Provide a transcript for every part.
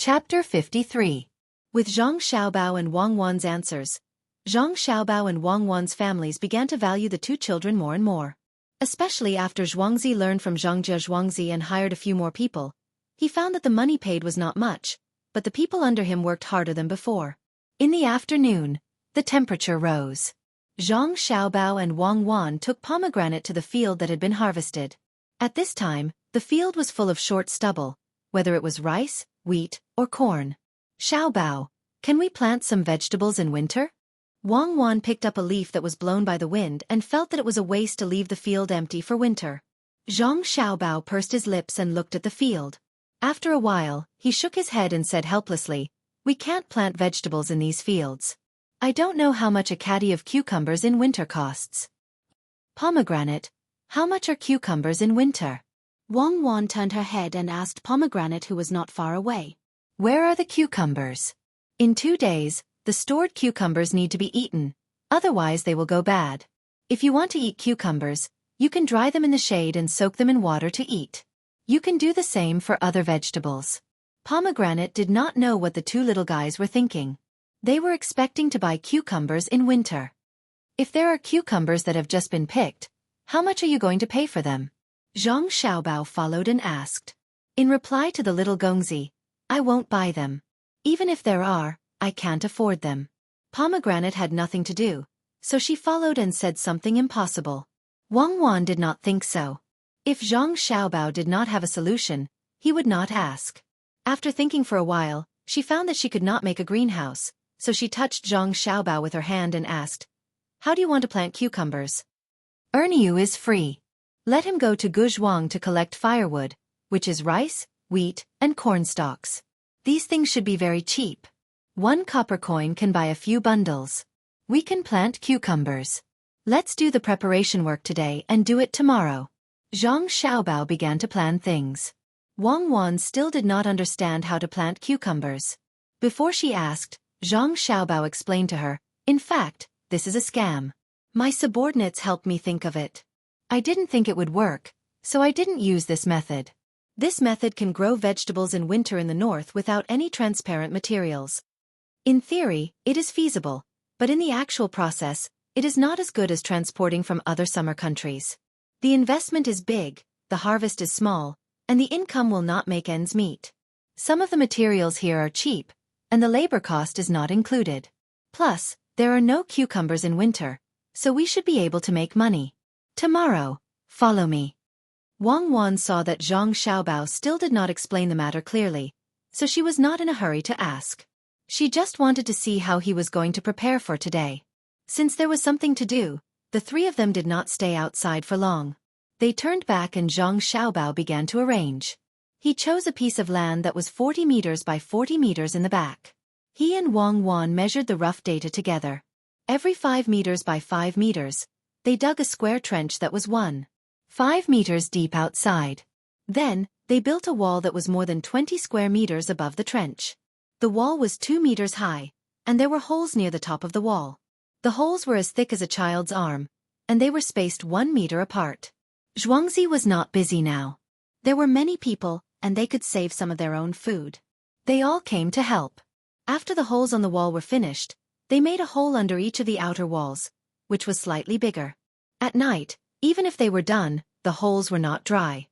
Chapter 53. With Zhang Xiaobao and Wang Wan's answers, Zhang Xiaobao and Wang Wan's families began to value the two children more and more. Especially after Xueqi learned from Zhangjia Xueqi and hired a few more people, he found that the money paid was not much, but the people under him worked harder than before. In the afternoon, the temperature rose. Zhang Xiaobao and Wang Wan took pomegranate to the field that had been harvested. At this time, the field was full of short stubble, whether it was rice, wheat, or corn. Xiaobao, can we plant some vegetables in winter? Wang Wan picked up a leaf that was blown by the wind and felt that it was a waste to leave the field empty for winter. Zhang Xiaobao pursed his lips and looked at the field. After a while, he shook his head and said helplessly, "We can't plant vegetables in these fields. I don't know how much a caddy of cucumbers in winter costs." Pomegranate, how much are cucumbers in winter? Wang Wan turned her head and asked Pomegranate, who was not far away. Where are the cucumbers? In 2 days, the stored cucumbers need to be eaten, otherwise they will go bad. If you want to eat cucumbers, you can dry them in the shade and soak them in water to eat. You can do the same for other vegetables. Pomegranate did not know what the two little guys were thinking. They were expecting to buy cucumbers in winter. If there are cucumbers that have just been picked, how much are you going to pay for them? Zhang Xiaobao followed and asked. In reply to the little Gongzi, I won't buy them. Even if there are, I can't afford them. Pomegranate had nothing to do, so she followed and said something impossible. Wang Wan did not think so. If Zhang Xiaobao did not have a solution, he would not ask. After thinking for a while, she found that she could not make a greenhouse, so she touched Zhang Xiaobao with her hand and asked, How do you want to plant cucumbers? Erniu is free. Let him go to Guzhuang to collect firewood, which is rice, wheat, and corn stalks. These things should be very cheap. 1 copper coin can buy a few bundles. We can plant cucumbers. Let's do the preparation work today and do it tomorrow. Zhang Xiaobao began to plan things. Wang Wan still did not understand how to plant cucumbers. Before she asked, Zhang Xiaobao explained to her, in fact, this is a scam. My subordinates helped me think of it. I didn't think it would work, so I didn't use this method. This method can grow vegetables in winter in the north without any transparent materials. In theory, it is feasible, but in the actual process, it is not as good as transporting from other summer countries. The investment is big, the harvest is small, and the income will not make ends meet. Some of the materials here are cheap, and the labor cost is not included. Plus, there are no cucumbers in winter, so we should be able to make money. Tomorrow, follow me. Wang Wan saw that Zhang Xiaobao still did not explain the matter clearly, so she was not in a hurry to ask. She just wanted to see how he was going to prepare for today. Since there was something to do, the three of them did not stay outside for long. They turned back and Zhang Xiaobao began to arrange. He chose a piece of land that was 40 meters by 40 meters in the back. He and Wang Wan measured the rough data together. Every 5 meters by 5 meters, they dug a square trench that was 1.5 meters deep outside. Then, they built a wall that was more than 20 square meters above the trench. The wall was 2 meters high, and there were holes near the top of the wall. The holes were as thick as a child's arm, and they were spaced 1 meter apart. Xueqi was not busy now. There were many people, and they could save some of their own food. They all came to help. After the holes on the wall were finished, they made a hole under each of the outer walls, which was slightly bigger. At night, even if they were done, the holes were not dry.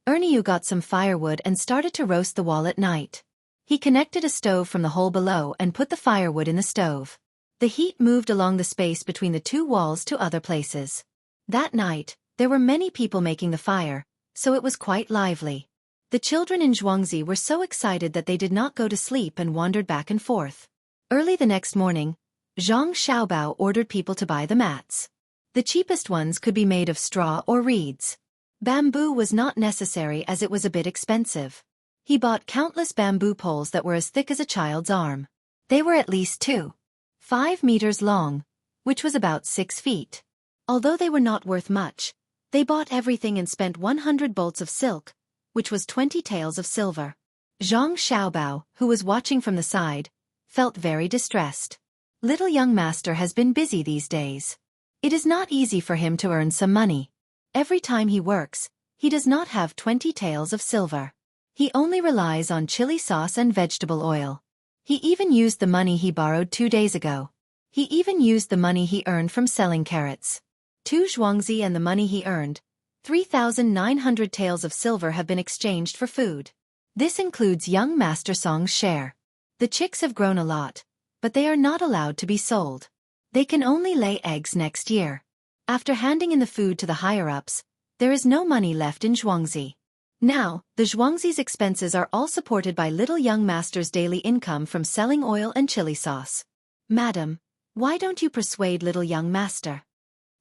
Erniu got some firewood and started to roast the wall at night. He connected a stove from the hole below and put the firewood in the stove. The heat moved along the space between the two walls to other places. That night, there were many people making the fire, so it was quite lively. The children in Xueqi were so excited that they did not go to sleep and wandered back and forth. Early the next morning, Zhang Xiaobao ordered people to buy the mats. The cheapest ones could be made of straw or reeds. Bamboo was not necessary as it was a bit expensive. He bought countless bamboo poles that were as thick as a child's arm. They were at least 2.5 meters long, which was about 6 feet. Although they were not worth much, they bought everything and spent 100 bolts of silk, which was 20 taels of silver. Zhang Xiaobao, who was watching from the side, felt very distressed. Little young master has been busy these days. It is not easy for him to earn some money. Every time he works, he does not have 20 taels of silver. He only relies on chili sauce and vegetable oil. He even used the money he borrowed 2 days ago. He even used the money he earned from selling carrots. 2 zhuangzi and the money he earned, 3,900 taels of silver have been exchanged for food. This includes young Master Song's share. The chicks have grown a lot, but they are not allowed to be sold. They can only lay eggs next year. After handing in the food to the higher-ups, there is no money left in zhuangzi. Now, the zhuangzi's expenses are all supported by little young master's daily income from selling oil and chili sauce. Madam, why don't you persuade little young master?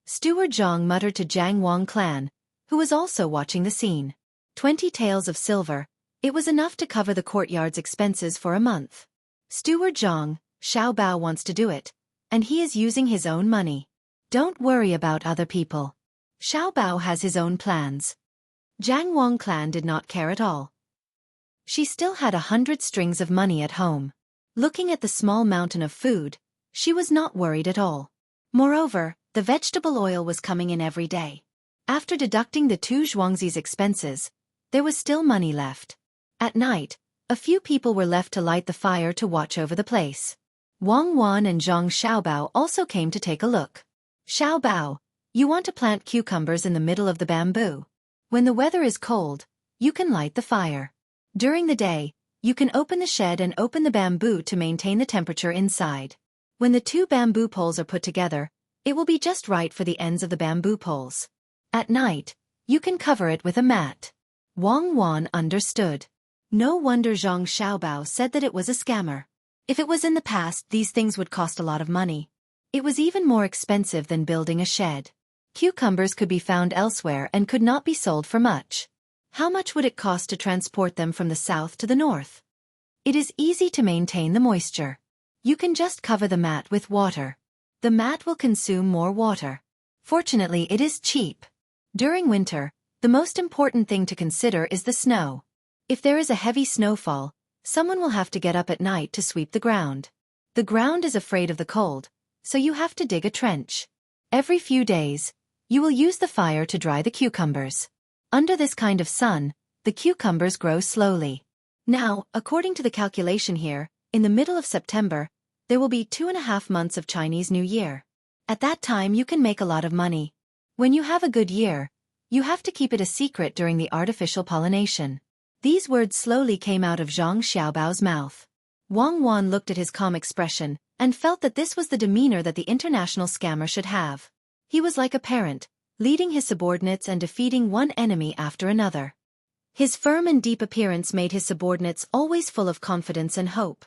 Steward Zhang muttered to Jiang Wang clan, who was also watching the scene. 20 taels of silver, it was enough to cover the courtyard's expenses for a month. Steward Zhang, Xiao Bao wants to do it, and he is using his own money. Don't worry about other people. Xiao Bao has his own plans. Jiang Wang clan did not care at all. She still had 100 strings of money at home. Looking at the small mountain of food, she was not worried at all. Moreover, the vegetable oil was coming in every day. After deducting the 2 zhuangzi's expenses, there was still money left. At night, a few people were left to light the fire to watch over the place. Wang Wan and Zhang Xiaobao also came to take a look. Xiaobao, you want to plant cucumbers in the middle of the bamboo. When the weather is cold, you can light the fire. During the day, you can open the shed and open the bamboo to maintain the temperature inside. When the 2 bamboo poles are put together, it will be just right for the ends of the bamboo poles. At night, you can cover it with a mat. Wang Wan understood. No wonder Zhang Xiaobao said that it was a scammer. If it was in the past, these things would cost a lot of money. It was even more expensive than building a shed. Cucumbers could be found elsewhere and could not be sold for much. How much would it cost to transport them from the south to the north? It is easy to maintain the moisture. You can just cover the mat with water. The mat will consume more water. Fortunately, it is cheap. During winter, the most important thing to consider is the snow. If there is a heavy snowfall, someone will have to get up at night to sweep the ground. The ground is afraid of the cold, so you have to dig a trench. Every few days, you will use the fire to dry the cucumbers. Under this kind of sun, the cucumbers grow slowly. Now, according to the calculation here, in the middle of September, there will be 2.5 months of Chinese New Year. At that time you can make a lot of money. When you have a good year, you have to keep it a secret during the artificial pollination. These words slowly came out of Zhang Xiaobao's mouth. Wang Wan looked at his calm expression, and felt that this was the demeanor that the international scammer should have. He was like a parent, leading his subordinates and defeating one enemy after another. His firm and deep appearance made his subordinates always full of confidence and hope.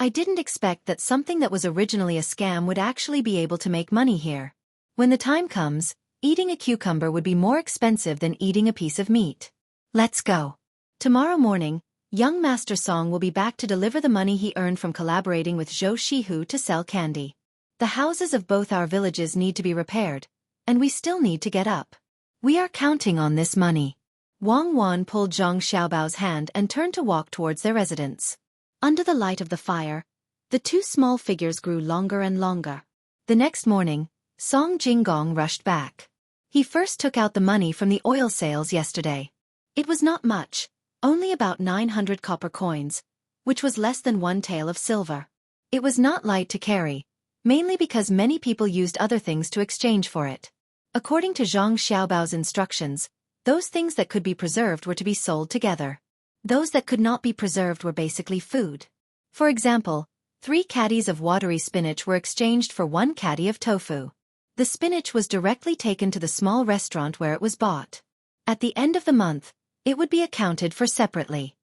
I didn't expect that something that was originally a scam would actually be able to make money here. When the time comes, eating a cucumber would be more expensive than eating a piece of meat. Let's go. Tomorrow morning, young Master Song will be back to deliver the money he earned from collaborating with Zhou Shihu to sell candy. The houses of both our villages need to be repaired, and we still need to get up. We are counting on this money. Wang Wan pulled Zhang Xiaobao's hand and turned to walk towards their residence. Under the light of the fire, the 2 small figures grew longer and longer. The next morning, Song Jinggong rushed back. He first took out the money from the oil sales yesterday. It was not much, only about 900 copper coins, which was less than 1 tael of silver. It was not light to carry, mainly because many people used other things to exchange for it. According to Zhang Xiaobao's instructions, those things that could be preserved were to be sold together. Those that could not be preserved were basically food. For example, 3 caddies of watery spinach were exchanged for 1 caddy of tofu. The spinach was directly taken to the small restaurant where it was bought. At the end of the month, it would be accounted for separately.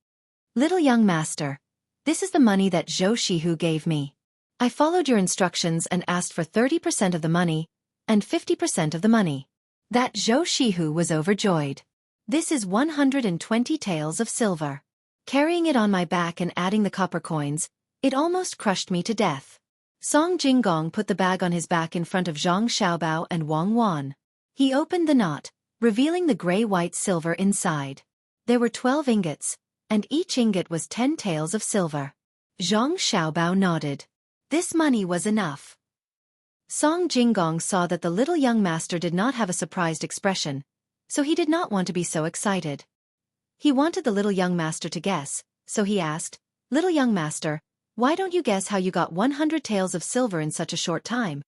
Little young master, this is the money that Zhou Shihu gave me. I followed your instructions and asked for 30% of the money, and 50% of the money. That Zhou Shihu was overjoyed. This is 120 taels of silver. Carrying it on my back and adding the copper coins, it almost crushed me to death. Song Jinggong put the bag on his back in front of Zhang Xiaobao and Wang Wan. He opened the knot, revealing the gray-white silver inside. There were 12 ingots, and each ingot was 10 taels of silver. Zhang Xiaobao nodded. This money was enough. Song Jinggong saw that the little young master did not have a surprised expression, so he did not want to be so excited. He wanted the little young master to guess, so he asked, "Little young master, why don't you guess how you got 100 taels of silver in such a short time?"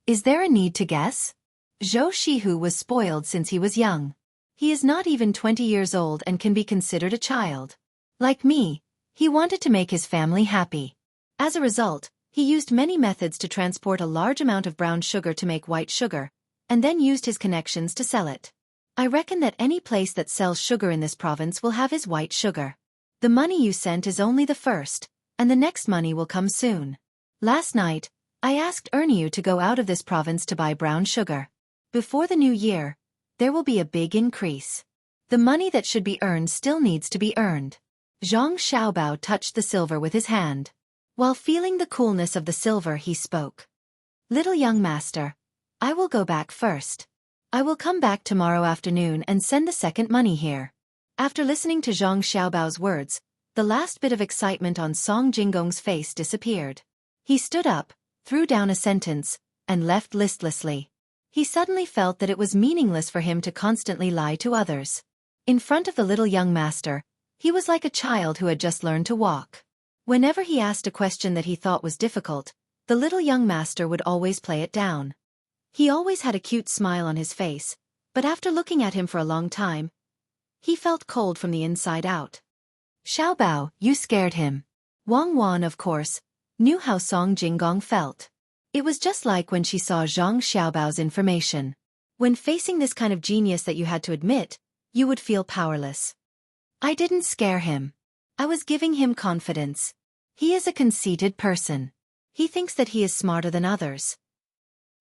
Is there a need to guess? Xueqi was spoiled since he was young. He is not even 20 years old and can be considered a child. Like me, he wanted to make his family happy. As a result, he used many methods to transport a large amount of brown sugar to make white sugar, and then used his connections to sell it. I reckon that any place that sells sugar in this province will have his white sugar. The money you sent is only the first, and the next money will come soon. Last night, I asked Erniu to go out of this province to buy brown sugar. Before the new year, there will be a big increase. The money that should be earned still needs to be earned. Zhang Xiaobao touched the silver with his hand. While feeling the coolness of the silver, he spoke. "Little young master, I will go back first. I will come back tomorrow afternoon and send the second money here." After listening to Zhang Xiaobao's words, the last bit of excitement on Song Jinggong's face disappeared. He stood up, threw down a sentence, and left listlessly. He suddenly felt that it was meaningless for him to constantly lie to others. In front of the little young master, he was like a child who had just learned to walk. Whenever he asked a question that he thought was difficult, the little young master would always play it down. He always had a cute smile on his face, but after looking at him for a long time, he felt cold from the inside out. "Xiaobao, you scared him." Wang Wan, of course, knew how Song Jinggong felt. It was just like when she saw Zhang Xiaobao's information. When facing this kind of genius that you had to admit, you would feel powerless. "I didn't scare him. I was giving him confidence. He is a conceited person. He thinks that he is smarter than others.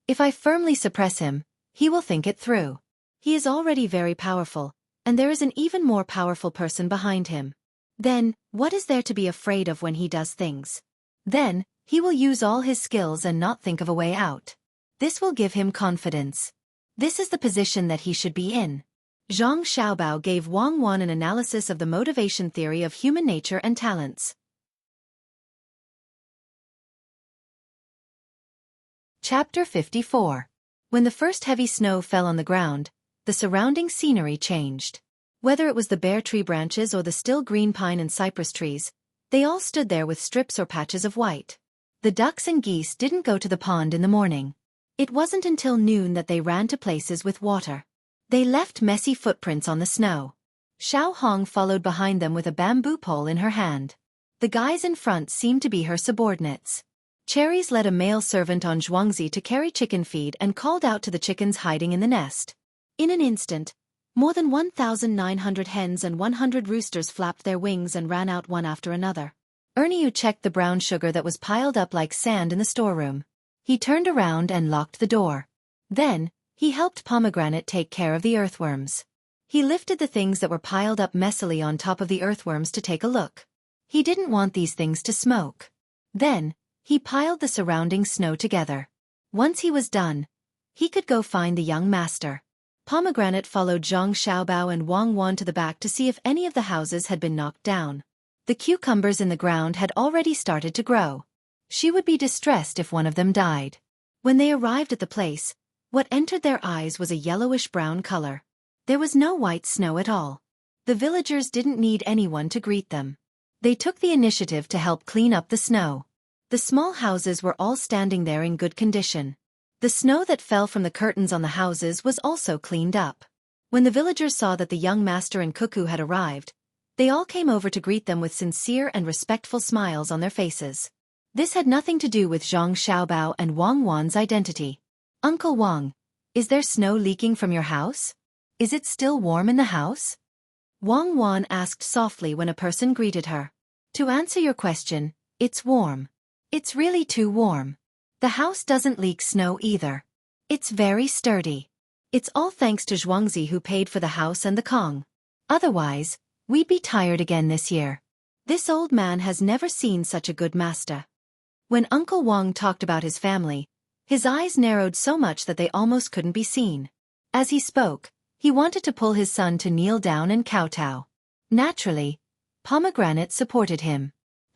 If I firmly suppress him, he will think it through. He is already very powerful, and there is an even more powerful person behind him. Then, what is there to be afraid of when he does things? Then, he will use all his skills and not think of a way out. This will give him confidence. This is the position that he should be in." Zhang Xiaobao gave Wang Wan an analysis of the motivation theory of human nature and talents. Chapter 54. When the first heavy snow fell on the ground, the surrounding scenery changed. Whether it was the bare tree branches or the still green pine and cypress trees, they all stood there with strips or patches of white. The ducks and geese didn't go to the pond in the morning. It wasn't until noon that they ran to places with water. They left messy footprints on the snow. Xiao Hong followed behind them with a bamboo pole in her hand. The guys in front seemed to be her subordinates. Cherries led a male servant on Xueqi to carry chicken feed and called out to the chickens hiding in the nest. In an instant, more than 1,900 hens and 100 roosters flapped their wings and ran out one after another. Erniu checked the brown sugar that was piled up like sand in the storeroom. He turned around and locked the door. Then, he helped Pomegranate take care of the earthworms. He lifted the things that were piled up messily on top of the earthworms to take a look. He didn't want these things to smoke. Then, he piled the surrounding snow together. Once he was done, he could go find the young master. Pomegranate followed Zhang Xiaobao and Wang Wan to the back to see if any of the houses had been knocked down. The cucumbers in the ground had already started to grow. She would be distressed if one of them died. When they arrived at the place, what entered their eyes was a yellowish-brown color. There was no white snow at all. The villagers didn't need anyone to greet them. They took the initiative to help clean up the snow. The small houses were all standing there in good condition. The snow that fell from the curtains on the houses was also cleaned up. When the villagers saw that the young master and Xueqi had arrived, they all came over to greet them with sincere and respectful smiles on their faces. This had nothing to do with Zhang Xiaobao and Wang Wan's identity. "Uncle Wang, is there snow leaking from your house? Is it still warm in the house?" Wang Wan asked softly when a person greeted her. "To answer your question, it's warm. It's really too warm. The house doesn't leak snow either. It's very sturdy. It's all thanks to Xueqi who paid for the house and the Kong. Otherwise, we'd be tired again this year. This old man has never seen such a good master." When Uncle Wang talked about his family, his eyes narrowed so much that they almost couldn't be seen. As he spoke, he wanted to pull his son to kneel down and kowtow. Naturally, Pomegranate supported him.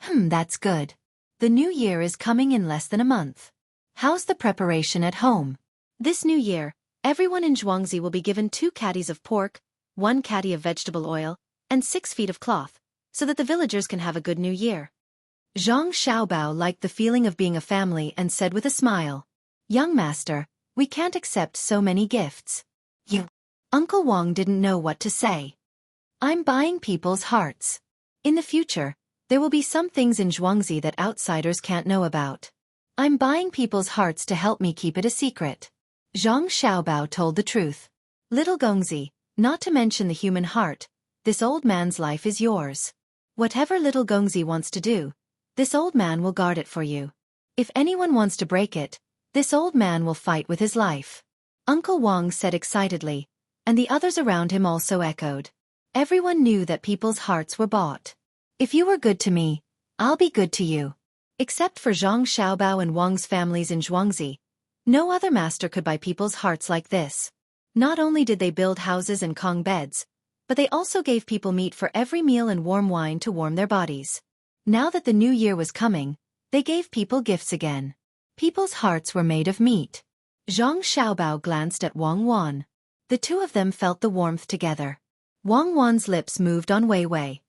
That's good. The new year is coming in less than a month. How's the preparation at home?" This new year, everyone in Xueqi will be given 2 caddies of pork, 1 caddy of vegetable oil, and 6 feet of cloth, so that the villagers can have a good new year. Zhang Xiaobao liked the feeling of being a family and said with a smile, "Young master, we can't accept so many gifts." You. Uncle Wang didn't know what to say. "I'm buying people's hearts. In the future, there will be some things in Xuangzi that outsiders can't know about. I'm buying people's hearts to help me keep it a secret." Zhang Xiaobao told the truth. "Little Gongzi, not to mention the human heart, this old man's life is yours. Whatever little Gongzi wants to do, this old man will guard it for you. If anyone wants to break it, this old man will fight with his life." Uncle Wang said excitedly, and the others around him also echoed. Everyone knew that people's hearts were bought. "If you were good to me, I'll be good to you." Except for Zhang Xiaobao and Wang's families in Xuangzi, no other master could buy people's hearts like this. Not only did they build houses and kong beds, but they also gave people meat for every meal and warm wine to warm their bodies. Now that the new year was coming, they gave people gifts again. People's hearts were made of meat. Zhang Xiaobao glanced at Wang Wan. The two of them felt the warmth together. Wang Wan's lips moved on Wei Wei.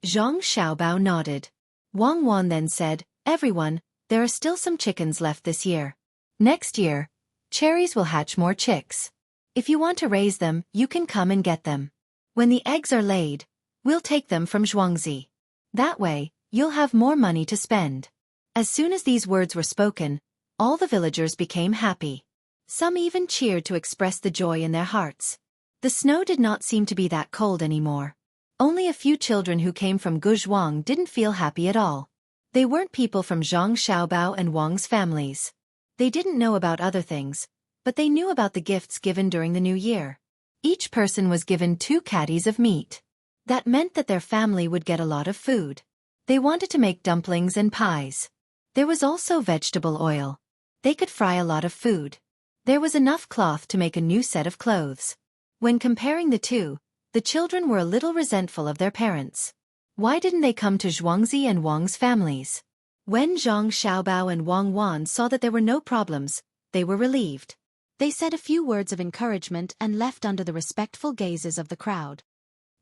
Zhang Xiaobao nodded. Wang Wan then said, "Everyone, there are still some chickens left this year. Next year, cherries will hatch more chicks. If you want to raise them, you can come and get them. When the eggs are laid, we'll take them from Xuangzi. That way, you'll have more money to spend." As soon as these words were spoken, all the villagers became happy. Some even cheered to express the joy in their hearts. The snow did not seem to be that cold anymore. Only a few children who came from Guzhuang didn't feel happy at all. They weren't people from Zhang Xiaobao and Wang's families. They didn't know about other things, but they knew about the gifts given during the new year. Each person was given 2 caddies of meat. That meant that their family would get a lot of food. They wanted to make dumplings and pies. There was also vegetable oil. They could fry a lot of food. There was enough cloth to make a new set of clothes. When comparing the two, the children were a little resentful of their parents. Why didn't they come to Xuangzi and Wang's families? When Zhang Xiaobao and Wang Wan saw that there were no problems, they were relieved. They said a few words of encouragement and left under the respectful gazes of the crowd.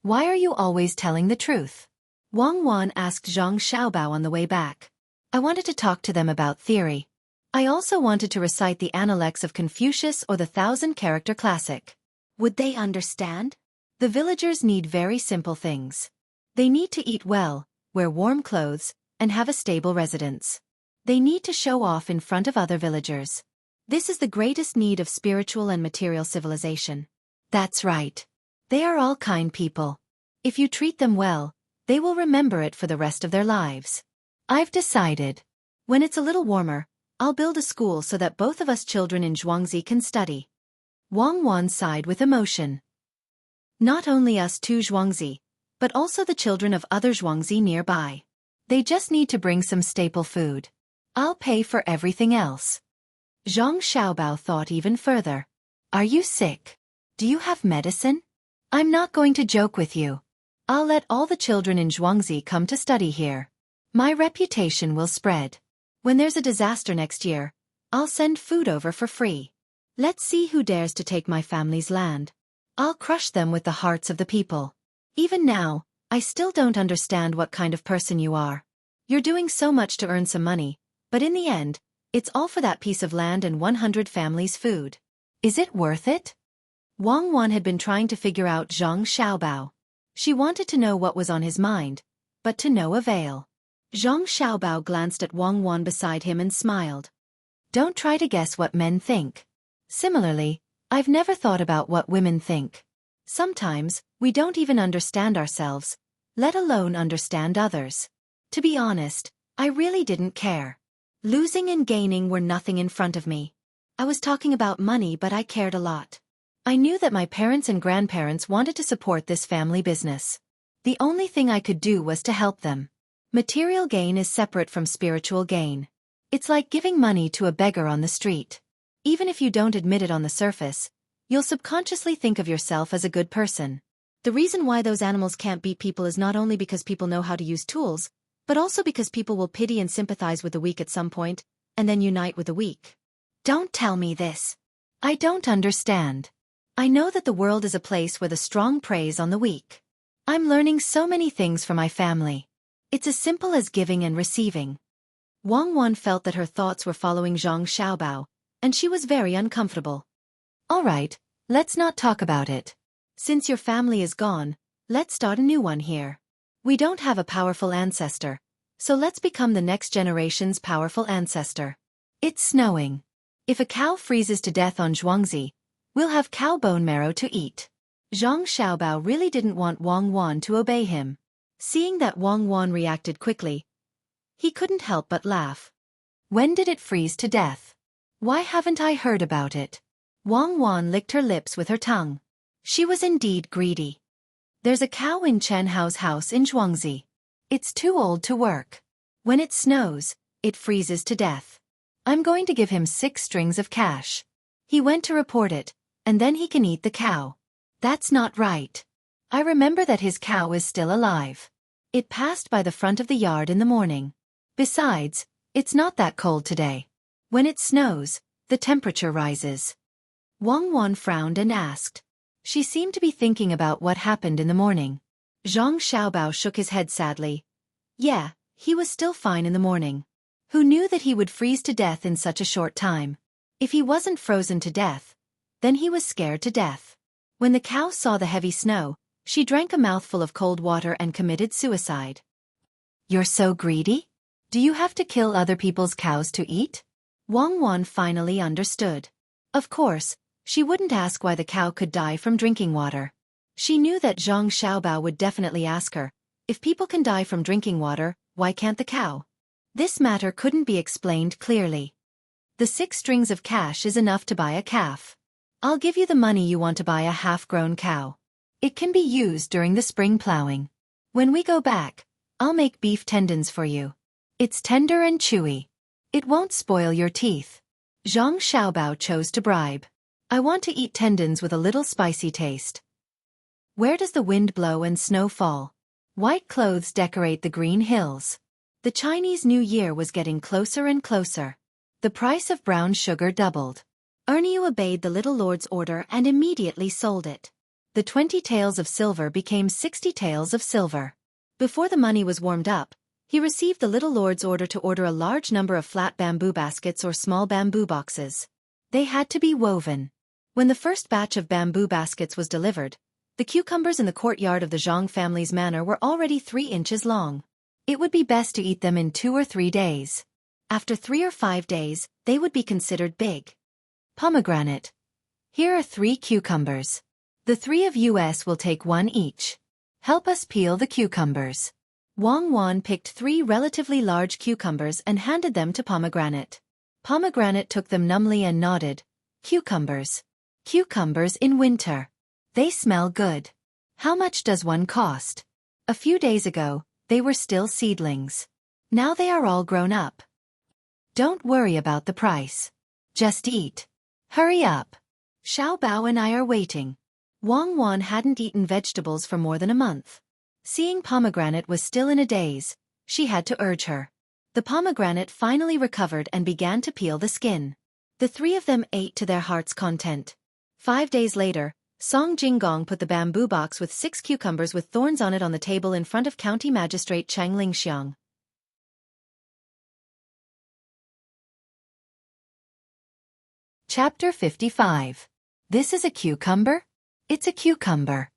"Why are you always telling the truth?" Wang Wan asked Zhang Xiaobao on the way back. "I wanted to talk to them about theory. I also wanted to recite the Analects of Confucius or the 1,000-character classic. Would they understand? The villagers need very simple things. They need to eat well, wear warm clothes, and have a stable residence. They need to show off in front of other villagers. This is the greatest need of spiritual and material civilization." "That's right. They are all kind people. If you treat them well, they will remember it for the rest of their lives. I've decided. When it's a little warmer, I'll build a school so that both of us children in Xuangzi can study." Wang Wan sighed with emotion. "Not only us two Xuangzi, but also the children of other Xuangzi nearby. They just need to bring some staple food. I'll pay for everything else." Zhang Xiaobao thought even further. "Are you sick? Do you have medicine? I'm not going to joke with you. I'll let all the children in Xuangzi come to study here. My reputation will spread. When there's a disaster next year, I'll send food over for free. Let's see who dares to take my family's land. I'll crush them with the hearts of the people. Even now, I still don't understand what kind of person you are. You're doing so much to earn some money, but in the end, it's all for that piece of land and 100 families' food. Is it worth it?" Wang Wan had been trying to figure out Zhang Xiaobao. She wanted to know what was on his mind, but to no avail. Zhang Xiaobao glanced at Wang Wan beside him and smiled. "Don't try to guess what men think. Similarly, I've never thought about what women think. Sometimes, we don't even understand ourselves, let alone understand others. To be honest, I really didn't care. Losing and gaining were nothing in front of me. I was talking about money, but I cared a lot. I knew that my parents and grandparents wanted to support this family business. The only thing I could do was to help them. Material gain is separate from spiritual gain. It's like giving money to a beggar on the street. Even if you don't admit it on the surface, you'll subconsciously think of yourself as a good person. The reason why those animals can't beat people is not only because people know how to use tools, but also because people will pity and sympathize with the weak at some point, and then unite with the weak." "Don't tell me this. I don't understand. I know that the world is a place where the strong preys on the weak. I'm learning so many things from my family. It's as simple as giving and receiving. Wang Wan felt that her thoughts were following Zhang Xiaobao, and she was very uncomfortable. All right, let's not talk about it. Since your family is gone, let's start a new one here. We don't have a powerful ancestor, so let's become the next generation's powerful ancestor. It's snowing. If a cow freezes to death on Zhuangzi, we'll have cow bone marrow to eat. Zhang Xiaobao really didn't want Wang Wan to obey him. Seeing that Wang Wan reacted quickly, he couldn't help but laugh. When did it freeze to death? Why haven't I heard about it? Wang Wan licked her lips with her tongue. She was indeed greedy. There's a cow in Chen Hao's house in Zhuangzi. It's too old to work. When it snows, it freezes to death. I'm going to give him 6 strings of cash. He went to report it, and then he can eat the cow. That's not right. I remember that his cow is still alive. It passed by the front of the yard in the morning. Besides, it's not that cold today. When it snows, the temperature rises. Wang Wan frowned and asked. She seemed to be thinking about what happened in the morning. Zhang Xiaobao shook his head sadly. Yeah, he was still fine in the morning. Who knew that he would freeze to death in such a short time? If he wasn't frozen to death, then he was scared to death. When the cow saw the heavy snow, she drank a mouthful of cold water and committed suicide. You're so greedy? Do you have to kill other people's cows to eat? Wang Wan finally understood. Of course, she wouldn't ask why the cow could die from drinking water. She knew that Zhang Xiaobao would definitely ask her, if people can die from drinking water, why can't the cow? This matter couldn't be explained clearly. The 6 strings of cash is enough to buy a calf. I'll give you the money you want to buy a half-grown cow. It can be used during the spring plowing. When we go back, I'll make beef tendons for you. It's tender and chewy. It won't spoil your teeth. Zhang Xiaobao chose to bribe. I want to eat tendons with a little spicy taste. Where does the wind blow and snow fall? White clothes decorate the green hills. The Chinese New Year was getting closer and closer. The price of brown sugar doubled. Erniu obeyed the little lord's order and immediately sold it. The 20 taels of silver became 60 taels of silver. Before the money was warmed up, he received the little lord's order to order a large number of flat bamboo baskets or small bamboo boxes. They had to be woven. When the first batch of bamboo baskets was delivered, the cucumbers in the courtyard of the Zhang family's manor were already 3 inches long. It would be best to eat them in 2 or 3 days. After 3 or 5 days, they would be considered big. Pomegranate. Here are 3 cucumbers. The 3 of us will take 1 each. Help us peel the cucumbers. Wang Wan picked 3 relatively large cucumbers and handed them to Pomegranate. Pomegranate took them numbly and nodded. Cucumbers. Cucumbers in winter. They smell good. How much does one cost? A few days ago, they were still seedlings. Now they are all grown up. Don't worry about the price. Just eat. Hurry up. Xiao Bao and I are waiting. Wang Wan hadn't eaten vegetables for more than a month. Seeing Pomegranate was still in a daze, she had to urge her. The pomegranate finally recovered and began to peel the skin. The 3 of them ate to their heart's content. 5 days later, Song Jinggong put the bamboo box with 6 cucumbers with thorns on it on the table in front of County Magistrate Chang Lingxiang. Chapter 55. This is a cucumber? It's a cucumber.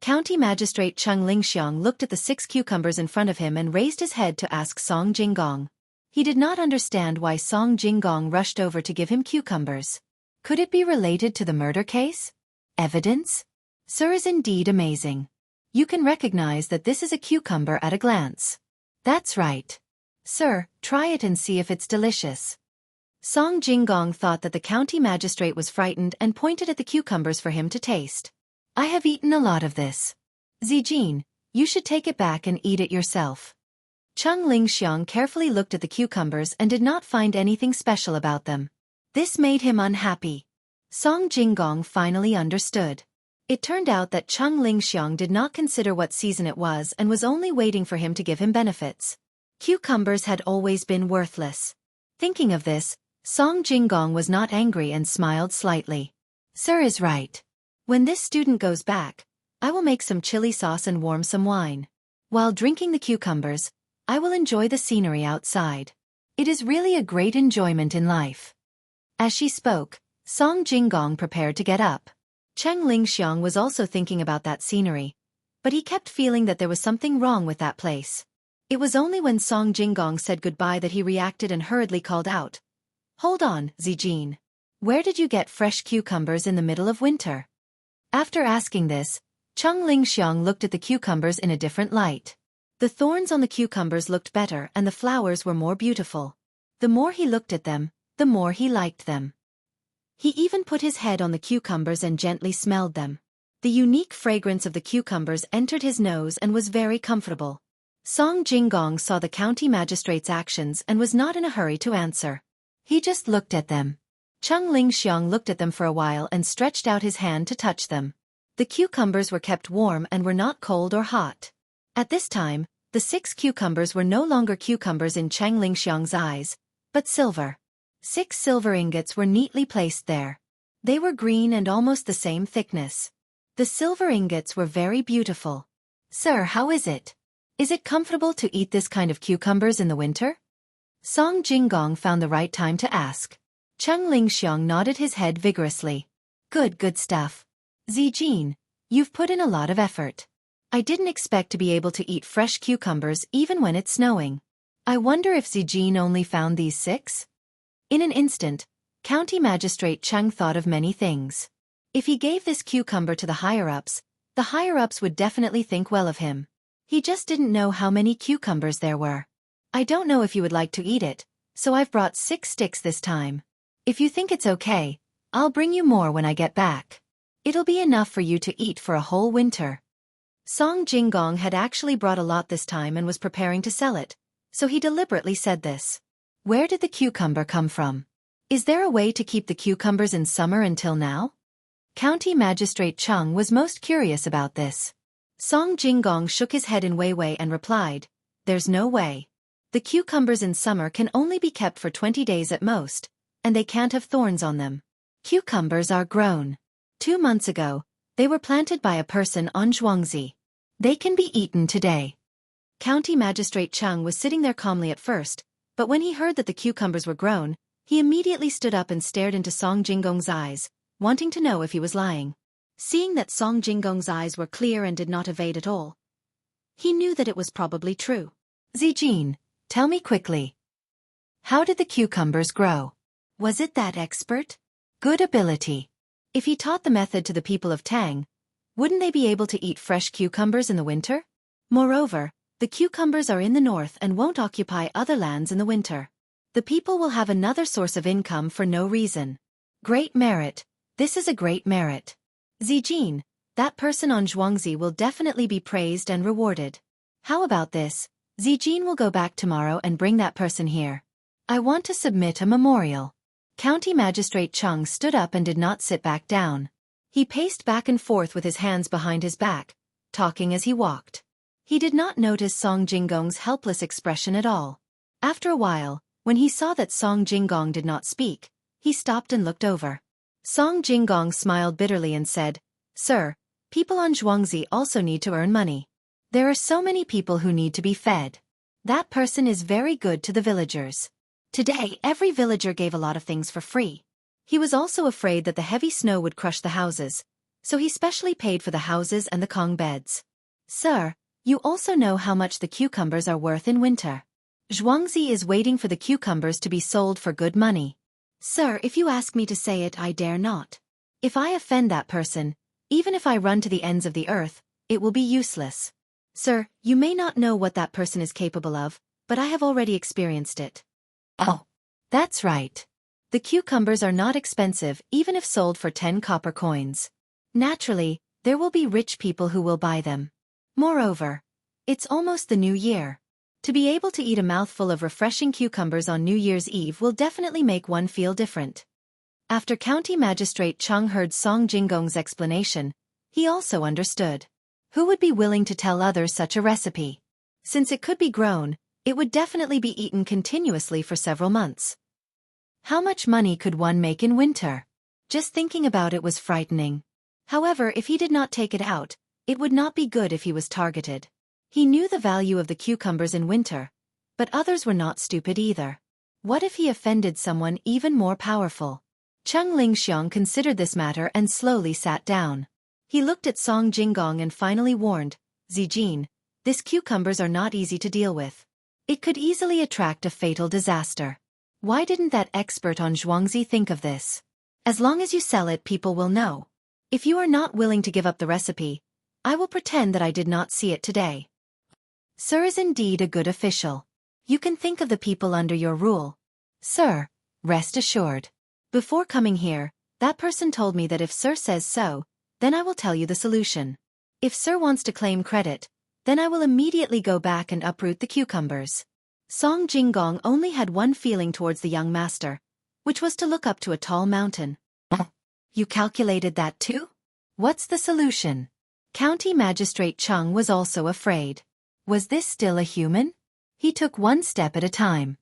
County Magistrate Cheng Lingxiang looked at the 6 cucumbers in front of him and raised his head to ask Song Jinggong. He did not understand why Song Jinggong rushed over to give him cucumbers. Could it be related to the murder case? Evidence? Sir is indeed amazing. You can recognize that this is a cucumber at a glance. That's right. Sir, try it and see if it's delicious. Song Jinggong thought that the county magistrate was frightened and pointed at the cucumbers for him to taste. I have eaten a lot of this. Zijin, you should take it back and eat it yourself. Cheng Lingxiang carefully looked at the cucumbers and did not find anything special about them. This made him unhappy. Song Jinggong finally understood. It turned out that Cheng Lingxiang did not consider what season it was and was only waiting for him to give him benefits. Cucumbers had always been worthless. Thinking of this, Song Jinggong was not angry and smiled slightly. Sir is right. When this student goes back, I will make some chili sauce and warm some wine. While drinking the cucumbers, I will enjoy the scenery outside. It is really a great enjoyment in life." As she spoke, Song Jinggong prepared to get up. Cheng Lingxiang was also thinking about that scenery, but he kept feeling that there was something wrong with that place. It was only when Song Jinggong said goodbye that he reacted and hurriedly called out, "Hold on, Zijin. Where did you get fresh cucumbers in the middle of winter?" After asking this, Cheng Lingxiang looked at the cucumbers in a different light. The thorns on the cucumbers looked better and the flowers were more beautiful. The more he looked at them, the more he liked them. He even put his head on the cucumbers and gently smelled them. The unique fragrance of the cucumbers entered his nose and was very comfortable. Song Jinggong saw the county magistrate's actions and was not in a hurry to answer. He just looked at them. Cheng Lingxiang looked at them for a while and stretched out his hand to touch them. The cucumbers were kept warm and were not cold or hot. At this time, the 6 cucumbers were no longer cucumbers in Cheng Lingxiang's eyes, but silver. 6 silver ingots were neatly placed there. They were green and almost the same thickness. The silver ingots were very beautiful. "Sir, how is it? Is it comfortable to eat this kind of cucumbers in the winter?" Song Jinggong found the right time to ask. Cheng Lingxiang nodded his head vigorously. Good stuff. Zijin, you've put in a lot of effort. I didn't expect to be able to eat fresh cucumbers even when it's snowing. I wonder if Zijin only found these 6? In an instant, County Magistrate Cheng thought of many things. If he gave this cucumber to the higher-ups would definitely think well of him. He just didn't know how many cucumbers there were. "I don't know if you would like to eat it, so I've brought 6 sticks this time. If you think it's okay, I'll bring you more when I get back. It'll be enough for you to eat for a whole winter." Song Jinggong had actually brought a lot this time and was preparing to sell it, so he deliberately said this. Where did the cucumber come from? Is there a way to keep the cucumbers in summer until now? County Magistrate Cheng was most curious about this. Song Jinggong shook his head in Weiwei and replied, "There's no way. The cucumbers in summer can only be kept for 20 days at most, and they can't have thorns on them. Cucumbers are grown. 2 months ago, they were planted by a person on Xueqi. They can be eaten today." County Magistrate Cheng was sitting there calmly at first, but when he heard that the cucumbers were grown, he immediately stood up and stared into Song Jinggong's eyes, wanting to know if he was lying. Seeing that Song Jinggong's eyes were clear and did not evade at all, he knew that it was probably true. "Zijin, tell me quickly. How did the cucumbers grow? Was it that expert? Good ability. If he taught the method to the people of Tang, wouldn't they be able to eat fresh cucumbers in the winter? Moreover, the cucumbers are in the north and won't occupy other lands in the winter. The people will have another source of income for no reason. Great merit. This is a great merit. Zijin, that person on Xueqi will definitely be praised and rewarded. How about this? Zijin will go back tomorrow and bring that person here. I want to submit a memorial." County Magistrate Cheng stood up and did not sit back down. He paced back and forth with his hands behind his back, talking as he walked. He did not notice Song Jinggong's helpless expression at all. After a while, when he saw that Song Jinggong did not speak, he stopped and looked over. Song Jinggong smiled bitterly and said, "Sir, people on Xueqi also need to earn money. There are so many people who need to be fed. That person is very good to the villagers. Today every villager gave a lot of things for free. He was also afraid that the heavy snow would crush the houses, so he specially paid for the houses and the Kong beds. Sir, you also know how much the cucumbers are worth in winter. Xueqi is waiting for the cucumbers to be sold for good money. Sir, if you ask me to say it, I dare not. If I offend that person, even if I run to the ends of the earth, it will be useless. Sir, you may not know what that person is capable of, but I have already experienced it." "Oh, that's right. The cucumbers are not expensive even if sold for 10 copper coins. Naturally, there will be rich people who will buy them. Moreover, it's almost the new year. To be able to eat a mouthful of refreshing cucumbers on New Year's Eve will definitely make one feel different." After County Magistrate Cheng heard Song Jinggong's explanation, he also understood. Who would be willing to tell others such a recipe? Since it could be grown, it would definitely be eaten continuously for several months. How much money could one make in winter? Just thinking about it was frightening. However, if he did not take it out, It would not be good if he was targeted. He knew the value of the cucumbers in winter, but others were not stupid either. What if he offended someone even more powerful? Cheng Lingxiang considered this matter and slowly sat down. He looked at Song Jinggong and finally warned, Zijin, these cucumbers are not easy to deal with. It could easily attract a fatal disaster. Why didn't that expert on Zhuangzi think of this? As long as you sell it, people will know. If you are not willing to give up the recipe, I will pretend that I did not see it today. Sir is indeed a good official. You can think of the people under your rule. Sir, rest assured. Before coming here, that person told me that if Sir says so, then I will tell you the solution. If Sir wants to claim credit, then I will immediately go back and uproot the cucumbers. Song Jinggong only had one feeling towards the young master, which was to look up to a tall mountain. You calculated that too? What's the solution? County Magistrate Chung was also afraid. Was this still a human? He took one step at a time.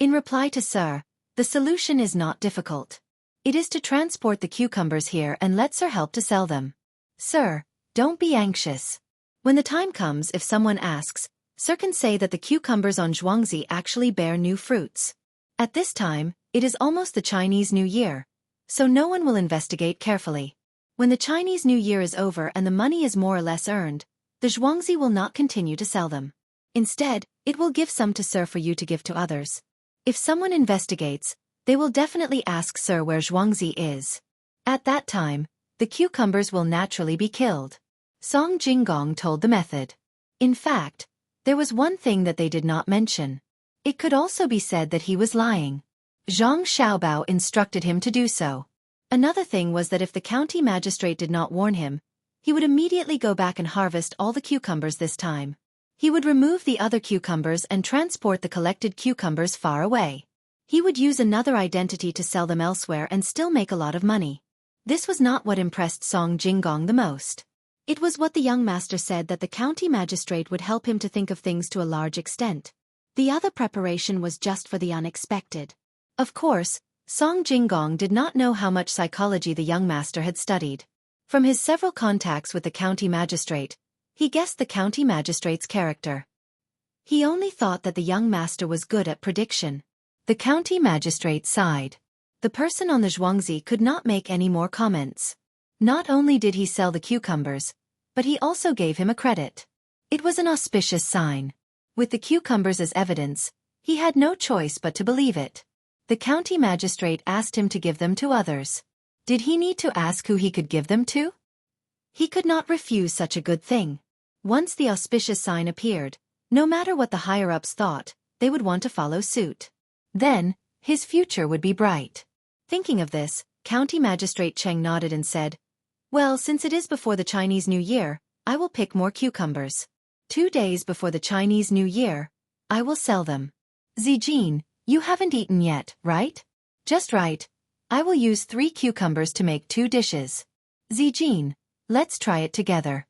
In reply to Sir, the solution is not difficult. It is to transport the cucumbers here and let Sir help to sell them. Sir, don't be anxious. When the time comes, if someone asks, Sir can say that the cucumbers on Zhuangzi actually bear new fruits. At this time, it is almost the Chinese New Year, so no one will investigate carefully. When the Chinese New Year is over and the money is more or less earned, the Zhuangzi will not continue to sell them. Instead, it will give some to Sir for you to give to others. If someone investigates, they will definitely ask Sir where Zhuangzi is. At that time, the cucumbers will naturally be killed. Song Jinggong told the method. In fact, there was one thing that they did not mention. It could also be said that he was lying. Zhang Xiaobao instructed him to do so. Another thing was that if the county magistrate did not warn him, he would immediately go back and harvest all the cucumbers this time. He would remove the other cucumbers and transport the collected cucumbers far away. He would use another identity to sell them elsewhere and still make a lot of money. This was not what impressed Song Jinggong the most. It was what the young master said, that the county magistrate would help him to think of things to a large extent. The other preparation was just for the unexpected. Of course, Song Jinggong did not know how much psychology the young master had studied. From his several contacts with the county magistrate, he guessed the county magistrate's character. He only thought that the young master was good at prediction. The county magistrate sighed. The person on the Zhuangzi could not make any more comments. Not only did he sell the cucumbers, but he also gave him a credit. It was an auspicious sign. With the cucumbers as evidence, he had no choice but to believe it. The county magistrate asked him to give them to others. Did he need to ask who he could give them to? He could not refuse such a good thing. Once the auspicious sign appeared, no matter what the higher-ups thought, they would want to follow suit. Then, his future would be bright. Thinking of this, County Magistrate Cheng nodded and said, Well, since it is before the Chinese New Year, I will pick more cucumbers. 2 days before the Chinese New Year, I will sell them. Zijin, you haven't eaten yet, right? Just right. I will use 3 cucumbers to make 2 dishes. Zijin, let's try it together.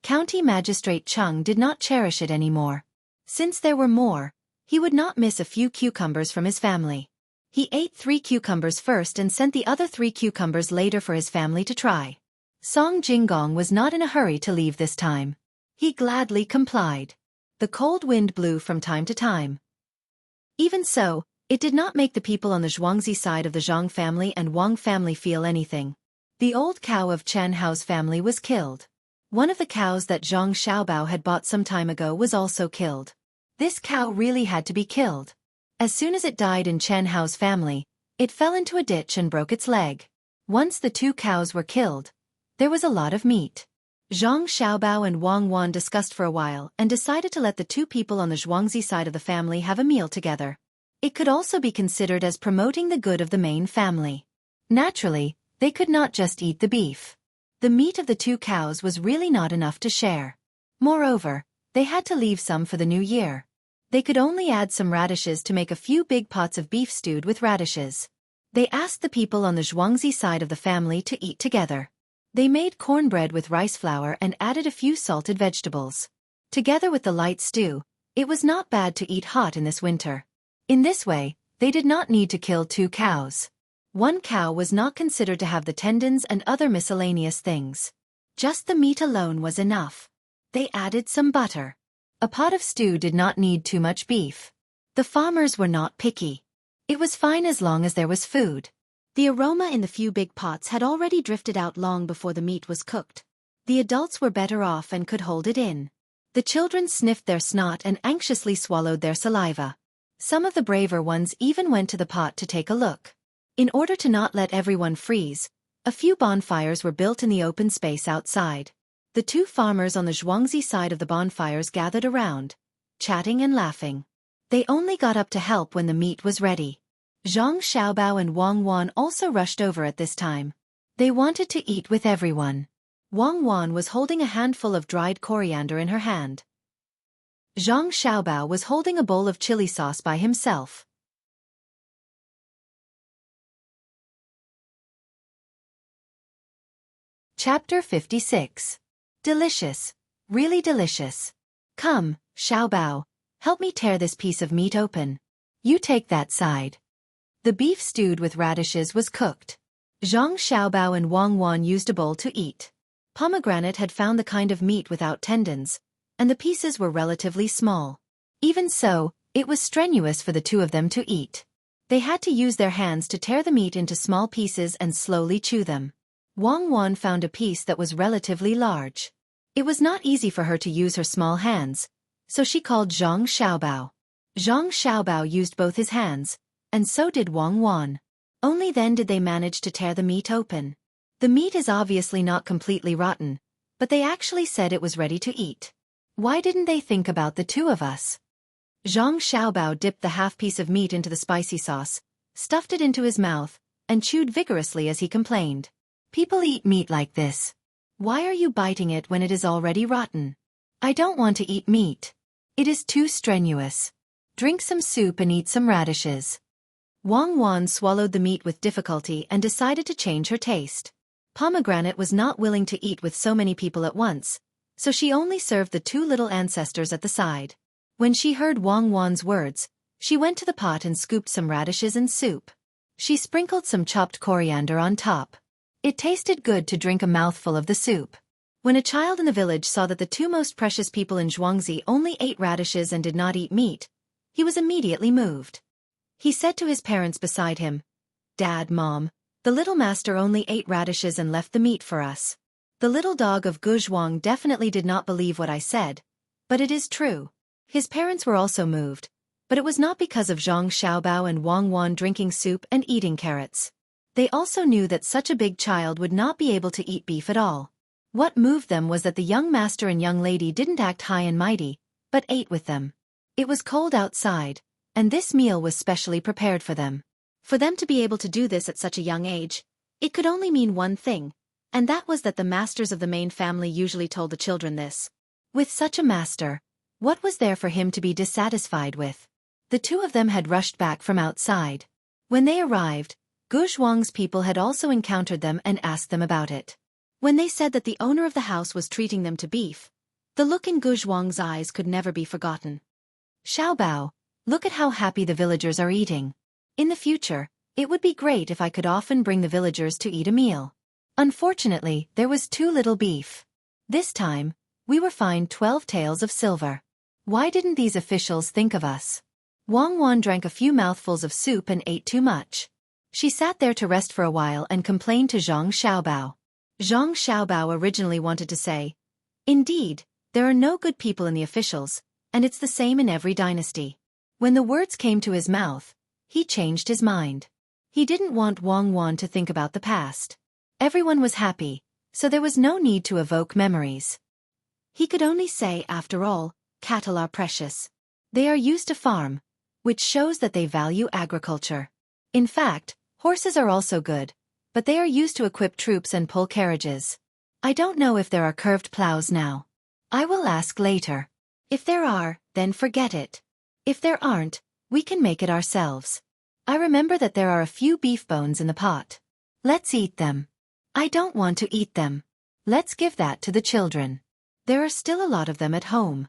County Magistrate Chung did not cherish it anymore. Since there were more, he would not miss a few cucumbers from his family. He ate 3 cucumbers first and sent the other 3 cucumbers later for his family to try. Song Jinggong was not in a hurry to leave this time. He gladly complied. The cold wind blew from time to time. Even so, it did not make the people on the Zhuangzi side of the Zhang family and Wang family feel anything. The old cow of Chen Hao's family was killed. One of the cows that Zhang Xiaobao had bought some time ago was also killed. This cow really had to be killed. As soon as it died in Chen Hao's family, it fell into a ditch and broke its leg. Once the 2 cows were killed, there was a lot of meat. Zhang Xiaobao and Wang Wan discussed for a while and decided to let the 2 people on the Zhuangzi side of the family have a meal together. It could also be considered as promoting the good of the main family. Naturally, they could not just eat the beef. The meat of the 2 cows was really not enough to share. Moreover, they had to leave some for the new year. They could only add some radishes to make a few big pots of beef stewed with radishes. They asked the people on the Zhuangzi side of the family to eat together. They made cornbread with rice flour and added a few salted vegetables. Together with the light stew, it was not bad to eat hot in this winter. In this way, they did not need to kill 2 cows. 1 cow was not considered to have the tendons and other miscellaneous things. Just the meat alone was enough. They added some butter. A pot of stew did not need too much beef. The farmers were not picky. It was fine as long as there was food. The aroma in the few big pots had already drifted out long before the meat was cooked. The adults were better off and could hold it in. The children sniffed their snot and anxiously swallowed their saliva. Some of the braver ones even went to the pot to take a look. In order to not let everyone freeze, a few bonfires were built in the open space outside. The two farmers on the Xueqi side of the bonfires gathered around, chatting and laughing. They only got up to help when the meat was ready. Zhang Xiaobao and Wang Wan also rushed over at this time. They wanted to eat with everyone. Wang Wan was holding a handful of dried coriander in her hand. Zhang Xiaobao was holding a bowl of chili sauce by himself. Chapter 56. Delicious. Really delicious. Come, Xiaobao, help me tear this piece of meat open. You take that side. The beef stewed with radishes was cooked. Zhang Xiaobao and Wang Wan used a bowl to eat. Pomegranate had found the kind of meat without tendons, and the pieces were relatively small. Even so, it was strenuous for the two of them to eat. They had to use their hands to tear the meat into small pieces and slowly chew them. Wang Wan found a piece that was relatively large. It was not easy for her to use her small hands, so she called Zhang Xiaobao. Zhang Xiaobao used both his hands, and so did Wang Wan. Only then did they manage to tear the meat open. The meat is obviously not completely rotten, but they actually said it was ready to eat. Why didn't they think about the two of us? Zhang Xiaobao dipped the half-piece of meat into the spicy sauce, stuffed it into his mouth, and chewed vigorously as he complained. People eat meat like this. Why are you biting it when it is already rotten? I don't want to eat meat. It is too strenuous. Drink some soup and eat some radishes. Wang Wan swallowed the meat with difficulty and decided to change her taste. Pomegranate was not willing to eat with so many people at once, so she only served the two little ancestors at the side. When she heard Wang Wan's words, she went to the pot and scooped some radishes and soup. She sprinkled some chopped coriander on top. It tasted good to drink a mouthful of the soup. When a child in the village saw that the two most precious people in Xueqi only ate radishes and did not eat meat, he was immediately moved. He said to his parents beside him, "Dad, Mom, the little master only ate radishes and left the meat for us." The little dog of Guzhuang definitely did not believe what I said, but it is true. His parents were also moved, but it was not because of Zhang Xiaobao and Wang Wan drinking soup and eating carrots. They also knew that such a big child would not be able to eat beef at all. What moved them was that the young master and young lady didn't act high and mighty, but ate with them. It was cold outside, and this meal was specially prepared for them. For them to be able to do this at such a young age, it could only mean one thing, and that was that the masters of the main family usually told the children this. With such a master, what was there for him to be dissatisfied with? The two of them had rushed back from outside. When they arrived, Guzhuang's people had also encountered them and asked them about it. When they said that the owner of the house was treating them to beef, the look in Guzhuang's eyes could never be forgotten. "Xiaobao, look at how happy the villagers are eating. In the future, it would be great if I could often bring the villagers to eat a meal." Unfortunately, there was too little beef. This time, we were fined 12 taels of silver. Why didn't these officials think of us? Wang Wan drank a few mouthfuls of soup and ate too much. She sat there to rest for a while and complained to Zhang Xiaobao. Zhang Xiaobao originally wanted to say, "Indeed, there are no good people in the officials, and it's the same in every dynasty." When the words came to his mouth, he changed his mind. He didn't want Wang Wan to think about the past. Everyone was happy, so there was no need to evoke memories. He could only say, after all, cattle are precious. They are used to farm, which shows that they value agriculture. In fact, horses are also good, but they are used to equip troops and pull carriages. I don't know if there are curved plows now. I will ask later. If there are, then forget it. If there aren't, we can make it ourselves. I remember that there are a few beef bones in the pot. Let's eat them. I don't want to eat them. Let's give that to the children. There are still a lot of them at home.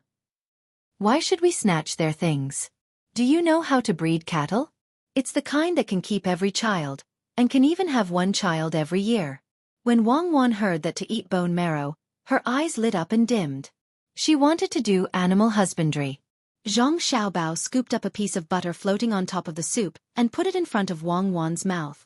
Why should we snatch their things? Do you know how to breed cattle? It's the kind that can keep every child, and can even have one child every year. When Wang Wan heard that to eat bone marrow, her eyes lit up and dimmed. She wanted to do animal husbandry. Zhang Xiaobao scooped up a piece of butter floating on top of the soup and put it in front of Wang Wan's mouth.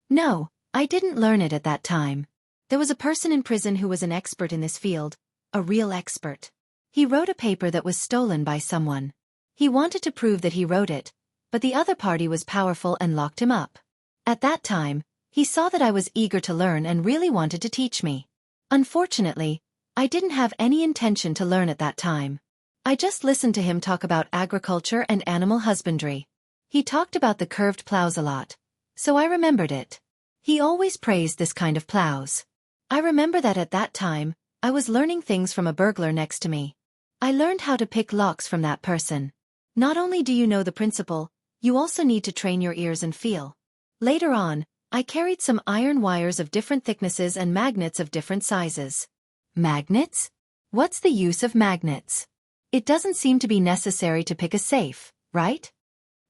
No, I didn't learn it at that time. There was a person in prison who was an expert in this field, a real expert. He wrote a paper that was stolen by someone. He wanted to prove that he wrote it, but the other party was powerful and locked him up. At that time, he saw that I was eager to learn and really wanted to teach me. Unfortunately, I didn't have any intention to learn at that time. I just listened to him talk about agriculture and animal husbandry. He talked about the curved plows a lot, so I remembered it. He always praised this kind of plows. I remember that at that time, I was learning things from a burglar next to me. I learned how to pick locks from that person. Not only do you know the principle, you also need to train your ears and feel. Later on, I carried some iron wires of different thicknesses and magnets of different sizes. Magnets? What's the use of magnets? It doesn't seem to be necessary to pick a safe, right?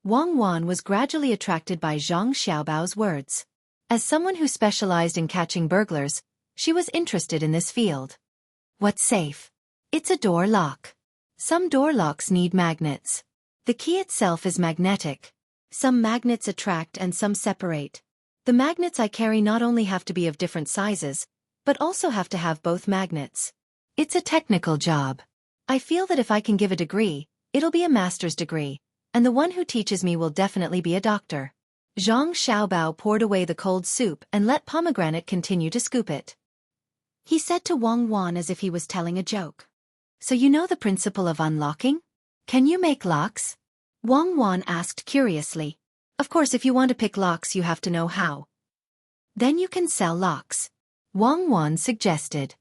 Wang Wan was gradually attracted by Zhang Xiaobao's words. As someone who specialized in catching burglars, she was interested in this field. What's safe? It's a door lock. Some door locks need magnets. The key itself is magnetic. Some magnets attract and some separate. The magnets I carry not only have to be of different sizes, but also have to have both magnets. It's a technical job. I feel that if I can give a degree, it'll be a master's degree, and the one who teaches me will definitely be a doctor. Zhang Xiaobao poured away the cold soup and let Pomegranate continue to scoop it. He said to Wang Wan as if he was telling a joke. So you know the principle of unlocking? Can you make locks? Wang Wan asked curiously. Of course, if you want to pick locks, you have to know how. Then you can sell locks. Wang Wan suggested.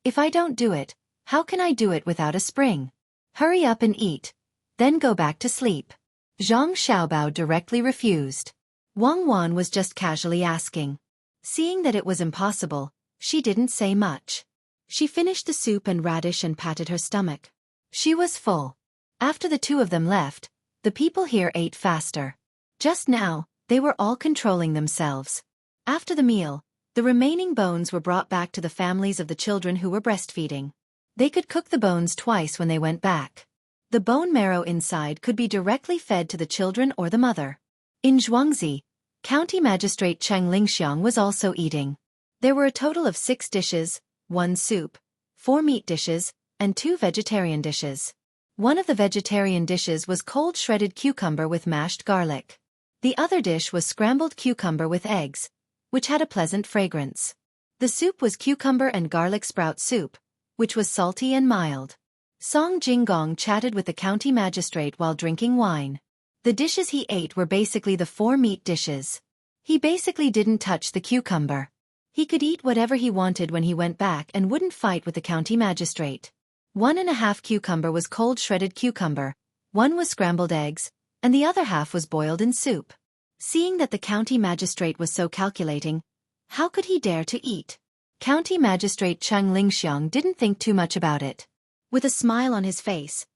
If I don't do it, how can I do it without a spring? Hurry up and eat, then go back to sleep. Zhang Xiaobao directly refused. Wang Wan was just casually asking. Seeing that it was impossible, she didn't say much. She finished the soup and radish and patted her stomach. She was full. After the two of them left, the people here ate faster. Just now, they were all controlling themselves. After the meal, the remaining bones were brought back to the families of the children who were breastfeeding. They could cook the bones twice when they went back. The bone marrow inside could be directly fed to the children or the mother. In Xueqi, County Magistrate Cheng Lingxiang was also eating. There were a total of 6 dishes, 1 soup, 4 meat dishes, and 2 vegetarian dishes. One of the vegetarian dishes was cold shredded cucumber with mashed garlic. The other dish was scrambled cucumber with eggs, which had a pleasant fragrance. The soup was cucumber and garlic sprout soup, which was salty and mild. Song Jinggong chatted with the county magistrate while drinking wine. The dishes he ate were basically the 4 meat dishes. He basically didn't touch the cucumber. He could eat whatever he wanted when he went back and wouldn't fight with the county magistrate. 1½ cucumber was cold shredded cucumber, 1 was scrambled eggs, and the other half was boiled in soup. Seeing that the county magistrate was so calculating, how could he dare to eat? County Magistrate Cheng Lingxiang didn't think too much about it. With a smile on his face,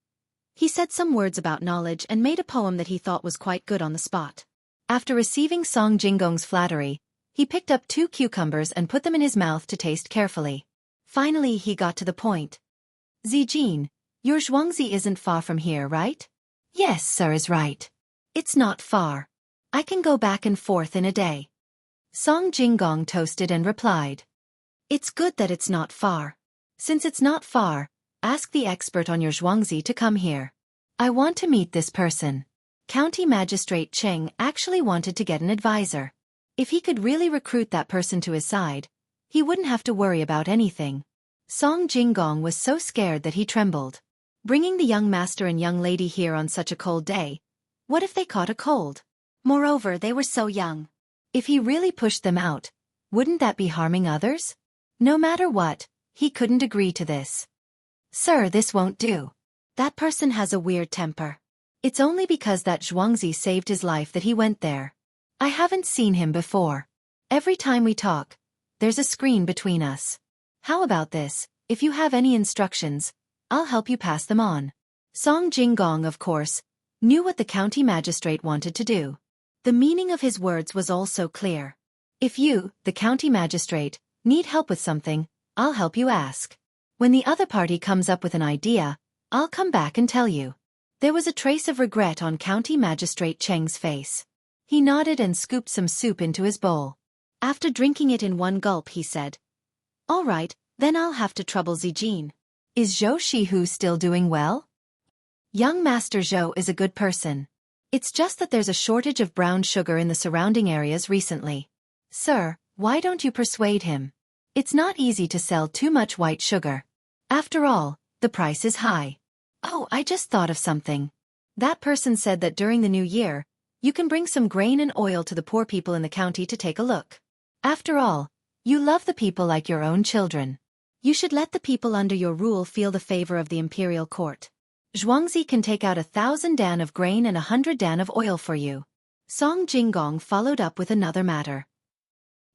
he said some words about knowledge and made a poem that he thought was quite good on the spot. After receiving Song Jinggong's flattery, he picked up 2 cucumbers and put them in his mouth to taste carefully. Finally he got to the point. Zijin, your Xueqi isn't far from here, right? Yes, sir, is right. It's not far. I can go back and forth in a day. Song Jinggong toasted and replied. It's good that it's not far. Since it's not far, ask the expert on your Xueqi to come here. I want to meet this person. County Magistrate Cheng actually wanted to get an advisor. If he could really recruit that person to his side, he wouldn't have to worry about anything. Song Jinggong was so scared that he trembled. Bringing the young master and young lady here on such a cold day, what if they caught a cold? Moreover, they were so young. If he really pushed them out, wouldn't that be harming others? No matter what, he couldn't agree to this. Sir, this won't do. That person has a weird temper. It's only because that Xueqi saved his life that he went there. I haven't seen him before. Every time we talk, there's a screen between us. How about this? If you have any instructions, I'll help you pass them on. Song Jinggong, of course, knew what the county magistrate wanted to do. The meaning of his words was also clear. If you, the county magistrate, Need help with something, I'll help you ask. When the other party comes up with an idea, I'll come back and tell you. There was a trace of regret on County Magistrate Cheng's face. He nodded and scooped some soup into his bowl. After drinking it in one gulp, he said, "All right, then I'll have to trouble Zijin. Is Zhou Shihu still doing well?" "Young Master Zhou is a good person. It's just that there's a shortage of brown sugar in the surrounding areas recently. Sir, why don't you persuade him? It's not easy to sell too much white sugar. After all, the price is high. Oh, I just thought of something. That person said that during the new year, you can bring some grain and oil to the poor people in the county to take a look. After all, you love the people like your own children. You should let the people under your rule feel the favor of the imperial court. Zhuangzi can take out 1,000 dan of grain and 100 dan of oil for you." Song Jinggong followed up with another matter.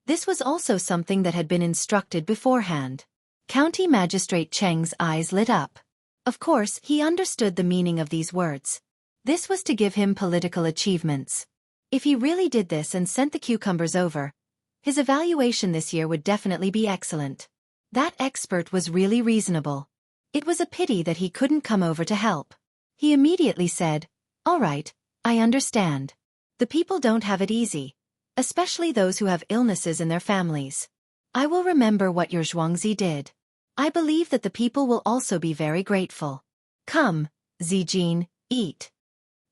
This was also something that had been instructed beforehand. County Magistrate Cheng's eyes lit up. Of course, he understood the meaning of these words. This was to give him political achievements. If he really did this and sent the cucumbers over, his evaluation this year would definitely be excellent. That expert was really reasonable. It was a pity that he couldn't come over to help. He immediately said, "All right, I understand. The people don't have it easy, especially those who have illnesses in their families. I will remember what your Zhuangzi did. I believe that the people will also be very grateful. Come, Zijin, eat."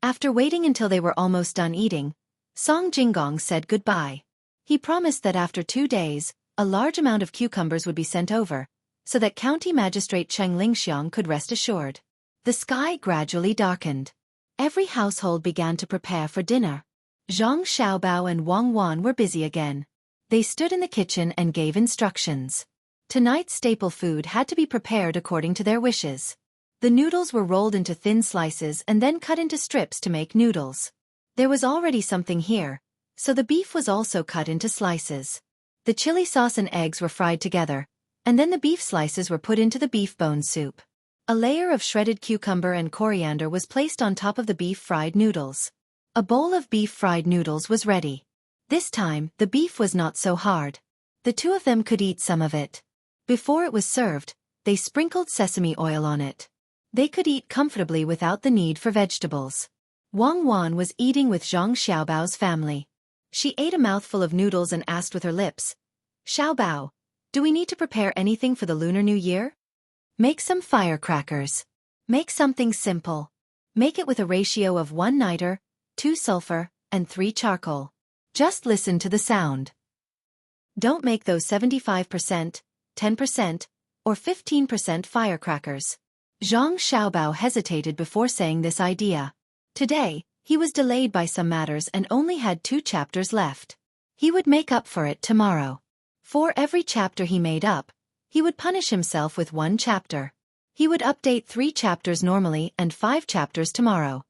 After waiting until they were almost done eating, Song Jinggong said goodbye. He promised that after 2 days, a large amount of cucumbers would be sent over, so that County Magistrate Cheng Lingxiang could rest assured. The sky gradually darkened. Every household began to prepare for dinner. Zhang Xiaobao and Wang Wan were busy again. They stood in the kitchen and gave instructions. Tonight's staple food had to be prepared according to their wishes. The noodles were rolled into thin slices and then cut into strips to make noodles. There was already something here, so the beef was also cut into slices. The chili sauce and eggs were fried together, and then the beef slices were put into the beef bone soup. A layer of shredded cucumber and coriander was placed on top of the beef fried noodles. A bowl of beef fried noodles was ready. This time, the beef was not so hard. The two of them could eat some of it. Before it was served, they sprinkled sesame oil on it. They could eat comfortably without the need for vegetables. Wang Wan was eating with Zhang Xiaobao's family. She ate a mouthful of noodles and asked with her lips, "Xiaobao, do we need to prepare anything for the Lunar New Year?" "Make some firecrackers. Make something simple. Make it with a ratio of 1 niter, 2 sulfur, and 3 charcoal. Just listen to the sound. Don't make those 75%, 10%, or 15% firecrackers." Zhang Xiaobao hesitated before saying this idea. Today, he was delayed by some matters and only had 2 chapters left. He would make up for it tomorrow. For every chapter he made up, he would punish himself with 1 chapter. He would update 3 chapters normally and 5 chapters tomorrow.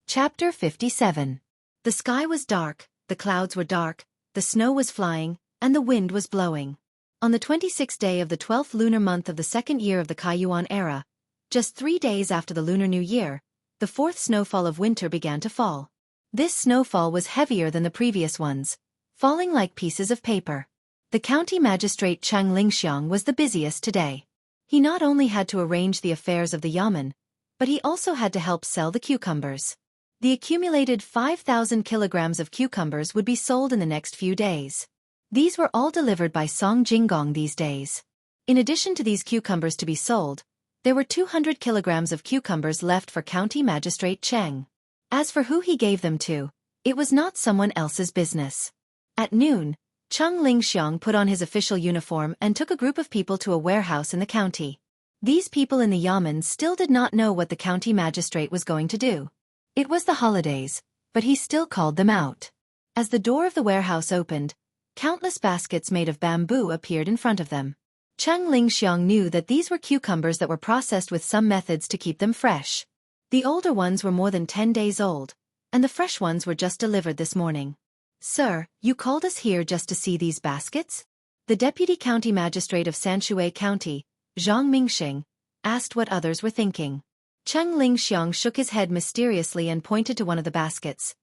Chapter 57. The sky was dark, the clouds were dark, the snow was flying, and the wind was blowing. On the 26th day of the 12th lunar month of the 2nd year of the Kaiyuan era, just 3 days after the Lunar New Year, the 4th snowfall of winter began to fall. This snowfall was heavier than the previous ones, falling like pieces of paper. The county magistrate Cheng Lingxiang was the busiest today. He not only had to arrange the affairs of the yamen, but he also had to help sell the cucumbers. The accumulated 5,000 kilograms of cucumbers would be sold in the next few days. These were all delivered by Song Jinggong these days. In addition to these cucumbers to be sold, there were 200 kilograms of cucumbers left for County Magistrate Cheng. As for who he gave them to, it was not someone else's business. At noon, Cheng Lingxiang put on his official uniform and took a group of people to a warehouse in the county. These people in the yamen still did not know what the county magistrate was going to do. It was the holidays, but he still called them out. As the door of the warehouse opened, countless baskets made of bamboo appeared in front of them. Cheng Lingxiang knew that these were cucumbers that were processed with some methods to keep them fresh. The older ones were more than 10 days old, and the fresh ones were just delivered this morning. "Sir, you called us here just to see these baskets?" The deputy county magistrate of Sanshui County, Zhang Mingxing, asked what others were thinking. Cheng Lingxiang shook his head mysteriously and pointed to one of the baskets.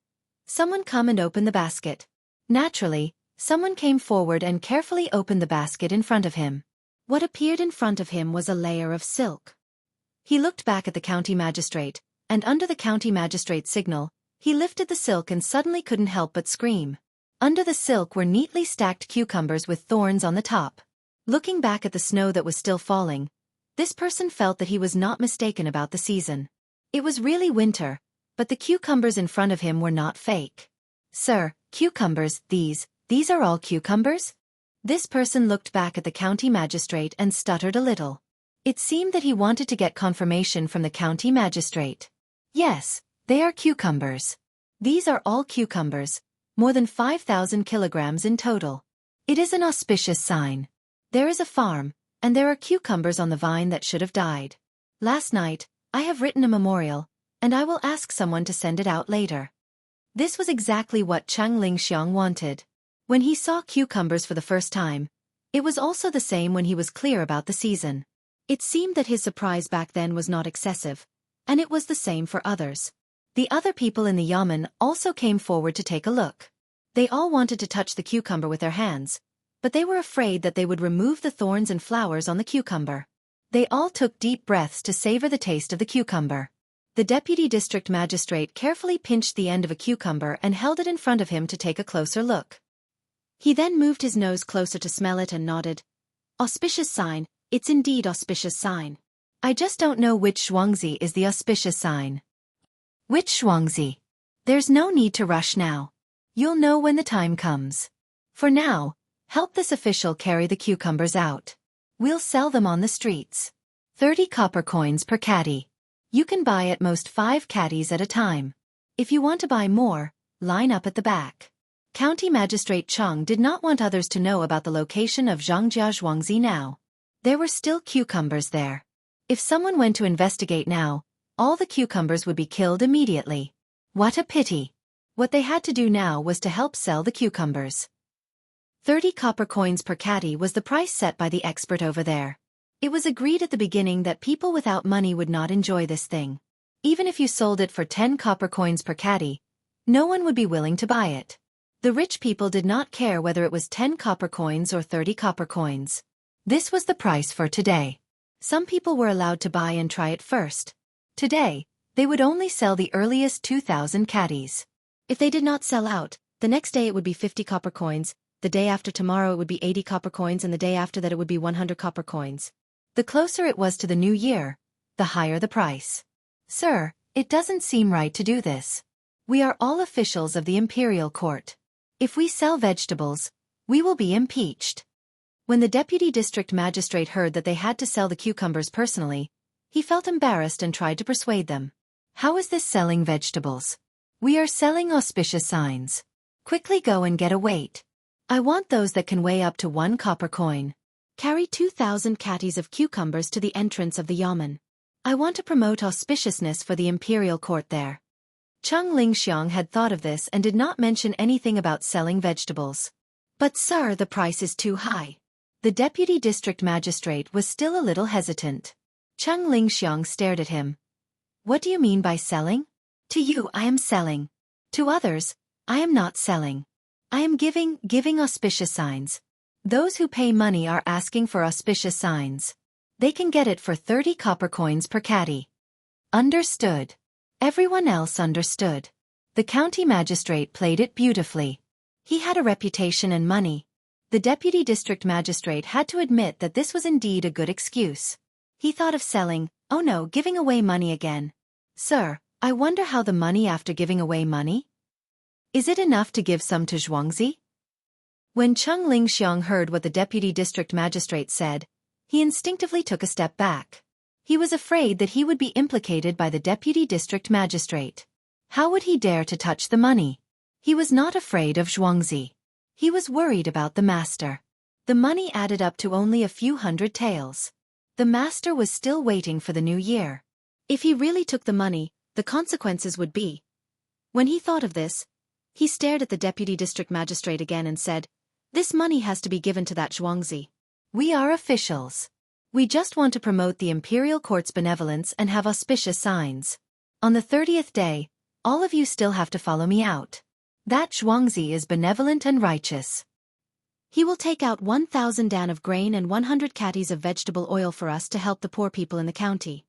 Someone come and open the basket. Naturally, someone came forward and carefully opened the basket in front of him. What appeared in front of him was a layer of silk. He looked back at the county magistrate, and under the county magistrate's signal, he lifted the silk and suddenly couldn't help but scream. Under the silk were neatly stacked cucumbers with thorns on the top. Looking back at the snow that was still falling, this person felt that he was not mistaken about the season. It was really winter, but the cucumbers in front of him were not fake. Sir, cucumbers, these are all cucumbers? This person looked back at the county magistrate and stuttered a little. It seemed that he wanted to get confirmation from the county magistrate. Yes, they are cucumbers. These are all cucumbers, more than 5,000 kilograms in total. It is an auspicious sign. There is a farm, and there are cucumbers on the vine that should have died. Last night, I have written a memorial, and I will ask someone to send it out later. This was exactly what Chang Lingxiang wanted. When he saw cucumbers for the first time, it was also the same when he was clear about the season. It seemed that his surprise back then was not excessive, and it was the same for others. The other people in the yamen also came forward to take a look. They all wanted to touch the cucumber with their hands, but they were afraid that they would remove the thorns and flowers on the cucumber. They all took deep breaths to savor the taste of the cucumber. The deputy district magistrate carefully pinched the end of a cucumber and held it in front of him to take a closer look. He then moved his nose closer to smell it and nodded. Auspicious sign, it's indeed auspicious sign. I just don't know which Xueqi is the auspicious sign. Which Xueqi? There's no need to rush now. You'll know when the time comes. For now, help this official carry the cucumbers out. We'll sell them on the streets. 30 copper coins per caddy. You can buy at most 5 caddies at a time. If you want to buy more, line up at the back. County Magistrate Cheng did not want others to know about the location of Zhangjia Xueqi now. There were still cucumbers there. If someone went to investigate now, all the cucumbers would be killed immediately. What a pity. What they had to do now was to help sell the cucumbers. 30 copper coins per caddy was the price set by the expert over there. It was agreed at the beginning that people without money would not enjoy this thing. Even if you sold it for 10 copper coins per caddy, no one would be willing to buy it. The rich people did not care whether it was 10 copper coins or 30 copper coins. This was the price for today. Some people were allowed to buy and try it first. Today, they would only sell the earliest 2,000 caddies. If they did not sell out, the next day it would be 50 copper coins, the day after tomorrow it would be 80 copper coins, and the day after that it would be 100 copper coins. The closer it was to the new year, the higher the price. Sir, it doesn't seem right to do this. We are all officials of the imperial court. If we sell vegetables, we will be impeached. When the deputy district magistrate heard that they had to sell the cucumbers personally, he felt embarrassed and tried to persuade them. How is this selling vegetables? We are selling auspicious signs. Quickly go and get a weight. I want those that can weigh up to 1 copper coin. Carry 2,000 caddies of cucumbers to the entrance of the yamen. I want to promote auspiciousness for the imperial court there. Cheng Lingxiang had thought of this and did not mention anything about selling vegetables. But sir, the price is too high. The deputy district magistrate was still a little hesitant. Cheng Lingxiang stared at him. What do you mean by selling? To you I am selling. To others, I am not selling. I am giving auspicious signs. Those who pay money are asking for auspicious signs. They can get it for 30 copper coins per caddy. Understood. Everyone else understood. The county magistrate played it beautifully. He had a reputation and money. The deputy district magistrate had to admit that this was indeed a good excuse. He thought of selling, oh no, giving away money again. Sir, I wonder how the money after giving away money? Is it enough to give some to Xueqi? When Cheng Lingxiang heard what the deputy district magistrate said, he instinctively took a step back. He was afraid that he would be implicated by the deputy district magistrate. How would he dare to touch the money? He was not afraid of Xueqi. He was worried about the master. The money added up to only a few hundred taels. The master was still waiting for the new year. If he really took the money, the consequences would be. When he thought of this, he stared at the deputy district magistrate again and said, this money has to be given to that Xueqi. We are officials. We just want to promote the imperial court's benevolence and have auspicious signs. On the 30th day, all of you still have to follow me out. That Xueqi is benevolent and righteous. He will take out 1,000 dan of grain and 100 catties of vegetable oil for us to help the poor people in the county.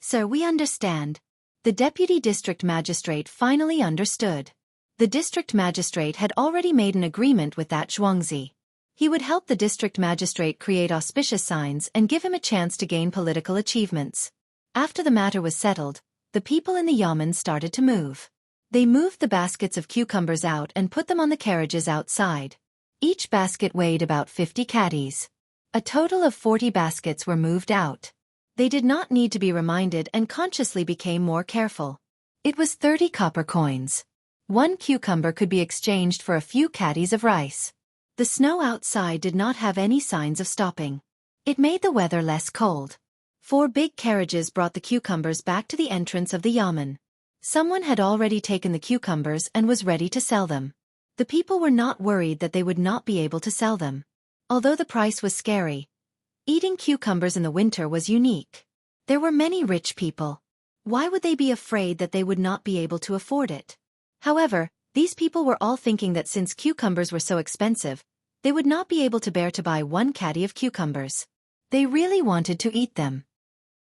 Sir, we understand. The deputy district magistrate finally understood. The district magistrate had already made an agreement with that Xueqi. He would help the district magistrate create auspicious signs and give him a chance to gain political achievements. After the matter was settled, the people in the yamen started to move. They moved the baskets of cucumbers out and put them on the carriages outside. Each basket weighed about 50 catties. A total of 40 baskets were moved out. They did not need to be reminded and consciously became more careful. It was 30 copper coins. One cucumber could be exchanged for a few catties of rice. The snow outside did not have any signs of stopping. It made the weather less cold. 4 big carriages brought the cucumbers back to the entrance of the yamen. Someone had already taken the cucumbers and was ready to sell them. The people were not worried that they would not be able to sell them. Although the price was scary, eating cucumbers in the winter was unique. There were many rich people. Why would they be afraid that they would not be able to afford it? However, these people were all thinking that since cucumbers were so expensive, they would not be able to bear to buy 1 catty of cucumbers. They really wanted to eat them.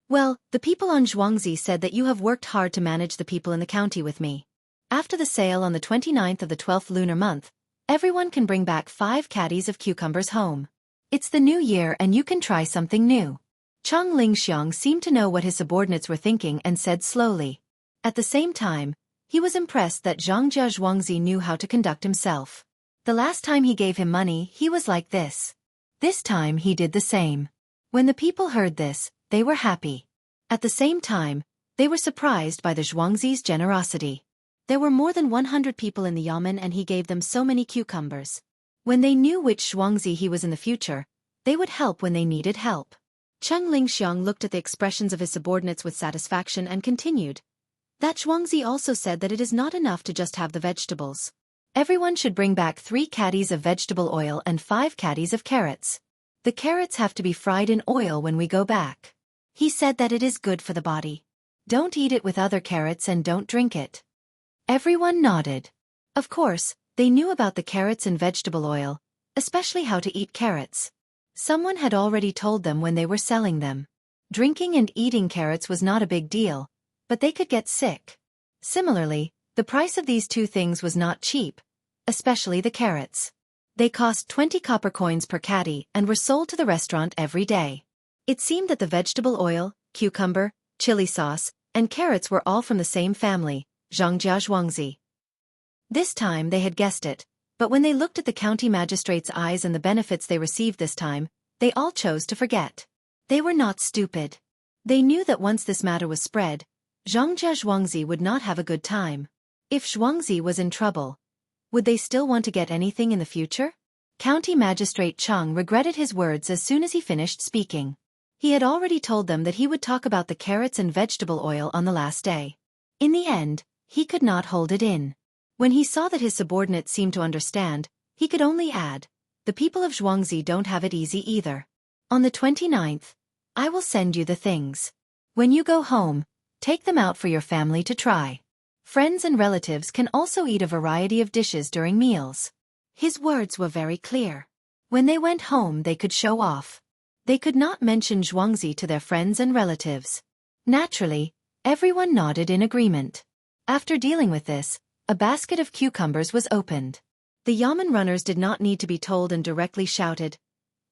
Well, the people on Xueqi said that you have worked hard to manage the people in the county with me. After the sale on the 29th of the 12th lunar month, everyone can bring back 5 catties of cucumbers home. It's the new year and you can try something new. Chang Lingxiang seemed to know what his subordinates were thinking and said slowly. At the same time, he was impressed that Zhangjia Xueqi knew how to conduct himself. The last time he gave him money, he was like this. This time he did the same. When the people heard this, they were happy. At the same time, they were surprised by the Xueqi's generosity. There were more than 100 people in the yamen and he gave them so many cucumbers. When they knew which Xueqi he was in the future, they would help when they needed help. Cheng Lingxiang looked at the expressions of his subordinates with satisfaction and continued. That Xueqi also said that it is not enough to just have the vegetables. Everyone should bring back 3 catties of vegetable oil and 5 catties of carrots. The carrots have to be fried in oil when we go back. He said that it is good for the body. Don't eat it with other carrots and don't drink it. Everyone nodded. Of course, they knew about the carrots and vegetable oil, especially how to eat carrots. Someone had already told them when they were selling them. Drinking and eating carrots was not a big deal, but they could get sick. Similarly, the price of these 2 things was not cheap, especially the carrots. They cost 20 copper coins per catty and were sold to the restaurant every day. It seemed that the vegetable oil, cucumber, chili sauce, and carrots were all from the same family, Zhangjia Xueqi. This time they had guessed it, but when they looked at the county magistrate's eyes and the benefits they received this time, they all chose to forget. They were not stupid. They knew that once this matter was spread, Zhangjia Xueqi would not have a good time. If Xueqi was in trouble, would they still want to get anything in the future? County Magistrate Chang regretted his words as soon as he finished speaking. He had already told them that he would talk about the carrots and vegetable oil on the last day. In the end, he could not hold it in. When he saw that his subordinates seemed to understand, he could only add, the people of Xueqi don't have it easy either. On the 29th, I will send you the things. When you go home, take them out for your family to try. Friends and relatives can also eat a variety of dishes during meals. His words were very clear. When they went home they could show off. They could not mention Xueqi to their friends and relatives. Naturally, everyone nodded in agreement. After dealing with this, a basket of cucumbers was opened. The yamen runners did not need to be told and directly shouted,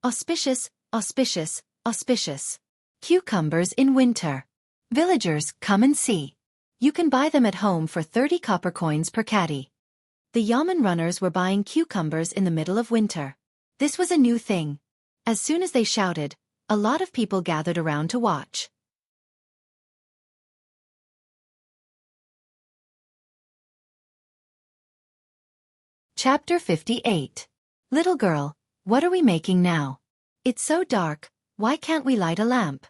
"Auspicious, auspicious, auspicious. Cucumbers in winter. Villagers, come and see. You can buy them at home for 30 copper coins per catty." The yamen runners were buying cucumbers in the middle of winter. This was a new thing. As soon as they shouted, a lot of people gathered around to watch. Chapter 58. Little girl, what are we making now? It's so dark, why can't we light a lamp?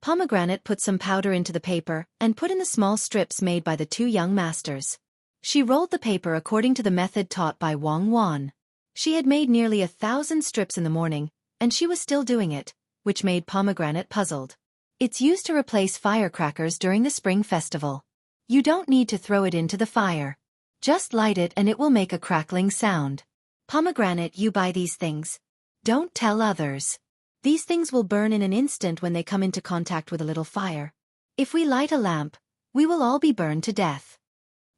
Pomegranate put some powder into the paper and put in the small strips made by the 2 young masters. She rolled the paper according to the method taught by Wang Wan. She had made nearly 1,000 strips in the morning, and she was still doing it, which made Pomegranate puzzled. It's used to replace firecrackers during the spring festival. You don't need to throw it into the fire. Just light it and it will make a crackling sound. Pomegranate, you buy these things. Don't tell others. These things will burn in an instant when they come into contact with a little fire. If we light a lamp, we will all be burned to death.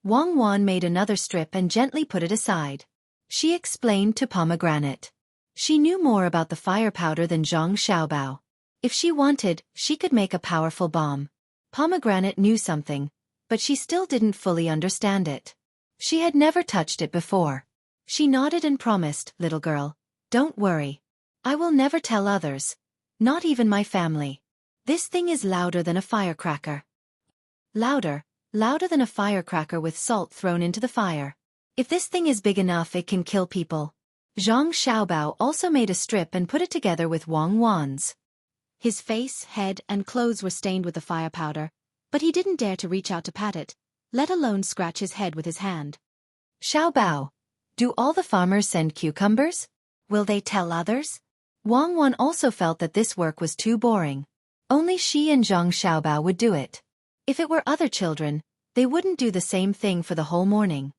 Wang Wan made another strip and gently put it aside. She explained to Pomegranate. She knew more about the fire powder than Zhang Xiaobao. If she wanted, she could make a powerful bomb. Pomegranate knew something, but she still didn't fully understand it. She had never touched it before. She nodded and promised, "Little girl, don't worry. I will never tell others, not even my family. This thing is louder than a firecracker." Louder than a firecracker with salt thrown into the fire. If this thing is big enough, it can kill people. Zhang Xiaobao also made a strip and put it together with Wang Wan's. His face, head, and clothes were stained with the fire powder, but he didn't dare to reach out to pat it, let alone scratch his head with his hand. "Xiaobao, do all the farmers send cucumbers? Will they tell others?" Wang Wan also felt that this work was too boring. Only she and Zhang Xiaobao would do it. If it were other children, they wouldn't do the same thing for the whole morning.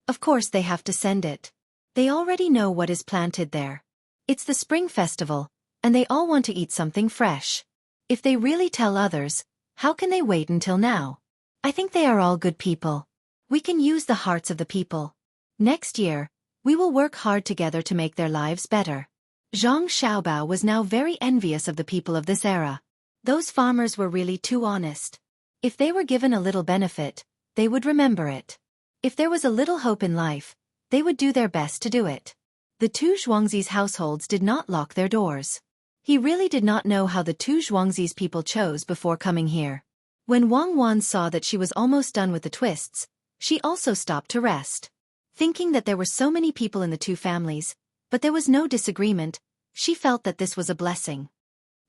Of course they have to send it. They already know what is planted there. It's the spring festival, and they all want to eat something fresh. If they really tell others, how can they wait until now? I think they are all good people. We can use the hearts of the people. Next year, we will work hard together to make their lives better. Zhang Xiaobao was now very envious of the people of this era. Those farmers were really too honest. If they were given a little benefit, they would remember it. If there was a little hope in life, they would do their best to do it. The two Zhuangzi's households did not lock their doors. He really did not know how the two Zhuangzi's people chose before coming here. When Wang Wan saw that she was almost done with the twists, she also stopped to rest. Thinking that there were so many people in the two families, but there was no disagreement, she felt that this was a blessing.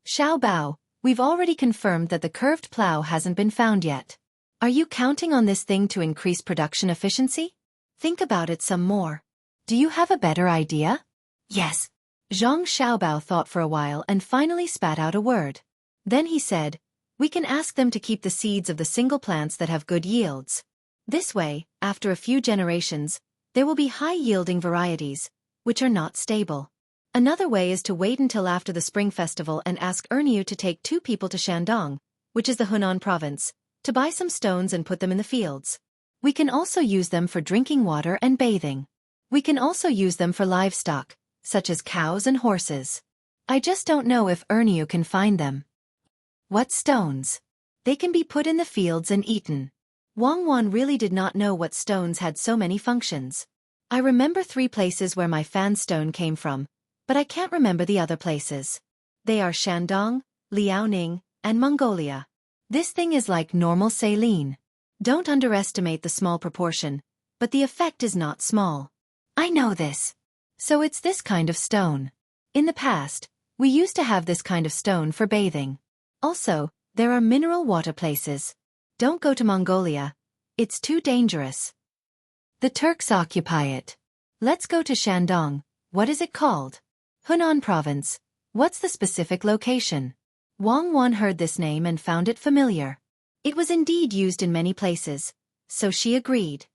"Xiaobao, we've already confirmed that the curved plow hasn't been found yet. Are you counting on this thing to increase production efficiency? Think about it some more. Do you have a better idea?" "Yes." Zhang Xiaobao thought for a while and finally spat out a word. Then he said, "We can ask them to keep the seeds of the single plants that have good yields. This way, after a few generations, there will be high-yielding varieties, which are not stable. Another way is to wait until after the Spring Festival and ask Erniu to take 2 people to Shandong, which is the Hunan province, to buy some stones and put them in the fields. We can also use them for drinking water and bathing. We can also use them for livestock, such as cows and horses. I just don't know if Erniu can find them." "What stones?" "They can be put in the fields and eaten." Wang Wan really did not know what stones had so many functions. "I remember 3 places where my fan stone came from, but I can't remember the other places. They are Shandong, Liaoning, and Mongolia. This thing is like normal saline. Don't underestimate the small proportion, but the effect is not small." "I know this." "So it's this kind of stone. In the past, we used to have this kind of stone for bathing. Also, there are mineral water places. Don't go to Mongolia. It's too dangerous. The Turks occupy it. Let's go to Shandong. What is it called?" "Hunan province. What's the specific location?" Wang Wan heard this name and found it familiar. It was indeed used in many places, so she agreed.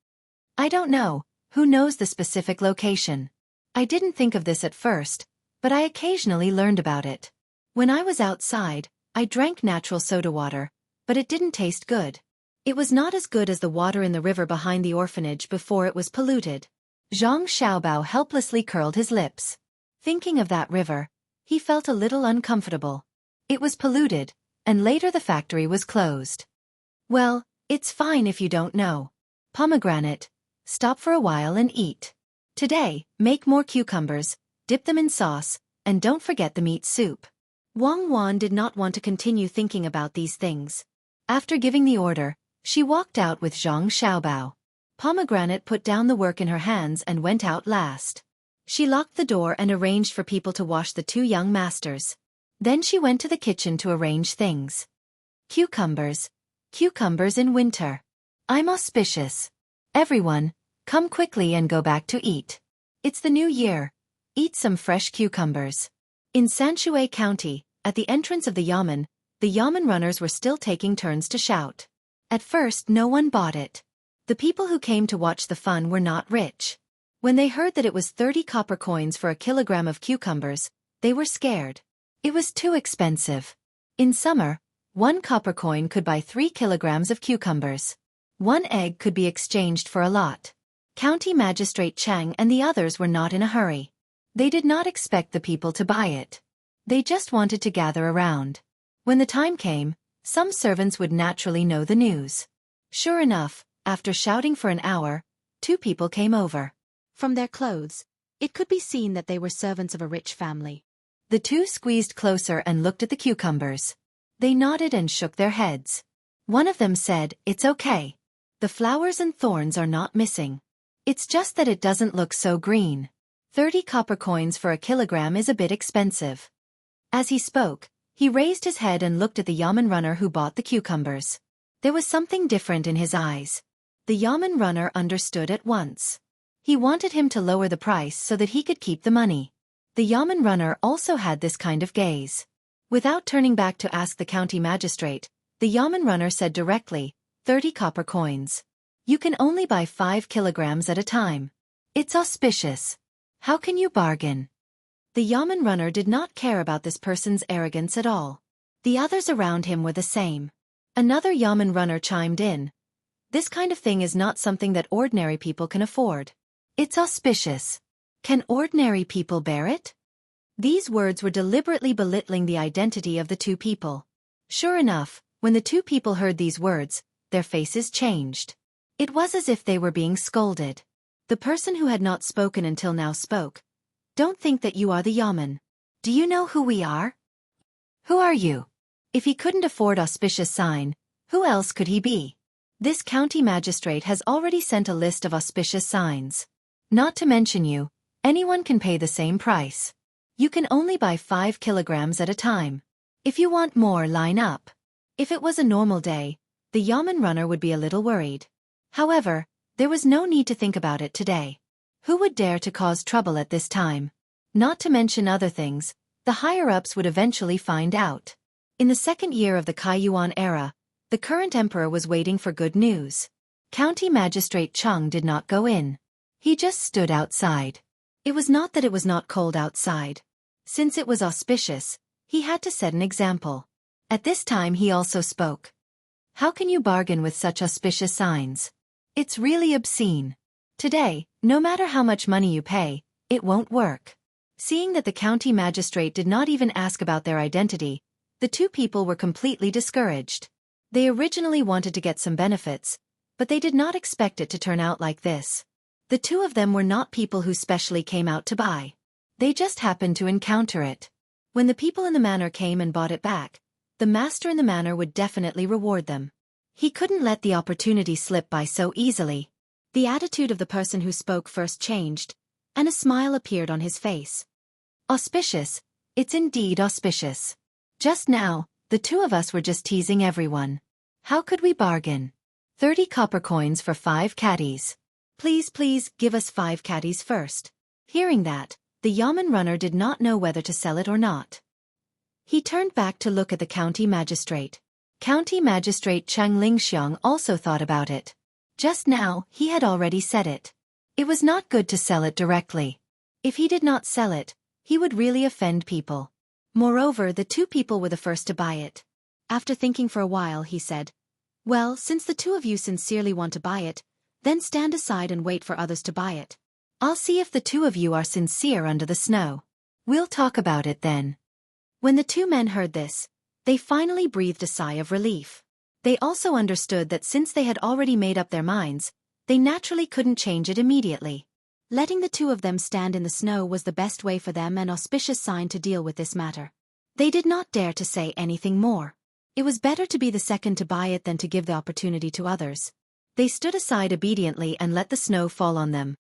"I don't know. Who knows the specific location? I didn't think of this at first, but I occasionally learned about it. When I was outside, I drank natural soda water, but it didn't taste good. It was not as good as the water in the river behind the orphanage before it was polluted." Zhang Xiaobao helplessly curled his lips. Thinking of that river, he felt a little uncomfortable. It was polluted, and later the factory was closed. "Well, it's fine if you don't know. Pomegranate, stop for a while and eat. Today, make more cucumbers, dip them in sauce, and don't forget the meat soup." Wang Wan did not want to continue thinking about these things. After giving the order, she walked out with Zhang Xiaobao. Pomegranate put down the work in her hands and went out last. She locked the door and arranged for people to wash the 2 young masters. Then she went to the kitchen to arrange things. Cucumbers in winter. I'm auspicious. Everyone, come quickly and go back to eat. It's the new year. Eat some fresh cucumbers. In Xueqi County, at the entrance of the yamen runners were still taking turns to shout. At first no one bought it. The people who came to watch the fun were not rich. When they heard that it was 30 copper coins for a kilogram of cucumbers, they were scared. It was too expensive. In summer, 1 copper coin could buy 3 kilograms of cucumbers. 1 egg could be exchanged for a lot. County Magistrate Chang and the others were not in a hurry. They did not expect the people to buy it. They just wanted to gather around. When the time came, some servants would naturally know the news. Sure enough, after shouting for an hour, 2 people came over. From their clothes, it could be seen that they were servants of a rich family. The 2 squeezed closer and looked at the cucumbers. They nodded and shook their heads. One of them said, "It's okay. The flowers and thorns are not missing. It's just that it doesn't look so green. 30 copper coins for a kilogram is a bit expensive." As he spoke, he raised his head and looked at the yamen runner who bought the cucumbers. There was something different in his eyes. The yamen runner understood at once. He wanted him to lower the price so that he could keep the money. The yamen runner also had this kind of gaze. Without turning back to ask the county magistrate, the yamen runner said directly, 30 copper coins. You can only buy 5 kilograms at a time. It's auspicious. How can you bargain? The yamen runner did not care about this person's arrogance at all. The others around him were the same. Another yamen runner chimed in. This kind of thing is not something that ordinary people can afford. It's auspicious. Can ordinary people bear it? These words were deliberately belittling the identity of the 2 people. Sure enough, when the 2 people heard these words, their faces changed. It was as if they were being scolded. The person who had not spoken until now spoke. Don't think that you are the yamen. Do you know who we are? Who are you? If he couldn't afford auspicious sign, who else could he be? This county magistrate has already sent a list of auspicious signs. Not to mention you, anyone can pay the same price. You can only buy 5 kilograms at a time. If you want more, line up. If it was a normal day, the yamen runner would be a little worried. However, there was no need to think about it today. Who would dare to cause trouble at this time? Not to mention other things, the higher-ups would eventually find out. In the 2nd year of the Kaiyuan era, the current emperor was waiting for good news. County Magistrate Cheng did not go in. He just stood outside. It was not that it was not cold outside. Since it was auspicious, he had to set an example. At this time he also spoke. How can you bargain with such auspicious signs? It's really obscene. Today, no matter how much money you pay, it won't work. Seeing that the county magistrate did not even ask about their identity, the 2 people were completely discouraged. They originally wanted to get some benefits, but they did not expect it to turn out like this. The 2 of them were not people who specially came out to buy. They just happened to encounter it. When the people in the manor came and bought it back, the master in the manor would definitely reward them. He couldn't let the opportunity slip by so easily. The attitude of the person who spoke first changed, and a smile appeared on his face. Auspicious, it's indeed auspicious. Just now, the 2 of us were just teasing everyone. How could we bargain? 30 copper coins for 5 caddies. Please, give us 5 caddies first. Hearing that, the yamen runner did not know whether to sell it or not. He turned back to look at the county magistrate. County Magistrate Cheng Lingxiang also thought about it. Just now, he had already said it. It was not good to sell it directly. If he did not sell it, he would really offend people. Moreover, the 2 people were the first to buy it. After thinking for a while, he said, "Well, since the 2 of you sincerely want to buy it, then stand aside and wait for others to buy it. I'll see if the 2 of you are sincere under the snow. We'll talk about it then." When the 2 men heard this, they finally breathed a sigh of relief. They also understood that since they had already made up their minds, they naturally couldn't change it immediately. Letting the 2 of them stand in the snow was the best way for them, an auspicious sign to deal with this matter. They did not dare to say anything more. It was better to be the second to buy it than to give the opportunity to others. They stood aside obediently and let the snow fall on them.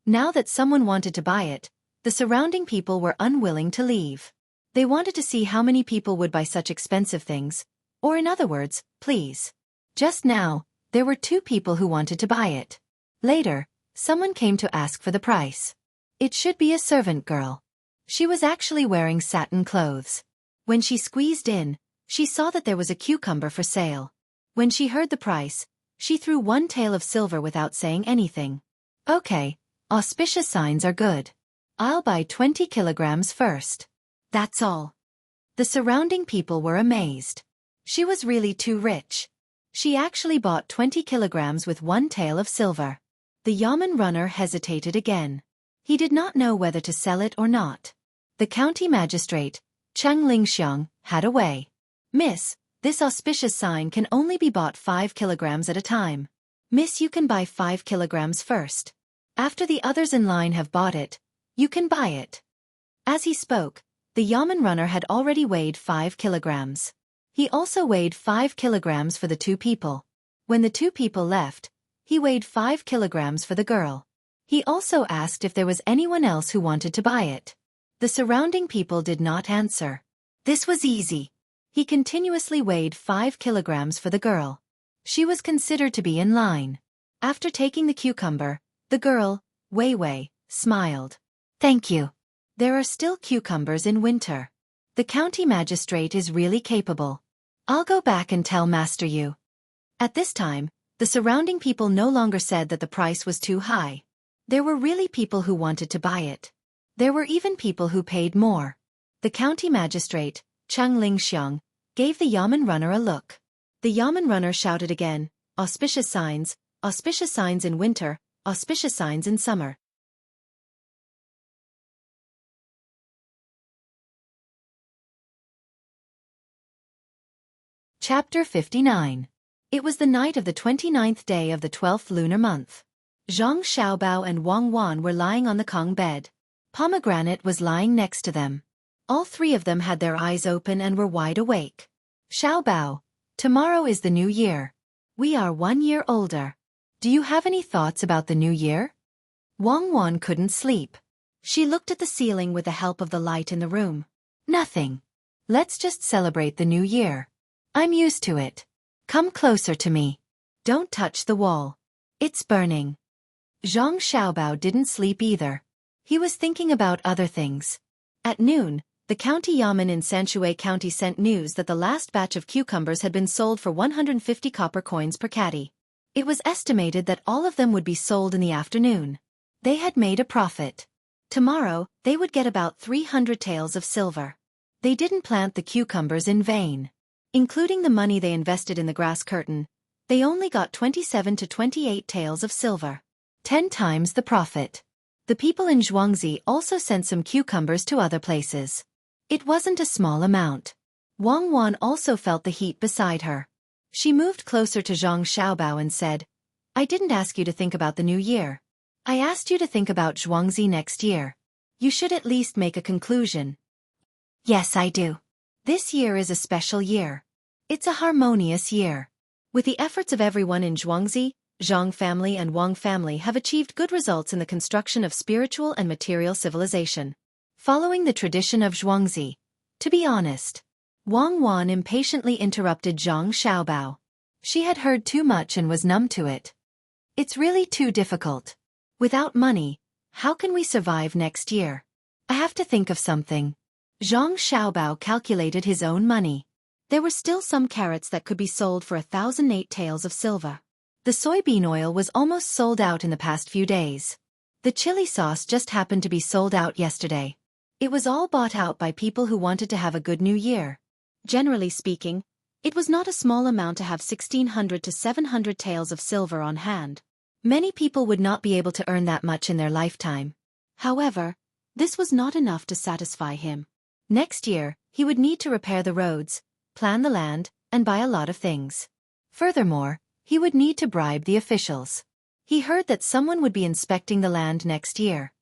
Now that someone wanted to buy it, the surrounding people were unwilling to leave. They wanted to see how many people would buy such expensive things, or in other words, please. Just now, there were 2 people who wanted to buy it. Later, someone came to ask for the price. It should be a servant girl. She was actually wearing satin clothes. When she squeezed in, she saw that there was a cucumber for sale. When she heard the price, She threw one tael of silver without saying anything. Okay, auspicious signs are good. I'll buy 20 kilograms first. That's all. The surrounding people were amazed. She was really too rich. She actually bought 20 kilograms with one tael of silver. The yamen runner hesitated again. He did not know whether to sell it or not. The county magistrate, Cheng Lingxiang, had a way. Miss, this auspicious sign can only be bought 5 kilograms at a time. Miss, you can buy 5 kilograms first. After the others in line have bought it, you can buy it. As he spoke, the yamen runner had already weighed 5 kilograms. He also weighed 5 kilograms for the two people. When the two people left, he weighed 5 kilograms for the girl. He also asked if there was anyone else who wanted to buy it. The surrounding people did not answer. This was easy. He continuously weighed 5 kilograms for the girl. She was considered to be in line. After taking the cucumber, the girl, Wei Wei, smiled. Thank you. There are still cucumbers in winter. The county magistrate is really capable. I'll go back and tell Master Yu. At this time, the surrounding people no longer said that the price was too high. There were really people who wanted to buy it. There were even people who paid more. The county magistrate, Cheng Lingxiang, gave the yamen runner a look. The yamen runner shouted again, auspicious signs in winter, auspicious signs in summer. Chapter 59. It was the night of the 29th day of the 12th lunar month. Zhang Xiaobao and Wang Wan were lying on the Kong bed. Pomegranate was lying next to them. All three of them had their eyes open and were wide awake. Xiaobao, tomorrow is the new year. We are 1 year older. Do you have any thoughts about the new year? Wang Wan couldn't sleep. She looked at the ceiling with the help of the light in the room. Nothing. Let's just celebrate the new year. I'm used to it. Come closer to me. Don't touch the wall. It's burning. Zhang Xiaobao didn't sleep either. He was thinking about other things. At noon, the county yamen in Xueqi County sent news that the last batch of cucumbers had been sold for 150 copper coins per caddy. It was estimated that all of them would be sold in the afternoon. They had made a profit. Tomorrow, they would get about 300 taels of silver. They didn't plant the cucumbers in vain. Including the money they invested in the grass curtain, they only got 27 to 28 taels of silver. 10 times the profit. The people in Xueqi also sent some cucumbers to other places. It wasn't a small amount. Wang Wan also felt the heat beside her. She moved closer to Zhang Xiaobao and said, I didn't ask you to think about the new year. I asked you to think about Xueqi next year. You should at least make a conclusion. Yes, I do. This year is a special year. It's a harmonious year. With the efforts of everyone in Xueqi, Zhang family and Wang family have achieved good results in the construction of spiritual and material civilization. Following the tradition of Xueqi. To be honest. Wang Wan impatiently interrupted Zhang Xiaobao. She had heard too much and was numb to it. It's really too difficult. Without money, how can we survive next year? I have to think of something. Zhang Xiaobao calculated his own money. There were still some carrots that could be sold for 1,008 taels of silver. The soybean oil was almost sold out in the past few days. The chili sauce just happened to be sold out yesterday. It was all bought out by people who wanted to have a good new year. Generally speaking, it was not a small amount to have 1,600 to 700 taels of silver on hand. Many people would not be able to earn that much in their lifetime. However, this was not enough to satisfy him. Next year, he would need to repair the roads, plan the land, and buy a lot of things. Furthermore, he would need to bribe the officials. He heard that someone would be inspecting the land next year.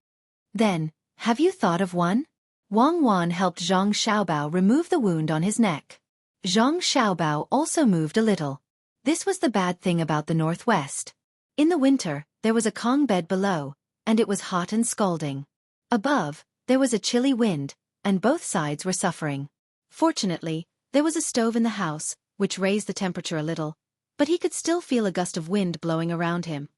Then, have you thought of one? Wang Wan helped Zhang Xiaobao remove the wound on his neck. Zhang Xiaobao also moved a little. This was the bad thing about the northwest. In the winter, there was a Kong bed below, and it was hot and scalding. Above, there was a chilly wind, and both sides were suffering. Fortunately, there was a stove in the house, which raised the temperature a little, but he could still feel a gust of wind blowing around him.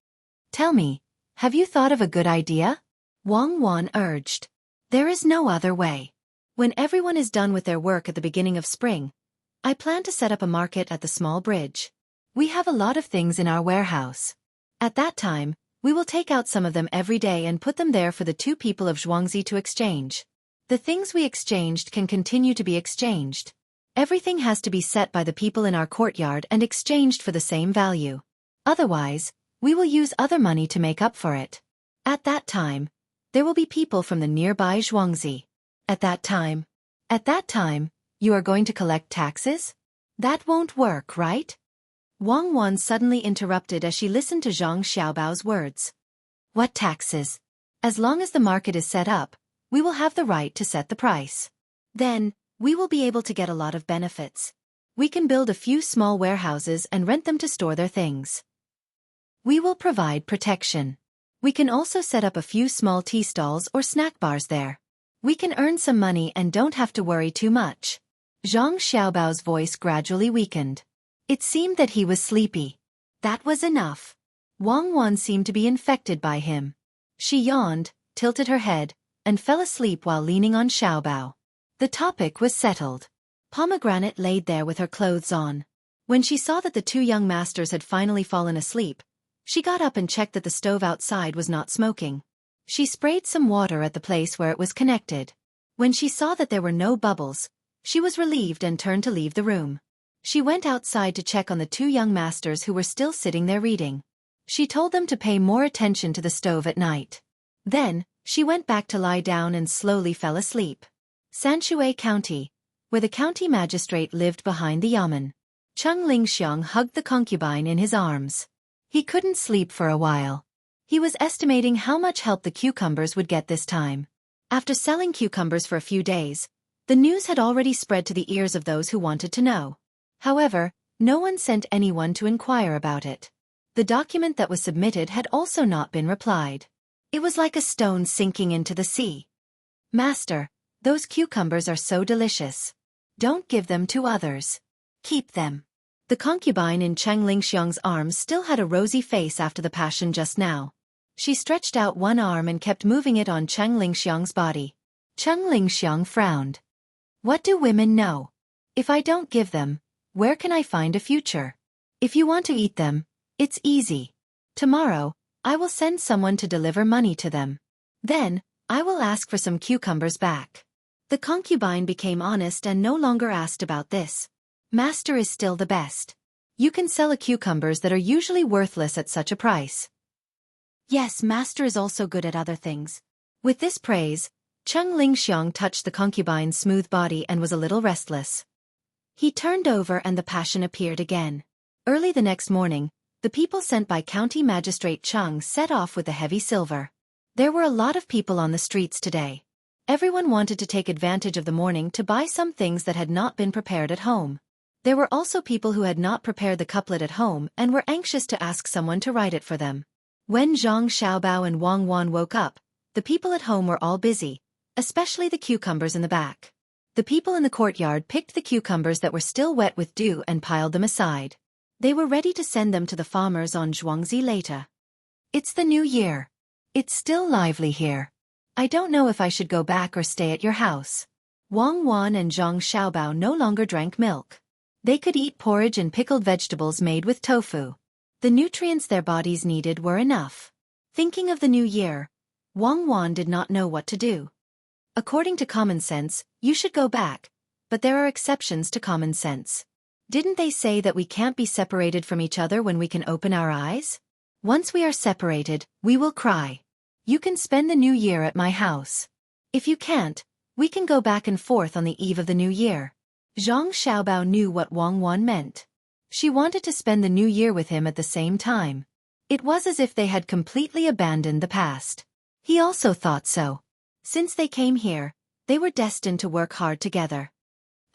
Tell me, have you thought of a good idea? Wang Wan urged. There is no other way. When everyone is done with their work at the beginning of spring, I plan to set up a market at the small bridge. We have a lot of things in our warehouse. At that time, we will take out some of them every day and put them there for the two people of Xueqi to exchange. The things we exchanged can continue to be exchanged. Everything has to be set by the people in our courtyard and exchanged for the same value. Otherwise, we will use other money to make up for it. At that time, there will be people from the nearby Xueqi. At that time, you are going to collect taxes? That won't work, right? Wang Wan suddenly interrupted as she listened to Zhang Xiaobao's words. What taxes? As long as the market is set up, we will have the right to set the price. Then, we will be able to get a lot of benefits. We can build a few small warehouses and rent them to store their things. We will provide protection. We can also set up a few small tea stalls or snack bars there. We can earn some money and don't have to worry too much. Zhang Xiaobao's voice gradually weakened. It seemed that he was sleepy. That was enough. Wang Wan seemed to be infected by him. She yawned, tilted her head, and fell asleep while leaning on Xiaobao. The topic was settled. Pomegranate laid there with her clothes on. When she saw that the two young masters had finally fallen asleep, she got up and checked that the stove outside was not smoking. She sprayed some water at the place where it was connected. When she saw that there were no bubbles, she was relieved and turned to leave the room. She went outside to check on the two young masters who were still sitting there reading. She told them to pay more attention to the stove at night. Then, she went back to lie down and slowly fell asleep. Xueqi County, where the county magistrate lived behind the yamen. Cheng Lingxiang hugged the concubine in his arms. He couldn't sleep for a while. He was estimating how much help the cucumbers would get this time. After selling cucumbers for a few days, the news had already spread to the ears of those who wanted to know. However, no one sent anyone to inquire about it. The document that was submitted had also not been replied. It was like a stone sinking into the sea. Master, those cucumbers are so delicious. Don't give them to others. Keep them. The concubine in Cheng Lingxiang's arms still had a rosy face after the passion just now. She stretched out one arm and kept moving it on Cheng Lingxiang's body. Cheng Lingxiang frowned. What do women know? If I don't give them, where can I find a future? If you want to eat them, it's easy. Tomorrow, I will send someone to deliver money to them. Then, I will ask for some cucumbers back. The concubine became honest and no longer asked about this. Master is still the best. You can sell a cucumbers that are usually worthless at such a price. Yes, Master is also good at other things. With this praise, Cheng Lingxiang touched the concubine's smooth body and was a little restless. He turned over and the passion appeared again. Early the next morning, the people sent by County Magistrate Cheng set off with the heavy silver. There were a lot of people on the streets today. Everyone wanted to take advantage of the morning to buy some things that had not been prepared at home. There were also people who had not prepared the couplet at home and were anxious to ask someone to write it for them. When Zhang Xiaobao and Wang Wan woke up, the people at home were all busy, especially the cucumbers in the back. The people in the courtyard picked the cucumbers that were still wet with dew and piled them aside. They were ready to send them to the farmers on Xueqi later. It's the new year. It's still lively here. I don't know if I should go back or stay at your house. Wang Wan and Zhang Xiaobao no longer drank milk. They could eat porridge and pickled vegetables made with tofu. The nutrients their bodies needed were enough. Thinking of the new year, Wang Wan did not know what to do. According to common sense, you should go back, but there are exceptions to common sense. Didn't they say that we can't be separated from each other when we can open our eyes? Once we are separated, we will cry. You can spend the new year at my house. If you can't, we can go back and forth on the eve of the new year. Zhang Xiaobao knew what Wang Wan meant. She wanted to spend the new year with him at the same time. It was as if they had completely abandoned the past. He also thought so. Since they came here, they were destined to work hard together.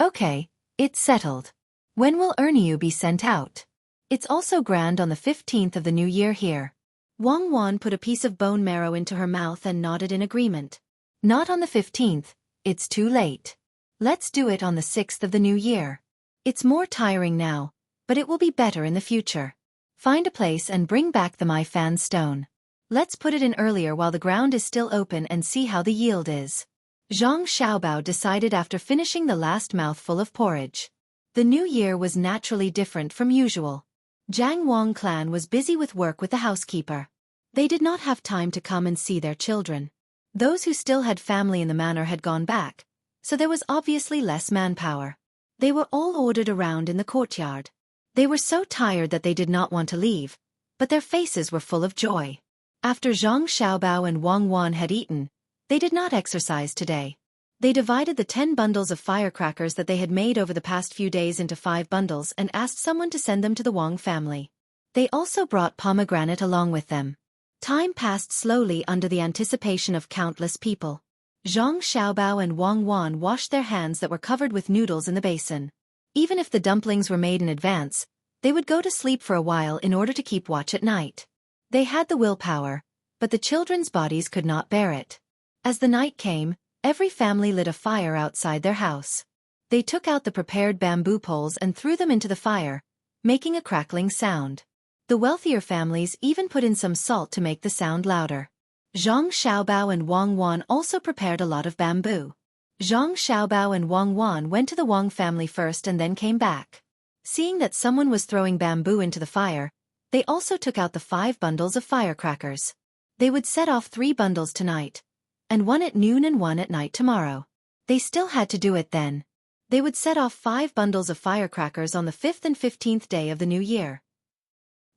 Okay, it's settled. When will Erniu be sent out? It's also grand on the 15th of the new year here. Wang Wan put a piece of bone marrow into her mouth and nodded in agreement. Not on the 15th, it's too late. Let's do it on the 6th of the new year. It's more tiring now, but it will be better in the future. Find a place and bring back the My Fan stone. Let's put it in earlier while the ground is still open and see how the yield is. Zhang Xiaobao decided after finishing the last mouthful of porridge. The new year was naturally different from usual. Jiang Wang clan was busy with work with the housekeeper. They did not have time to come and see their children. Those who still had family in the manor had gone back, so there was obviously less manpower. They were all ordered around in the courtyard. They were so tired that they did not want to leave, but their faces were full of joy. After Zhang Xiaobao and Wang Wan had eaten, they did not exercise today. They divided the 10 bundles of firecrackers that they had made over the past few days into 5 bundles and asked someone to send them to the Wang family. They also brought pomegranate along with them. Time passed slowly under the anticipation of countless people. Zhang Xiaobao and Wang Wan washed their hands that were covered with noodles in the basin. Even if the dumplings were made in advance, they would go to sleep for a while in order to keep watch at night. They had the willpower, but the children's bodies could not bear it. As the night came, every family lit a fire outside their house. They took out the prepared bamboo poles and threw them into the fire, making a crackling sound. The wealthier families even put in some salt to make the sound louder. Zhang Xiaobao and Wang Wan also prepared a lot of bamboo. Zhang Xiaobao and Wang Wan went to the Wang family first and then came back. Seeing that someone was throwing bamboo into the fire, they also took out the 5 bundles of firecrackers. They would set off 3 bundles tonight, and 1 at noon and 1 at night tomorrow. They still had to do it then. They would set off 5 bundles of firecrackers on the 5th and 15th day of the new year.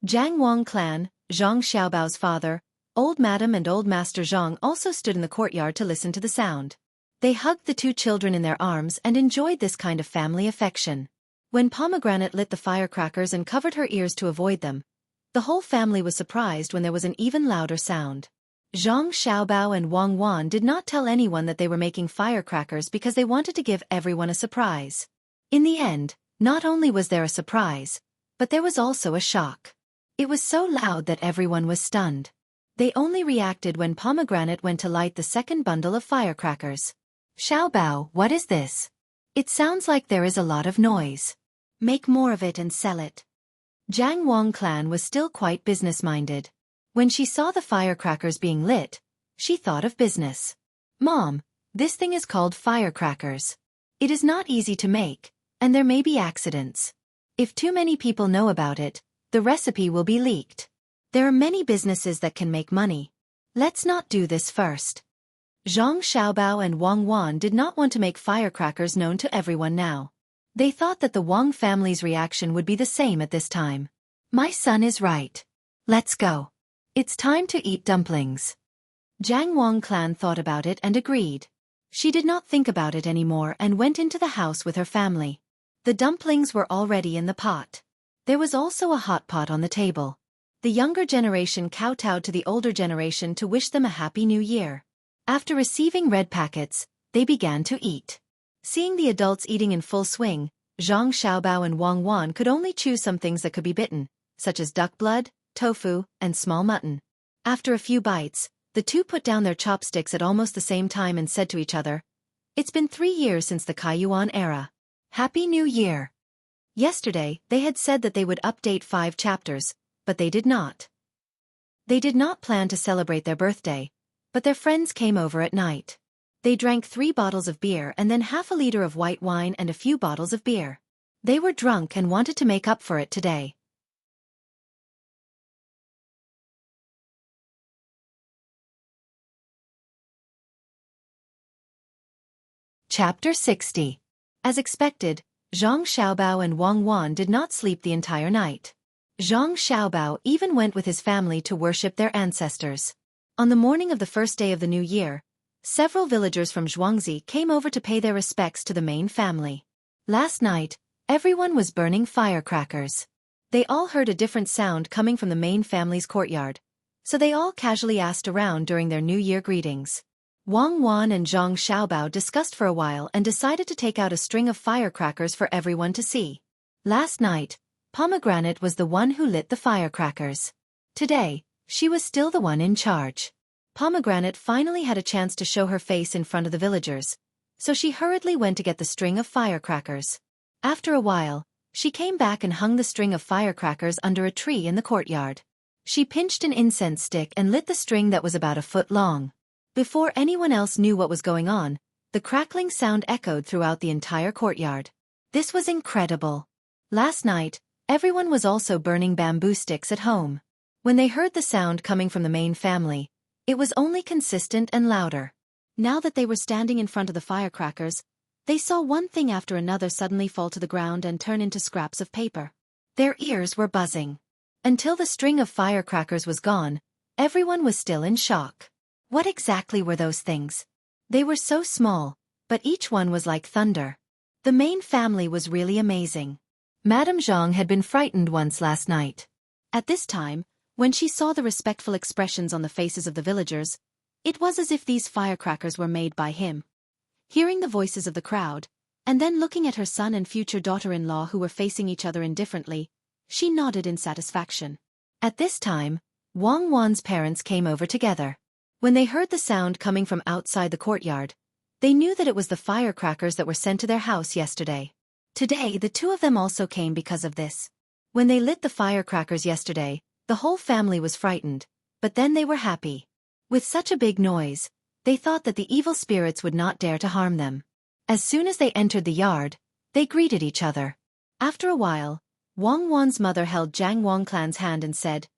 Jiang Wang clan, Zhang Xiaobao's father, Old Madam and Old Master Zhang also stood in the courtyard to listen to the sound. They hugged the 2 children in their arms and enjoyed this kind of family affection. When Pomegranate lit the firecrackers and covered her ears to avoid them, the whole family was surprised when there was an even louder sound. Zhang Xiaobao and Wang Wan did not tell anyone that they were making firecrackers because they wanted to give everyone a surprise. In the end, not only was there a surprise, but there was also a shock. It was so loud that everyone was stunned. They only reacted when Pomegranate went to light the 2nd bundle of firecrackers. Xiaobao, what is this? It sounds like there is a lot of noise. Make more of it and sell it. Jiang Wang clan was still quite business-minded. When she saw the firecrackers being lit, she thought of business. Mom, this thing is called firecrackers. It is not easy to make, and there may be accidents. If too many people know about it, the recipe will be leaked. There are many businesses that can make money. Let's not do this first. Zhang Xiaobao and Wang Wan did not want to make firecrackers known to everyone now. They thought that the Wang family's reaction would be the same at this time. My son is right. Let's go. It's time to eat dumplings. Jiang Wang clan thought about it and agreed. She did not think about it anymore and went into the house with her family. The dumplings were already in the pot. There was also a hot pot on the table. The younger generation kowtowed to the older generation to wish them a happy new year. After receiving red packets, they began to eat. Seeing the adults eating in full swing, Zhang Xiaobao and Wang Wan could only choose some things that could be bitten, such as duck blood, tofu, and small mutton. After a few bites, the 2 put down their chopsticks at almost the same time and said to each other, "It's been 3 years since the Kaiyuan era. Happy New Year!" Yesterday, they had said that they would update 5 chapters, but they did not. They did not plan to celebrate their birthday, but their friends came over at night. They drank 3 bottles of beer and then half a liter of white wine and a few bottles of beer. They were drunk and wanted to make up for it today. Chapter 60. As expected, Zhang Xiaobao and Wang Wan did not sleep the entire night. Zhang Xiaobao even went with his family to worship their ancestors. On the morning of the first day of the new year, several villagers from Xueqi came over to pay their respects to the main family. Last night, everyone was burning firecrackers. They all heard a different sound coming from the main family's courtyard, so they all casually asked around during their New Year greetings. Wang Wan and Zhang Xiaobao discussed for a while and decided to take out a string of firecrackers for everyone to see. Last night, Pomegranate was the one who lit the firecrackers. Today, she was still the one in charge. Pomegranate finally had a chance to show her face in front of the villagers, so she hurriedly went to get the string of firecrackers. After a while, she came back and hung the string of firecrackers under a tree in the courtyard. She pinched an incense stick and lit the string that was about a foot long. Before anyone else knew what was going on, the crackling sound echoed throughout the entire courtyard. This was incredible. Last night, Everyone was also burning bamboo sticks at home. When they heard the sound coming from the main family, it was only consistent and louder. Now that they were standing in front of the firecrackers, they saw one thing after another suddenly fall to the ground and turn into scraps of paper. Their ears were buzzing. Until the string of firecrackers was gone, everyone was still in shock. What exactly were those things? They were so small, but each one was like thunder. The main family was really amazing. Madame Zhang had been frightened once last night. At this time, when she saw the respectful expressions on the faces of the villagers, it was as if these firecrackers were made by him. Hearing the voices of the crowd, and then looking at her son and future daughter-in-law who were facing each other indifferently, she nodded in satisfaction. At this time, Wang Wan's parents came over together. When they heard the sound coming from outside the courtyard, they knew that it was the firecrackers that were sent to their house yesterday. Today, the two of them also came because of this. When they lit the firecrackers yesterday, the whole family was frightened, but then they were happy. With such a big noise, they thought that the evil spirits would not dare to harm them. As soon as they entered the yard, they greeted each other. After a while, Wang Wan's mother held Zhang Wangclan's hand and said,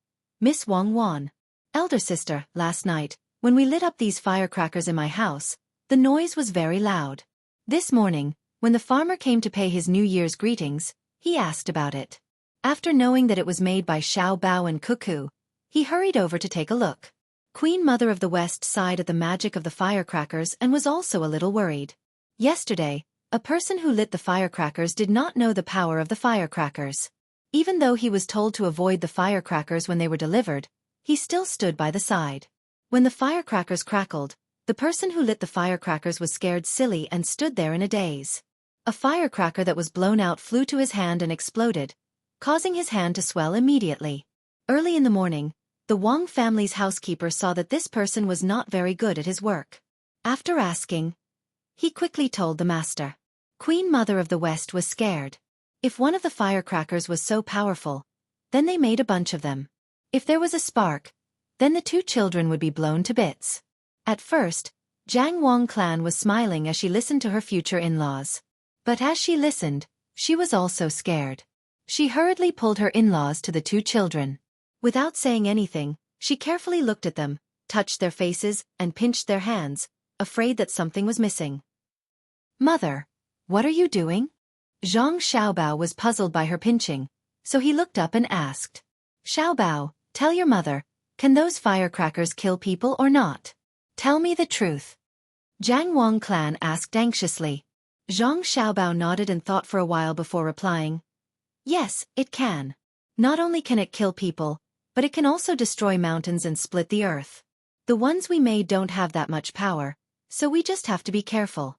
"Miss Wang Wan, elder sister, last night, when we lit up these firecrackers in my house, the noise was very loud. This morning, when the farmer came to pay his New Year's greetings, he asked about it. After knowing that it was made by Xiao Bao and Xueqi, he hurried over to take a look." Queen Mother of the West sighed at the magic of the firecrackers and was also a little worried. Yesterday, a person who lit the firecrackers did not know the power of the firecrackers. Even though he was told to avoid the firecrackers when they were delivered, he still stood by the side. When the firecrackers crackled, the person who lit the firecrackers was scared silly and stood there in a daze. A firecracker that was blown out flew to his hand and exploded, causing his hand to swell immediately. Early in the morning, the Wang family's housekeeper saw that this person was not very good at his work. After asking, he quickly told the master. Queen Mother of the West was scared. If one of the firecrackers was so powerful, then they made a bunch of them. If there was a spark, then the two children would be blown to bits. At first, Zhang Wangclan was smiling as she listened to her future in-laws. But as she listened, she was also scared. She hurriedly pulled her in-laws to the two children. Without saying anything, she carefully looked at them, touched their faces, and pinched their hands, afraid that something was missing. "Mother, what are you doing?" Zhang Xiaobao was puzzled by her pinching, so he looked up and asked. "Xiaobao, tell your mother, can those firecrackers kill people or not? Tell me the truth." Zhang Wangclan asked anxiously. Zhang Xiaobao nodded and thought for a while before replying. "Yes, it can. Not only can it kill people, but it can also destroy mountains and split the earth. The ones we made don't have that much power, so we just have to be careful."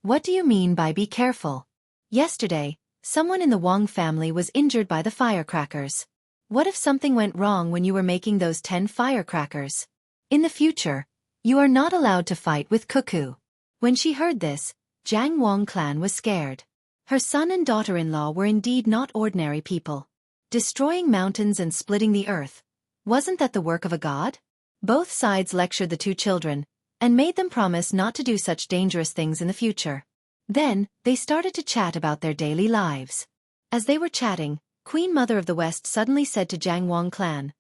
"What do you mean by be careful?" "Yesterday, someone in the Wang family was injured by the firecrackers. What if something went wrong when you were making those 10 firecrackers? In the future, you are not allowed to fight with Xueqi." When she heard this, Zhang Wangclan was scared. Her son and daughter-in-law were indeed not ordinary people. Destroying mountains and splitting the earth, wasn't that the work of a god? Both sides lectured the two children, and made them promise not to do such dangerous things in the future. Then, they started to chat about their daily lives. As they were chatting, Queen Mother of the West suddenly said to Zhang Wangclan,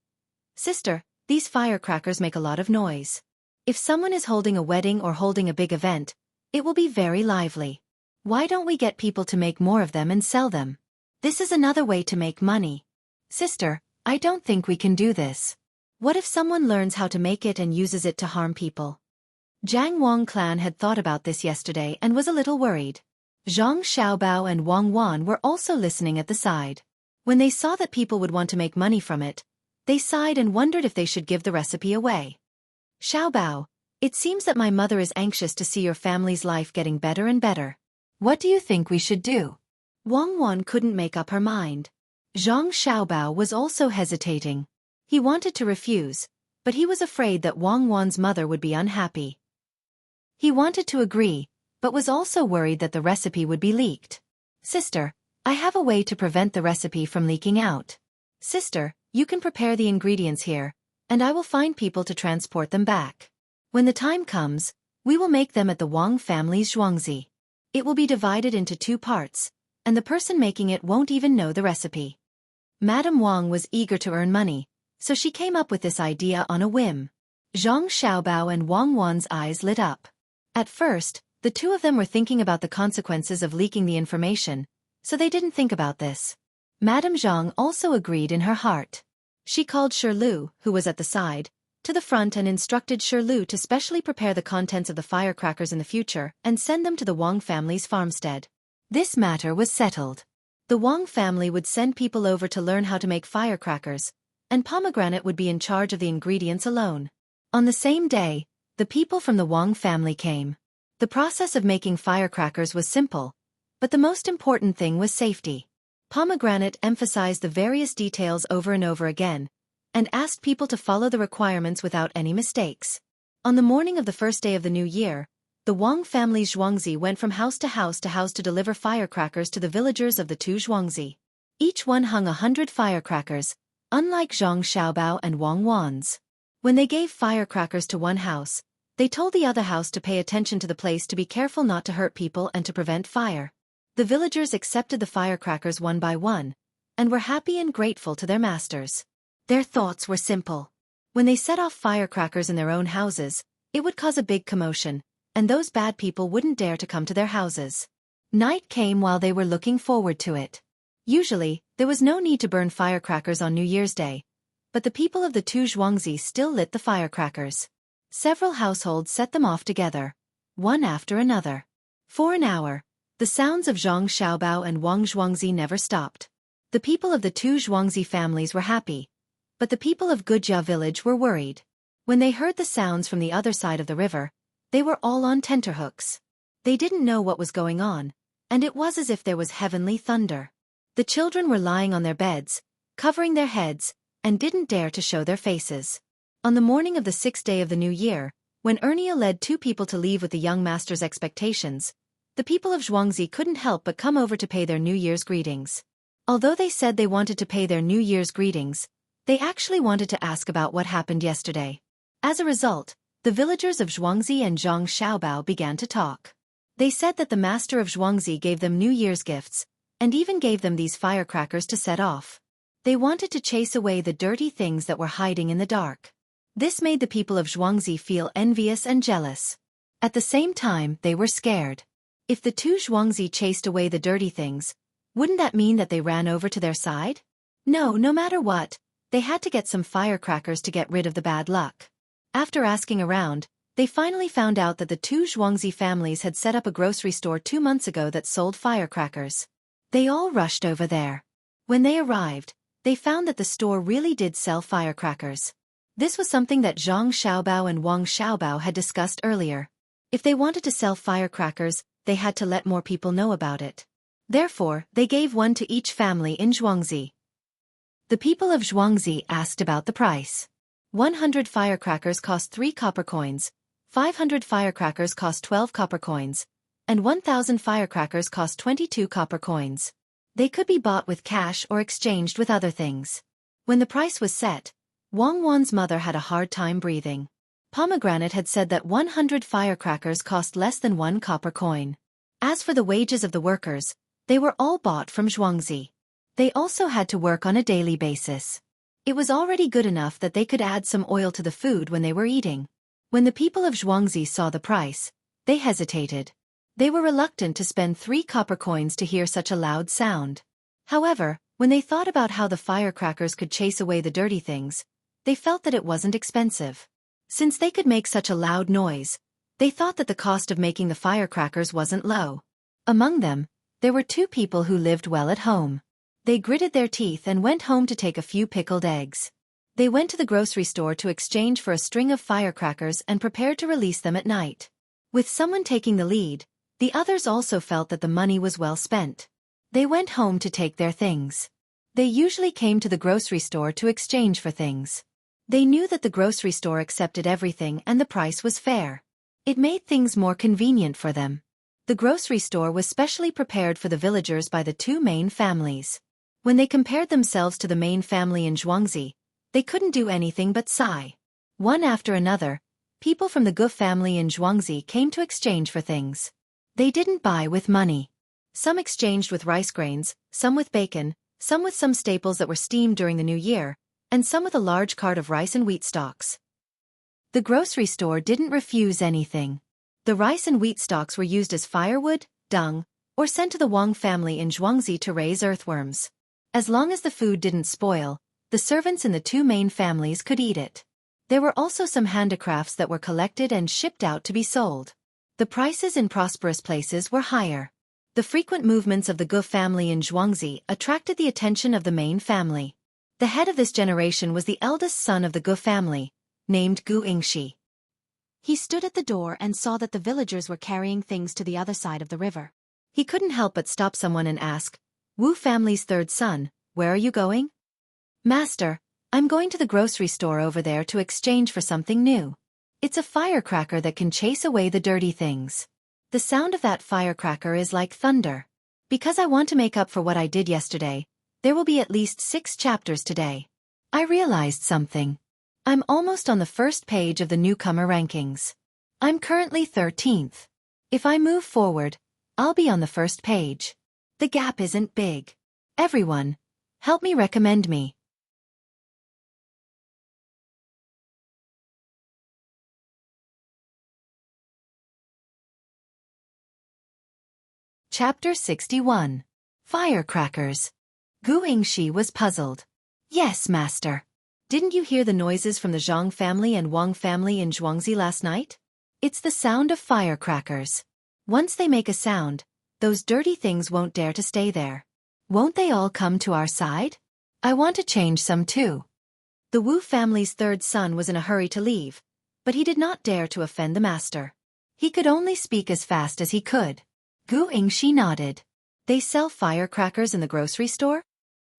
"Sister, these firecrackers make a lot of noise. If someone is holding a wedding or holding a big event, it will be very lively. Why don't we get people to make more of them and sell them? This is another way to make money." "Sister, I don't think we can do this. What if someone learns how to make it and uses it to harm people?" Zhang Wangclan had thought about this yesterday and was a little worried. Zhang Xiaobao and Wang Wan were also listening at the side. When they saw that people would want to make money from it, they sighed and wondered if they should give the recipe away. "Xiaobao, it seems that my mother is anxious to see your family's life getting better and better. What do you think we should do?" Wang Wan couldn't make up her mind. Zhang Xiaobao was also hesitating. He wanted to refuse, but he was afraid that Wang Wan's mother would be unhappy. He wanted to agree, but was also worried that the recipe would be leaked. "Sister, I have a way to prevent the recipe from leaking out. Sister, you can prepare the ingredients here, and I will find people to transport them back. When the time comes, we will make them at the Wang family's zhuangzi. It will be divided into 2 parts, and the person making it won't even know the recipe. Madame Wang was eager to earn money, so she came up with this idea on a whim. Zhang Xiaobao and Wang Wan's eyes lit up. At first, the two of them were thinking about the consequences of leaking the information, so they didn't think about this. Madame Zhang also agreed in her heart. She called Shirlu, who was at the side, to the front and instructed Shirlu to specially prepare the contents of the firecrackers in the future and send them to the Wang family's farmstead. This matter was settled. The Wang family would send people over to learn how to make firecrackers, and Pomegranate would be in charge of the ingredients alone. On the same day, the people from the Wang family came. The process of making firecrackers was simple, but the most important thing was safety. Pomegranate emphasized the various details over and over again, and asked people to follow the requirements without any mistakes. On the morning of the first day of the new year, the Wang family's Xueqi went from house to deliver firecrackers to the villagers of the two Xueqi. Each one hung 100 firecrackers, unlike Zhang Xiaobao and Wang Wan's. When they gave firecrackers to one house, they told the other house to pay attention to the place, to be careful not to hurt people and to prevent fire. The villagers accepted the firecrackers one by one, and were happy and grateful to their masters. Their thoughts were simple. When they set off firecrackers in their own houses, it would cause a big commotion, and those bad people wouldn't dare to come to their houses. Night came while they were looking forward to it. Usually, there was no need to burn firecrackers on New Year's Day, but the people of the two Xueqi still lit the firecrackers. Several households set them off together, one after another. For an hour, the sounds of Zhang Xiaobao and Wang Xueqi never stopped. The people of the two Xueqi families were happy, but the people of Gujia village were worried. When they heard the sounds from the other side of the river, they were all on tenterhooks. They didn't know what was going on, and it was as if there was heavenly thunder. The children were lying on their beds, covering their heads, and didn't dare to show their faces. On the morning of the 6th day of the new year, when Ernia led two people to leave with the young master's expectations, the people of Xueqi couldn't help but come over to pay their New Year's greetings. Although they said they wanted to pay their New Year's greetings, they actually wanted to ask about what happened yesterday. As a result, the villagers of Xueqi and Zhang Xiaobao began to talk. They said that the master of Xueqi gave them New Year's gifts, and even gave them these firecrackers to set off. They wanted to chase away the dirty things that were hiding in the dark. This made the people of Xueqi feel envious and jealous. At the same time, they were scared. If the two Xueqi chased away the dirty things, wouldn't that mean that they ran over to their side? No matter what, they had to get some firecrackers to get rid of the bad luck. After asking around, they finally found out that the two Xueqi families had set up a grocery store 2 months ago that sold firecrackers. They all rushed over there. When they arrived, they found that the store really did sell firecrackers. This was something that Zhang Xiaobao and Wang Xiaobao had discussed earlier. If they wanted to sell firecrackers, they had to let more people know about it. Therefore, they gave one to each family in Xueqi. The people of Xueqi asked about the price. 100 firecrackers cost 3 copper coins, 500 firecrackers cost 12 copper coins, and 1,000 firecrackers cost 22 copper coins. They could be bought with cash or exchanged with other things. When the price was set, Wang Wan's mother had a hard time breathing. Pomegranate had said that 100 firecrackers cost less than 1 copper coin. As for the wages of the workers, they were all bought from Xueqi. They also had to work on a daily basis. It was already good enough that they could add some oil to the food when they were eating. When the people of Xueqi saw the price, they hesitated. They were reluctant to spend 3 copper coins to hear such a loud sound. However, when they thought about how the firecrackers could chase away the dirty things, they felt that it wasn't expensive. Since they could make such a loud noise, they thought that the cost of making the firecrackers wasn't low. Among them, there were 2 people who lived well at home. They gritted their teeth and went home to take a few pickled eggs. They went to the grocery store to exchange for a string of firecrackers and prepared to release them at night. With someone taking the lead, the others also felt that the money was well spent. They went home to take their things. They usually came to the grocery store to exchange for things. They knew that the grocery store accepted everything and the price was fair. It made things more convenient for them. The grocery store was specially prepared for the villagers by the 2 main families. When they compared themselves to the main family in Xueqi, they couldn't do anything but sigh. One after another, people from the Gu family in Xueqi came to exchange for things. They didn't buy with money. Some exchanged with rice grains, some with bacon, some with some staples that were steamed during the new year, and some with a large cart of rice and wheat stalks. The grocery store didn't refuse anything. The rice and wheat stalks were used as firewood, dung, or sent to the Wang family in Xueqi to raise earthworms. As long as the food didn't spoil, the servants in the two main families could eat it. There were also some handicrafts that were collected and shipped out to be sold. The prices in prosperous places were higher. The frequent movements of the Gu family in Xueqi attracted the attention of the main family. The head of this generation was the eldest son of the Gu family, named Xueqi. He stood at the door and saw that the villagers were carrying things to the other side of the river. He couldn't help but stop someone and ask, "Wu family's third son, where are you going?" "Master, I'm going to the grocery store over there to exchange for something new. It's a firecracker that can chase away the dirty things. The sound of that firecracker is like thunder. Because I want to make up for what I did yesterday, there will be at least 6 chapters today." I realized something. I'm almost on the first page of the newcomer rankings. I'm currently 13th. If I move forward, I'll be on the first page. The gap isn't big. Everyone, help me recommend me. Chapter 61. Firecrackers. Xueqi was puzzled. "Yes, master. Didn't you hear the noises from the Zhang family and Wang family in Xueqi last night? It's the sound of firecrackers. Once they make a sound, those dirty things won't dare to stay there. Won't they all come to our side? I want to change some too." The Wu family's third son was in a hurry to leave, but he did not dare to offend the master. He could only speak as fast as he could. Xueqi nodded. "They sell firecrackers in the grocery store?"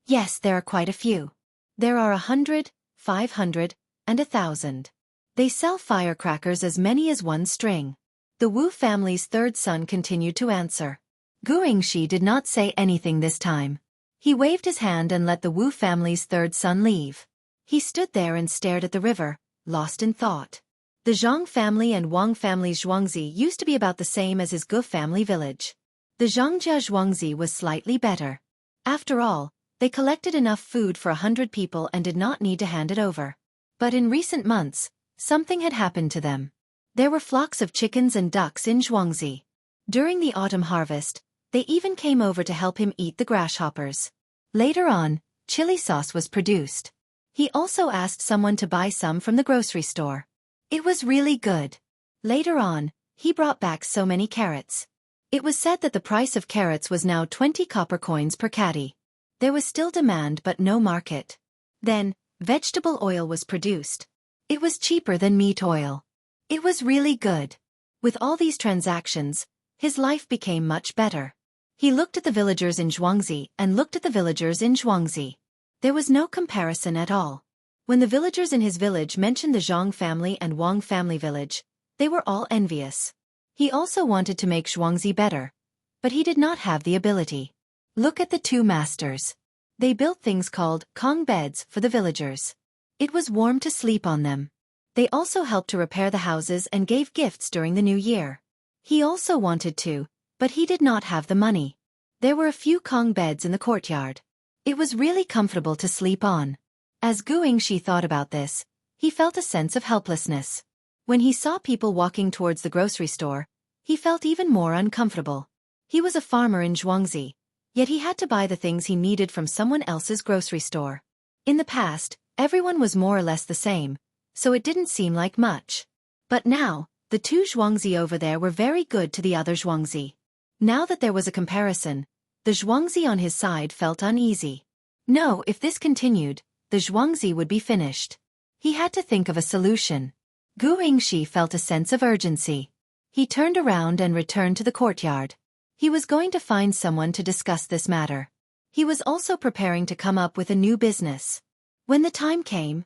"Yes, there are quite a few. There are 100, 500, and 1,000. They sell firecrackers as many as one string." The Wu family's third son continued to answer. Xueqi did not say anything this time. He waved his hand and let the Wu family's third son leave. He stood there and stared at the river, lost in thought. The Zhang family and Wang family's Xueqi used to be about the same as his Gu family village. The Zhangjia Xueqi was slightly better. After all, they collected enough food for 100 people and did not need to hand it over. But in recent months, something had happened to them. There were flocks of chickens and ducks in Xueqi. During the autumn harvest, they even came over to help him eat the grasshoppers. Later on, chili sauce was produced. He also asked someone to buy some from the grocery store. It was really good. Later on, he brought back so many carrots. It was said that the price of carrots was now 20 copper coins per caddy. There was still demand but no market. Then, vegetable oil was produced. It was cheaper than meat oil. It was really good. With all these transactions, his life became much better. He looked at the villagers in Xueqi and looked at the villagers in Xueqi. There was no comparison at all. When the villagers in his village mentioned the Zhang family and Wang family village, they were all envious. He also wanted to make Xueqi better, but he did not have the ability. Look at the two masters. They built things called Kong beds for the villagers. It was warm to sleep on them. They also helped to repair the houses and gave gifts during the new year. He also wanted to, but he did not have the money. There were a few Kong beds in the courtyard. It was really comfortable to sleep on. As Xueqi thought about this, he felt a sense of helplessness. When he saw people walking towards the grocery store, he felt even more uncomfortable. He was a farmer in Xueqi, yet he had to buy the things he needed from someone else's grocery store. In the past, everyone was more or less the same, so it didn't seem like much. But now, the two Xueqi over there were very good to the other Xueqi. Now that there was a comparison, the Xueqi on his side felt uneasy. No, if this continued, the Xueqi would be finished. He had to think of a solution. Xueqi felt a sense of urgency. He turned around and returned to the courtyard. He was going to find someone to discuss this matter. He was also preparing to come up with a new business. When the time came,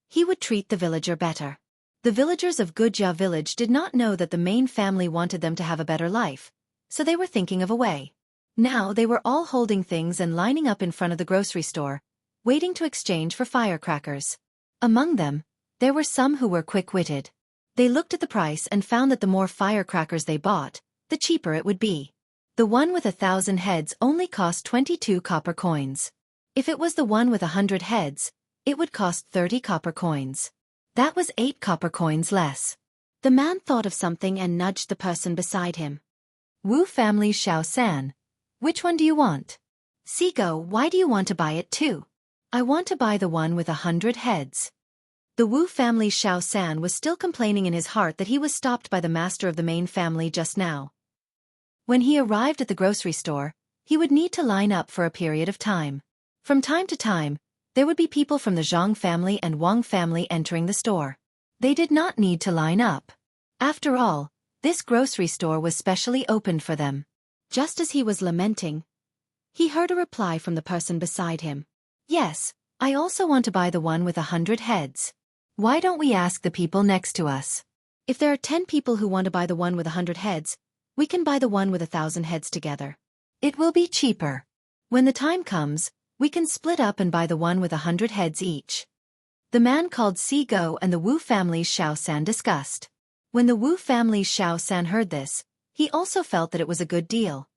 he would treat the villager better. The villagers of Gujia village did not know that the main family wanted them to have a better life, so they were thinking of a way. Now they were all holding things and lining up in front of the grocery store, waiting to exchange for firecrackers. Among them, there were some who were quick-witted. They looked at the price and found that the more firecrackers they bought, the cheaper it would be. The one with 1,000 heads only cost 22 copper coins. If it was the one with 100 heads, it would cost 30 copper coins. That was 8 copper coins less. The man thought of something and nudged the person beside him. Wu family's Xiao San. Which one do you want? Sigo, why do you want to buy it too? I want to buy the one with 100 heads. The Wu family's Xiao San was still complaining in his heart that he was stopped by the master of the main family just now. When he arrived at the grocery store, he would need to line up for a period of time. From time to time, there would be people from the Zhang family and Wang family entering the store. They did not need to line up. After all, this grocery store was specially opened for them. Just as he was lamenting, he heard a reply from the person beside him. Yes, I also want to buy the one with 100 heads. Why don't we ask the people next to us? If there are 10 people who want to buy the one with 100 heads, we can buy the one with 1,000 heads together. It will be cheaper. When the time comes, we can split up and buy the one with 100 heads each. The man called Sigo and the Wu family's Xiao San discussed. When the Wu family's Xiao San heard this, he also felt that it was a good deal.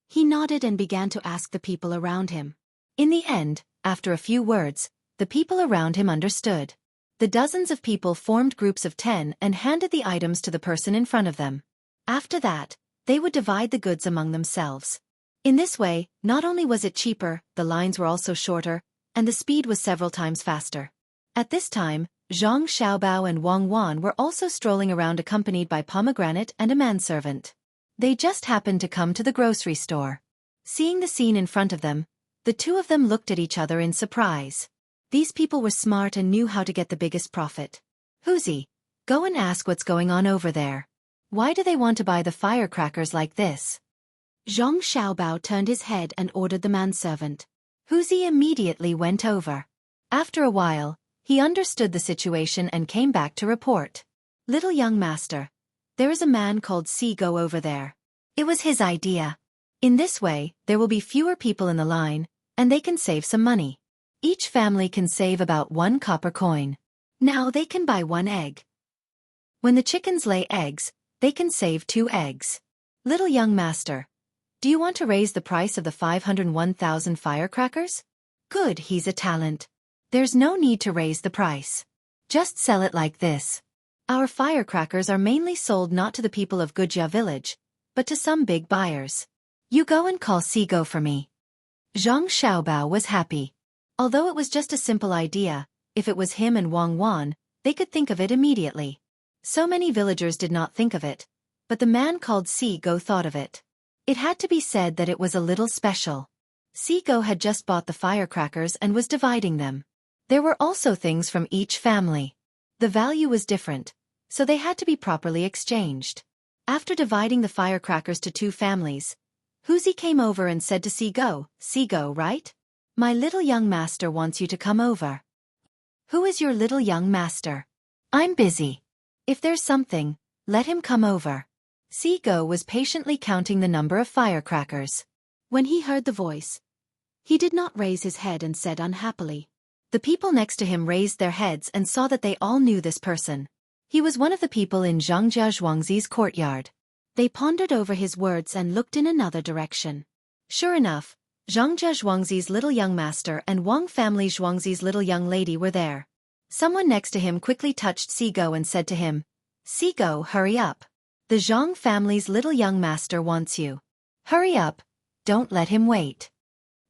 He nodded and began to ask the people around him. In the end, after a few words, the people around him understood. The dozens of people formed groups of 10 and handed the items to the person in front of them. After that, they would divide the goods among themselves. In this way, not only was it cheaper, the lines were also shorter, and the speed was several times faster. At this time, Zhang Xiaobao and Wang Wan were also strolling around accompanied by Pomegranate and a manservant. They just happened to come to the grocery store. Seeing the scene in front of them, the two of them looked at each other in surprise. These people were smart and knew how to get the biggest profit. Huzi, go and ask what's going on over there. Why do they want to buy the firecrackers like this? Zhang Xiaobao turned his head and ordered the manservant. Huzi immediately went over. After a while, he understood the situation and came back to report. Little young master, there is a man called Sigo over there. It was his idea. In this way, there will be fewer people in the line, and they can save some money. Each family can save about 1 copper coin. Now they can buy 1 egg. When the chickens lay eggs, they can save 2 eggs. Little young master, do you want to raise the price of the 501,000 firecrackers? Good, he's a talent. There's no need to raise the price. Just sell it like this. Our firecrackers are mainly sold not to the people of Gujia village, but to some big buyers. You go and call Sigo for me. Zhang Xiaobao was happy. Although it was just a simple idea, if it was him and Wang Wan, they could think of it immediately. So many villagers did not think of it, but the man called Sigo thought of it. It had to be said that it was a little special. Sigo had just bought the firecrackers and was dividing them. There were also things from each family. The value was different, so they had to be properly exchanged. After dividing the firecrackers to 2 families, Huzi came over and said to Sigo, right? My little young master wants you to come over. Who is your little young master? I'm busy. If there's something, let him come over. Sigo was patiently counting the number of firecrackers. When he heard the voice, he did not raise his head and said unhappily. The people next to him raised their heads and saw that they all knew this person. He was one of the people in Zhangjia Zhuangzi's courtyard. They pondered over his words and looked in another direction. Sure enough, Zhangjia Zhuangzi's little young master and Wang family Zhuangzi's little young lady were there. Someone next to him quickly touched Sigo and said to him, Sigo, hurry up. The Zhang family's little young master wants you. Hurry up, don't let him wait.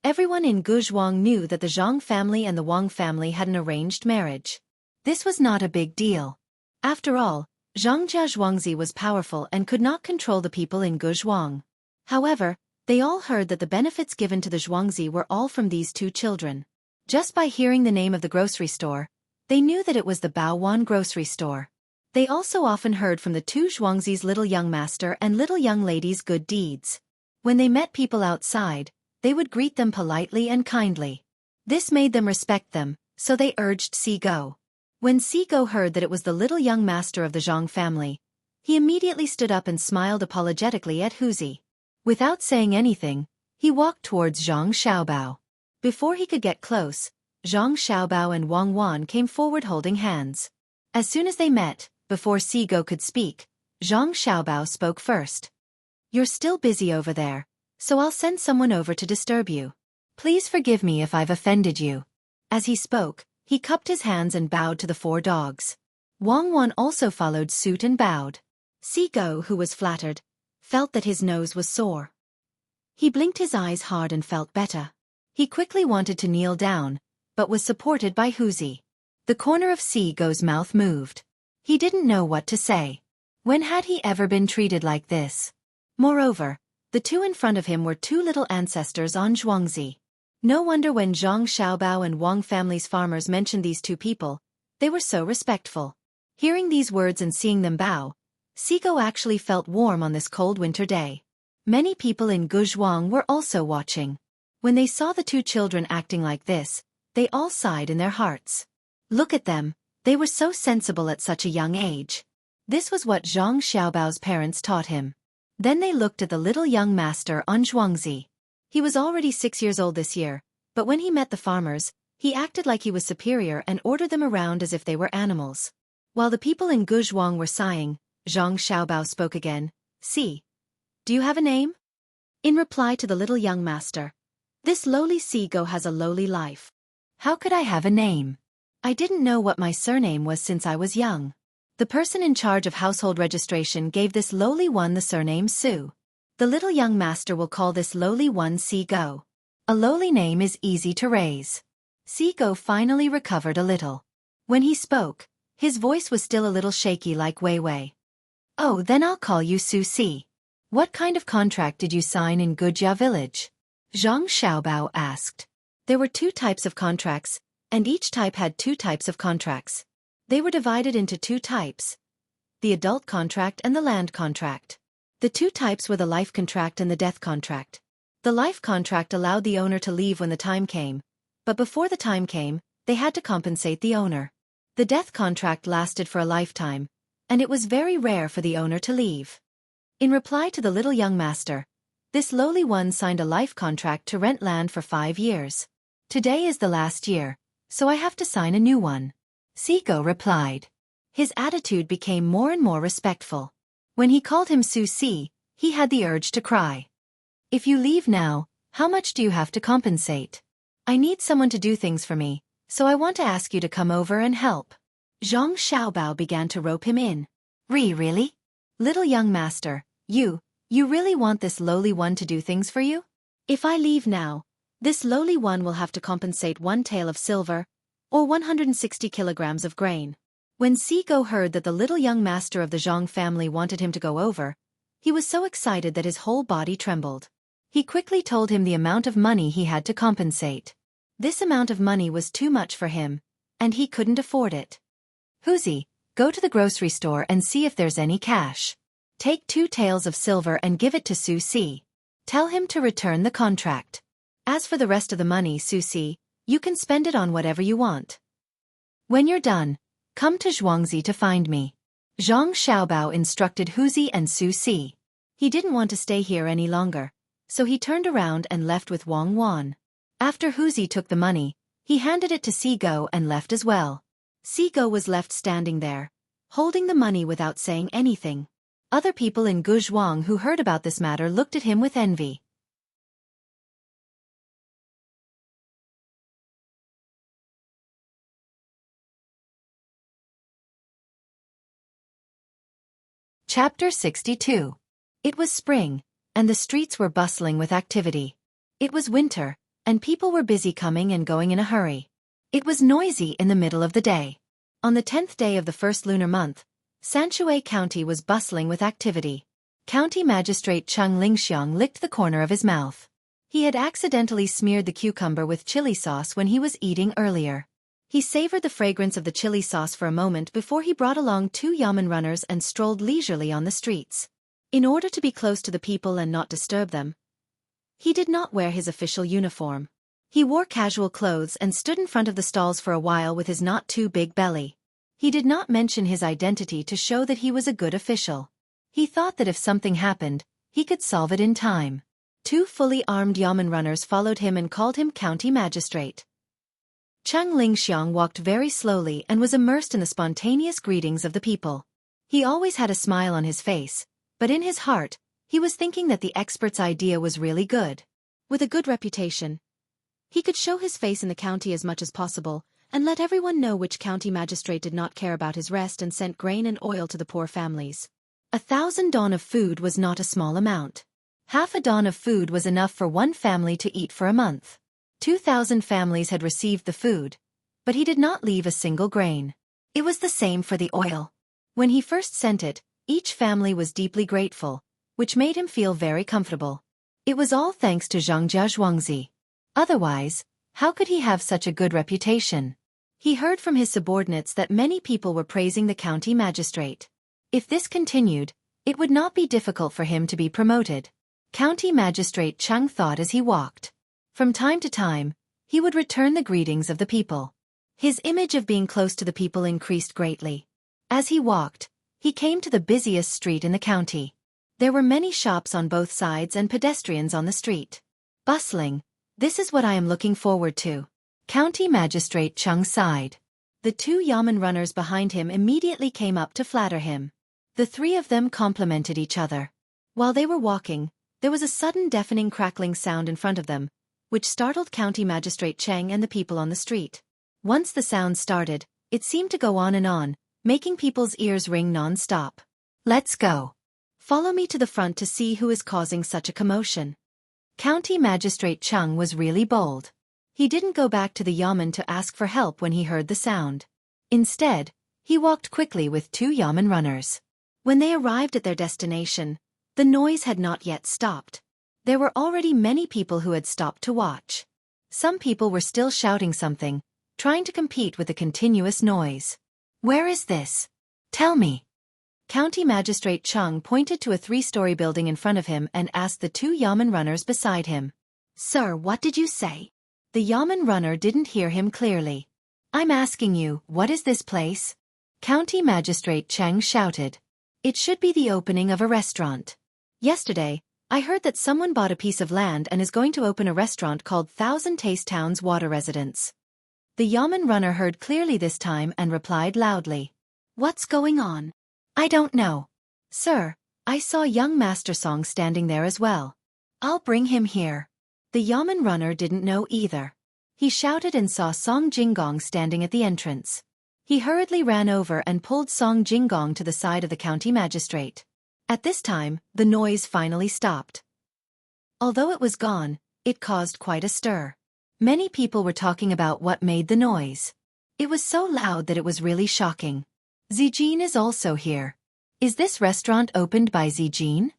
Everyone in Guzhuang knew that the Zhang family and the Wang family had an arranged marriage. This was not a big deal. After all, Zhangjia Zhuangzi was powerful and could not control the people in Guzhuang. However, they all heard that the benefits given to the Zhuangzi were all from these 2 children. Just by hearing the name of the grocery store, they knew that it was the Baowan grocery store. They also often heard from the 2 Zhuangzi's little young master and little young lady's good deeds. When they met people outside, they would greet them politely and kindly. This made them respect them, so they urged Sigo. When Sigo heard that it was the little young master of the Zhang family, he immediately stood up and smiled apologetically at Huzi. Without saying anything, he walked towards Zhang Xiaobao. Before he could get close, Zhang Xiaobao and Wang Wan came forward holding hands. As soon as they met, before Sigo could speak, Zhang Xiaobao spoke first. You're still busy over there, so I'll send someone over to disturb you. Please forgive me if I've offended you. As he spoke, he cupped his hands and bowed to the 4 dogs. Wang Wan also followed suit and bowed. Sigo, who was flattered, felt that his nose was sore. He blinked his eyes hard and felt better. He quickly wanted to kneel down, but was supported by Xueqi. The corner of Sigo's mouth moved. He didn't know what to say. When had he ever been treated like this? Moreover, the 2 in front of him were 2 little ancestors on Xueqi. No wonder when Zhang Xiaobao and Wang family's farmers mentioned these 2 people, they were so respectful. Hearing these words and seeing them bow, Sigo actually felt warm on this cold winter day. Many people in Guzhuang were also watching. When they saw the 2 children acting like this, they all sighed in their hearts. Look at them, they were so sensible at such a young age. This was what Zhang Xiaobao's parents taught him. Then they looked at the little young master on Xueqi. He was already 6 years old this year, but when he met the farmers, he acted like he was superior and ordered them around as if they were animals. While the people in Guzhuang were sighing, Zhang Xiaobao spoke again. See, do you have a name? In reply to the little young master, this lowly Sigo has a lowly life. How could I have a name? I didn't know what my surname was since I was young. The person in charge of household registration gave this lowly one the surname Su. The little young master will call this lowly one Sigo. A lowly name is easy to raise. Sigo finally recovered a little. When he spoke, his voice was still a little shaky like Wei Wei. Oh, then I'll call you Xueqi. What kind of contract did you sign in Gujia village? Zhang Xiaobao asked. There were 2 types of contracts, and each type had 2 types of contracts. They were divided into 2 types, the adult contract and the land contract. The 2 types were the life contract and the death contract. The life contract allowed the owner to leave when the time came, but before the time came, they had to compensate the owner. The death contract lasted for a lifetime, and it was very rare for the owner to leave. In reply to the little young master, this lowly one signed a life contract to rent land for 5 years. Today is the last year, so I have to sign a new one. Sigo replied. His attitude became more and more respectful. When he called him Xueqi, he had the urge to cry. If you leave now, how much do you have to compensate? I need someone to do things for me, so I want to ask you to come over and help. Zhang Xiaobao began to rope him in. Really? Little young master, you really want this lowly one to do things for you? If I leave now, this lowly one will have to compensate 1 tael of silver, or 160 kilograms of grain. When Sigo heard that the little young master of the Zhang family wanted him to go over, he was so excited that his whole body trembled. He quickly told him the amount of money he had to compensate. This amount of money was too much for him, and he couldn't afford it. Xueqi, go to the grocery store and see if there's any cash. Take 2 taels of silver and give it to Xueqi. Tell him to return the contract. As for the rest of the money, Xueqi, you can spend it on whatever you want. When you're done, come to Xueqi to find me. Zhang Xiaobao instructed Xueqi and Xueqi. He didn't want to stay here any longer, so he turned around and left with Wang Wan. After Xueqi took the money, he handed it to Sigo and left as well. Sigo was left standing there, holding the money without saying anything. Other people in Guzhuang who heard about this matter looked at him with envy. Chapter 62. It was spring, and the streets were bustling with activity. It was winter, and people were busy coming and going in a hurry. It was noisy in the middle of the day. On the 10th day of the first lunar month, Xueqi County was bustling with activity. County Magistrate Cheng Lingxiang licked the corner of his mouth. He had accidentally smeared the cucumber with chili sauce when he was eating earlier. He savored the fragrance of the chili sauce for a moment before he brought along 2 yamen runners and strolled leisurely on the streets. In order to be close to the people and not disturb them, he did not wear his official uniform. He wore casual clothes and stood in front of the stalls for a while with his not too big belly. He did not mention his identity to show that he was a good official. He thought that if something happened, he could solve it in time. 2 fully armed yamen runners followed him and called him county magistrate. Cheng Lingxiang walked very slowly and was immersed in the spontaneous greetings of the people. He always had a smile on his face, but in his heart, he was thinking that the expert's idea was really good. With a good reputation, He could show his face in the county as much as possible, and let everyone know which county magistrate did not care about his rest and sent grain and oil to the poor families. 1,000 dawn of food was not a small amount. Half a dawn of food was enough for one family to eat for a month. 2,000 families had received the food, but he did not leave a single grain. It was the same for the oil. When he first sent it, each family was deeply grateful, which made him feel very comfortable. It was all thanks to Xueqi. Otherwise, how could he have such a good reputation? He heard from his subordinates that many people were praising the county magistrate. If this continued, it would not be difficult for him to be promoted. County Magistrate Tang thought as he walked. From time to time, he would return the greetings of the people. His image of being close to the people increased greatly. As he walked, he came to the busiest street in the county. There were many shops on both sides and pedestrians on the street. Bustling, this is what I am looking forward to. County Magistrate Tang sighed. The 2 yamen runners behind him immediately came up to flatter him. The 3 of them complimented each other. While they were walking, there was a sudden deafening crackling sound in front of them, which startled County Magistrate Cheng and the people on the street. Once the sound started, it seemed to go on, making people's ears ring non-stop. Let's go. Follow me to the front to see who is causing such a commotion. County Magistrate Cheng was really bold. He didn't go back to the yamen to ask for help when he heard the sound. Instead, he walked quickly with 2 yamen runners. When they arrived at their destination, the noise had not yet stopped. There were already many people who had stopped to watch. Some people were still shouting something, trying to compete with the continuous noise. Where is this? Tell me. County Magistrate Cheng pointed to a 3-story building in front of him and asked the 2 yamen runners beside him. Sir, what did you say? The yamen runner didn't hear him clearly. I'm asking you, what is this place? County Magistrate Cheng shouted. It should be the opening of a restaurant. Yesterday, I heard that someone bought a piece of land and is going to open a restaurant called 1,000 Taste Town's Water Residence. The yamen runner heard clearly this time and replied loudly. What's going on? I don't know. Sir, I saw young Master Song standing there as well. I'll bring him here. The yamen runner didn't know either. He shouted and saw Song Jinggong standing at the entrance. He hurriedly ran over and pulled Song Jinggong to the side of the county magistrate. At this time, the noise finally stopped. Although it was gone, it caused quite a stir. Many people were talking about what made the noise. It was so loud that it was really shocking. Zijin is also here. Is this restaurant opened by Zijin?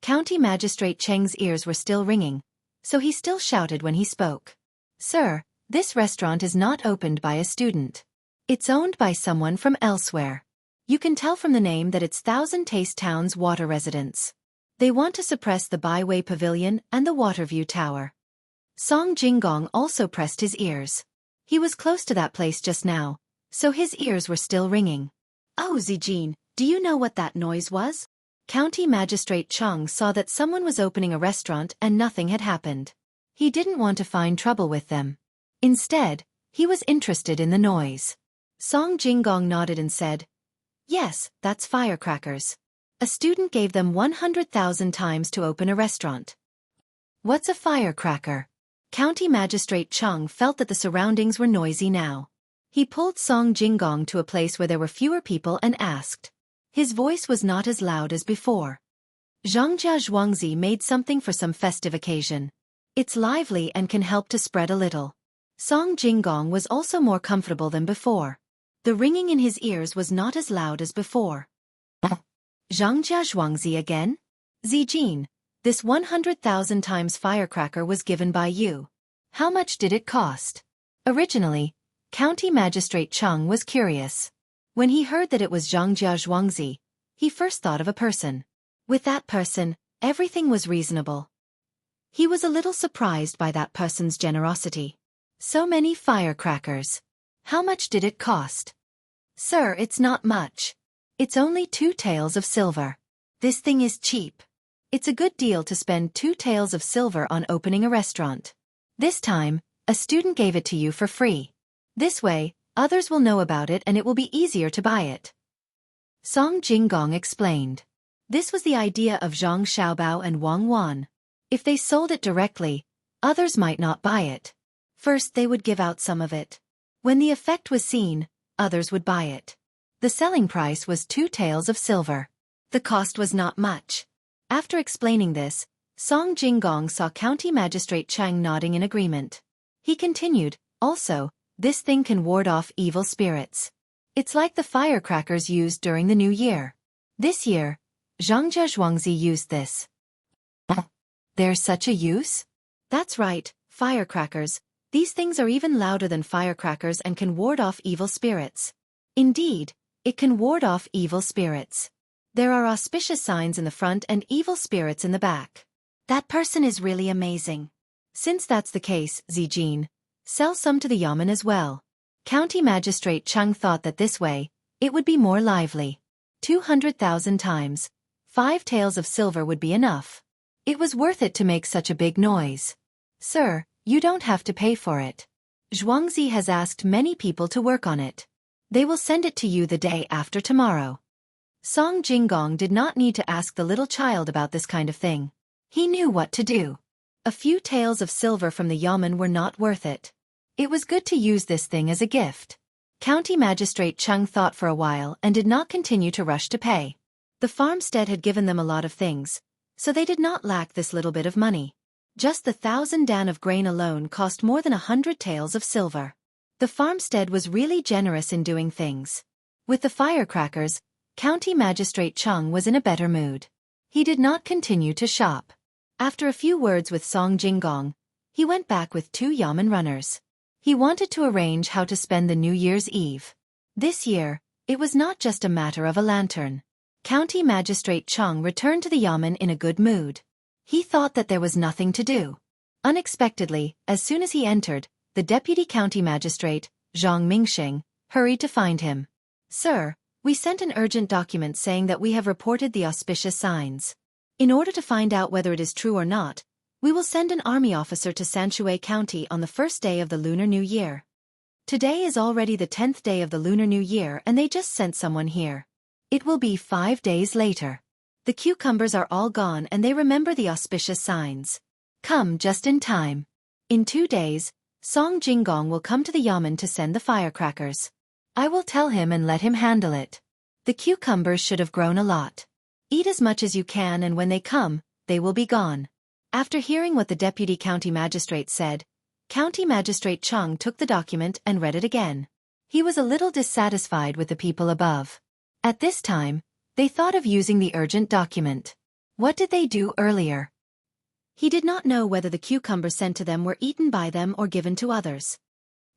County Magistrate Cheng's ears were still ringing, so he still shouted when he spoke. Sir, this restaurant is not opened by a student. It's owned by someone from elsewhere. You can tell from the name that it's 1,000 Taste Town's Water Residence. They want to suppress the Byway Pavilion and the Waterview Tower. Song Jinggong also pressed his ears. He was close to that place just now, so his ears were still ringing. Oh Zijin, do you know what that noise was? County Magistrate Cheng saw that someone was opening a restaurant and nothing had happened. He didn't want to find trouble with them. Instead, he was interested in the noise. Song Jinggong nodded and said, Yes, that's firecrackers. A student gave them 100,000 times to open a restaurant. What's a firecracker? County Magistrate Cheng felt that the surroundings were noisy now. He pulled Song Jinggong to a place where there were fewer people and asked. His voice was not as loud as before. Zhuangzi made something for some festive occasion. It's lively and can help to spread a little. Song Jinggong was also more comfortable than before. The ringing in his ears was not as loud as before. Zhuangzi again? Zijin, this 100,000 times firecracker was given by you. How much did it cost? Originally, County Magistrate Cheng was curious. When he heard that it was Zhuangzi, he first thought of a person. With that person, everything was reasonable. He was a little surprised by that person's generosity. So many firecrackers. How much did it cost? Sir, it's not much. It's only 2 taels of silver. This thing is cheap. It's a good deal to spend 2 taels of silver on opening a restaurant. This time, a student gave it to you for free. This way, others will know about it and it will be easier to buy it. Song Jinggong explained. This was the idea of Zhang Xiaobao and Wang Wan. If they sold it directly, others might not buy it. First they would give out some of it. When the effect was seen, others would buy it. The selling price was 2 taels of silver. The cost was not much. After explaining this, Song Jinggong saw County Magistrate Chang nodding in agreement. He continued, also, this thing can ward off evil spirits. It's like the firecrackers used during the New Year. This year, Zhangzhe Zhuangzi used this. There's such a use? That's right, firecrackers. These things are even louder than firecrackers and can ward off evil spirits. Indeed, it can ward off evil spirits. There are auspicious signs in the front and evil spirits in the back. That person is really amazing. Since that's the case, Zijin, sell some to the yamen as well. County Magistrate Chung thought that this way, it would be more lively. 200,000 times. 5 taels of silver would be enough. It was worth it to make such a big noise. Sir, you don't have to pay for it. Zhuangzi has asked many people to work on it. They will send it to you the day after tomorrow. Song Jinggong did not need to ask the little child about this kind of thing. He knew what to do. A few taels of silver from the yamen were not worth it. It was good to use this thing as a gift. County Magistrate Chung thought for a while and did not continue to rush to pay. The farmstead had given them a lot of things, so they did not lack this little bit of money. Just the 1,000 dan of grain alone cost more than 100 taels of silver. The farmstead was really generous in doing things. With the firecrackers, County Magistrate Chung was in a better mood. He did not continue to shop. After a few words with Song Jinggong, he went back with 2 yamen runners. He wanted to arrange how to spend the New Year's Eve. This year, it was not just a matter of a lantern. County Magistrate Chung returned to the yamen in a good mood. He thought that there was nothing to do. Unexpectedly, as soon as he entered, the Deputy County Magistrate, Zhang Mingxing, hurried to find him. Sir, we sent an urgent document saying that we have reported the auspicious signs. In order to find out whether it is true or not, we will send an army officer to Xueqi County on the first day of the Lunar New Year. Today is already the 10th day of the Lunar New Year and they just sent someone here. It will be 5 days later. The cucumbers are all gone and they remember the auspicious signs. Come just in time. In 2 days, Song Jinggong will come to the yamen to send the firecrackers. I will tell him and let him handle it. The cucumbers should have grown a lot. Eat as much as you can and when they come, they will be gone. After hearing what the Deputy County Magistrate said, County Magistrate Chung took the document and read it again. He was a little dissatisfied with the people above. At this time, they thought of using the urgent document. What did they do earlier? He did not know whether the cucumbers sent to them were eaten by them or given to others.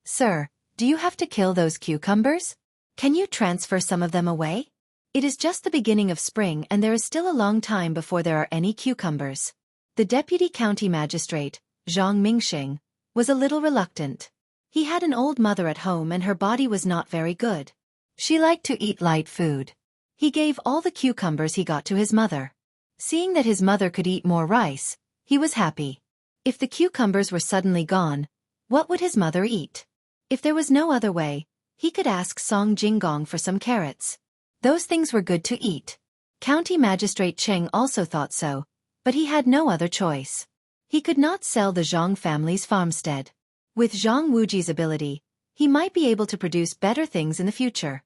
Sir, do you have to kill those cucumbers? Can you transfer some of them away? It is just the beginning of spring and there is still a long time before there are any cucumbers. The Deputy County Magistrate, Zhang Mingxing, was a little reluctant. He had an old mother at home and her body was not very good. She liked to eat light food. He gave all the cucumbers he got to his mother. Seeing that his mother could eat more rice, he was happy. If the cucumbers were suddenly gone, what would his mother eat? If there was no other way, he could ask Song Jinggong for some carrots. Those things were good to eat. County Magistrate Cheng also thought so, but he had no other choice. He could not sell the Zhang family's farmstead. With Zhang Wuji's ability, he might be able to produce better things in the future.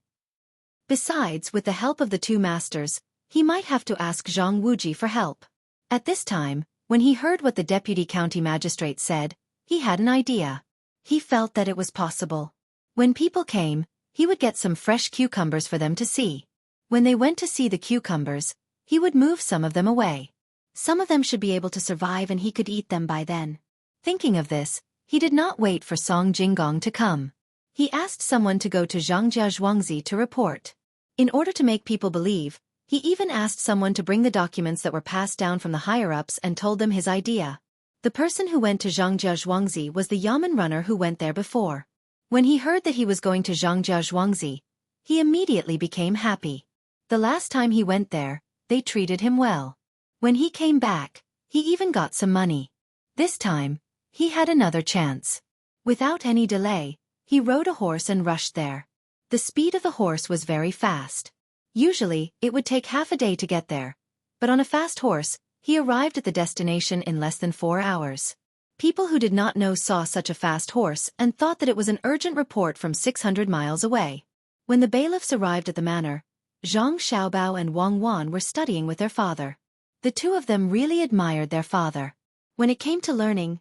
Besides, with the help of the 2 masters, he might have to ask Zhang Wuji for help. At this time, when he heard what the Deputy County Magistrate said, he had an idea. He felt that it was possible. When people came, he would get some fresh cucumbers for them to see. When they went to see the cucumbers, he would move some of them away. Some of them should be able to survive and he could eat them by then. Thinking of this, he did not wait for Song Jinggong to come. He asked someone to go to Zhangzhe Zhuangzi to report. In order to make people believe, he even asked someone to bring the documents that were passed down from the higher-ups and told them his idea. The person who went to Zhangzhe Zhuangzi was the yamen runner who went there before. When he heard that he was going to Zhangzhe Zhuangzi, he immediately became happy. The last time he went there, they treated him well. When he came back, he even got some money. This time, he had another chance. Without any delay, he rode a horse and rushed there. The speed of the horse was very fast. Usually, it would take half a day to get there, but on a fast horse, he arrived at the destination in less than 4 hours. People who did not know saw such a fast horse and thought that it was an urgent report from 600 miles away. When the bailiffs arrived at the manor, Zhang Xiaobao and Wang Wan were studying with their father. The two of them really admired their father. When it came to learning,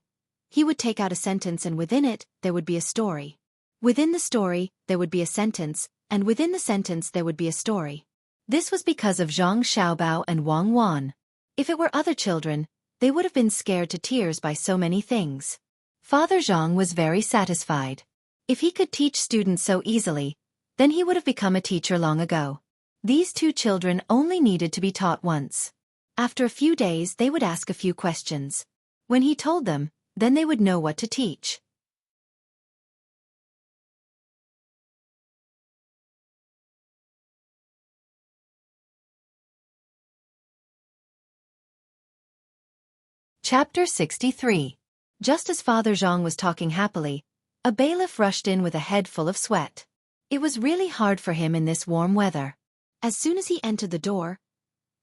he would take out a sentence and within it, there would be a story. Within the story, there would be a sentence, and within the sentence there would be a story. This was because of Zhang Xiaobao and Wang Wan. If it were other children, they would have been scared to tears by so many things. Father Zhang was very satisfied. If he could teach students so easily, then he would have become a teacher long ago. These two children only needed to be taught once. After a few days they would ask a few questions. When he told them, then they would know what to teach. Chapter 63. Just as Father Zhang was talking happily, a bailiff rushed in with a head full of sweat. It was really hard for him in this warm weather. As soon as he entered the door,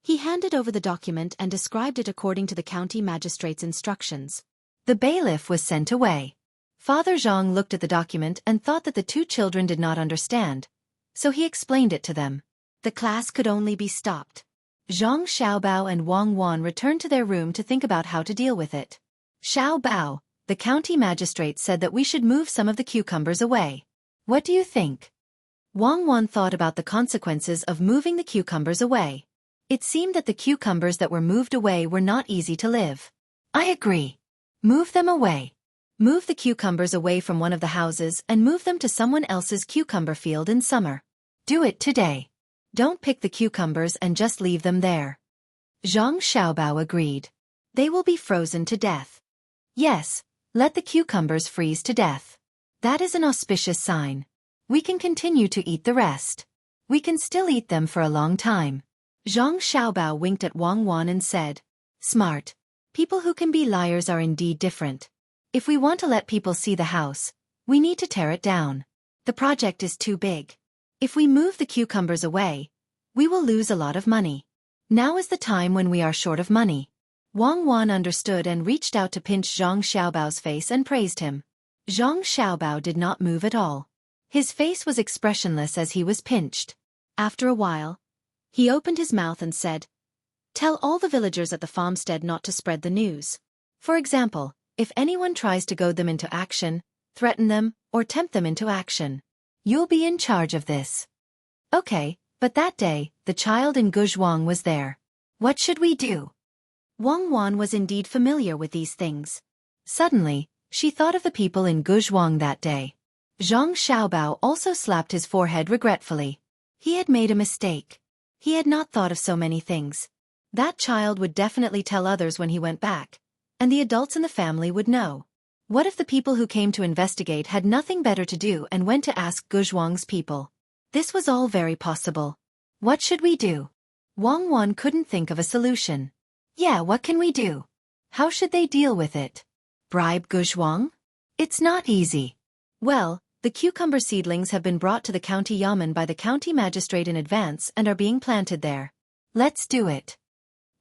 he handed over the document and described it according to the county magistrate's instructions. The bailiff was sent away. Father Zhang looked at the document and thought that the two children did not understand, so he explained it to them. The class could only be stopped. Zhang Xiaobao and Wang Wan returned to their room to think about how to deal with it. Xiaobao, the county magistrate said that we should move some of the cucumbers away. What do you think? Wang Wan thought about the consequences of moving the cucumbers away. It seemed that the cucumbers that were moved away were not easy to live. I agree. Move them away. Move the cucumbers away from one of the houses and move them to someone else's cucumber field in summer. Do it today. Don't pick the cucumbers and just leave them there. Zhang Xiaobao agreed. They will be frozen to death. Yes, let the cucumbers freeze to death. That is an auspicious sign. We can continue to eat the rest. We can still eat them for a long time. Zhang Xiaobao winked at Wang Wan and said, Smart. People who can be liars are indeed different. If we want to let people see the house, we need to tear it down. The project is too big. If we move the cucumbers away, we will lose a lot of money. Now is the time when we are short of money. Wang Wan understood and reached out to pinch Zhang Xiaobao's face and praised him. Zhang Xiaobao did not move at all. His face was expressionless as he was pinched. After a while, he opened his mouth and said, Tell all the villagers at the farmstead not to spread the news. For example, if anyone tries to goad them into action, threaten them, or tempt them into action, you'll be in charge of this. Okay, but that day, the child in Guzhuang was there. What should we do? Wang Wan was indeed familiar with these things. Suddenly, she thought of the people in Guzhuang that day. Zhang Xiaobao also slapped his forehead regretfully. He had made a mistake. He had not thought of so many things. That child would definitely tell others when he went back, and the adults in the family would know. What if the people who came to investigate had nothing better to do and went to ask Guzhuang's people? This was all very possible. What should we do? Wang Wan couldn't think of a solution. Yeah, what can we do? How should they deal with it? Bribe Guzhuang? It's not easy. Well, the cucumber seedlings have been brought to the county yamen by the county magistrate in advance and are being planted there. Let's do it.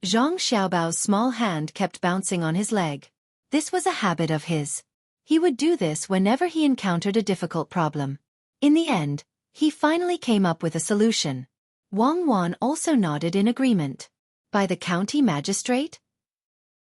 Zhang Xiaobao's small hand kept bouncing on his leg. This was a habit of his. He would do this whenever he encountered a difficult problem. In the end, he finally came up with a solution. Wang Wan also nodded in agreement. By the county magistrate?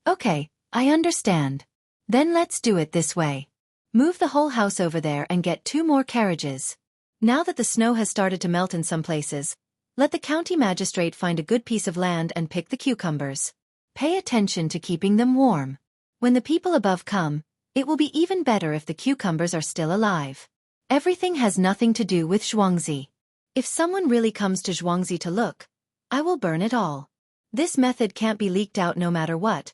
Okay, I understand. Then let's do it this way. Move the whole house over there and get 2 more carriages. Now that the snow has started to melt in some places, let the county magistrate find a good piece of land and pick the cucumbers. Pay attention to keeping them warm. When the people above come, it will be even better if the cucumbers are still alive. Everything has nothing to do with Xueqi. If someone really comes to Xueqi to look, I will burn it all. This method can't be leaked out no matter what,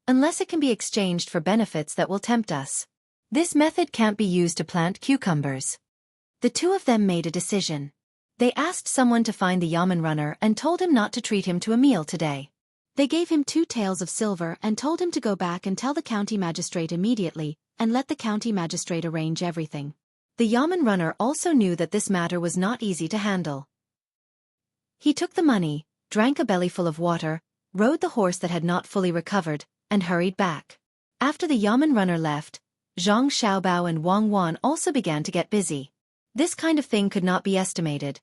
unless it can be exchanged for benefits that will tempt us. This method can't be used to plant cucumbers. The two of them made a decision. They asked someone to find the yamen runner and told him not to treat him to a meal today. They gave him 2 taels of silver and told him to go back and tell the county magistrate immediately, and let the county magistrate arrange everything. The yamen runner also knew that this matter was not easy to handle. He took the money, drank a bellyful of water, rode the horse that had not fully recovered, and hurried back. After the Yamen runner left, Zhang Xiaobao and Wang Wan also began to get busy. This kind of thing could not be estimated,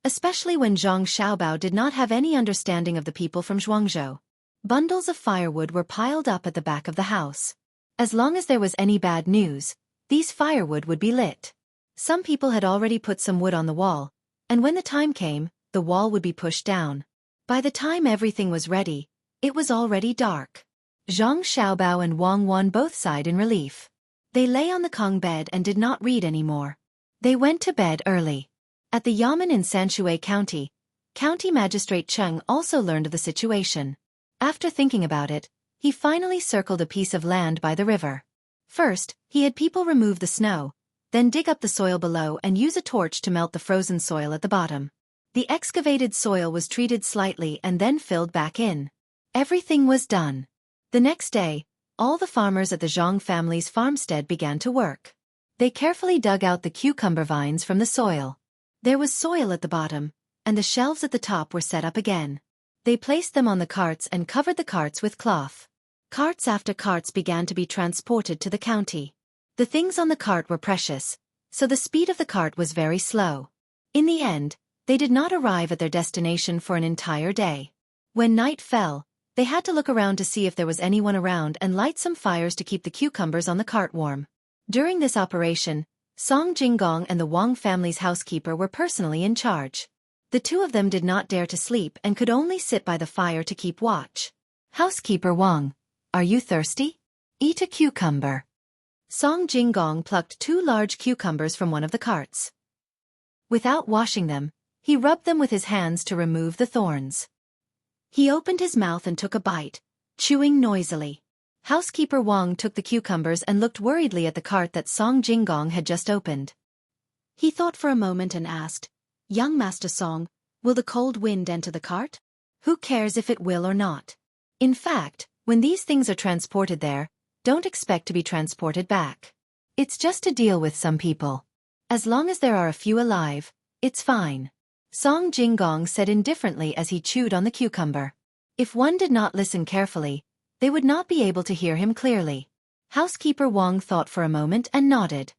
especially when Zhang Xiaobao did not have any understanding of the people from Zhuangzhou. Bundles of firewood were piled up at the back of the house. As long as there was any bad news, these firewood would be lit. Some people had already put some wood on the wall, and when the time came, the wall would be pushed down. By the time everything was ready, it was already dark. Zhang Xiaobao and Wang Wan both sighed in relief. They lay on the Kong bed and did not read anymore. They went to bed early. At the Yamen in Sanshui County, County Magistrate Cheng also learned of the situation. After thinking about it, he finally circled a piece of land by the river. First, he had people remove the snow, then dig up the soil below and use a torch to melt the frozen soil at the bottom. The excavated soil was treated slightly and then filled back in. Everything was done. The next day, all the farmers at the Zhang family's farmstead began to work. They carefully dug out the cucumber vines from the soil. There was soil at the bottom, and the shelves at the top were set up again. They placed them on the carts and covered the carts with cloth. Carts after carts began to be transported to the county. The things on the cart were precious, so the speed of the cart was very slow. In the end, they did not arrive at their destination for an entire day. When night fell, they had to look around to see if there was anyone around and light some fires to keep the cucumbers on the cart warm. During this operation, Song Jinggong and the Wang family's housekeeper were personally in charge. The two of them did not dare to sleep and could only sit by the fire to keep watch. "Housekeeper Wang, are you thirsty? Eat a cucumber." Song Jinggong plucked 2 large cucumbers from one of the carts. Without washing them, he rubbed them with his hands to remove the thorns. He opened his mouth and took a bite, chewing noisily. Housekeeper Wang took the cucumbers and looked worriedly at the cart that Song Jinggong had just opened. He thought for a moment and asked, "Young Master Song, will the cold wind enter the cart? Who cares if it will or not? In fact, when these things are transported there, don't expect to be transported back. It's just to deal with some people. As long as there are a few alive, it's fine." Song Jinggong said indifferently as he chewed on the cucumber. If one did not listen carefully, they would not be able to hear him clearly. Housekeeper Wang thought for a moment and nodded.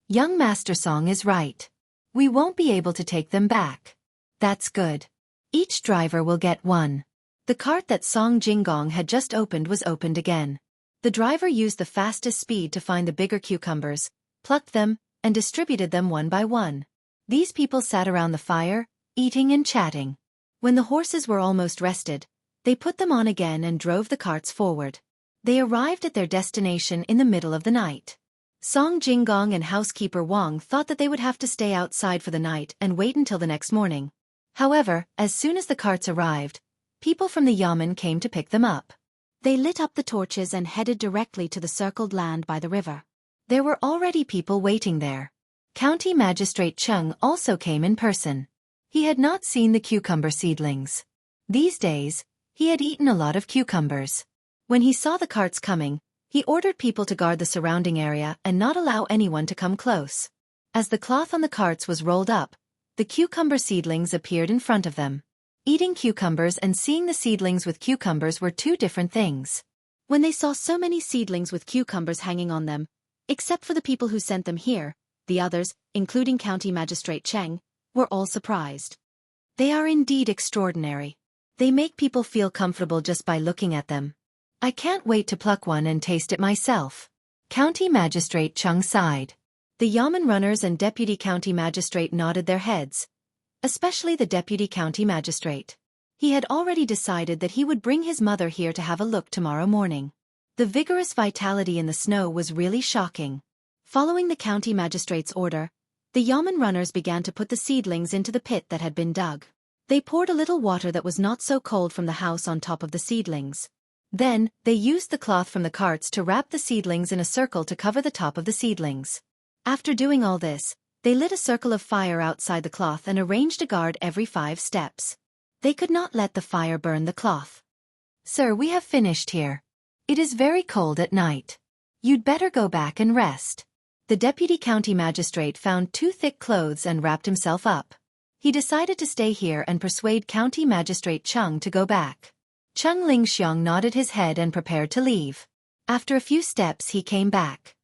"Young Master Song is right. We won't be able to take them back. That's good. Each driver will get one." The cart that Song Jinggong had just opened was opened again. The driver used the fastest speed to find the bigger cucumbers, plucked them, and distributed them one by one. These people sat around the fire, eating and chatting. When the horses were almost rested, they put them on again and drove the carts forward. They arrived at their destination in the middle of the night. Song Jinggong and housekeeper Wang thought that they would have to stay outside for the night and wait until the next morning. However, as soon as the carts arrived, people from the Yamen came to pick them up. They lit up the torches and headed directly to the circled land by the river. There were already people waiting there. County Magistrate Cheng also came in person. He had not seen the cucumber seedlings. These days, he had eaten a lot of cucumbers. When he saw the carts coming, he ordered people to guard the surrounding area and not allow anyone to come close. As the cloth on the carts was rolled up, the cucumber seedlings appeared in front of them. Eating cucumbers and seeing the seedlings with cucumbers were two different things. When they saw so many seedlings with cucumbers hanging on them, except for the people who sent them here, the others, including County Magistrate Cheng, were all surprised. They are indeed extraordinary. They make people feel comfortable just by looking at them. I can't wait to pluck one and taste it myself. County Magistrate Cheng sighed. The Yamen runners and Deputy County Magistrate nodded their heads, especially the Deputy County Magistrate. He had already decided that he would bring his mother here to have a look tomorrow morning. The vigorous vitality in the snow was really shocking. Following the County Magistrate's order, the Yamen runners began to put the seedlings into the pit that had been dug. They poured a little water that was not so cold from the house on top of the seedlings. Then, they used the cloth from the carts to wrap the seedlings in a circle to cover the top of the seedlings. After doing all this, they lit a circle of fire outside the cloth and arranged a guard every 5 steps. They could not let the fire burn the cloth. "Sir, we have finished here. It is very cold at night. You'd better go back and rest." The Deputy County Magistrate found 2 thick clothes and wrapped himself up. He decided to stay here and persuade County Magistrate Cheng to go back. Cheng Lingxiang nodded his head and prepared to leave. After a few steps he came back.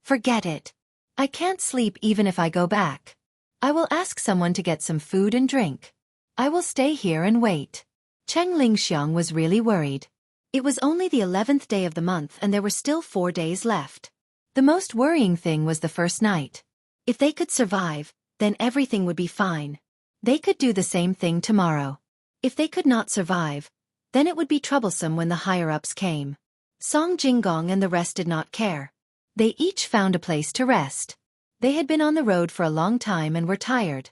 Forget it. I can't sleep even if I go back. I will ask someone to get some food and drink. I will stay here and wait. Cheng Lingxiang was really worried. It was only the 11th day of the month and there were still 4 days left. The most worrying thing was the first night. If they could survive, then everything would be fine. They could do the same thing tomorrow. If they could not survive, then it would be troublesome when the higher-ups came. Song Jinggong and the rest did not care. They each found a place to rest. They had been on the road for a long time and were tired.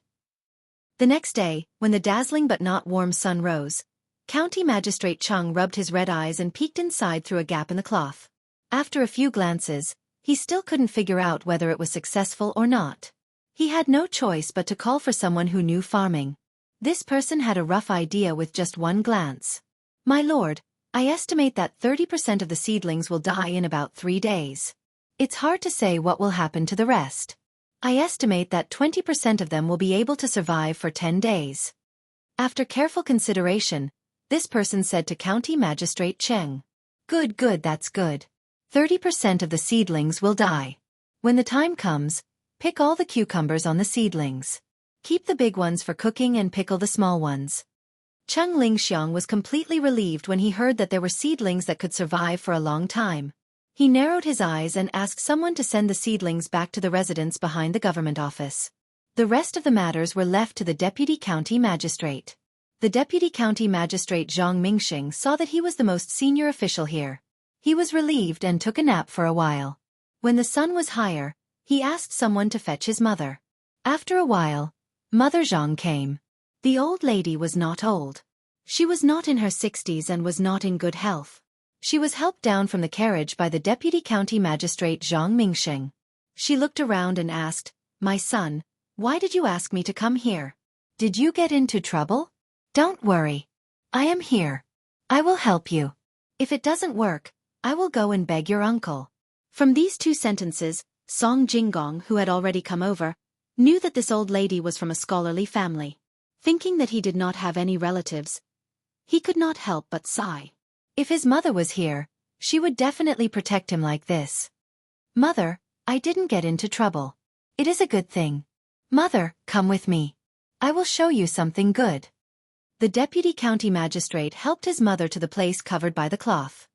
The next day, when the dazzling but not warm sun rose, County Magistrate Cheng rubbed his red eyes and peeked inside through a gap in the cloth. After a few glances, he still couldn't figure out whether it was successful or not. He had no choice but to call for someone who knew farming. This person had a rough idea with just one glance. My lord, I estimate that 30% of the seedlings will die in about 3 days. It's hard to say what will happen to the rest. I estimate that 20% of them will be able to survive for 10 days. After careful consideration, this person said to County Magistrate Cheng. Good, that's good. 30% of the seedlings will die. When the time comes, pick all the cucumbers on the seedlings. Keep the big ones for cooking and pickle the small ones. Cheng Lingxiang was completely relieved when he heard that there were seedlings that could survive for a long time. He narrowed his eyes and asked someone to send the seedlings back to the residence behind the government office. The rest of the matters were left to the deputy county magistrate. The deputy county magistrate Zhang Mingxing saw that he was the most senior official here. He was relieved and took a nap for a while. When the sun was higher, he asked someone to fetch his mother. After a while, Mother Zhang came. The old lady was not old. She was not in her 60s and was not in good health. She was helped down from the carriage by the deputy county magistrate Zhang Mingxing. She looked around and asked, "My son, why did you ask me to come here? Did you get into trouble?" "Don't worry. I am here. I will help you. If it doesn't work, I will go and beg your uncle." From these 2 sentences, Song Jinggong, who had already come over, knew that this old lady was from a scholarly family. Thinking that he did not have any relatives, he could not help but sigh. If his mother was here, she would definitely protect him like this. "Mother, I didn't get into trouble. It is a good thing. Mother, come with me. I will show you something good." The deputy county magistrate helped his mother to the place covered by the cloth.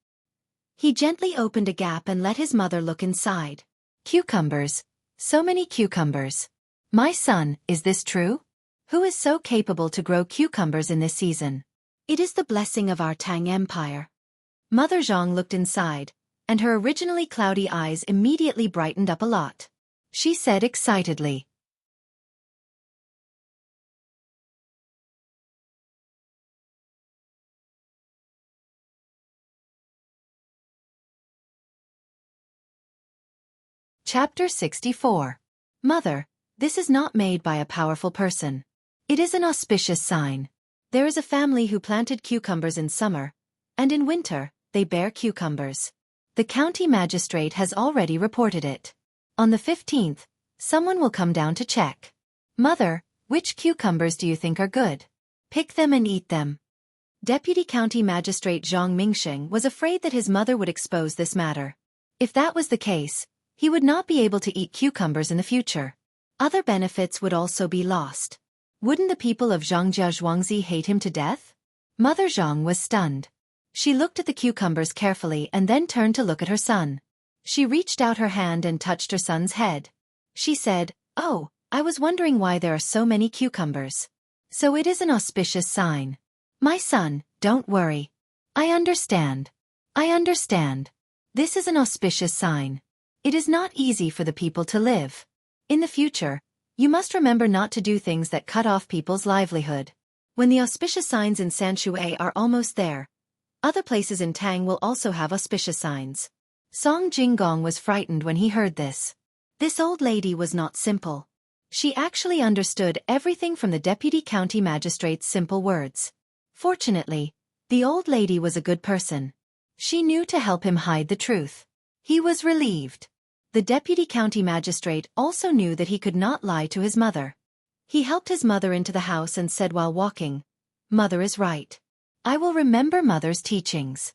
He gently opened a gap and let his mother look inside. Cucumbers. So many cucumbers. "My son, is this true? Who is so capable to grow cucumbers in this season?" "It is the blessing of our Tang Empire." Mother Zhang looked inside, and her originally cloudy eyes immediately brightened up a lot. She said excitedly, Chapter 64. Mother, this is not made by a powerful person. It is an auspicious sign. There is a family who planted cucumbers in summer, and in winter, they bear cucumbers. The county magistrate has already reported it. On the 15th, someone will come down to check. Mother, which cucumbers do you think are good? Pick them and eat them. Deputy County Magistrate Zhang Mingxing was afraid that his mother would expose this matter. If that was the case, he would not be able to eat cucumbers in the future. Other benefits would also be lost. Wouldn't the people of Zhangjia Zhuangzi hate him to death? Mother Zhang was stunned. She looked at the cucumbers carefully and then turned to look at her son. She reached out her hand and touched her son's head. She said, "Oh, I was wondering why there are so many cucumbers. So it is an auspicious sign. My son, don't worry. I understand. I understand. This is an auspicious sign. It is not easy for the people to live. In the future, you must remember not to do things that cut off people's livelihood. When the auspicious signs in Xueqi are almost there, other places in Tang will also have auspicious signs." Song Jinggong was frightened when he heard this. This old lady was not simple. She actually understood everything from the deputy county magistrate's simple words. Fortunately, the old lady was a good person. She knew to help him hide the truth. He was relieved. The deputy county magistrate also knew that he could not lie to his mother. He helped his mother into the house and said while walking, "Mother is right. I will remember mother's teachings.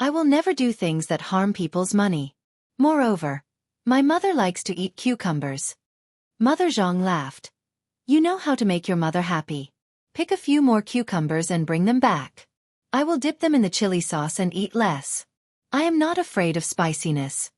I will never do things that harm people's money. Moreover, my mother likes to eat cucumbers. Mother Zhang laughed. You know how to make your mother happy. Pick a few more cucumbers and bring them back. I will dip them in the chili sauce and eat less. I am not afraid of spiciness.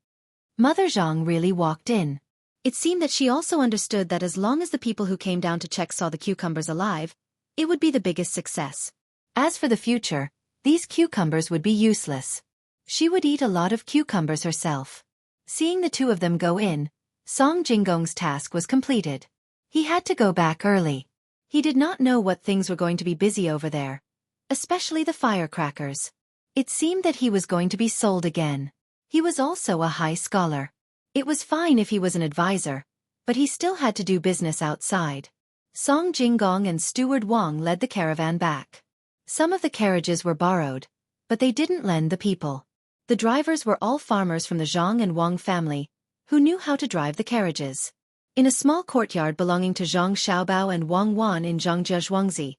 Mother Zhang really walked in. It seemed that she also understood that as long as the people who came down to check saw the cucumbers alive, it would be the biggest success. As for the future, these cucumbers would be useless. She would eat a lot of cucumbers herself. Seeing the two of them go in, Song Jinggong's task was completed. He had to go back early. He did not know what things were going to be busy over there, especially the firecrackers. It seemed that he was going to be sold again. He was also a high scholar. It was fine if he was an advisor, but he still had to do business outside. Song Jinggong and Steward Wang led the caravan back. Some of the carriages were borrowed, but they didn't lend the people. The drivers were all farmers from the Zhang and Wang family, who knew how to drive the carriages. In a small courtyard belonging to Zhang Xiaobao and Wang Wan in Zhangjie Xuangzi,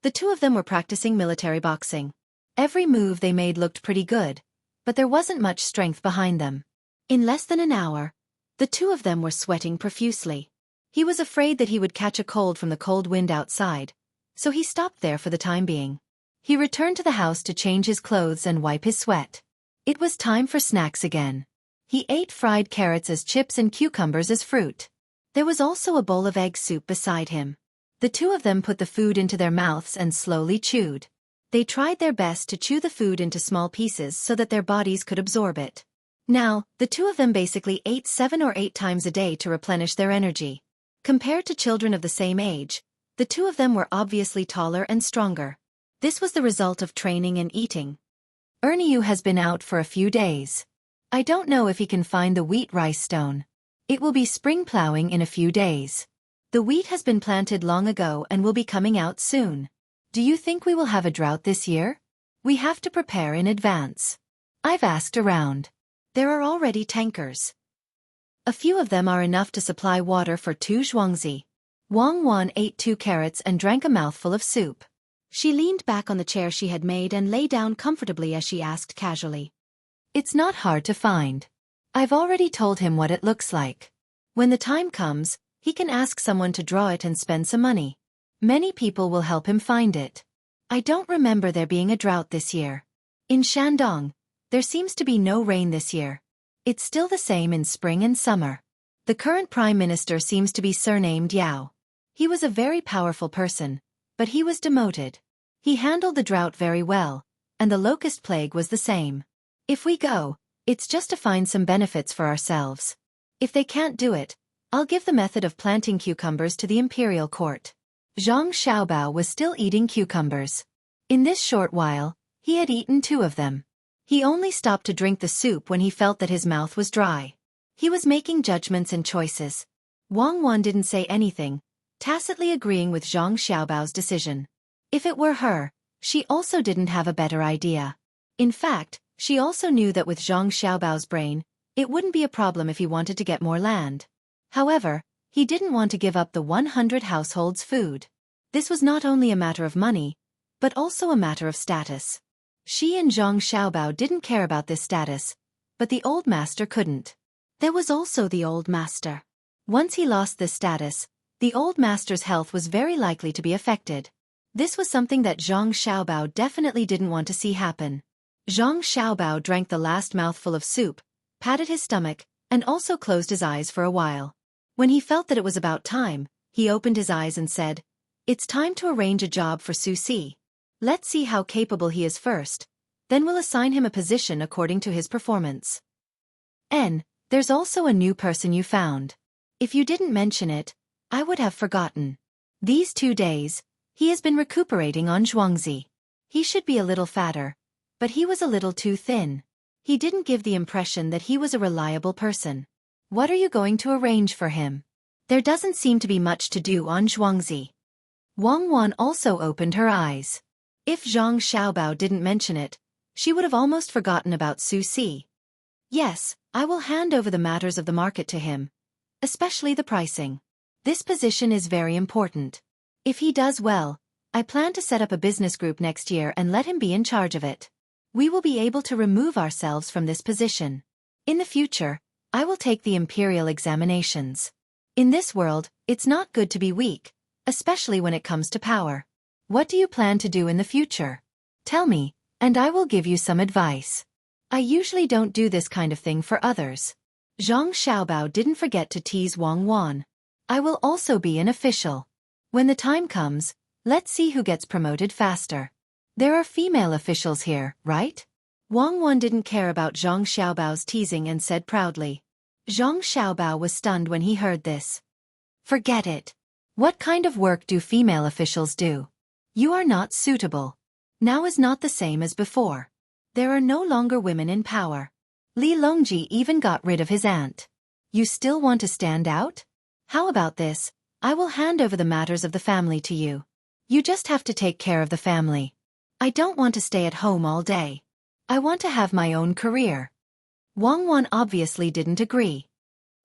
the two of them were practicing military boxing. Every move they made looked pretty good, but there wasn't much strength behind them. In less than an hour, the two of them were sweating profusely. He was afraid that he would catch a cold from the cold wind outside, so he stopped there for the time being. He returned to the house to change his clothes and wipe his sweat. It was time for snacks again. He ate fried carrots as chips and cucumbers as fruit. There was also a bowl of egg soup beside him. The two of them put the food into their mouths and slowly chewed. They tried their best to chew the food into small pieces so that their bodies could absorb it. Now, the two of them basically ate 7 or 8 times a day to replenish their energy. Compared to children of the same age, the two of them were obviously taller and stronger. This was the result of training and eating. Erniu has been out for a few days. I don't know if he can find the wheat rice stone. It will be spring plowing in a few days. The wheat has been planted long ago and will be coming out soon. Do you think we will have a drought this year? We have to prepare in advance. I've asked around. There are already tankers. A few of them are enough to supply water for 2 zhuangzi. Wang Wan ate 2 carrots and drank a mouthful of soup. She leaned back on the chair she had made and lay down comfortably as she asked casually. It's not hard to find. I've already told him what it looks like. When the time comes, he can ask someone to draw it and spend some money. Many people will help him find it. I don't remember there being a drought this year. In Shandong, there seems to be no rain this year. It's still the same in spring and summer. The current prime minister seems to be surnamed Yao. He was a very powerful person, but he was demoted. He handled the drought very well, and the locust plague was the same. If we go, it's just to find some benefits for ourselves. If they can't do it, I'll give the method of planting cucumbers to the imperial court. Zhang Xiaobao was still eating cucumbers. In this short while, he had eaten 2 of them. He only stopped to drink the soup when he felt that his mouth was dry. He was making judgments and choices. Wang Wan didn't say anything, tacitly agreeing with Zhang Xiaobao's decision. If it were her, she also didn't have a better idea. In fact, she also knew that with Zhang Xiaobao's brain, it wouldn't be a problem if he wanted to get more land. However, he didn't want to give up the 100 households' food. This was not only a matter of money, but also a matter of status. She and Zhang Xiaobao didn't care about this status, but the old master couldn't. There was also the old master. Once he lost this status, the old master's health was very likely to be affected. This was something that Zhang Xiaobao definitely didn't want to see happen. Zhang Xiaobao drank the last mouthful of soup, patted his stomach, and also closed his eyes for a while. When he felt that it was about time, he opened his eyes and said, "It's time to arrange a job for Xueqi. Let's see how capable he is first, then we'll assign him a position according to his performance." There's also a new person you found. If you didn't mention it, I would have forgotten. These 2 days, he has been recuperating on zhuangzi. He should be a little fatter, but he was a little too thin. He didn't give the impression that he was a reliable person. What are you going to arrange for him? There doesn't seem to be much to do on zhuangzi. Wang Wan also opened her eyes. If Zhang Xiaobao didn't mention it, she would have almost forgotten about Xueqi. Yes, I will hand over the matters of the market to him, especially the pricing. This position is very important. If he does well, I plan to set up a business group next year and let him be in charge of it. We will be able to remove ourselves from this position. In the future, I will take the imperial examinations. In this world, it's not good to be weak, especially when it comes to power. What do you plan to do in the future? Tell me, and I will give you some advice. I usually don't do this kind of thing for others. Zhang Xiaobao didn't forget to tease Wang Wan. I will also be an official. When the time comes, let's see who gets promoted faster. There are female officials here, right? Wang Wan didn't care about Zhang Xiaobao's teasing and said proudly. Zhang Xiaobao was stunned when he heard this. Forget it. What kind of work do female officials do? You are not suitable. Now is not the same as before. There are no longer women in power. Li Longji even got rid of his aunt. You still want to stand out? How about this? I will hand over the matters of the family to you. You just have to take care of the family. I don't want to stay at home all day. I want to have my own career. Wang Wan obviously didn't agree.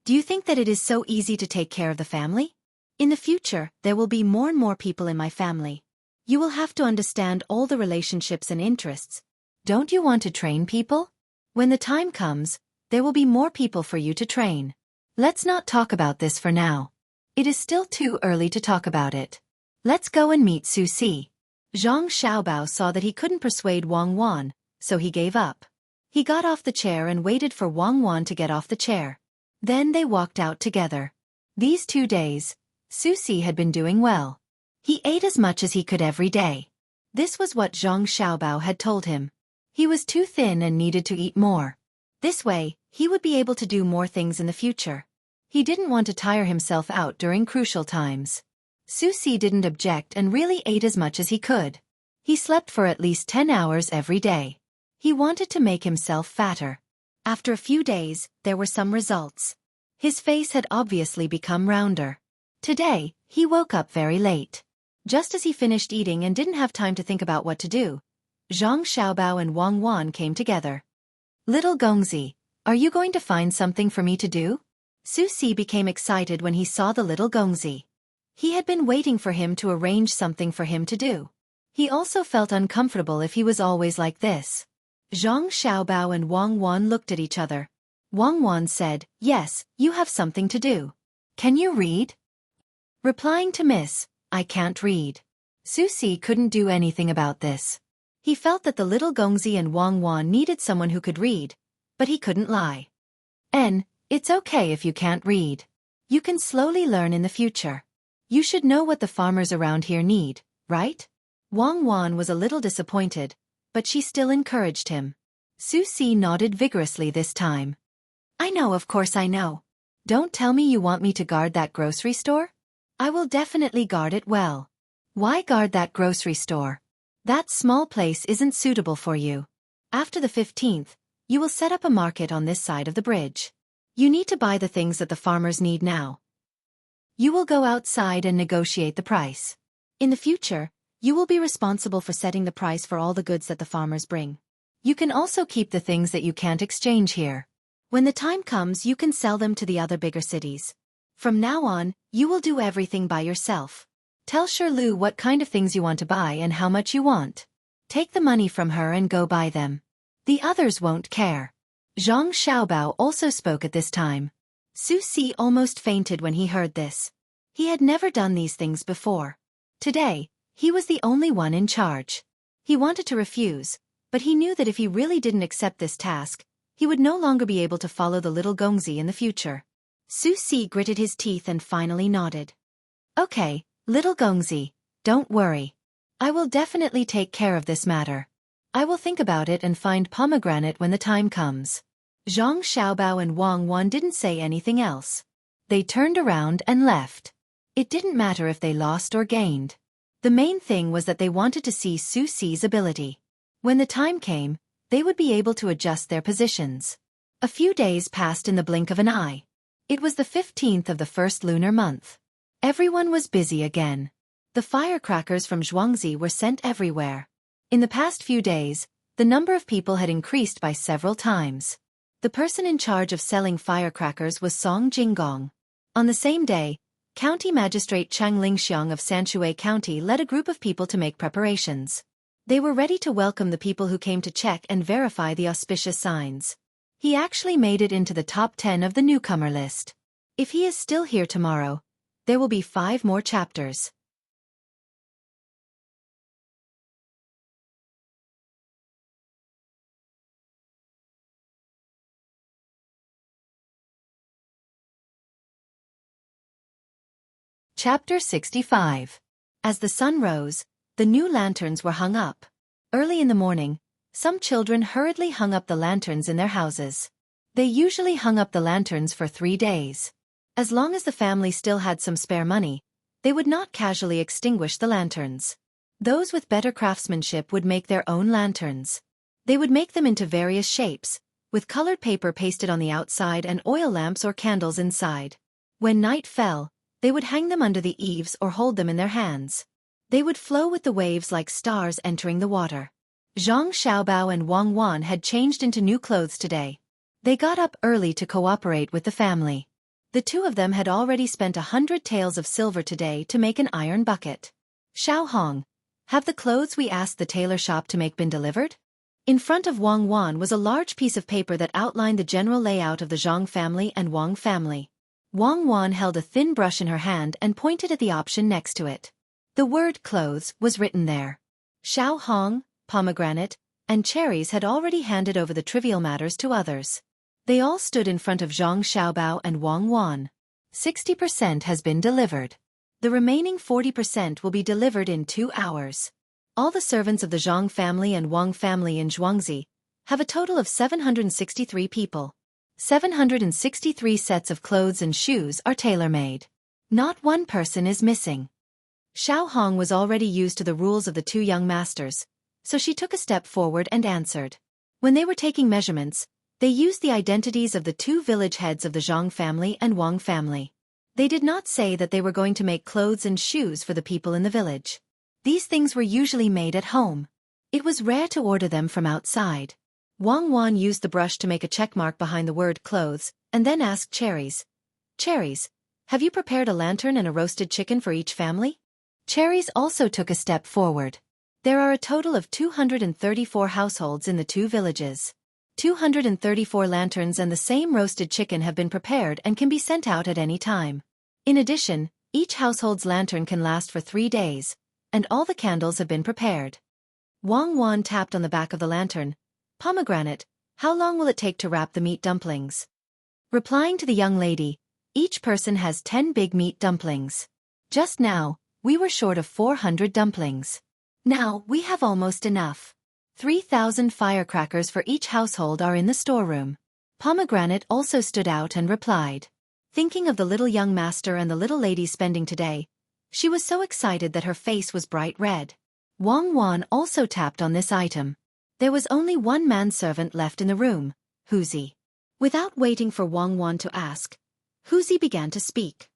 Do you think that it is so easy to take care of the family? In the future, there will be more and more people in my family. You will have to understand all the relationships and interests. Don't you want to train people? When the time comes, there will be more people for you to train. Let's not talk about this for now. It is still too early to talk about it. Let's go and meet Xueqi. Zhang Xiaobao saw that he couldn't persuade Wang Wan, so he gave up. He got off the chair and waited for Wang Wan to get off the chair. Then they walked out together. These 2 days, Xueqi had been doing well. He ate as much as he could every day. This was what Zhang Xiaobao had told him. He was too thin and needed to eat more. This way, he would be able to do more things in the future. He didn't want to tire himself out during crucial times. Xueqi didn't object and really ate as much as he could. He slept for at least 10 hours every day. He wanted to make himself fatter. After a few days, there were some results. His face had obviously become rounder. Today, he woke up very late. Just as he finished eating and didn't have time to think about what to do, Zhang Xiaobao and Wang Wan came together. Little Gongzi, are you going to find something for me to do? Xueqi became excited when he saw the little Gongzi. He had been waiting for him to arrange something for him to do. He also felt uncomfortable if he was always like this. Zhang Xiaobao and Wang Wan looked at each other. Wang Wan said, "Yes, you have something to do. Can you read?" Replying to Miss, "I can't read." Xueqi couldn't do anything about this. He felt that the little Gongzi and Wang Wan needed someone who could read, but he couldn't lie. It's okay if you can't read. You can slowly learn in the future. You should know what the farmers around here need, right? Wang Wan was a little disappointed, but she still encouraged him. Xueqi nodded vigorously this time. I know, of course I know. Don't tell me you want me to guard that grocery store? I will definitely guard it well. Why guard that grocery store? That small place isn't suitable for you. After the 15th, you will set up a market on this side of the bridge. You need to buy the things that the farmers need now. You will go outside and negotiate the price. In the future, you will be responsible for setting the price for all the goods that the farmers bring. You can also keep the things that you can't exchange here. When the time comes, you can sell them to the other bigger cities. From now on, you will do everything by yourself. Tell Shirlu what kind of things you want to buy and how much you want. Take the money from her and go buy them. The others won't care. Zhang Xiaobao also spoke at this time. Xueqi almost fainted when he heard this. He had never done these things before. Today, he was the only one in charge. He wanted to refuse, but he knew that if he really didn't accept this task, he would no longer be able to follow the little Gongzi in the future. Xueqi gritted his teeth and finally nodded. Okay, little Gongzi, don't worry. I will definitely take care of this matter. I will think about it and find pomegranate when the time comes. Zhang Xiaobao and Wang Wan didn't say anything else. They turned around and left. It didn't matter if they lost or gained. The main thing was that they wanted to see Xueqi's ability. When the time came, they would be able to adjust their positions. A few days passed in the blink of an eye. It was the 15th of the first lunar month. Everyone was busy again. The firecrackers from Xuangzi were sent everywhere. In the past few days, the number of people had increased by several times. The person in charge of selling firecrackers was Song Jinggong. On the same day, County Magistrate Chang Lingxiang of Sanshui County led a group of people to make preparations. They were ready to welcome the people who came to check and verify the auspicious signs. He actually made it into the top 10 of the newcomer list. If he is still here tomorrow, there will be 5 more chapters. Chapter 65. As the sun rose, the new lanterns were hung up. Early in the morning, some children hurriedly hung up the lanterns in their houses. They usually hung up the lanterns for 3 days. As long as the family still had some spare money, they would not casually extinguish the lanterns. Those with better craftsmanship would make their own lanterns. They would make them into various shapes, with colored paper pasted on the outside and oil lamps or candles inside. When night fell, they would hang them under the eaves or hold them in their hands. They would flow with the waves like stars entering the water. Zhang Xiaobao and Wang Wan had changed into new clothes today. They got up early to cooperate with the family. The 2 of them had already spent 100 taels of silver today to make an iron bucket. Xiao Hong, have the clothes we asked the tailor shop to make been delivered? In front of Wang Wan was a large piece of paper that outlined the general layout of the Zhang family and Wang family. Wang Wan held a thin brush in her hand and pointed at the option next to it. The word clothes was written there. Xiao Hong, pomegranate, and cherries had already handed over the trivial matters to others. They all stood in front of Zhang Xiaobao and Wang Wan. 60% has been delivered. The remaining 40% will be delivered in 2 hours. All the servants of the Zhang family and Wang family in Xueqi have a total of 763 people. 763 sets of clothes and shoes are tailor-made. Not one person is missing. Xiao Hong was already used to the rules of the 2 young masters, so she took a step forward and answered. When they were taking measurements, they used the identities of the 2 village heads of the Zhang family and Wang family. They did not say that they were going to make clothes and shoes for the people in the village. These things were usually made at home. It was rare to order them from outside. Wang Wan used the brush to make a checkmark behind the word clothes, and then asked Cherries. Cherries, have you prepared a lantern and a roasted chicken for each family? Cherries also took a step forward. There are a total of 234 households in the 2 villages. 234 lanterns and the same roasted chicken have been prepared and can be sent out at any time. In addition, each household's lantern can last for 3 days, and all the candles have been prepared. Wang Wan tapped on the back of the lantern. Pomegranate, how long will it take to wrap the meat dumplings? Replying to the young lady, each person has 10 big meat dumplings. Just now, we were short of 400 dumplings. Now, we have almost enough. 3,000 firecrackers for each household are in the storeroom. Pomegranate also stood out and replied. Thinking of the little young master and the little lady spending today, she was so excited that her face was bright red. Wang Wan also tapped on this item. There was only 1 manservant left in the room, Xueqi. Without waiting for Wang Wan to ask, Xueqi began to speak.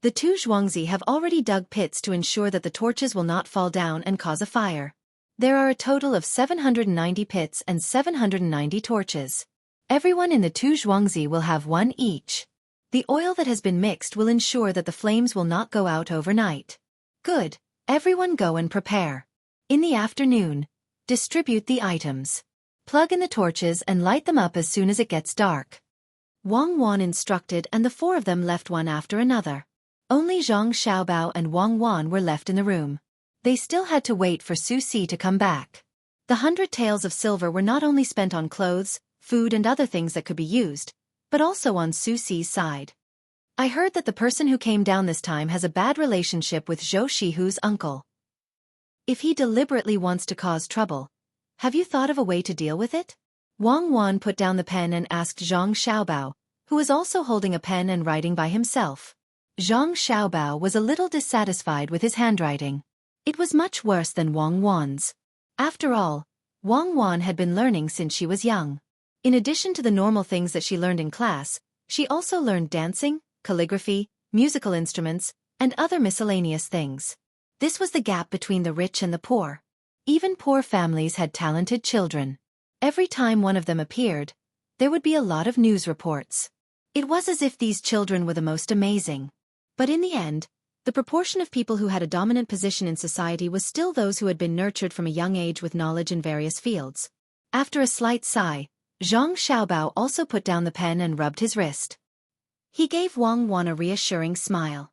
The 2 Xueqi have already dug pits to ensure that the torches will not fall down and cause a fire. There are a total of 790 pits and 790 torches. Everyone in the 2 Xueqi will have 1 each. The oil that has been mixed will ensure that the flames will not go out overnight. Good, everyone go and prepare. In the afternoon, distribute the items. Plug in the torches and light them up as soon as it gets dark. Wang Wan instructed and the 4 of them left one after another. Only Zhang Xiaobao and Wang Wan were left in the room. They still had to wait for Xueqi to come back. The 100 taels of silver were not only spent on clothes, food and other things that could be used, but also on Xueqi's side. I heard that the person who came down this time has a bad relationship with Zhou Shihu's uncle. If he deliberately wants to cause trouble, have you thought of a way to deal with it? Wang Wan put down the pen and asked Zhang Xiaobao, who was also holding a pen and writing by himself. Zhang Xiaobao was a little dissatisfied with his handwriting. It was much worse than Wang Wan's. After all, Wang Wan had been learning since she was young. In addition to the normal things that she learned in class, she also learned dancing, calligraphy, musical instruments, and other miscellaneous things. This was the gap between the rich and the poor. Even poor families had talented children. Every time one of them appeared, there would be a lot of news reports. It was as if these children were the most amazing. But in the end, The proportion of people who had a dominant position in society was still those who had been nurtured from a young age with knowledge in various fields. After a slight sigh, Zhang Xiaobao also put down the pen and rubbed his wrist. He gave Wang Wan a reassuring smile.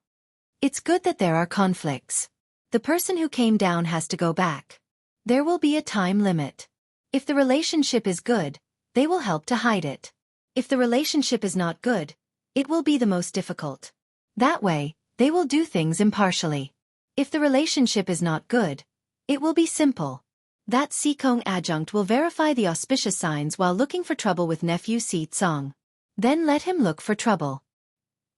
It's good that there are conflicts. The person who came down has to go back. There will be a time limit. If the relationship is good, they will help to hide it. If the relationship is not good, it will be the most difficult. That way, they will do things impartially. If the relationship is not good, it will be simple. That Sikong adjunct will verify the auspicious signs while looking for trouble with nephew Si Tsang. Then let him look for trouble.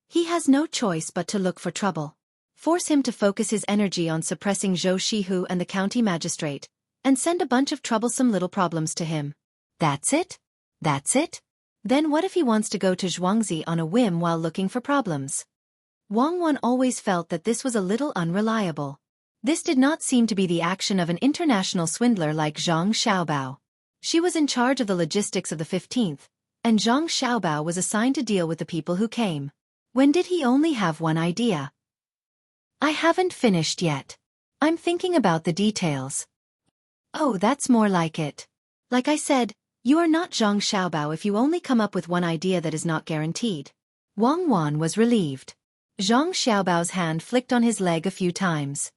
He has no choice but to look for trouble. Force him to focus his energy on suppressing Zhou Shihu and the county magistrate, and send a bunch of troublesome little problems to him. That's it? That's it? Then what if he wants to go to Zhuangzi on a whim while looking for problems? Wang Wan always felt that this was a little unreliable. This did not seem to be the action of an international swindler like Zhang Xiaobao. She was in charge of the logistics of the 15th, and Zhang Xiaobao was assigned to deal with the people who came. When did he only have one idea? I haven't finished yet. I'm thinking about the details. Oh, that's more like it. Like I said, you are not Zhang Xiaobao if you only come up with one idea that is not guaranteed. Wang Wan was relieved. Zhang Xiaobao's hand flicked on his leg a few times.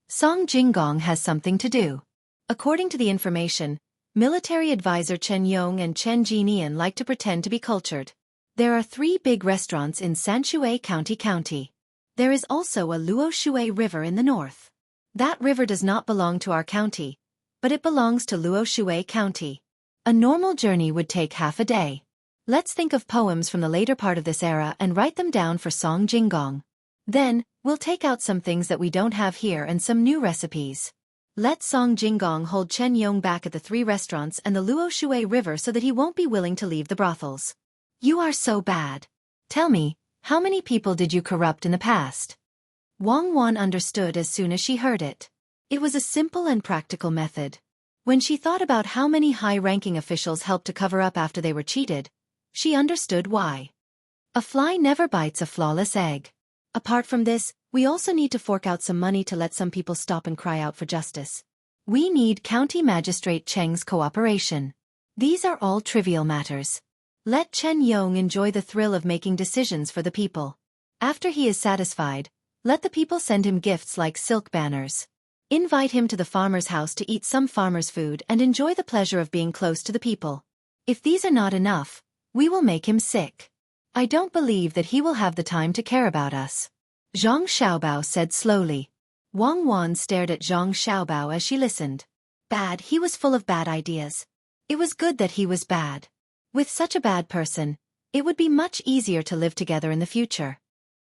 Song Jinggong has something to do. According to the information, military advisor Chen Yong and Chen Jinian like to pretend to be cultured. There are 3 big restaurants in Sanshui County. There is also a Luoshui River in the north. That river does not belong to our county, but it belongs to Luoshui County. A normal journey would take half a day. Let's think of poems from the later part of this era and write them down for Song Jinggong. Then, we'll take out some things that we don't have here and some new recipes. Let Song Jinggong hold Chen Yong back at the 3 restaurants and the Luoshui River so that he won't be willing to leave the brothels. You are so bad. Tell me, how many people did you corrupt in the past? Wang Wan understood as soon as she heard it. It was a simple and practical method. When she thought about how many high-ranking officials helped to cover up after they were cheated, she understood why. A fly never bites a flawless egg. Apart from this, we also need to fork out some money to let some people stop and cry out for justice. We need County Magistrate Cheng's cooperation. These are all trivial matters. Let Chen Yong enjoy the thrill of making decisions for the people. After he is satisfied, let the people send him gifts like silk banners. Invite him to the farmer's house to eat some farmer's food and enjoy the pleasure of being close to the people. If these are not enough, we will make him sick. I don't believe that he will have the time to care about us. Zhang Xiaobao said slowly. Wang Wan stared at Zhang Xiaobao as she listened. Bad, he was full of bad ideas. It was good that he was bad. With such a bad person, it would be much easier to live together in the future.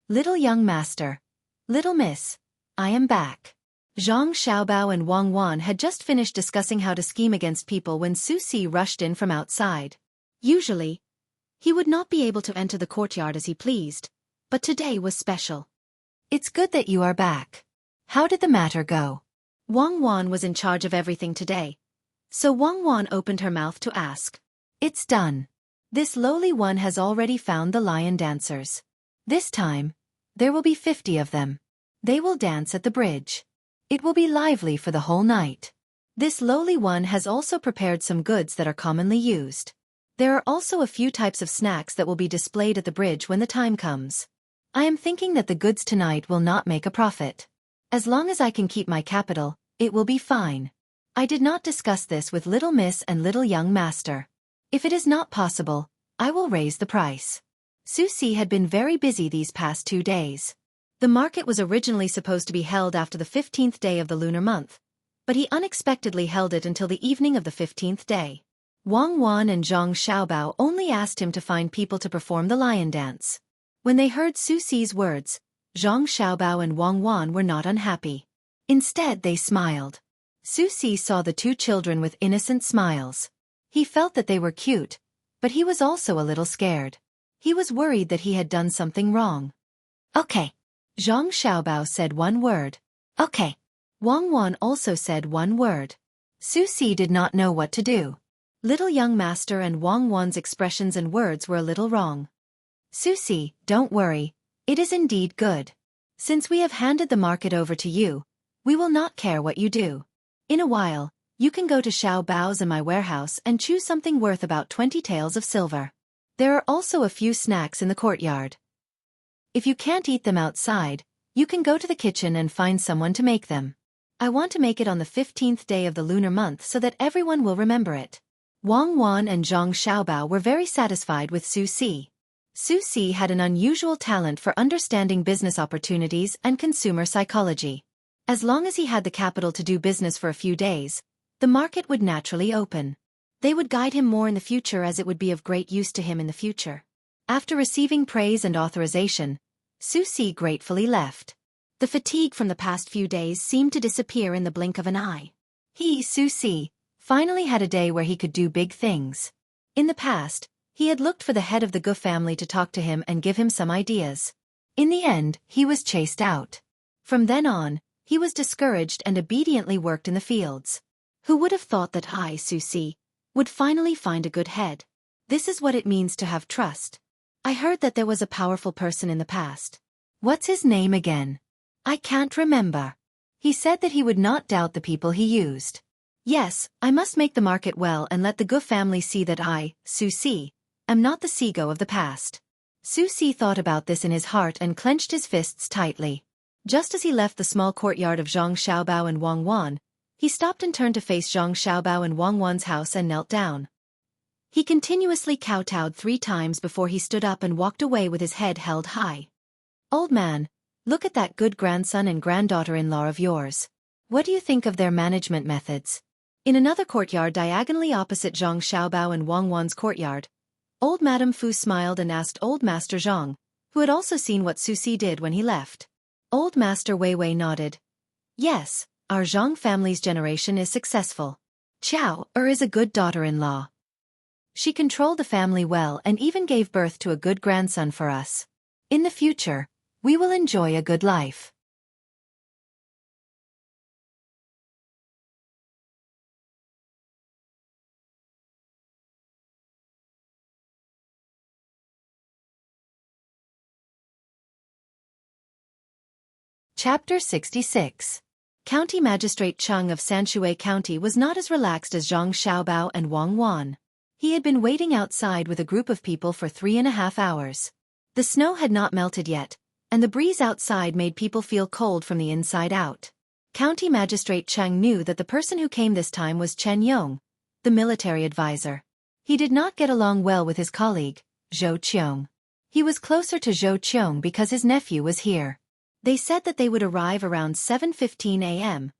Little young master. Little miss. I am back. Zhang Xiaobao and Wang Wan had just finished discussing how to scheme against people when Xueqi rushed in from outside. Usually, he would not be able to enter the courtyard as he pleased, but today was special. It's good that you are back. How did the matter go? Wang Wan was in charge of everything today, so Wang Wan opened her mouth to ask. It's done. This lowly one has already found the lion dancers. This time, there will be 50 of them. They will dance at the bridge. It will be lively for the whole night. This lowly one has also prepared some goods that are commonly used. There are also a few types of snacks that will be displayed at the bridge when the time comes. I am thinking that the goods tonight will not make a profit. As long as I can keep my capital, it will be fine. I did not discuss this with little miss and little young master. If it is not possible, I will raise the price. Xueqi had been very busy these past 2 days. The market was originally supposed to be held after the 15th day of the lunar month, but he unexpectedly held it until the evening of the 15th day. Wang Wan and Zhang Xiaobao only asked him to find people to perform the lion dance. When they heard Xueqi's words, Zhang Xiaobao and Wang Wan were not unhappy. Instead, they smiled. Xueqi saw the 2 children with innocent smiles. He felt that they were cute, but he was also a little scared. He was worried that he had done something wrong. Okay. Zhang Xiaobao said one word. Okay. Wang Wan also said one word. Xueqi did not know what to do. Little young master and Wang Wan's expressions and words were a little wrong. Xueqi, don't worry. It is indeed good. Since we have handed the market over to you, we will not care what you do. In a while, you can go to Xiao Bao's and my warehouse and choose something worth about 20 taels of silver. There are also a few snacks in the courtyard. If you can't eat them outside, you can go to the kitchen and find someone to make them. I want to make it on the 15th day of the lunar month so that everyone will remember it. Wang Wan and Zhang Xiaobao were very satisfied with Xueqi. Xueqi had an unusual talent for understanding business opportunities and consumer psychology. As long as he had the capital to do business for a few days, the market would naturally open. They would guide him more in the future as it would be of great use to him in the future. After receiving praise and authorization, Xueqi gratefully left. The fatigue from the past few days seemed to disappear in the blink of an eye. He, Xueqi, finally had a day where he could do big things. In the past, he had looked for the head of the Gu family to talk to him and give him some ideas. In the end, he was chased out. From then on, he was discouraged and obediently worked in the fields. Who would have thought that I, Xueqi, would finally find a good head? This is what it means to have trust. I heard that there was a powerful person in the past. What's his name again? I can't remember. He said that he would not doubt the people he used. Yes, I must make the market well and let the Gu family see that I, Xueqi, am not the Sigo of the past. Xueqi thought about this in his heart and clenched his fists tightly. Just as he left the small courtyard of Zhang Xiaobao and Wang Wan, he stopped and turned to face Zhang Xiaobao and Wang Wan's house and knelt down. He continuously kowtowed 3 times before he stood up and walked away with his head held high. Old man, look at that good grandson and granddaughter-in-law of yours. What do you think of their management methods? In another courtyard diagonally opposite Zhang Xiaobao and Wang Wan's courtyard, old Madame Fu smiled and asked Old Master Zhang, who had also seen what Xueqi did when he left. Old Master Weiwei nodded. Yes, our Zhang family's generation is successful. Qiao is a good daughter-in-law. She controlled the family well and even gave birth to a good grandson for us. In the future, we will enjoy a good life. Chapter 66. County Magistrate Cheng of Sanshui County was not as relaxed as Zhang Xiaobao and Wang Wan. He had been waiting outside with a group of people for 3.5 hours. The snow had not melted yet, and the breeze outside made people feel cold from the inside out. County Magistrate Cheng knew that the person who came this time was Chen Yong, the military advisor. He did not get along well with his colleague, Zhou Qiong. He was closer to Zhou Qiong because his nephew was here. They said that they would arrive around 7:15 a.m.,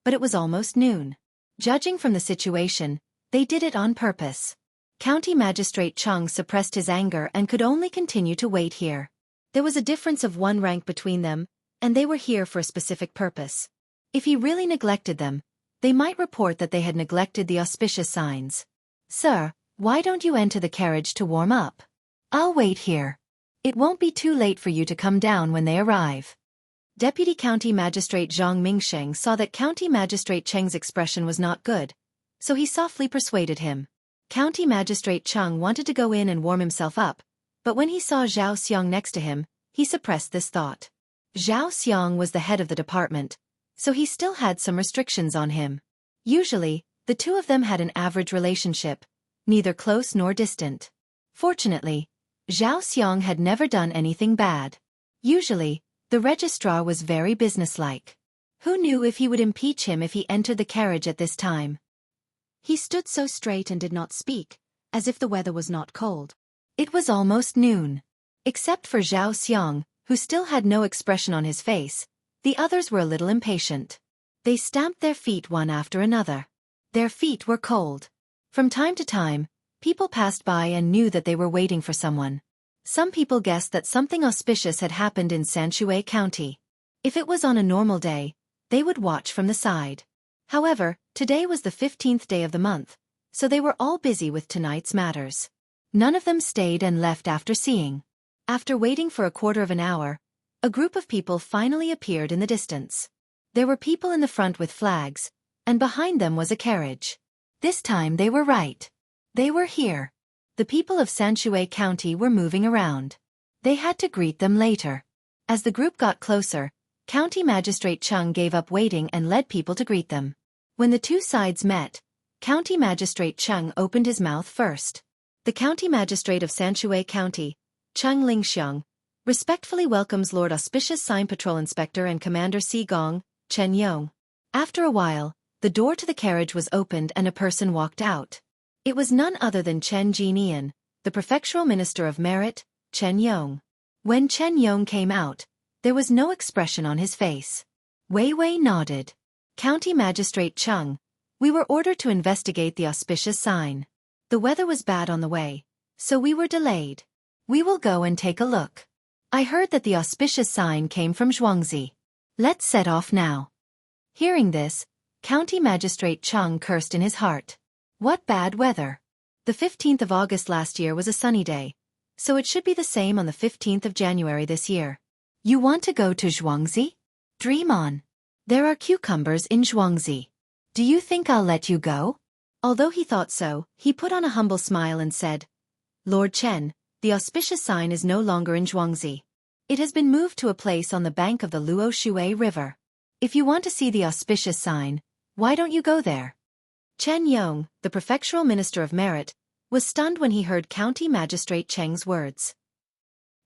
but it was almost noon. Judging from the situation, they did it on purpose. County Magistrate Cheng suppressed his anger and could only continue to wait here. There was a difference of 1 rank between them, and they were here for a specific purpose. If he really neglected them, they might report that they had neglected the auspicious signs. Sir, why don't you enter the carriage to warm up? I'll wait here. It won't be too late for you to come down when they arrive. Deputy County Magistrate Zhang Mingsheng saw that County Magistrate Cheng's expression was not good, so he softly persuaded him. County Magistrate Cheng wanted to go in and warm himself up, but when he saw Zhao Xiong next to him, he suppressed this thought. Zhao Xiong was the head of the department, so he still had some restrictions on him. Usually, the two of them had an average relationship, neither close nor distant. Fortunately, Zhao Xiong had never done anything bad. Usually, the registrar was very businesslike. Who knew if he would impeach him if he entered the carriage at this time? He stood so straight and did not speak, as if the weather was not cold. It was almost noon. Except for Zhao Xiong, who still had no expression on his face, the others were a little impatient. They stamped their feet one after another. Their feet were cold. From time to time, people passed by and knew that they were waiting for someone. Some people guessed that something auspicious had happened in Sanshui County. If it was on a normal day, they would watch from the side. However, today was the 15th day of the month, so they were all busy with tonight's matters. None of them stayed and left after seeing. After waiting for a quarter of an hour, a group of people finally appeared in the distance. There were people in the front with flags, and behind them was a carriage. This time they were right. They were here. The people of Sanshui County were moving around. They had to greet them later. As the group got closer, County Magistrate Chung gave up waiting and led people to greet them. When the two sides met, County Magistrate Chung opened his mouth first. The County Magistrate of Xueqi County, Chung Lingxiang, respectfully welcomes Lord Auspicious Sign Patrol Inspector and Commander Si Gong, Chen Yong. After a while, the door to the carriage was opened and a person walked out. It was none other than Chen Jinian, the Prefectural Minister of Merit, Chen Yong. When Chen Yong came out, there was no expression on his face. Wei Wei nodded. County Magistrate Chung, we were ordered to investigate the auspicious sign. The weather was bad on the way, so we were delayed. We will go and take a look. I heard that the auspicious sign came from Xueqi. Let's set off now. Hearing this, County Magistrate Chung cursed in his heart. What bad weather. The 15th of August last year was a sunny day, so it should be the same on the 15th of January this year. You want to go to Xueqi? Dream on. There are cucumbers in Xueqi. Do you think I'll let you go? Although he thought so, he put on a humble smile and said, Lord Chen, the auspicious sign is no longer in Xueqi. It has been moved to a place on the bank of the Luo Shui River. If you want to see the auspicious sign, why don't you go there? Chen Yong, the Prefectural Minister of Merit, was stunned when he heard County Magistrate Cheng's words.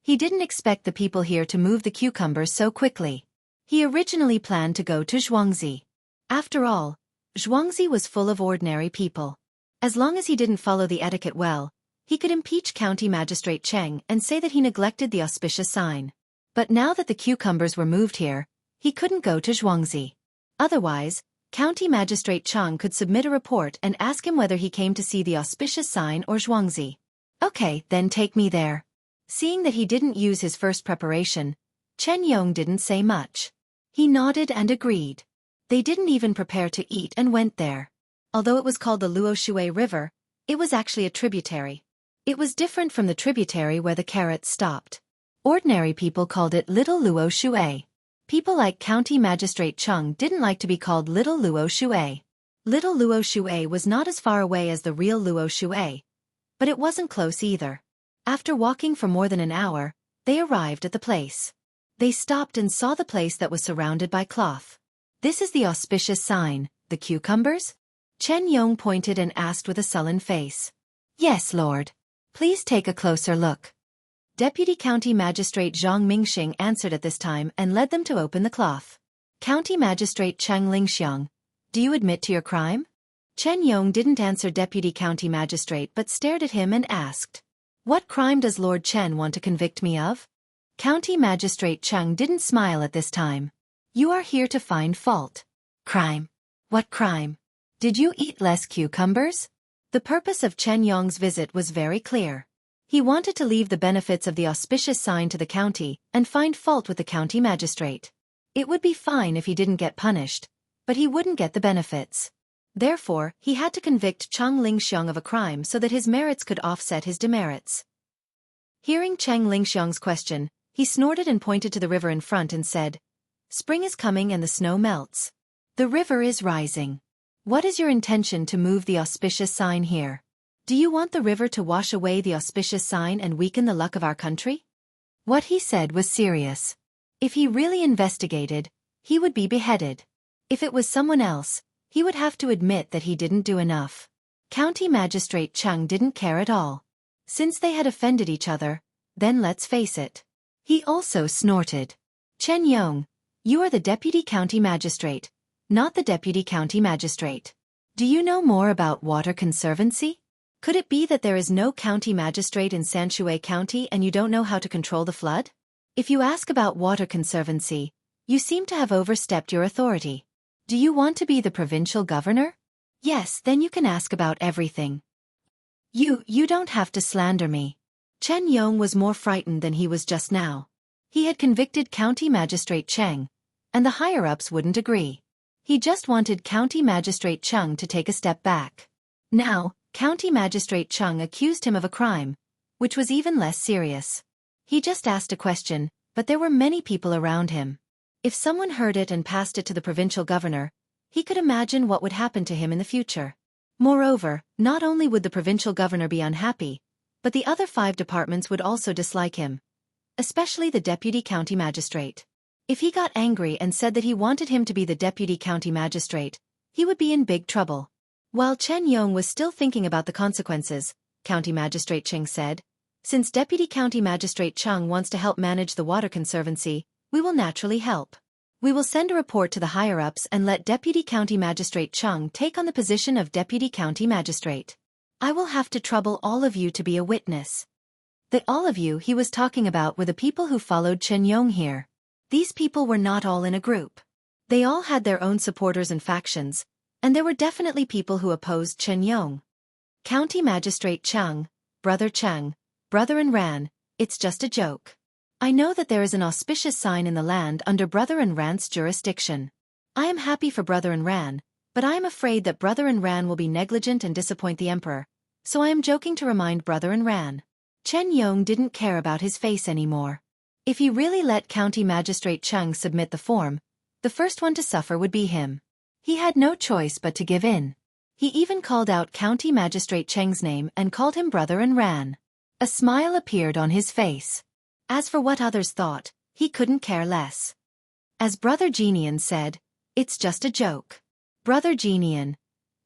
He didn't expect the people here to move the cucumbers so quickly. He originally planned to go to Xueqi. After all, Xueqi was full of ordinary people. As long as he didn't follow the etiquette well, he could impeach County Magistrate Cheng and say that he neglected the auspicious sign. But now that the cucumbers were moved here, he couldn't go to Xueqi. Otherwise, County Magistrate Cheng could submit a report and ask him whether he came to see the auspicious sign or Xueqi. Okay, then take me there. Seeing that he didn't use his first preparation, Chen Yong didn't say much. He nodded and agreed. They didn't even prepare to eat and went there. Although it was called the Luo Shui River, it was actually a tributary. It was different from the tributary where the carrots stopped. Ordinary people called it Little Luo Shui. People like County Magistrate Chung didn't like to be called Little Luo Shui. Little Luo Shui was not as far away as the real Luo Shui, but it wasn't close either. After walking for more than an hour, they arrived at the place. They stopped and saw the place that was surrounded by cloth. This is the auspicious sign, the cucumbers? Chen Yong pointed and asked with a sullen face. Yes, Lord. Please take a closer look. Deputy County Magistrate Zhang Mingxing answered at this time and led them to open the cloth. County Magistrate Cheng Lingxiang, do you admit to your crime? Chen Yong didn't answer Deputy County Magistrate but stared at him and asked, what crime does Lord Chen want to convict me of? County Magistrate Cheng didn't smile at this time. You are here to find fault. Crime? What crime? Did you eat less cucumbers? The purpose of Chen Yong's visit was very clear. He wanted to leave the benefits of the auspicious sign to the county and find fault with the county magistrate. It would be fine if he didn't get punished, but he wouldn't get the benefits. Therefore, he had to convict Cheng Lingxiang of a crime so that his merits could offset his demerits. Hearing Cheng Lingxiang's question, he snorted and pointed to the river in front and said, Spring is coming and the snow melts. The river is rising. What is your intention to move the auspicious sign here? Do you want the river to wash away the auspicious sign and weaken the luck of our country? What he said was serious. If he really investigated, he would be beheaded. If it was someone else, he would have to admit that he didn't do enough. County Magistrate Cheng didn't care at all. Since they had offended each other, then let's face it. He also snorted. Chen Yong, you are the Deputy County Magistrate, not the Deputy County Magistrate. Do you know more about water conservancy? Could it be that there is no county magistrate in Xueqi County and you don't know how to control the flood? If you ask about water conservancy, you seem to have overstepped your authority. Do you want to be the provincial governor? Yes, then you can ask about everything. You don't have to slander me. Chen Yong was more frightened than he was just now. He had convicted County Magistrate Cheng, and the higher-ups wouldn't agree. He just wanted County Magistrate Cheng to take a step back. Now, County Magistrate Cheng accused him of a crime, which was even less serious. He just asked a question, but there were many people around him. If someone heard it and passed it to the provincial governor, he could imagine what would happen to him in the future. Moreover, not only would the provincial governor be unhappy, but the other 5 departments would also dislike him. especially the deputy county magistrate. If he got angry and said that he wanted him to be the deputy county magistrate, he would be in big trouble. While Chen Yong was still thinking about the consequences, County Magistrate Cheng said, "Since Deputy County Magistrate Cheng wants to help manage the water conservancy, we will naturally help. We will send a report to the higher-ups and let Deputy County Magistrate Cheng take on the position of Deputy County Magistrate. I will have to trouble all of you to be a witness." The all of you he was talking about were the people who followed Chen Yong here. These people were not all in a group. They all had their own supporters and factions, and there were definitely people who opposed Chen Yong. County Magistrate Cheng, Brother Cheng, Brother and Ran, it's just a joke. I know that there is an auspicious sign in the land under Brother and Ran's jurisdiction. I am happy for Brother and Ran, but I am afraid that Brother and Ran will be negligent and disappoint the Emperor, so I am joking to remind Brother and Ran. Chen Yong didn't care about his face anymore. If he really let County Magistrate Cheng submit the form, the first one to suffer would be him. He had no choice but to give in. He even called out County Magistrate Cheng's name and called him Brother and ran. A smile appeared on his face. As for what others thought, he couldn't care less. As Brother Genian said, "It's just a joke. Brother Genian,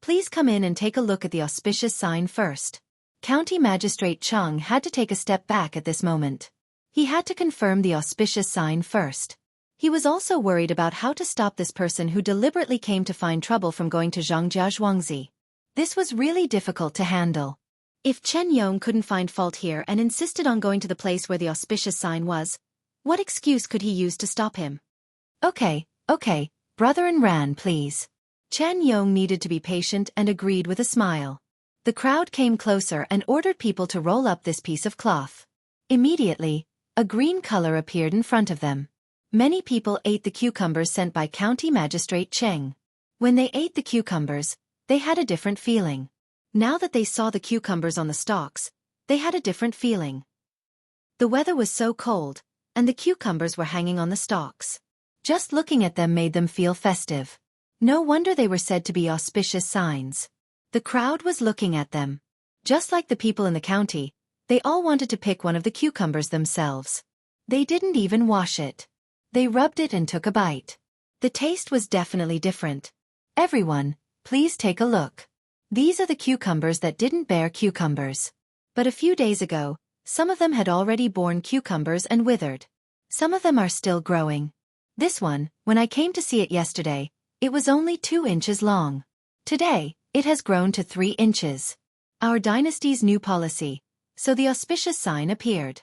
please come in and take a look at the auspicious sign first." County Magistrate Cheng had to take a step back at this moment. He had to confirm the auspicious sign first. He was also worried about how to stop this person who deliberately came to find trouble from going to Zhangjia Zhuangzi. This was really difficult to handle. If Chen Yong couldn't find fault here and insisted on going to the place where the auspicious sign was, what excuse could he use to stop him? Okay, Brother and Ran, please. Chen Yong needed to be patient and agreed with a smile. The crowd came closer and ordered people to roll up this piece of cloth. Immediately, a green color appeared in front of them. Many people ate the cucumbers sent by County Magistrate Cheng. When they ate the cucumbers, they had a different feeling. Now that they saw the cucumbers on the stalks, they had a different feeling. The weather was so cold, and the cucumbers were hanging on the stalks. Just looking at them made them feel festive. No wonder they were said to be auspicious signs. The crowd was looking at them. Just like the people in the county, they all wanted to pick one of the cucumbers themselves. They didn't even wash it. They rubbed it and took a bite. The taste was definitely different. Everyone, please take a look. These are the cucumbers that didn't bear cucumbers. But a few days ago, some of them had already borne cucumbers and withered. Some of them are still growing. This one, when I came to see it yesterday, it was only 2 inches long. Today, it has grown to 3 inches. Our dynasty's new policy, so the auspicious sign appeared.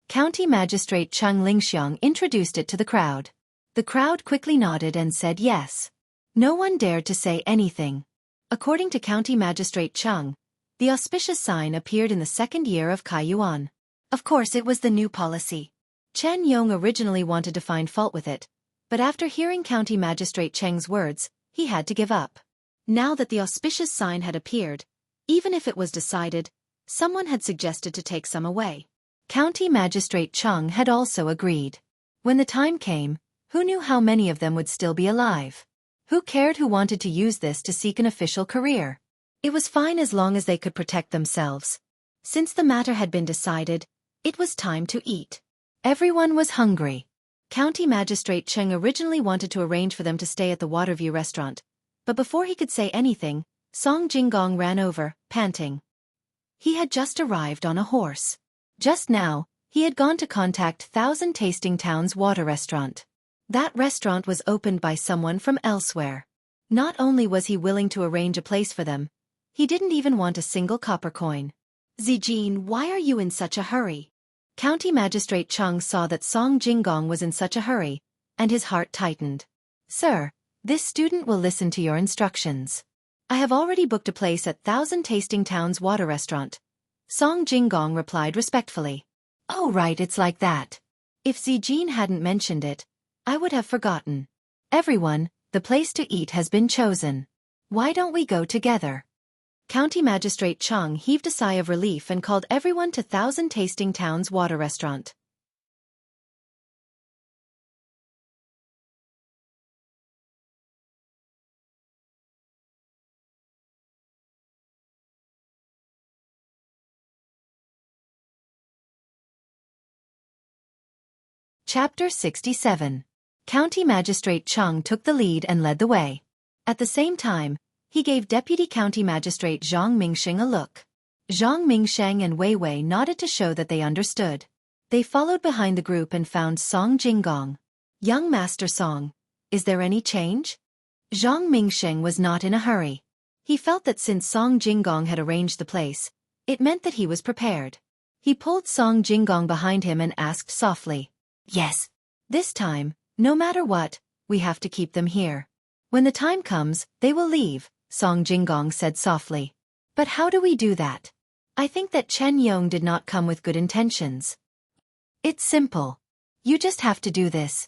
County Magistrate Cheng Lingxiang introduced it to the crowd. The crowd quickly nodded and said yes. No one dared to say anything. According to County Magistrate Cheng, the auspicious sign appeared in the 2nd year of Kai Yuan. Of course it was the new policy. Chen Yong originally wanted to find fault with it, but after hearing County Magistrate Cheng's words, he had to give up. Now that the auspicious sign had appeared, even if it was decided, someone had suggested to take some away. County Magistrate Cheng had also agreed. When the time came, who knew how many of them would still be alive? Who cared who wanted to use this to seek an official career? It was fine as long as they could protect themselves. Since the matter had been decided, it was time to eat. Everyone was hungry. County Magistrate Cheng originally wanted to arrange for them to stay at the Waterview restaurant, but before he could say anything, Song Jinggong ran over, panting. He had just arrived on a horse. Just now, he had gone to contact Thousand Tasting Town's water restaurant. That restaurant was opened by someone from elsewhere. Not only was he willing to arrange a place for them, he didn't even want a single copper coin. "Zijin, why are you in such a hurry?" County Magistrate Cheng saw that Song Jinggong was in such a hurry, and his heart tightened. "Sir, this student will listen to your instructions. I have already booked a place at Thousand Tasting Town's water restaurant." Song Jinggong replied respectfully. "Oh right, it's like that. If Zijin hadn't mentioned it, I would have forgotten. Everyone, the place to eat has been chosen. Why don't we go together?" County Magistrate Cheng heaved a sigh of relief and called everyone to Thousand Tasting Town's water restaurant. Chapter 67. County Magistrate Cheng took the lead and led the way. At the same time, he gave Deputy County Magistrate Zhang Mingsheng a look. Zhang Mingsheng and Wei Wei nodded to show that they understood. They followed behind the group and found Song Jinggong. Young Master Song, is there any change? Zhang Mingsheng was not in a hurry. He felt that since Song Jinggong had arranged the place, it meant that he was prepared. He pulled Song Jinggong behind him and asked softly, "Yes. This time, no matter what, we have to keep them here. When the time comes, they will leave," Song Jinggong said softly. "But how do we do that? I think that Chen Yong did not come with good intentions." "It's simple. You just have to do this."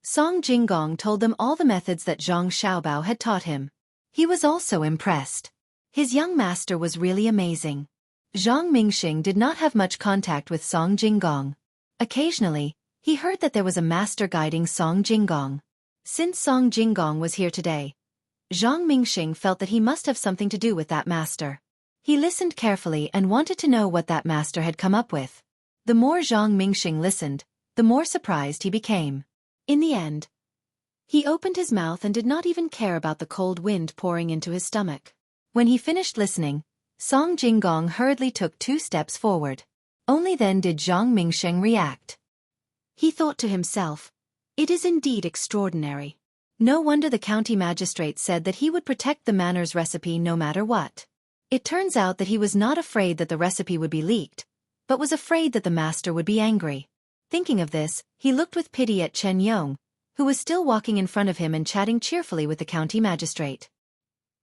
Song Jinggong told them all the methods that Zhang Xiaobao had taught him. He was also impressed. His young master was really amazing. Zhang Mingsheng did not have much contact with Song Jinggong. Occasionally, he heard that there was a master guiding Song Jinggong. Since Song Jinggong was here today, Zhang Mingsheng felt that he must have something to do with that master. He listened carefully and wanted to know what that master had come up with. The more Zhang Mingsheng listened, the more surprised he became. In the end, he opened his mouth and did not even care about the cold wind pouring into his stomach. When he finished listening, Song Jinggong hurriedly took 2 steps forward. Only then did Zhang Mingsheng react. He thought to himself, "It is indeed extraordinary. No wonder the county magistrate said that he would protect the manor's recipe no matter what." It turns out that he was not afraid that the recipe would be leaked, but was afraid that the master would be angry. Thinking of this, he looked with pity at Chen Yong, who was still walking in front of him and chatting cheerfully with the county magistrate.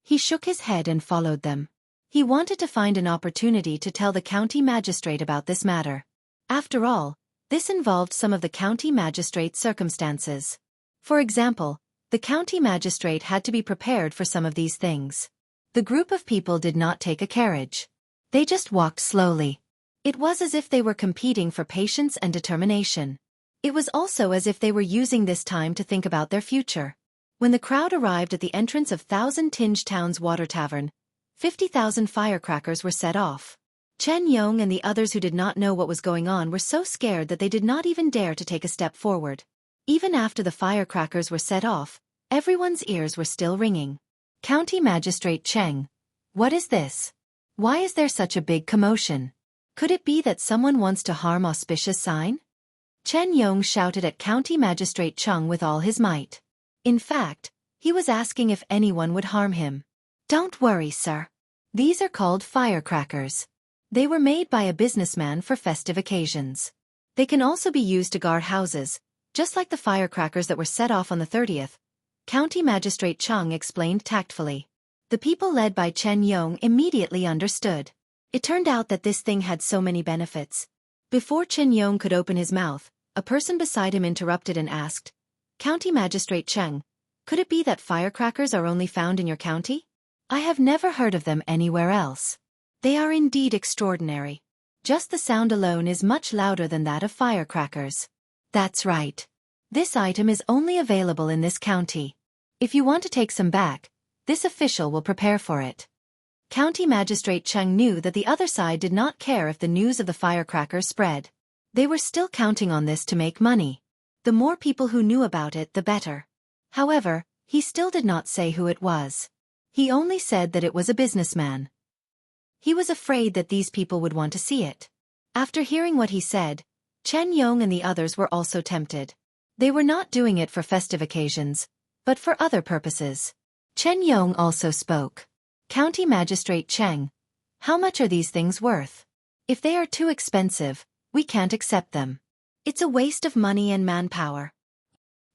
He shook his head and followed them. He wanted to find an opportunity to tell the county magistrate about this matter. After all, this involved some of the county magistrate's circumstances. For example, the county magistrate had to be prepared for some of these things. The group of people did not take a carriage. They just walked slowly. It was as if they were competing for patience and determination. It was also as if they were using this time to think about their future. When the crowd arrived at the entrance of Thousand Tinge Town's water tavern, 50,000 firecrackers were set off. Chen Yong and the others who did not know what was going on were so scared that they did not even dare to take a step forward. Even after the firecrackers were set off, everyone's ears were still ringing. "County Magistrate Cheng, what is this? Why is there such a big commotion? Could it be that someone wants to harm auspicious sign?" Chen Yong shouted at County Magistrate Cheng with all his might. In fact, he was asking if anyone would harm him. "Don't worry, sir. These are called firecrackers. They were made by a businessman for festive occasions. They can also be used to guard houses, just like the firecrackers that were set off on the 30th, County Magistrate Cheng explained tactfully. The people led by Chen Yong immediately understood. It turned out that this thing had so many benefits. Before Chen Yong could open his mouth, a person beside him interrupted and asked, "County Magistrate Cheng, could it be that firecrackers are only found in your county? I have never heard of them anywhere else. They are indeed extraordinary. Just the sound alone is much louder than that of firecrackers." "That's right. This item is only available in this county. If you want to take some back, this official will prepare for it." County Magistrate Cheng knew that the other side did not care if the news of the firecrackers spread. They were still counting on this to make money. The more people who knew about it, the better. However, he still did not say who it was. He only said that it was a businessman. He was afraid that these people would want to see it. After hearing what he said, Chen Yong and the others were also tempted. They were not doing it for festive occasions, but for other purposes. Chen Yong also spoke. "County Magistrate Cheng, how much are these things worth? If they are too expensive, we can't accept them. It's a waste of money and manpower."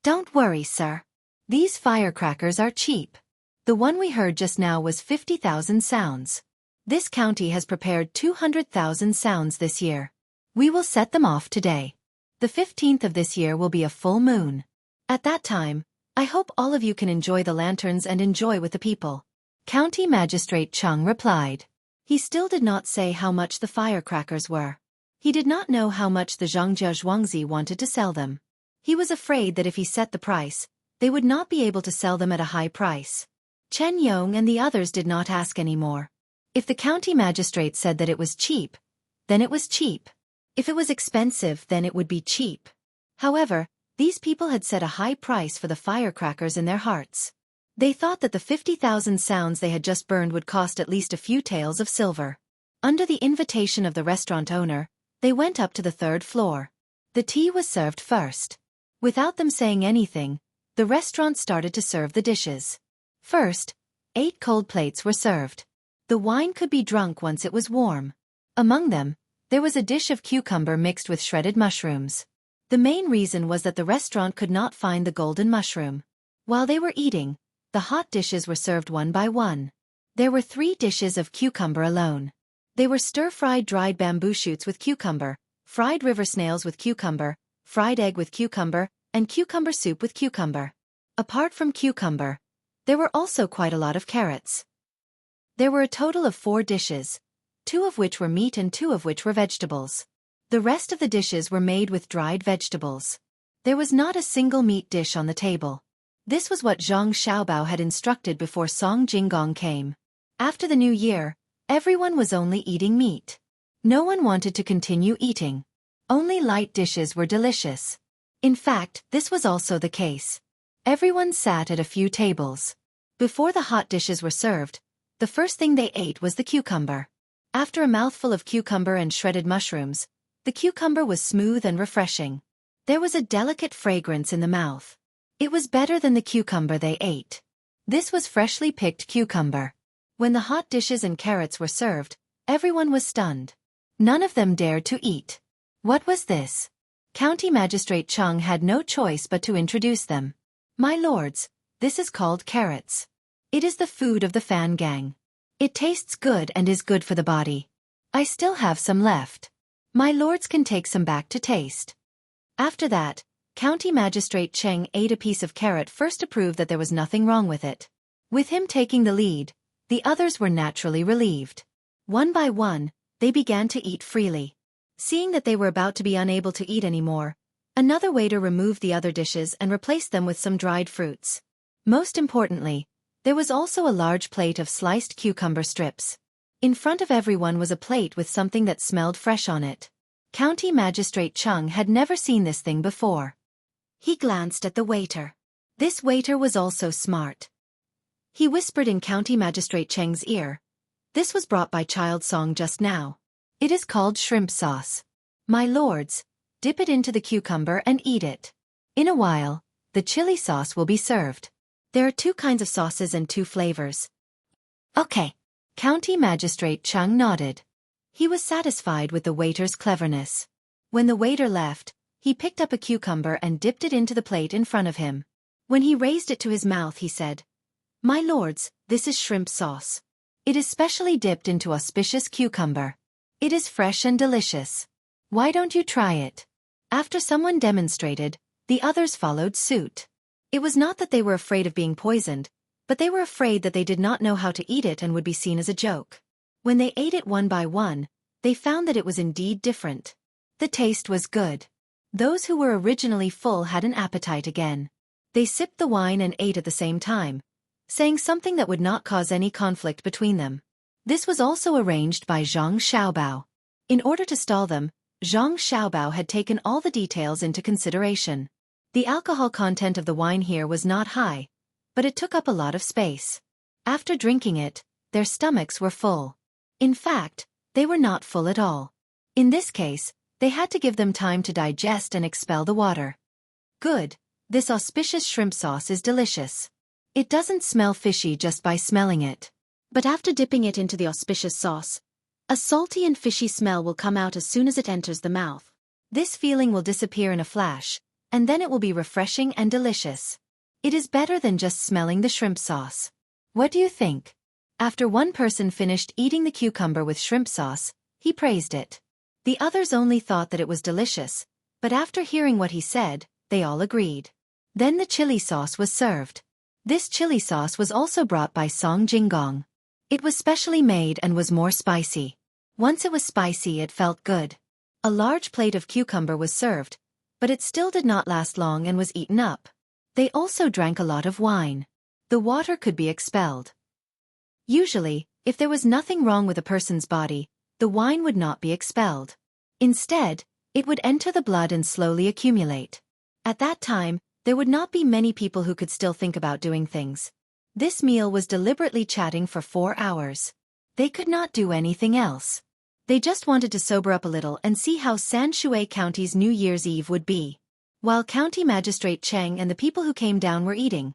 "Don't worry, sir. These firecrackers are cheap. The one we heard just now was 50,000 sounds. This county has prepared 200,000 sounds this year. We will set them off today. The 15th of this year will be a full moon. At that time, I hope all of you can enjoy the lanterns and enjoy with the people." County Magistrate Cheng replied. He still did not say how much the firecrackers were. He did not know how much the Zhangjia Zhuangzi wanted to sell them. He was afraid that if he set the price, they would not be able to sell them at a high price. Chen Yong and the others did not ask any more. If the county magistrate said that it was cheap, then it was cheap. If it was expensive, then it would be cheap. However, these people had set a high price for the firecrackers in their hearts. They thought that the 50,000 sounds they had just burned would cost at least a few taels of silver. Under the invitation of the restaurant owner, they went up to the 3rd floor. The tea was served first. Without them saying anything, the restaurant started to serve the dishes. First, 8 cold plates were served. The wine could be drunk once it was warm. Among them, there was a dish of cucumber mixed with shredded mushrooms. The main reason was that the restaurant could not find the golden mushroom. While they were eating, the hot dishes were served one by one. There were 3 dishes of cucumber alone. They were stir-fried dried bamboo shoots with cucumber, fried river snails with cucumber, fried egg with cucumber, and cucumber soup with cucumber. Apart from cucumber, there were also quite a lot of carrots. There were a total of 4 dishes, 2 of which were meat and 2 of which were vegetables. The rest of the dishes were made with dried vegetables. There was not a single meat dish on the table. This was what Zhang Xiaobao had instructed before Song Jinggong came. After the new year, everyone was only eating meat. No one wanted to continue eating. Only light dishes were delicious. In fact, this was also the case. Everyone sat at a few tables. Before the hot dishes were served, the first thing they ate was the cucumber. After a mouthful of cucumber and shredded mushrooms, the cucumber was smooth and refreshing. There was a delicate fragrance in the mouth. It was better than the cucumber they ate. This was freshly picked cucumber. When the hot dishes and carrots were served, everyone was stunned. None of them dared to eat. What was this? County Magistrate Chung had no choice but to introduce them. My lords, this is called carrots. It is the food of the Fan gang. It tastes good and is good for the body. I still have some left. My lords can take some back to taste. After that, County Magistrate Cheng ate a piece of carrot first to prove that there was nothing wrong with it. With him taking the lead, the others were naturally relieved. One by one, they began to eat freely. Seeing that they were about to be unable to eat anymore, another waiter removed the other dishes and replaced them with some dried fruits. Most importantly, there was also a large plate of sliced cucumber strips. In front of everyone was a plate with something that smelled fresh on it. County Magistrate Chung had never seen this thing before. He glanced at the waiter. This waiter was also smart. He whispered in County Magistrate Cheng's ear. This was brought by Child Song just now. It is called shrimp sauce. My lords, dip it into the cucumber and eat it. In a while, the chili sauce will be served. There are 2 kinds of sauces and 2 flavors. Okay. County Magistrate Chung nodded. He was satisfied with the waiter's cleverness. When the waiter left, he picked up a cucumber and dipped it into the plate in front of him. When he raised it to his mouth, he said, My lords, this is shrimp sauce. It is specially dipped into auspicious cucumber. It is fresh and delicious. Why don't you try it? After someone demonstrated, the others followed suit. It was not that they were afraid of being poisoned, but they were afraid that they did not know how to eat it and would be seen as a joke. When they ate it one by one, they found that it was indeed different. The taste was good. Those who were originally full had an appetite again. They sipped the wine and ate at the same time, saying something that would not cause any conflict between them. This was also arranged by Zhang Xiaobao. In order to stall them, Zhang Xiaobao had taken all the details into consideration. The alcohol content of the wine here was not high, but it took up a lot of space. After drinking it, their stomachs were full. In fact, they were not full at all. In this case, they had to give them time to digest and expel the water. Good, this auspicious shrimp sauce is delicious. It doesn't smell fishy just by smelling it. But after dipping it into the auspicious sauce, a salty and fishy smell will come out as soon as it enters the mouth. This feeling will disappear in a flash, and then it will be refreshing and delicious. It is better than just smelling the shrimp sauce. What do you think? After one person finished eating the cucumber with shrimp sauce, he praised it. The others only thought that it was delicious, but after hearing what he said, they all agreed. Then the chili sauce was served. This chili sauce was also brought by Song Jinggong. It was specially made and was more spicy. Once it was spicy, it felt good. A large plate of cucumber was served, but it still did not last long and was eaten up. They also drank a lot of wine. The water could be expelled. Usually, if there was nothing wrong with a person's body, the wine would not be expelled. Instead, it would enter the blood and slowly accumulate. At that time, there would not be many people who could still think about doing things. This meal was deliberately chatting for 4 hours. They could not do anything else. They just wanted to sober up a little and see how Xueqi County's New Year's Eve would be. While County Magistrate Cheng and the people who came down were eating,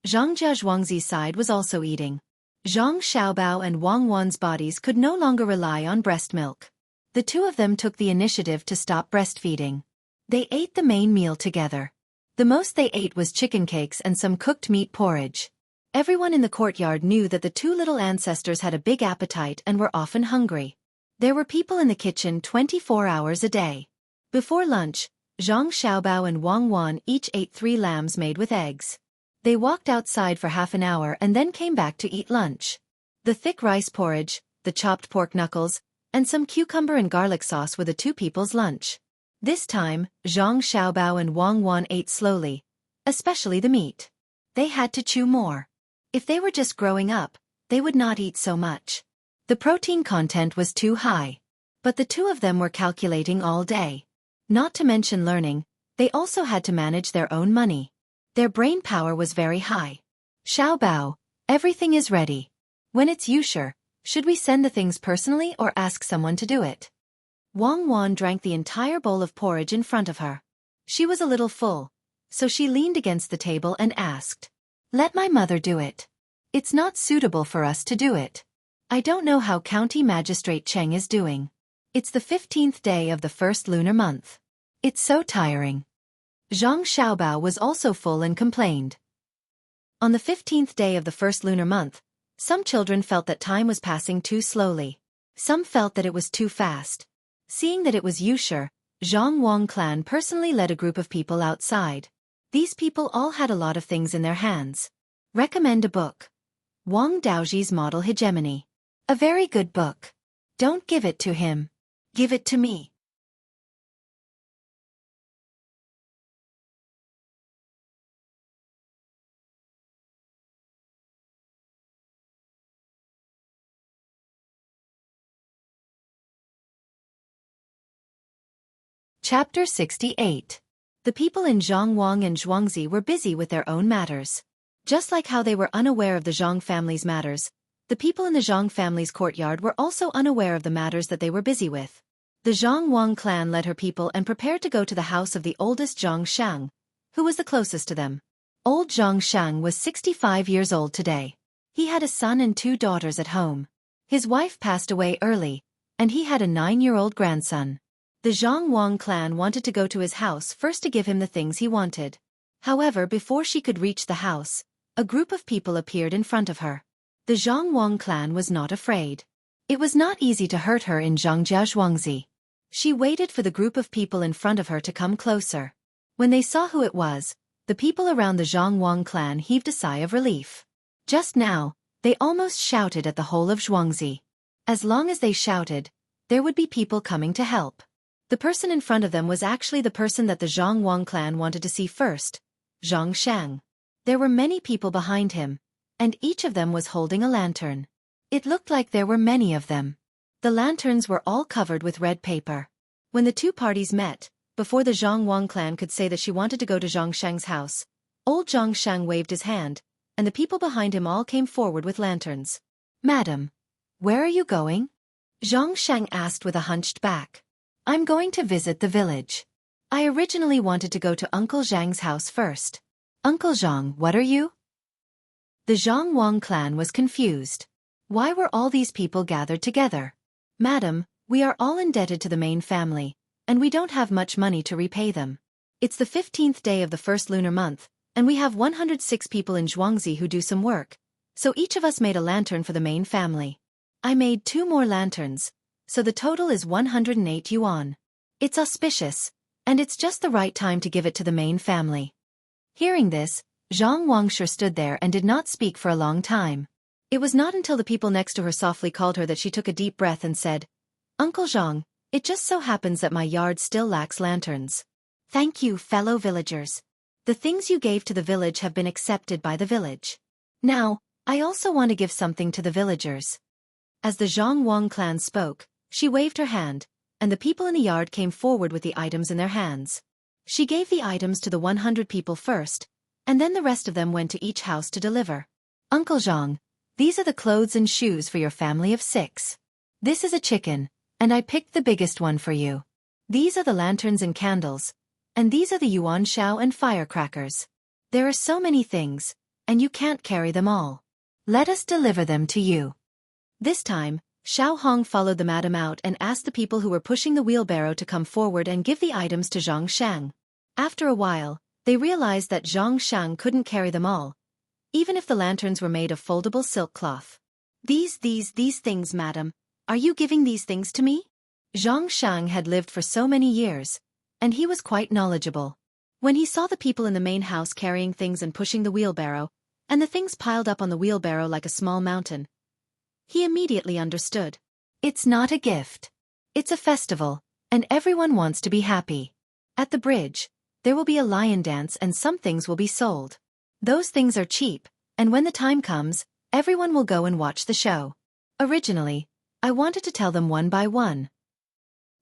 Zhangjia Zhuangzi's side was also eating. Zhang Xiaobao and Wang Wan's bodies could no longer rely on breast milk. The two of them took the initiative to stop breastfeeding. They ate the main meal together. The most they ate was chicken cakes and some cooked meat porridge. Everyone in the courtyard knew that the two little ancestors had a big appetite and were often hungry. There were people in the kitchen 24 hours a day. Before lunch, Zhang Xiaobao and Wang Wan each ate 3 lambs made with eggs. They walked outside for half an hour and then came back to eat lunch. The thick rice porridge, the chopped pork knuckles, and some cucumber and garlic sauce were the two people's lunch. This time, Zhang Xiaobao and Wang Wan ate slowly, especially the meat. They had to chew more. If they were just growing up, they would not eat so much. The protein content was too high. But the two of them were calculating all day. Not to mention learning, they also had to manage their own money. Their brain power was very high. Xiaobao, everything is ready. When it's Yusher, should we send the things personally or ask someone to do it? Wang Wan drank the entire bowl of porridge in front of her. She was a little full, so she leaned against the table and asked, "Let my mother do it. It's not suitable for us to do it. I don't know how County Magistrate Cheng is doing. It's the 15th day of the first lunar month. It's so tiring." Zhang Xiaobao was also full and complained. On the 15th day of the first lunar month, some children felt that time was passing too slowly. Some felt that it was too fast. Seeing that it was Yusher, Zhang Wang clan personally led a group of people outside. These people all had a lot of things in their hands. Recommend a book. Wang Daoji's Model Hegemony. A very good book. Don't give it to him. Give it to me. Chapter 68. The people in Zhangwang and Zhuangzi were busy with their own matters. Just like how they were unaware of the Zhang family's matters, the people in the Zhang family's courtyard were also unaware of the matters that they were busy with. The Zhangwang clan led her people and prepared to go to the house of the oldest Zhang Shang, who was the closest to them. Old Zhang Shang was 65 years old today. He had a son and 2 daughters at home. His wife passed away early, and he had a 9-year-old grandson. The Zhangwang clan wanted to go to his house first to give him the things he wanted. However, before she could reach the house, a group of people appeared in front of her. The Zhangwang clan was not afraid. It was not easy to hurt her in Zhangjia Zhuangzi. She waited for the group of people in front of her to come closer. When they saw who it was, the people around the Zhangwang clan heaved a sigh of relief. Just now, they almost shouted at the whole of Zhuangzi. As long as they shouted, there would be people coming to help. The person in front of them was actually the person that the Zhangwang clan wanted to see first, Zhang Shang. There were many people behind him, and each of them was holding a lantern. It looked like there were many of them. The lanterns were all covered with red paper. When the two parties met, before the Zhangwang clan could say that she wanted to go to Zhang Shang's house, old Zhang Shang waved his hand, and the people behind him all came forward with lanterns. "Madam, where are you going?" Zhang Shang asked with a hunched back. "I'm going to visit the village. I originally wanted to go to Uncle Zhang's house first." "Uncle Zhang, what are you?" The Zhangwang clan was confused. Why were all these people gathered together? "Madam, we are all indebted to the main family, and we don't have much money to repay them. It's the 15th day of the first lunar month, and we have 106 people in Zhuangzi who do some work, so each of us made a lantern for the main family. I made 2 more lanterns, so the total is 108 yuan. It's auspicious, and it's just the right time to give it to the main family." Hearing this, Zhang Wangsher stood there and did not speak for a long time. It was not until the people next to her softly called her that she took a deep breath and said, "Uncle Zhang, it just so happens that my yard still lacks lanterns. Thank you, fellow villagers. The things you gave to the village have been accepted by the village. Now, I also want to give something to the villagers." As the Zhangwang clan spoke, she waved her hand, and the people in the yard came forward with the items in their hands. She gave the items to the 100 people first, and then the rest of them went to each house to deliver. Uncle Zhang, these are the clothes and shoes for your family of 6. This is a chicken, and I picked the biggest one for you. These are the lanterns and candles, and these are the yuan shao and firecrackers. There are so many things, and you can't carry them all. Let us deliver them to you. This time, Xiao Hong followed the madam out and asked the people who were pushing the wheelbarrow to come forward and give the items to Zhang Shang. After a while, they realized that Zhang Shang couldn't carry them all, even if the lanterns were made of foldable silk cloth. These things, madam, are you giving these things to me? Zhang Shang had lived for so many years, and he was quite knowledgeable. When he saw the people in the main house carrying things and pushing the wheelbarrow, and the things piled up on the wheelbarrow like a small mountain, he immediately understood. It's not a gift. It's a festival, and everyone wants to be happy. At the bridge, there will be a lion dance and some things will be sold. Those things are cheap, and when the time comes, everyone will go and watch the show. Originally, I wanted to tell them one by one.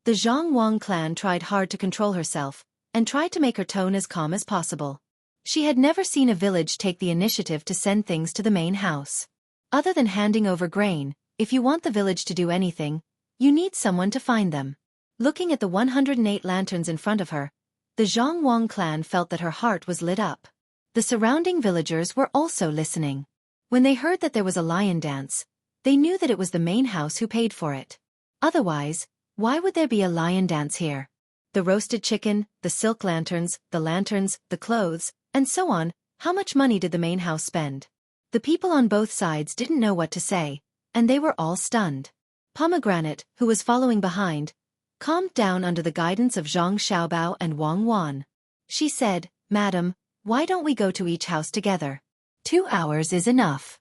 The Zhang Wang clan tried hard to control herself, and tried to make her tone as calm as possible. She had never seen a village take the initiative to send things to the main house. Other than handing over grain, if you want the village to do anything, you need someone to find them. Looking at the 108 lanterns in front of her, the Zhang Wang clan felt that her heart was lit up. The surrounding villagers were also listening. When they heard that there was a lion dance, they knew that it was the main house who paid for it. Otherwise, why would there be a lion dance here? The roasted chicken, the silk lanterns, the clothes, and so on, how much money did the main house spend? The people on both sides didn't know what to say, and they were all stunned. Pomegranate, who was following behind, calmed down under the guidance of Zhang Xiaobao and Wang Wan. She said, "Madam, why don't we go to each house together? 2 hours is enough."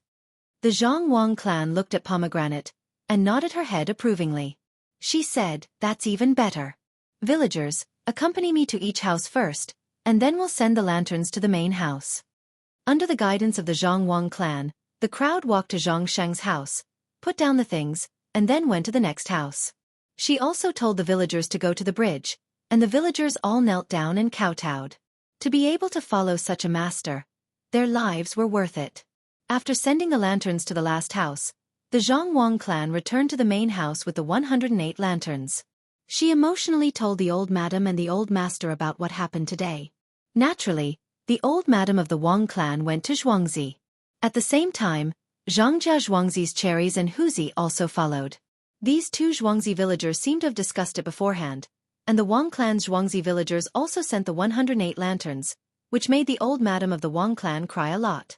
The Zhang Wang clan looked at Pomegranate, and nodded her head approvingly. She said, "That's even better. Villagers, accompany me to each house first, and then we'll send the lanterns to the main house." Under the guidance of the Zhang Wang clan, the crowd walked to Zhang Shang's house, put down the things, and then went to the next house. She also told the villagers to go to the bridge, and the villagers all knelt down and kowtowed. To be able to follow such a master, their lives were worth it. After sending the lanterns to the last house, the Zhang Wang clan returned to the main house with the 108 lanterns. She emotionally told the old madam and the old master about what happened today. Naturally, the old madam of the Wang clan went to Xueqi. At the same time, Zhangjia Zhuangzi's cherries and Huzi also followed. These 2 Zhuangzi villagers seemed to have discussed it beforehand, and the Wang clan's Zhuangzi villagers also sent the 108 lanterns, which made the old madam of the Wang clan cry a lot.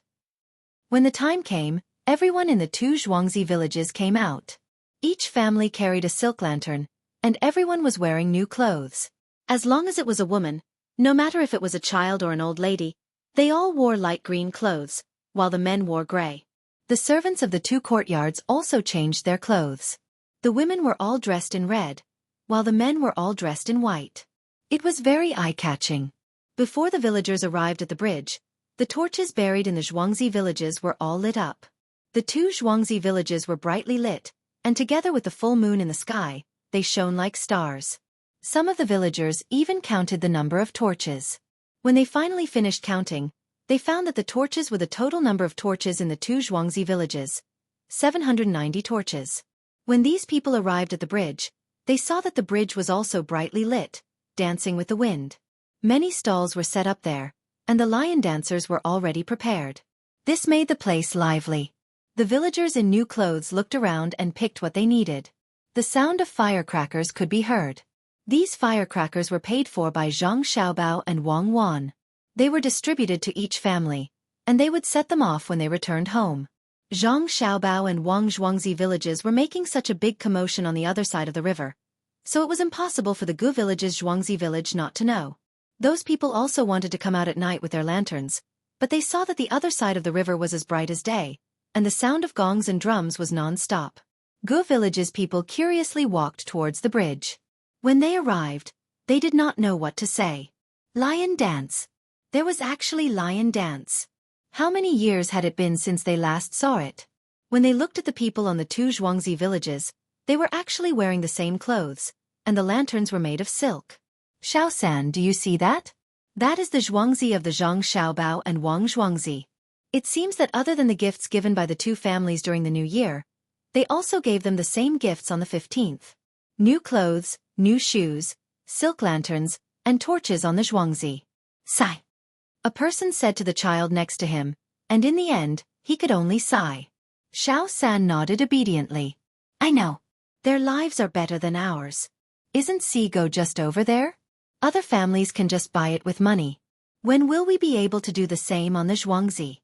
When the time came, everyone in the 2 Zhuangzi villages came out. Each family carried a silk lantern, and everyone was wearing new clothes. As long as it was a woman, no matter if it was a child or an old lady, they all wore light green clothes, while the men wore gray. The servants of the 2 courtyards also changed their clothes. The women were all dressed in red, while the men were all dressed in white. It was very eye-catching. Before the villagers arrived at the bridge, the torches buried in the Zhuangzi villages were all lit up. The 2 Zhuangzi villages were brightly lit, and together with the full moon in the sky, they shone like stars. Some of the villagers even counted the number of torches. When they finally finished counting, they found that the torches were the total number of torches in the 2 Zhuangzi villages, 790 torches. When these people arrived at the bridge, they saw that the bridge was also brightly lit, dancing with the wind. Many stalls were set up there, and the lion dancers were already prepared. This made the place lively. The villagers in new clothes looked around and picked what they needed. The sound of firecrackers could be heard. These firecrackers were paid for by Zhang Xiaobao and Wang Wan. They were distributed to each family, and they would set them off when they returned home. Zhang Xiaobao and Wang Zhuangzi villages were making such a big commotion on the other side of the river, so it was impossible for the Gu village's Zhuangzi village not to know. Those people also wanted to come out at night with their lanterns, but they saw that the other side of the river was as bright as day, and the sound of gongs and drums was non-stop. Gu village's people curiously walked towards the bridge. When they arrived, they did not know what to say. Lion dance. There was actually lion dance. How many years had it been since they last saw it? When they looked at the people on the 2 Zhuangzi villages, they were actually wearing the same clothes, and the lanterns were made of silk. Xiao-san, do you see that? That is the Xuangzi of the Zhang Xiaobao and Wang Xuangzi. It seems that other than the gifts given by the two families during the new year, they also gave them the same gifts on the 15th. New clothes, new shoes, silk lanterns, and torches on the Xuangzi. Sigh. A person said to the child next to him, and in the end, he could only sigh. Xiao-san nodded obediently. I know. Their lives are better than ours. Isn't Xigo just over there? Other families can just buy it with money. When will we be able to do the same on the Xuangzi?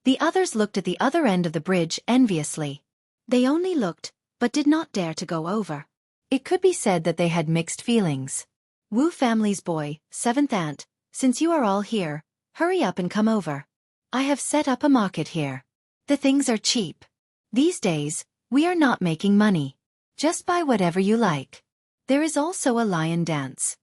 The others looked at the other end of the bridge enviously. They only looked, but did not dare to go over. It could be said that they had mixed feelings. Wu family's boy, seventh aunt, since you are all here, hurry up and come over. I have set up a market here. The things are cheap. These days, we are not making money. Just buy whatever you like. There is also a lion dance.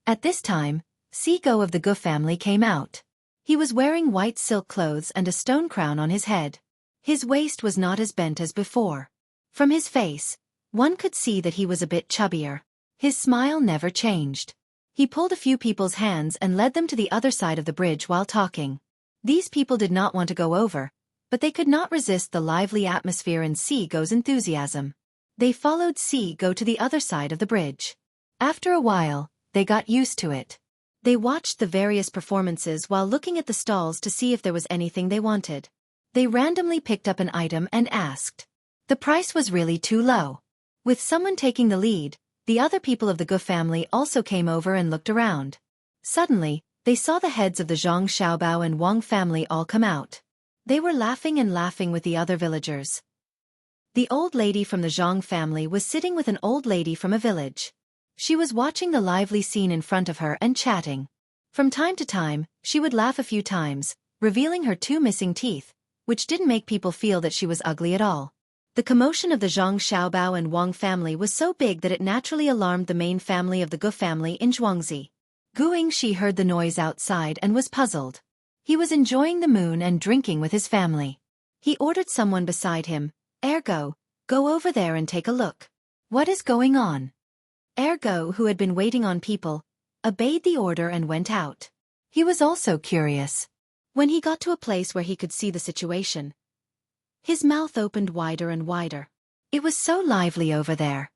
At this time, Xigo of the Gu family came out. He was wearing white silk clothes and a stone crown on his head. His waist was not as bent as before. From his face, one could see that he was a bit chubbier. His smile never changed. He pulled a few people's hands and led them to the other side of the bridge while talking. These people did not want to go over, but they could not resist the lively atmosphere and Xigo's enthusiasm. They followed Xigo to the other side of the bridge. After a while, they got used to it. They watched the various performances while looking at the stalls to see if there was anything they wanted. They randomly picked up an item and asked. The price was really too low. With someone taking the lead, the other people of the Gu family also came over and looked around. Suddenly, they saw the heads of the Zhang Xiaobao and Wang family all come out. They were laughing and laughing with the other villagers. The old lady from the Zhang family was sitting with an old lady from a village. She was watching the lively scene in front of her and chatting. From time to time, she would laugh a few times, revealing her two missing teeth, which didn't make people feel that she was ugly at all. The commotion of the Zhang Xiaobao and Wang family was so big that it naturally alarmed the main family of the Gu family in Zhuangzi. Gu Yingxi heard the noise outside and was puzzled. He was enjoying the moon and drinking with his family. He ordered someone beside him, Ergo, go over there and take a look. What is going on? Ergo, who had been waiting on people, obeyed the order and went out. He was also curious. When he got to a place where he could see the situation, his mouth opened wider and wider. It was so lively over there.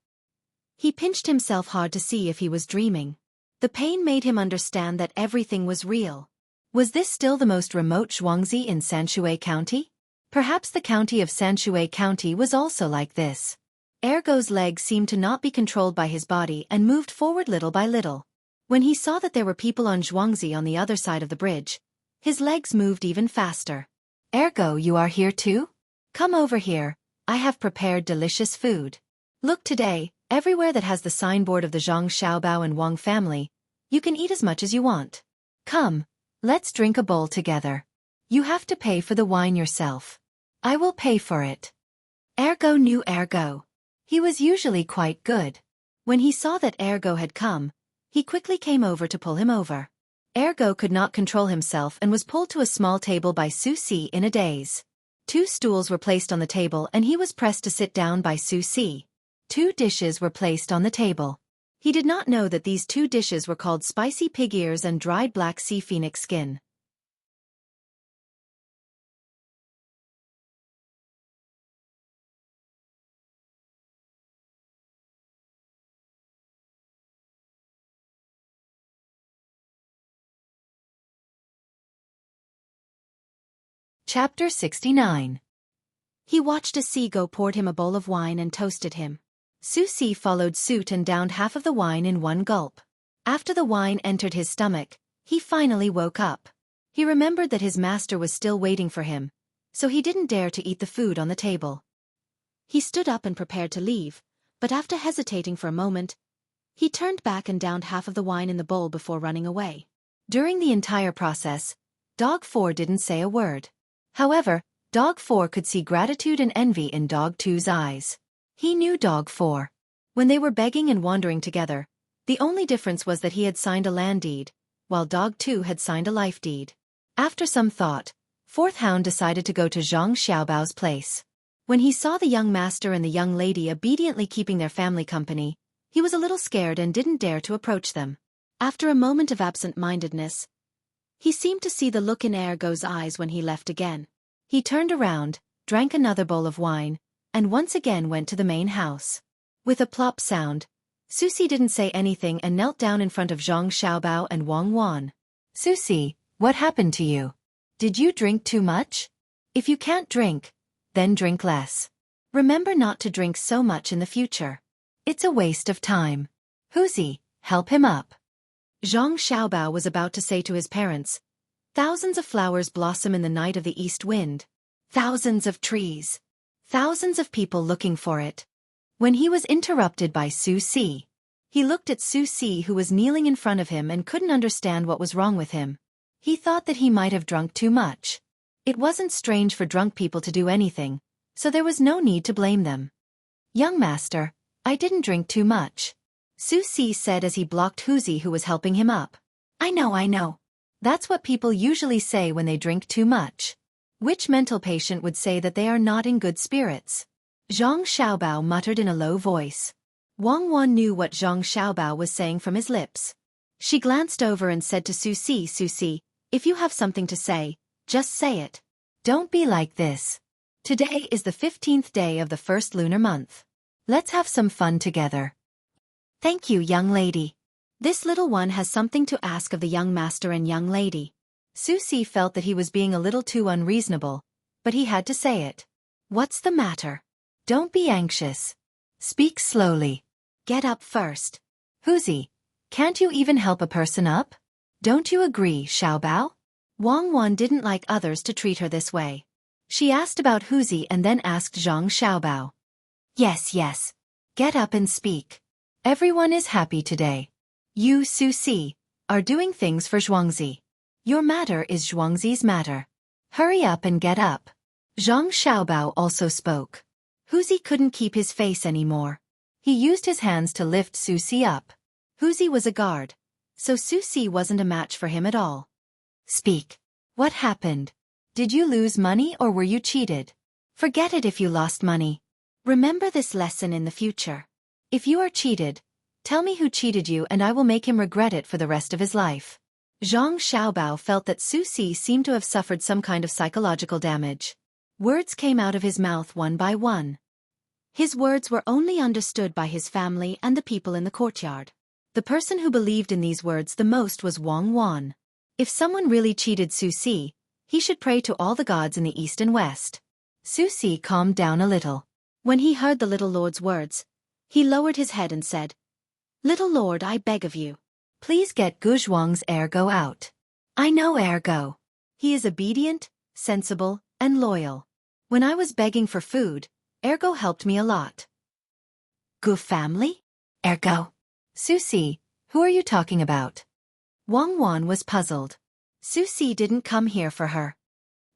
He pinched himself hard to see if he was dreaming. The pain made him understand that everything was real. Was this still the most remote Xuangzi in Sanshui County? Perhaps the county of Sanshui County was also like this. Ergo's legs seemed to not be controlled by his body and moved forward little by little. When he saw that there were people on Xuangzi on the other side of the bridge, his legs moved even faster. Ergo, you are here too? Come over here, I have prepared delicious food. Look today, everywhere that has the signboard of the Zhang Xiaobao and Wang family, you can eat as much as you want. Come, let's drink a bowl together. You have to pay for the wine yourself. I will pay for it. Ergo knew Ergo. He was usually quite good. When he saw that Ergo had come, he quickly came over to pull him over. Ergo could not control himself and was pulled to a small table by Xueqi in a daze. 2 stools were placed on the table and he was pressed to sit down by Xueqi. 2 dishes were placed on the table. He did not know that these 2 dishes were called spicy pig ears and dried black sea phoenix skin. Chapter 69. He watched as Xigo poured him a bowl of wine and toasted him. Xueqi followed suit and downed half of the wine in one gulp. After the wine entered his stomach, he finally woke up. He remembered that his master was still waiting for him, so he didn't dare to eat the food on the table. He stood up and prepared to leave, but after hesitating for a moment, he turned back and downed half of the wine in the bowl before running away. During the entire process, Dog 4 didn't say a word. However, Dog 4 could see gratitude and envy in Dog 2's eyes. He knew Dog 4. When they were begging and wandering together, the only difference was that he had signed a land deed, while Dog 2 had signed a life deed. After some thought, Fourth Hound decided to go to Zhang Xiaobao's place. When he saw the young master and the young lady obediently keeping their family company, he was a little scared and didn't dare to approach them. After a moment of absent-mindedness, he seemed to see the look in Ergo's eyes when he left again. He turned around, drank another bowl of wine, and once again went to the main house. With a plop sound, Xueqi didn't say anything and knelt down in front of Zhang Xiaobao and Wang Wan. Xueqi, what happened to you? Did you drink too much? If you can't drink, then drink less. Remember not to drink so much in the future. It's a waste of time. Xueqi, help him up. Zhang Xiaobao was about to say to his parents, thousands of flowers blossom in the night of the east wind. Thousands of trees. Thousands of people looking for it. When he was interrupted by Xueqi. He looked at Xueqi, who was kneeling in front of him and couldn't understand what was wrong with him. He thought that he might have drunk too much. It wasn't strange for drunk people to do anything, so there was no need to blame them. Young master, I didn't drink too much. Xueqi said as he blocked Xueqi, who was helping him up. I know. That's what people usually say when they drink too much. Which mental patient would say that they are not in good spirits? Zhang Xiaobao muttered in a low voice. Wang Wan knew what Zhang Xiaobao was saying from his lips. She glanced over and said to Xueqi, if you have something to say, just say it. Don't be like this. Today is the 15th day of the first lunar month. Let's have some fun together. Thank you, young lady. This little one has something to ask of the young master and young lady. Xueqi felt that he was being a little too unreasonable, but he had to say it. What's the matter? Don't be anxious. Speak slowly. Get up first. Xueqi, can't you even help a person up? Don't you agree, Xiaobao? Wang Wan didn't like others to treat her this way. She asked about Xueqi and then asked Zhang Xiaobao. Yes. Get up and speak. Everyone is happy today. You, Xueqi, are doing things for Xuangzi. Your matter is Xuangzi's matter. Hurry up and get up. Zhang Xiaobao also spoke. Xueqi couldn't keep his face anymore. He used his hands to lift Xueqi up. Xueqi was a guard, so Xueqi wasn't a match for him at all. Speak. What happened? Did you lose money or were you cheated? Forget it if you lost money. Remember this lesson in the future. If you are cheated, tell me who cheated you and I will make him regret it for the rest of his life. Zhang Xiaobao felt that Xueqi seemed to have suffered some kind of psychological damage. Words came out of his mouth one by one. His words were only understood by his family and the people in the courtyard. The person who believed in these words the most was Wang Wan. If someone really cheated Xueqi, he should pray to all the gods in the east and west. Xueqi calmed down a little. When he heard the little lord's words, he lowered his head and said, Little lord, I beg of you. Please get Guzhuang's Ergo out. I know Ergo. He is obedient, sensible, and loyal. When I was begging for food, Ergo helped me a lot. Gu family? Ergo? Xueqi, who are you talking about? Wang Wan was puzzled. Xueqi didn't come here for her.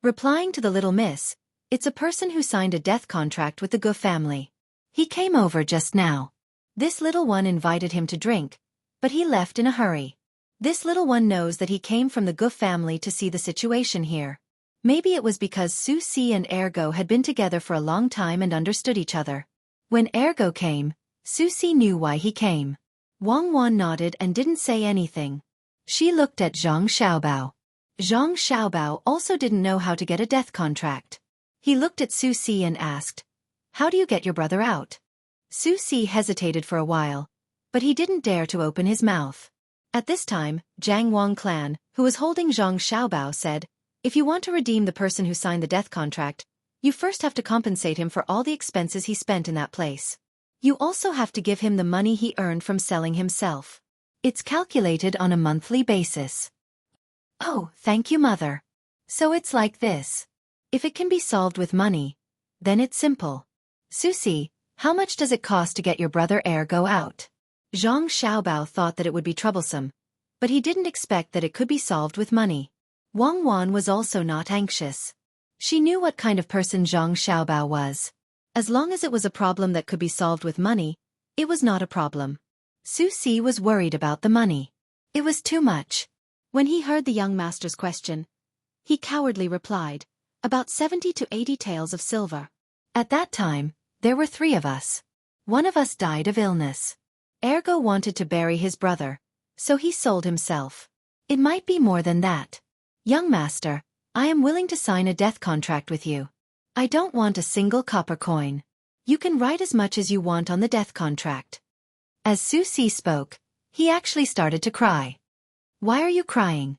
Replying to the little miss, it's a person who signed a death contract with the Gu family. He came over just now. This little one invited him to drink, but he left in a hurry. This little one knows that he came from the Gu family to see the situation here. Maybe it was because Xueqi and Ergo had been together for a long time and understood each other. When Ergo came, Xueqi knew why he came. Wang Wan nodded and didn't say anything. She looked at Zhang Xiaobao. Zhang Xiaobao also didn't know how to get a death contract. He looked at Xueqi and asked, How do you get your brother out? Xueqi hesitated for a while, but he didn't dare to open his mouth. At this time, Jiang Wang clan, who was holding Zhang Xiaobao, said, If you want to redeem the person who signed the death contract, you first have to compensate him for all the expenses he spent in that place. You also have to give him the money he earned from selling himself. It's calculated on a monthly basis. Oh, thank you, mother. So it's like this. If it can be solved with money, then it's simple. Xueqi, how much does it cost to get your brother Ergo out? Zhang Xiaobao thought that it would be troublesome, but he didn't expect that it could be solved with money. Wang Wan was also not anxious. She knew what kind of person Zhang Xiaobao was. As long as it was a problem that could be solved with money, it was not a problem. Xueqi was worried about the money. It was too much. When he heard the young master's question, he cowardly replied, About 70 to 80 taels of silver. At that time, there were 3 of us. One of us died of illness. Ergo wanted to bury his brother, So he sold himself. It might be more than that. Young master, I am willing to sign a death contract with you. I don't want a single copper coin. You can write as much as you want on the death contract. As Xueqi spoke, he actually started to cry. Why are you crying?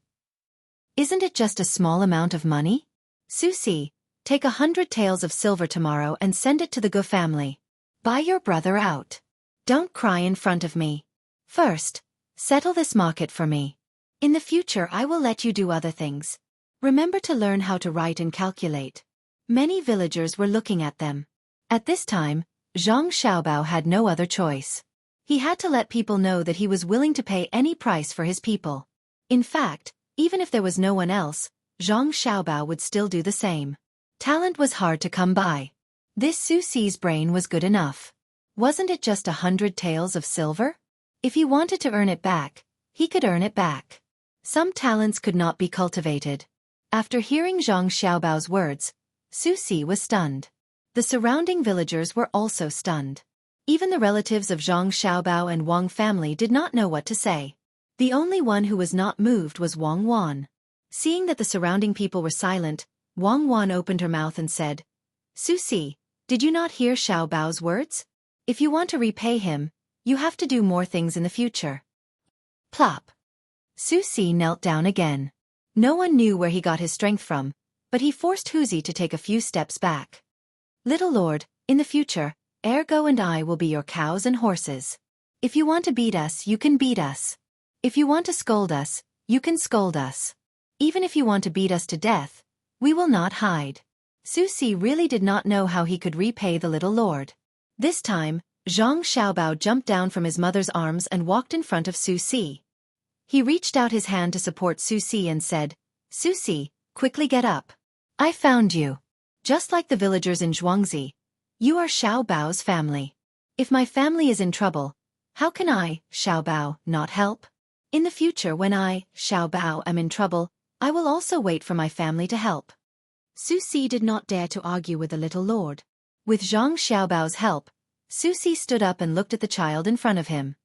Isn't it just a small amount of money? Xueqi, take 100 taels of silver tomorrow and send it to the Gu family. Buy your brother out. Don't cry in front of me. First, settle this market for me. In the future I will let you do other things. Remember to learn how to write and calculate. Many villagers were looking at them. At this time, Zhang Xiaobao had no other choice. He had to let people know that he was willing to pay any price for his people. In fact, even if there was no one else, Zhang Xiaobao would still do the same. Talent was hard to come by. This Xueqi's brain was good enough. Wasn't it just 100 taels of silver? If he wanted to earn it back, he could earn it back. Some talents could not be cultivated. After hearing Zhang Xiaobao's words, Xueqi was stunned. The surrounding villagers were also stunned. Even the relatives of Zhang Xiaobao and Wang family did not know what to say. The only one who was not moved was Wang Wan. Seeing that the surrounding people were silent, Wang Wan opened her mouth and said, Xueqi, did you not hear Xiaobao's words? If you want to repay him, you have to do more things in the future. Plop. Xueqi knelt down again. No one knew where he got his strength from, but he forced Xueqi to take a few steps back. Little lord, in the future, Ergo and I will be your cows and horses. If you want to beat us, you can beat us. If you want to scold us, you can scold us. Even if you want to beat us to death, we will not hide. Xueqi really did not know how he could repay the little lord. This time, Zhang Xiaobao jumped down from his mother's arms and walked in front of Xueqi. He reached out his hand to support Xueqi and said, Xueqi, quickly get up. I found you. Just like the villagers in Zhuangzi, you are Xiaobao's family. If my family is in trouble, how can I, Xiaobao, not help? In the future when I, Xiaobao, am in trouble, I will also wait for my family to help. Xueqi did not dare to argue with the little lord. With Zhang Xiaobao's help, Xueqi stood up and looked at the child in front of him.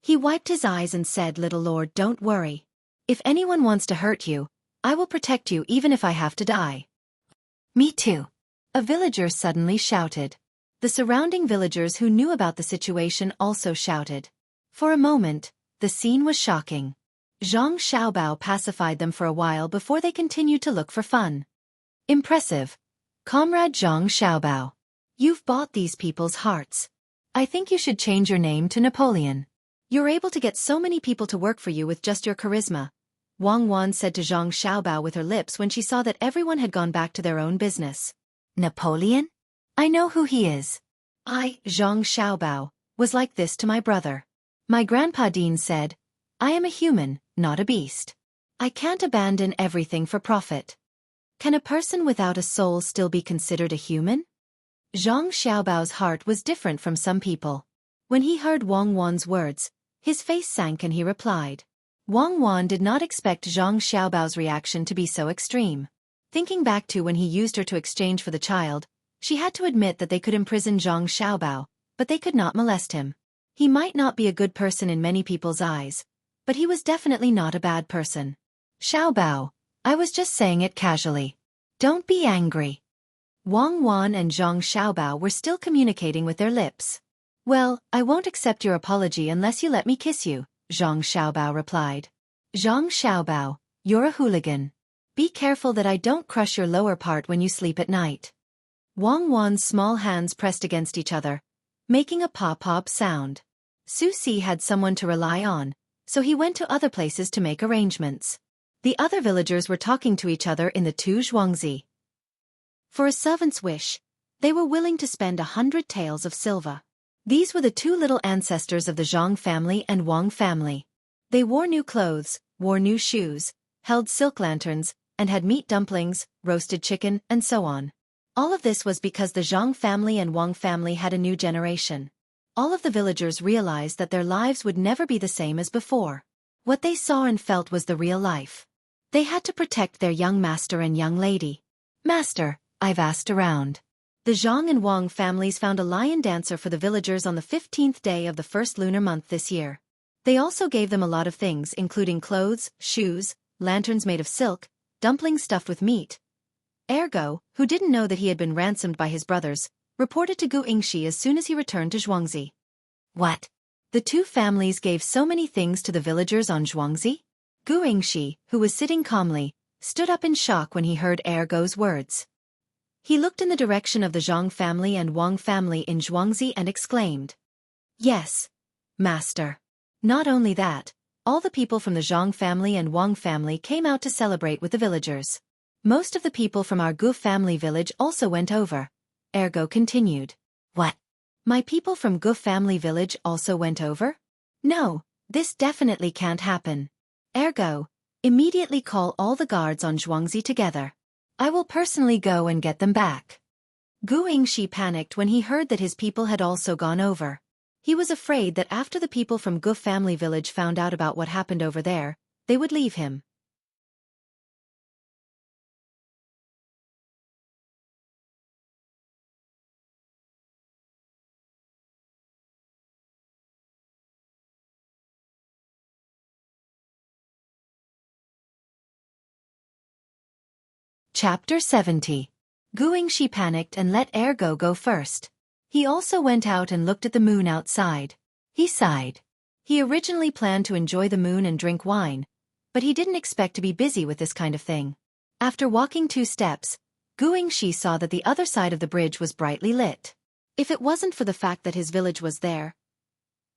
He wiped his eyes and said, Little lord, don't worry. If anyone wants to hurt you, I will protect you even if I have to die. Me too. A villager suddenly shouted. The surrounding villagers who knew about the situation also shouted. For a moment, the scene was shocking. Zhang Xiaobao pacified them for a while before they continued to look for fun. Impressive. Comrade Zhang Xiaobao. You've bought these people's hearts. I think you should change your name to Napoleon. You're able to get so many people to work for you with just your charisma. Wang Wan said to Zhang Xiaobao with her lips when she saw that everyone had gone back to their own business. Napoleon? I know who he is. I, Zhang Xiaobao, was like this to my brother. My grandpa Dean said, I am a human, not a beast. I can't abandon everything for profit. Can a person without a soul still be considered a human? Zhang Xiaobao's heart was different from some people. When he heard Wang Wan's words, his face sank and he replied. Wang Wan did not expect Zhang Xiaobao's reaction to be so extreme. Thinking back to when he used her to exchange for the child, she had to admit that they could imprison Zhang Xiaobao, but they could not molest him. He might not be a good person in many people's eyes, but he was definitely not a bad person. Xiaobao, I was just saying it casually. Don't be angry. Wang Wan and Zhang Xiaobao were still communicating with their lips. Well, I won't accept your apology unless you let me kiss you, Zhang Xiaobao replied. Zhang Xiaobao, you're a hooligan. Be careful that I don't crush your lower part when you sleep at night. Wang Wan's small hands pressed against each other, making a pop-pop sound. Xueqi had someone to rely on, so he went to other places to make arrangements. The other villagers were talking to each other in the Tu Zhuangzi. For a servant's wish, they were willing to spend 100 taels of silver. These were the two little ancestors of the Zhang family and Wang family. They wore new clothes, wore new shoes, held silk lanterns, and had meat dumplings, roasted chicken, and so on. All of this was because the Zhang family and Wang family had a new generation. All of the villagers realized that their lives would never be the same as before. What they saw and felt was the real life. They had to protect their young master and young lady. Master, I've asked around. The Zhang and Wang families found a lion dancer for the villagers on the 15th day of the first lunar month this year. They also gave them a lot of things including clothes, shoes, lanterns made of silk, dumplings stuffed with meat. Ergo, who didn't know that he had been ransomed by his brothers, reported to Gu Yingxi as soon as he returned to Xueqi. What? The two families gave so many things to the villagers on Xueqi? Gu Yingxi, who was sitting calmly, stood up in shock when he heard Ergo's words. He looked in the direction of the Zhang family and Wang family in Xueqi and exclaimed, "Yes, master." Not only that, all the people from the Zhang family and Wang family came out to celebrate with the villagers. Most of the people from our Gu family village also went over. Ergo continued. What? My people from Gu family village also went over? No, this definitely can't happen. Ergo, immediately call all the guards on Xueqi together. I will personally go and get them back. Gu Yingxi panicked when he heard that his people had also gone over. He was afraid that after the people from Gu family village found out about what happened over there, they would leave him. Chapter 70. Gu Yingxi panicked and let Ergo go first. He also went out and looked at the moon outside. He sighed. He originally planned to enjoy the moon and drink wine, but he didn't expect to be busy with this kind of thing. After walking 2 steps, Gu Yingxi saw that the other side of the bridge was brightly lit. If it wasn't for the fact that his village was there,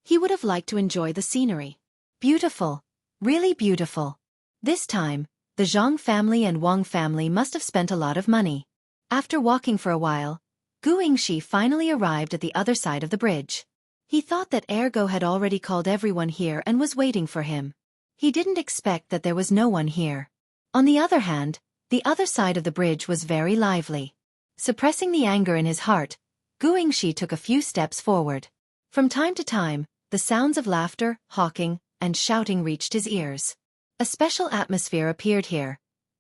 he would have liked to enjoy the scenery. Beautiful. Really beautiful. This time, the Zhang family and Wang family must have spent a lot of money. After walking for a while, Gu Yingxi finally arrived at the other side of the bridge. He thought that Ergo had already called everyone here and was waiting for him. He didn't expect that there was no one here. On the other hand, the other side of the bridge was very lively. Suppressing the anger in his heart, Gu Yingxi took a few steps forward. From time to time, the sounds of laughter, hawking, and shouting reached his ears. A special atmosphere appeared here,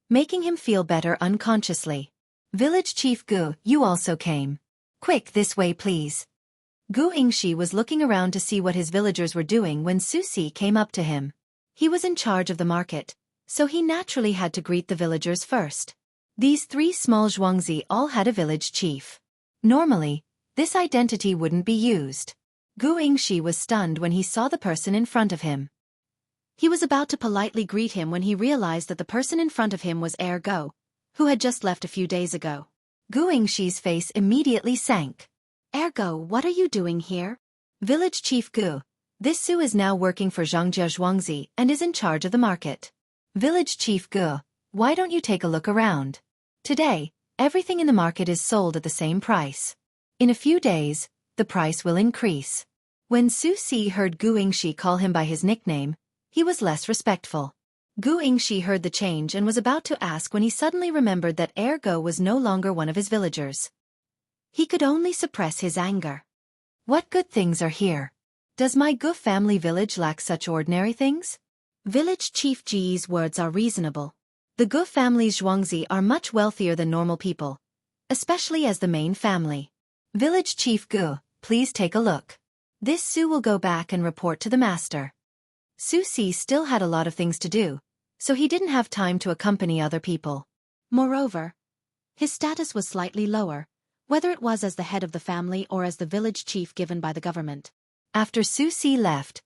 making him feel better unconsciously. Village Chief Gu, you also came. Quick, this way please. Gu Yingxi was looking around to see what his villagers were doing when Xueqi came up to him. He was in charge of the market, so he naturally had to greet the villagers first. These 3 small Xueqi all had a village chief. Normally, this identity wouldn't be used. Gu Yingxi was stunned when he saw the person in front of him. He was about to politely greet him when he realized that the person in front of him was Ergo, who had just left a few days ago. Gu Yingxi's face immediately sank. Ergo, what are you doing here? Village Chief Gu, this Su is now working for Zhangjia Xueqi and is in charge of the market. Village Chief Gu, why don't you take a look around? Today, everything in the market is sold at the same price. In a few days, the price will increase. When Xueqi heard Gu Yingxi call him by his nickname, he was less respectful. Gu Yingxi heard the change and was about to ask when he suddenly remembered that Ergo was no longer one of his villagers. He could only suppress his anger. What good things are here? Does my Gu family village lack such ordinary things? Village Chief Ji's words are reasonable. The Gu family's Xueqi are much wealthier than normal people, especially as the main family. Village Chief Gu, please take a look. This Su will go back and report to the master. Xueqi still had a lot of things to do, so he didn't have time to accompany other people. Moreover, his status was slightly lower, whether it was as the head of the family or as the village chief given by the government. After Xueqi left,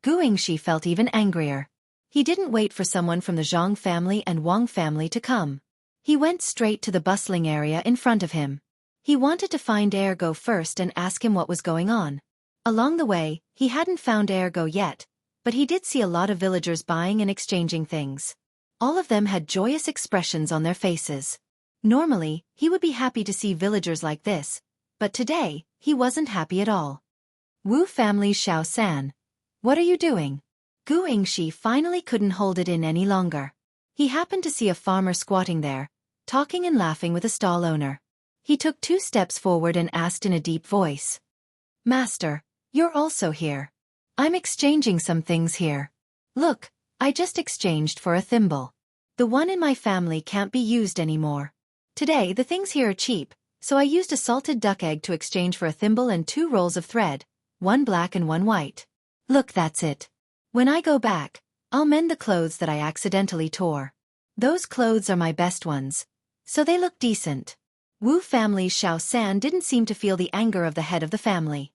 Gu Yingxi felt even angrier. He didn't wait for someone from the Zhang family and Wang family to come. He went straight to the bustling area in front of him. He wanted to find Ergo first and ask him what was going on. Along the way, he hadn't found Ergo yet, but he did see a lot of villagers buying and exchanging things. All of them had joyous expressions on their faces. Normally, he would be happy to see villagers like this, but today, he wasn't happy at all. Wu family's Xiao San. What are you doing? Gu Yingxi finally couldn't hold it in any longer. He happened to see a farmer squatting there, talking and laughing with a stall owner. He took 2 steps forward and asked in a deep voice. Master, you're also here. I'm exchanging some things here. Look, I just exchanged for a thimble. The one in my family can't be used anymore. Today the things here are cheap, so I used a salted duck egg to exchange for a thimble and 2 rolls of thread, one black and one white. Look, that's it. When I go back, I'll mend the clothes that I accidentally tore. Those clothes are my best ones, so they look decent. Wu family's Xiao San didn't seem to feel the anger of the head of the family.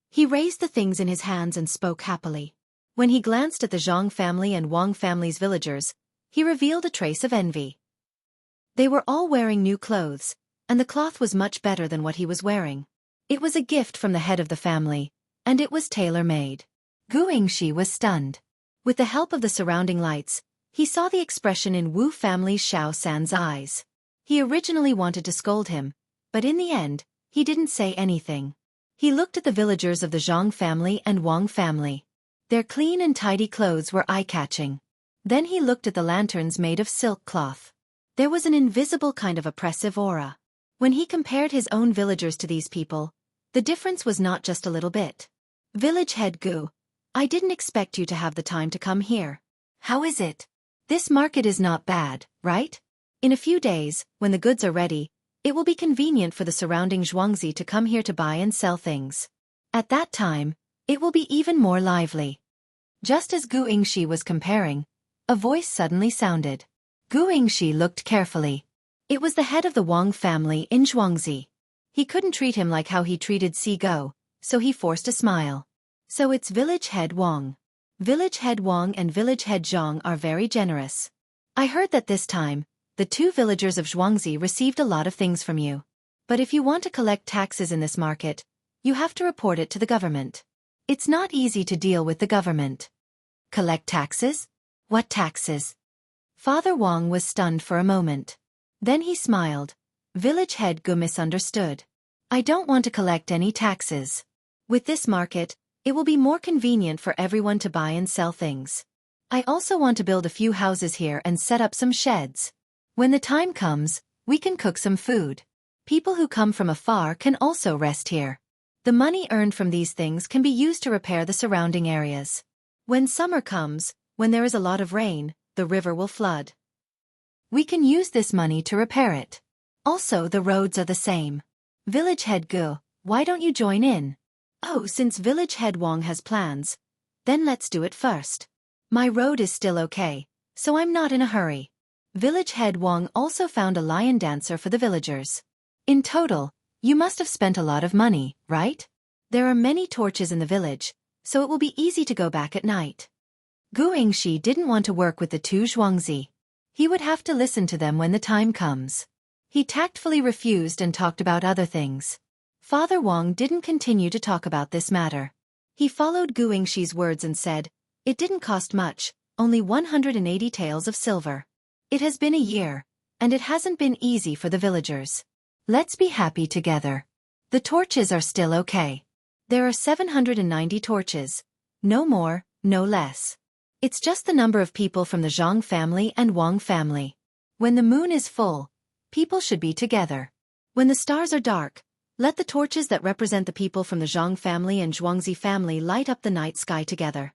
He raised the things in his hands and spoke happily. When he glanced at the Zhang family and Wang family's villagers, he revealed a trace of envy. They were all wearing new clothes, and the cloth was much better than what he was wearing. It was a gift from the head of the family, and it was tailor-made. Gu Yingxi was stunned. With the help of the surrounding lights, he saw the expression in Wu family's Xiao San's eyes. He originally wanted to scold him, but in the end, he didn't say anything. He looked at the villagers of the Zhang family and Wang family. Their clean and tidy clothes were eye-catching. Then he looked at the lanterns made of silk cloth. There was an invisible kind of oppressive aura. When he compared his own villagers to these people, the difference was not just a little bit. Village head Gu, I didn't expect you to have the time to come here. How is it? This market is not bad, right? In a few days, when the goods are ready, it will be convenient for the surrounding Zhuangzi to come here to buy and sell things. At that time, it will be even more lively. Just as Gu Yingxi was comparing, a voice suddenly sounded. Gu Yingxi looked carefully. It was the head of the Wang family in Zhuangzi. He couldn't treat him like how he treated Si Go, so he forced a smile. So it's village head Wang. Village head Wang and village head Zhang are very generous. I heard that this time, the two villagers of Zhuangzi received a lot of things from you. But if you want to collect taxes in this market, you have to report it to the government. It's not easy to deal with the government. Collect taxes? What taxes? Father Wang was stunned for a moment. Then he smiled. Village head Gu misunderstood. I don't want to collect any taxes. With this market, it will be more convenient for everyone to buy and sell things. I also want to build a few houses here and set up some sheds. When the time comes, we can cook some food. People who come from afar can also rest here. The money earned from these things can be used to repair the surrounding areas. When summer comes, when there is a lot of rain, the river will flood. We can use this money to repair it. Also, the roads are the same. Village head Gu, why don't you join in? Oh, since village head Wang has plans, then let's do it first. My road is still okay, so I'm not in a hurry. Village head Wang also found a lion dancer for the villagers. In total, you must have spent a lot of money, right? There are many torches in the village, so it will be easy to go back at night. Gu Yingxi didn't want to work with the two Zhuangzi. He would have to listen to them when the time comes. He tactfully refused and talked about other things. Father Wang didn't continue to talk about this matter. He followed Gu Yingxi's words and said, it didn't cost much, only 180 taels of silver. It has been a year, and it hasn't been easy for the villagers. Let's be happy together. The torches are still okay. There are 790 torches. No more, no less. It's just the number of people from the Zhang family and Wang family. When the moon is full, people should be together. When the stars are dark, let the torches that represent the people from the Zhang family and Zhuangzi family light up the night sky together.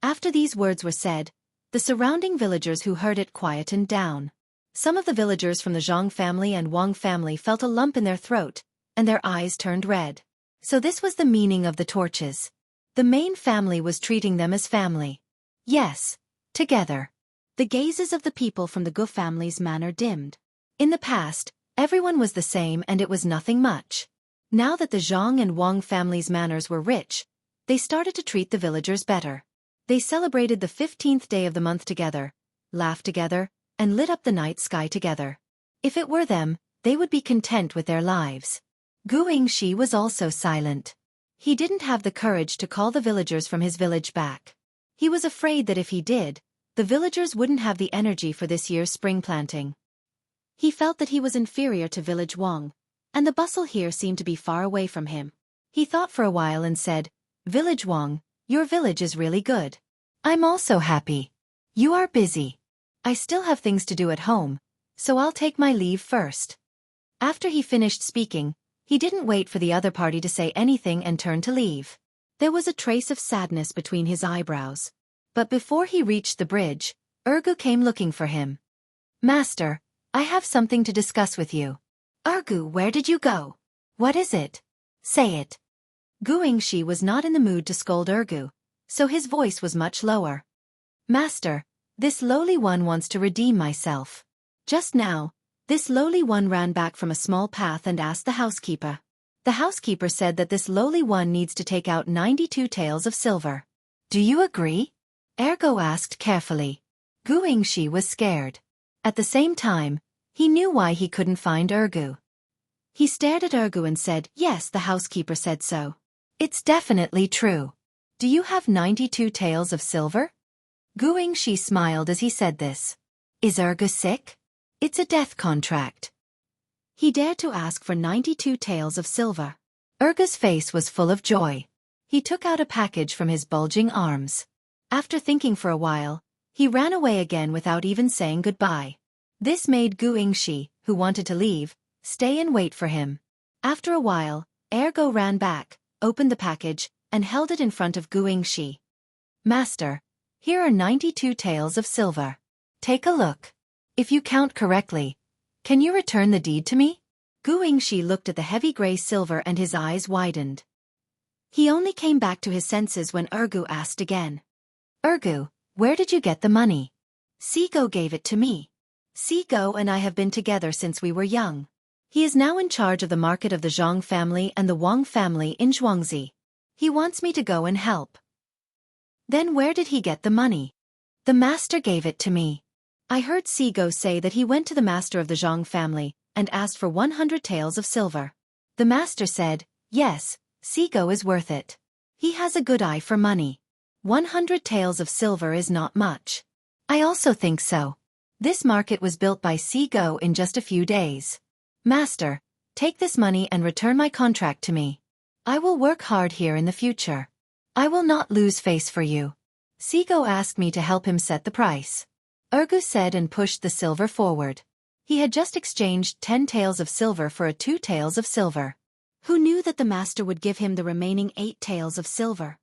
After these words were said, the surrounding villagers who heard it quietened down. Some of the villagers from the Zhang family and Wang family felt a lump in their throat, and their eyes turned red. So this was the meaning of the torches. The main family was treating them as family. Yes, together. The gazes of the people from the Gu family's manner dimmed. In the past, everyone was the same and it was nothing much. Now that the Zhang and Wang families' manners were rich, they started to treat the villagers better. They celebrated the 15th day of the month together, laughed together, and lit up the night sky together. If it were them, they would be content with their lives. Gu Yingxi was also silent. He didn't have the courage to call the villagers from his village back. He was afraid that if he did, the villagers wouldn't have the energy for this year's spring planting. He felt that he was inferior to village Wang, and the bustle here seemed to be far away from him. He thought for a while and said, Village Wang, your village is really good. I'm also happy. You are busy. I still have things to do at home, so I'll take my leave first. After he finished speaking, he didn't wait for the other party to say anything and turned to leave. There was a trace of sadness between his eyebrows. But before he reached the bridge, Ergu came looking for him. Master, I have something to discuss with you. Ergu, where did you go? What is it? Say it. Gu Yingxi was not in the mood to scold Ergu, so his voice was much lower. Master, this lowly one wants to redeem myself. Just now, this lowly one ran back from a small path and asked the housekeeper. The housekeeper said that this lowly one needs to take out 92 taels of silver. Do you agree? Ergo asked carefully. Xueqi was scared. At the same time, he knew why he couldn't find Ergu. He stared at Ergu and said, yes, the housekeeper said so. It's definitely true. Do you have 92 taels of silver? Xueqi smiled as he said this. Is Ergu sick? It's a death contract. He dared to ask for 92 taels of silver. Ergu's face was full of joy. He took out a package from his bulging arms. After thinking for a while, he ran away again without even saying goodbye. This made Xueqi, who wanted to leave, stay and wait for him. After a while, Ergo ran back, opened the package, and held it in front of Xueqi. Master, here are 92 taels of silver. Take a look. If you count correctly, can you return the deed to me? Xueqi looked at the heavy gray silver and his eyes widened. He only came back to his senses when Ergu asked again. Ergu, where did you get the money? Sigo gave it to me. Sigo and I have been together since we were young. He is now in charge of the market of the Zhang family and the Wang family in Xueqi. He wants me to go and help. Then where did he get the money? The master gave it to me. I heard Sigo say that he went to the master of the Zhang family and asked for 100 taels of silver. The master said, yes, Sigo is worth it. He has a good eye for money. 100 taels of silver is not much. I also think so. This market was built by Sigo in just a few days. Master, take this money and return my contract to me. I will work hard here in the future. I will not lose face for you. Sigo asked me to help him set the price. Ergu said and pushed the silver forward. He had just exchanged 10 taels of silver for 2 taels of silver. Who knew that the master would give him the remaining 8 taels of silver?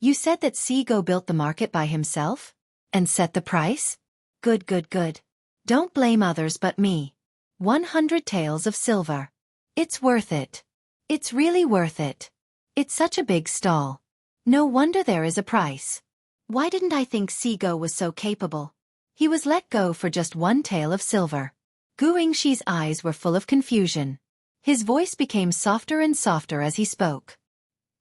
You said that Sigo built the market by himself? And set the price? Good, good, good. Don't blame others but me. 100 taels of silver. It's worth it. It's really worth it. It's such a big stall. No wonder there is a price. Why didn't I think Sigo was so capable? He was let go for just 1 tael of silver. Xueqi's eyes were full of confusion. His voice became softer and softer as he spoke.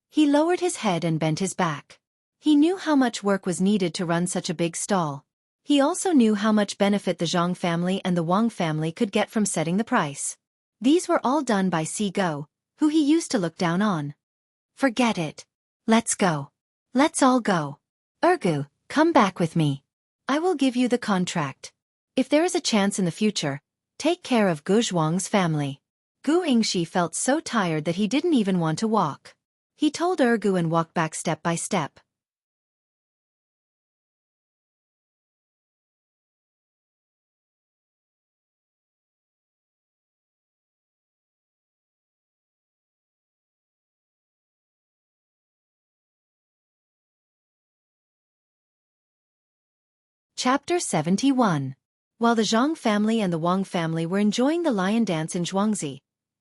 He lowered his head and bent his back. He knew how much work was needed to run such a big stall. He also knew how much benefit the Zhang family and the Wang family could get from setting the price. These were all done by Sigo, who he used to look down on. Forget it. Let's go. Let's all go. Ergu, come back with me. I will give you the contract. If there is a chance in the future, take care of Gu Zhuang's family. Xueqi felt so tired that he didn't even want to walk. He told Ergu and walked back step by step. Chapter 71. While the Zhang family and the Wang family were enjoying the lion dance in Xueqi,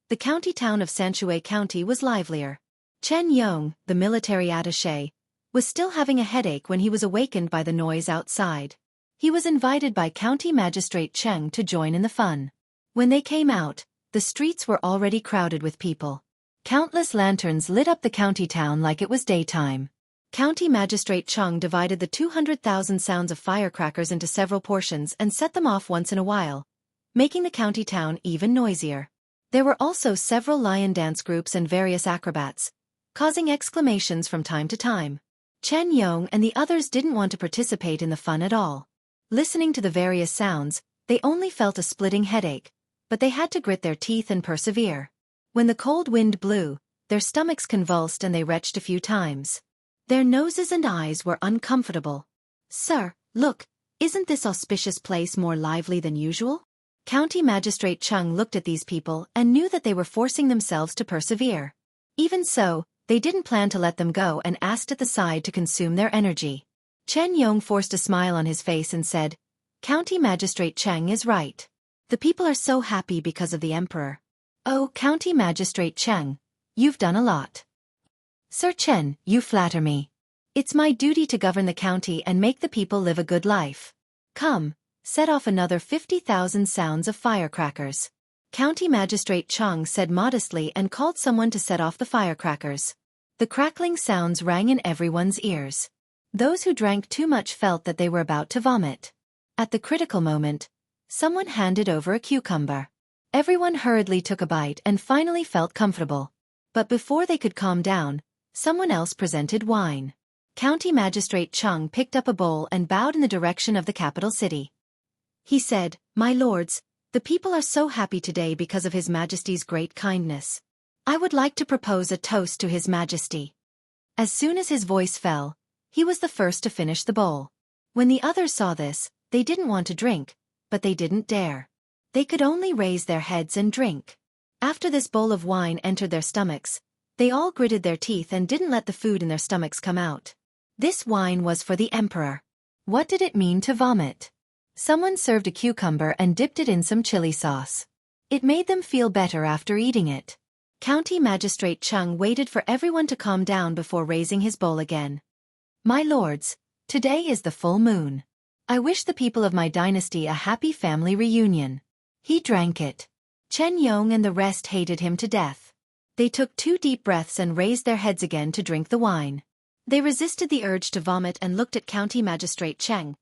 the county town of Xueqi County was livelier. Chen Yong, the military attaché, was still having a headache when he was awakened by the noise outside. He was invited by County Magistrate Cheng to join in the fun. When they came out, the streets were already crowded with people. Countless lanterns lit up the county town like it was daytime. County Magistrate Cheng divided the 200,000 sounds of firecrackers into several portions and set them off once in a while, making the county town even noisier. There were also several lion dance groups and various acrobats, causing exclamations from time to time. Chen Yong and the others didn't want to participate in the fun at all. Listening to the various sounds, they only felt a splitting headache, but they had to grit their teeth and persevere. When the cold wind blew, their stomachs convulsed and they retched a few times. Their noses and eyes were uncomfortable. Sir, look, isn't this auspicious place more lively than usual? County Magistrate Cheng looked at these people and knew that they were forcing themselves to persevere. Even so, they didn't plan to let them go and asked at the side to consume their energy. Chen Yong forced a smile on his face and said, County Magistrate Cheng is right. The people are so happy because of the emperor. Oh, County Magistrate Cheng, you've done a lot. Sir Chen, you flatter me. It's my duty to govern the county and make the people live a good life. Come, set off another 50,000 sounds of firecrackers. County Magistrate Chang said modestly and called someone to set off the firecrackers. The crackling sounds rang in everyone's ears. Those who drank too much felt that they were about to vomit. At the critical moment, someone handed over a cucumber. Everyone hurriedly took a bite and finally felt comfortable. But before they could calm down, someone else presented wine. County Magistrate Chang picked up a bowl and bowed in the direction of the capital city. He said, "My lords, the people are so happy today because of His Majesty's great kindness. I would like to propose a toast to His Majesty." As soon as his voice fell, he was the first to finish the bowl. When the others saw this, they didn't want to drink, but they didn't dare. They could only raise their heads and drink. After this bowl of wine entered their stomachs, they all gritted their teeth and didn't let the food in their stomachs come out. This wine was for the emperor. What did it mean to vomit? Someone served a cucumber and dipped it in some chili sauce. It made them feel better after eating it. County Magistrate Chang waited for everyone to calm down before raising his bowl again. "My lords, today is the full moon. I wish the people of my dynasty a happy family reunion." He drank it. Chen Yong and the rest hated him to death. They took 2 deep breaths and raised their heads again to drink the wine. They resisted the urge to vomit and looked at County Magistrate Cheng,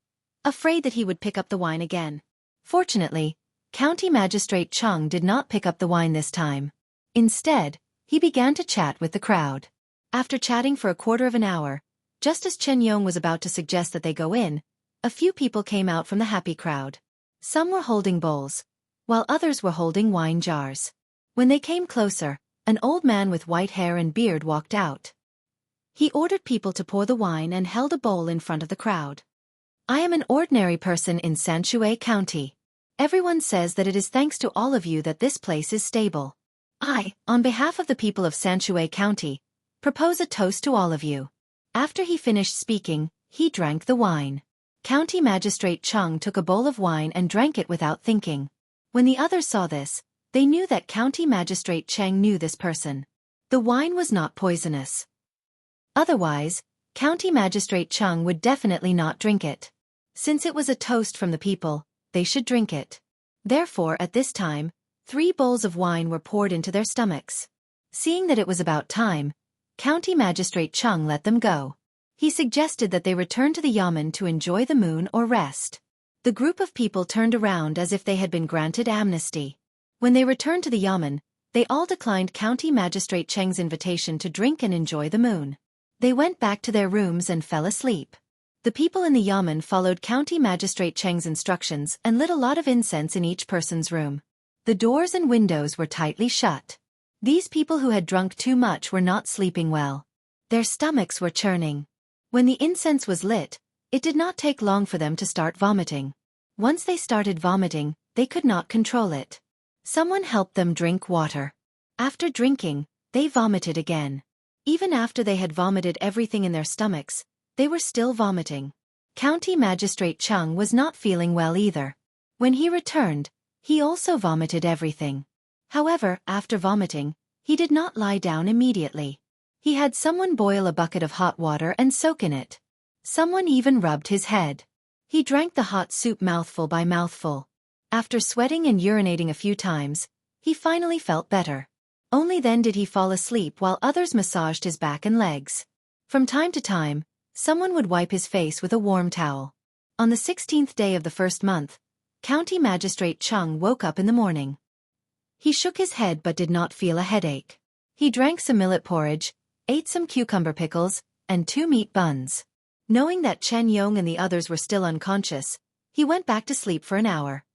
afraid that he would pick up the wine again. Fortunately, County Magistrate Cheng did not pick up the wine this time. Instead, he began to chat with the crowd. After chatting for a quarter of an hour, just as Chen Yong was about to suggest that they go in, a few people came out from the happy crowd. Some were holding bowls, while others were holding wine jars. When they came closer, an old man with white hair and beard walked out. He ordered people to pour the wine and held a bowl in front of the crowd. "I am an ordinary person in Xueqi County. Everyone says that it is thanks to all of you that this place is stable. I, on behalf of the people of Xueqi County, propose a toast to all of you." After he finished speaking, he drank the wine. County Magistrate Cheng took a bowl of wine and drank it without thinking. When the others saw this, they knew that County Magistrate Cheng knew this person. The wine was not poisonous. Otherwise, County Magistrate Cheng would definitely not drink it. Since it was a toast from the people, they should drink it. Therefore, at this time, 3 bowls of wine were poured into their stomachs. Seeing that it was about time, County Magistrate Cheng let them go. He suggested that they return to the yamen to enjoy the moon or rest. The group of people turned around as if they had been granted amnesty. When they returned to the yamen, they all declined County Magistrate Cheng's invitation to drink and enjoy the moon. They went back to their rooms and fell asleep. The people in the yamen followed County Magistrate Cheng's instructions and lit a lot of incense in each person's room. The doors and windows were tightly shut. These people who had drunk too much were not sleeping well. Their stomachs were churning. When the incense was lit, it did not take long for them to start vomiting. Once they started vomiting, they could not control it. Someone helped them drink water. After drinking, they vomited again. Even after they had vomited everything in their stomachs, they were still vomiting. County Magistrate Cheng was not feeling well either. When he returned, he also vomited everything. However, after vomiting, he did not lie down immediately. He had someone boil a bucket of hot water and soak in it. Someone even rubbed his head. He drank the hot soup mouthful by mouthful. After sweating and urinating a few times, he finally felt better. Only then did he fall asleep while others massaged his back and legs. From time to time, someone would wipe his face with a warm towel. On the 16th day of the first month, County Magistrate Cheng woke up in the morning. He shook his head but did not feel a headache. He drank some millet porridge, ate some cucumber pickles, and 2 meat buns. Knowing that Chen Yong and the others were still unconscious, he went back to sleep for an hour.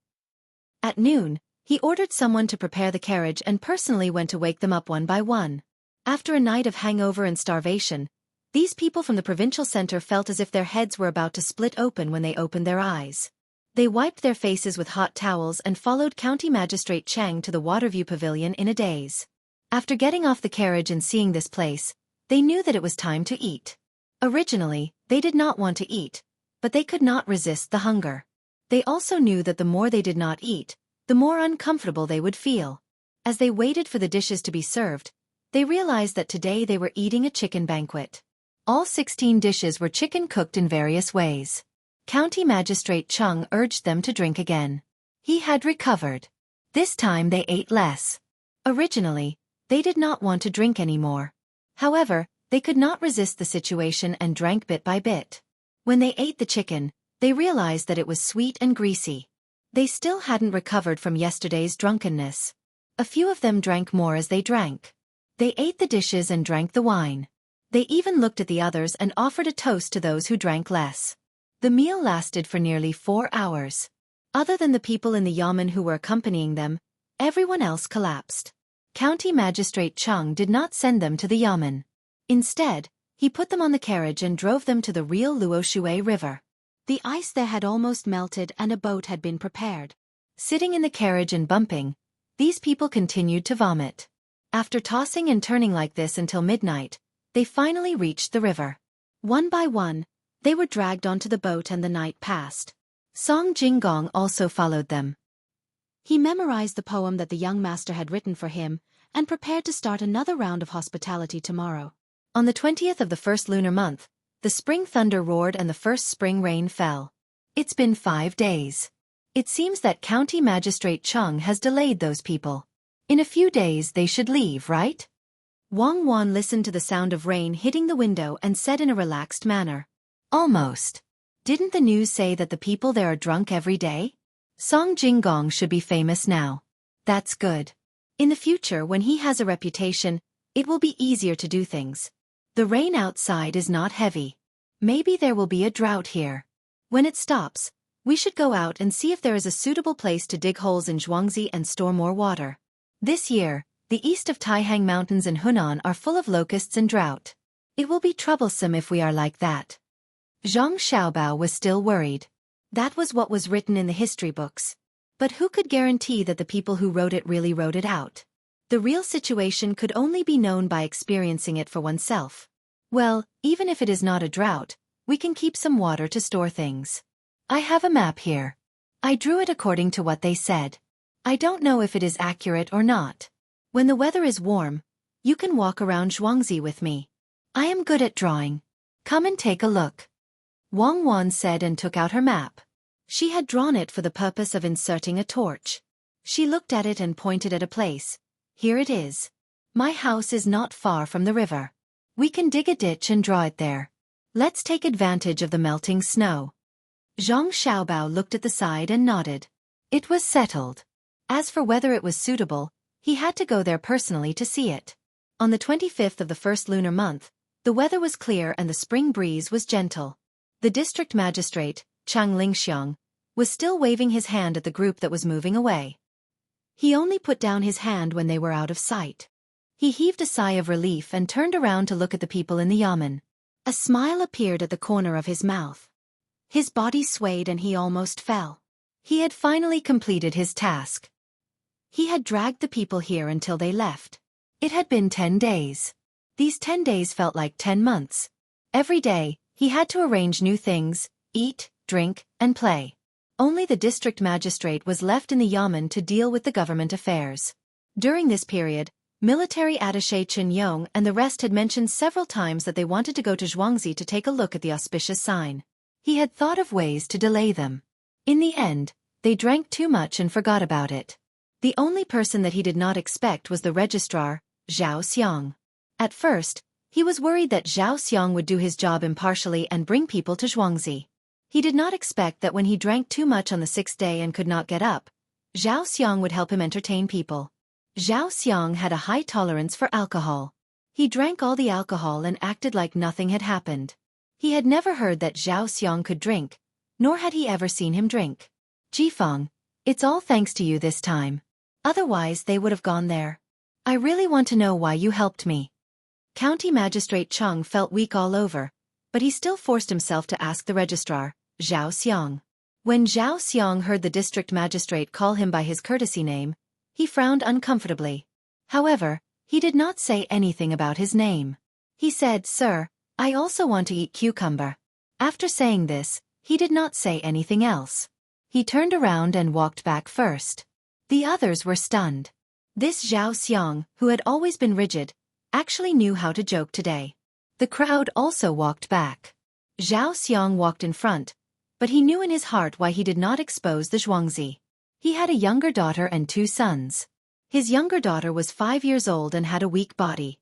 At noon, he ordered someone to prepare the carriage and personally went to wake them up one by one. After a night of hangover and starvation, these people from the provincial center felt as if their heads were about to split open when they opened their eyes. They wiped their faces with hot towels and followed County Magistrate Cheng to the Waterview Pavilion in a daze. After getting off the carriage and seeing this place, they knew that it was time to eat. Originally, they did not want to eat, but they could not resist the hunger. They also knew that the more they did not eat, the more uncomfortable they would feel. As they waited for the dishes to be served, they realized that today they were eating a chicken banquet. All 16 dishes were chicken cooked in various ways. County Magistrate Chung urged them to drink again. He had recovered. This time they ate less. Originally, they did not want to drink anymore. However, they could not resist the situation and drank bit by bit. When they ate the chicken, they realized that it was sweet and greasy. They still hadn't recovered from yesterday's drunkenness. A few of them drank more as they drank. They ate the dishes and drank the wine. They even looked at the others and offered a toast to those who drank less. The meal lasted for nearly 4 hours. Other than the people in the yamen who were accompanying them, everyone else collapsed. County Magistrate Chung did not send them to the yamen. Instead, he put them on the carriage and drove them to the real Luoshui River. The ice there had almost melted and a boat had been prepared. Sitting in the carriage and bumping, these people continued to vomit. After tossing and turning like this until midnight, they finally reached the river. One by one, they were dragged onto the boat and the night passed. Song Jinggong also followed them. He memorized the poem that the young master had written for him and prepared to start another round of hospitality tomorrow. On the 20th of the first lunar month, the spring thunder roared and the first spring rain fell. It's been 5 days. It seems that County Magistrate Chung has delayed those people. In a few days they should leave, right? Wang Wan listened to the sound of rain hitting the window and said in a relaxed manner. Almost. Didn't the news say that the people there are drunk every day? Song Jinggong should be famous now. That's good. In the future, when he has a reputation, it will be easier to do things. The rain outside is not heavy. Maybe there will be a drought here. When it stops, we should go out and see if there is a suitable place to dig holes in Zhuangzi and store more water. This year, the east of Taihang Mountains and Hunan are full of locusts and drought. It will be troublesome if we are like that. Zhang Xiaobao was still worried. That was what was written in the history books. But who could guarantee that the people who wrote it really wrote it out? The real situation could only be known by experiencing it for oneself. Well, even if it is not a drought, we can keep some water to store things. I have a map here. I drew it according to what they said. I don't know if it is accurate or not. When the weather is warm, you can walk around Zhuangzi with me. I am good at drawing. Come and take a look. Wang Wan said and took out her map. She had drawn it for the purpose of inserting a torch. She looked at it and pointed at a place. Here it is. My house is not far from the river. We can dig a ditch and draw it there. Let's take advantage of the melting snow. Zhang Xiaobao looked at the side and nodded. It was settled. As for whether it was suitable, he had to go there personally to see it. On the 25th of the first lunar month, the weather was clear and the spring breeze was gentle. The district magistrate, Chang Lingxiang, was still waving his hand at the group that was moving away. He only put down his hand when they were out of sight. He heaved a sigh of relief and turned around to look at the people in the yamen. A smile appeared at the corner of his mouth. His body swayed and he almost fell. He had finally completed his task. He had dragged the people here until they left. It had been 10 days. These 10 days felt like 10 months. Every day, he had to arrange new things, eat, drink, and play. Only the district magistrate was left in the yamen to deal with the government affairs. During this period, military attaché Chen Yong and the rest had mentioned several times that they wanted to go to Zhuangzi to take a look at the auspicious sign. He had thought of ways to delay them. In the end, they drank too much and forgot about it. The only person that he did not expect was the registrar, Zhao Xiang. At first, he was worried that Zhao Xiang would do his job impartially and bring people to Zhuangzi. He did not expect that when he drank too much on the 6th day and could not get up, Zhao Xiang would help him entertain people. Zhao Xiang had a high tolerance for alcohol. He drank all the alcohol and acted like nothing had happened. He had never heard that Zhao Xiang could drink, nor had he ever seen him drink. Jifeng, it's all thanks to you this time. Otherwise they would have gone there. I really want to know why you helped me. County Magistrate Chung felt weak all over, but he still forced himself to ask the registrar, Zhao Xiang. When Zhao Xiang heard the district magistrate call him by his courtesy name, he frowned uncomfortably. However, he did not say anything about his name. He said, Sir, I also want to eat cucumber. After saying this, he did not say anything else. He turned around and walked back first. The others were stunned. This Zhao Xiang, who had always been rigid, actually knew how to joke today. The crowd also walked back. Zhao Xiang walked in front, but he knew in his heart why he did not expose the Xuangzi. He had a younger daughter and 2 sons. His younger daughter was 5 years old and had a weak body.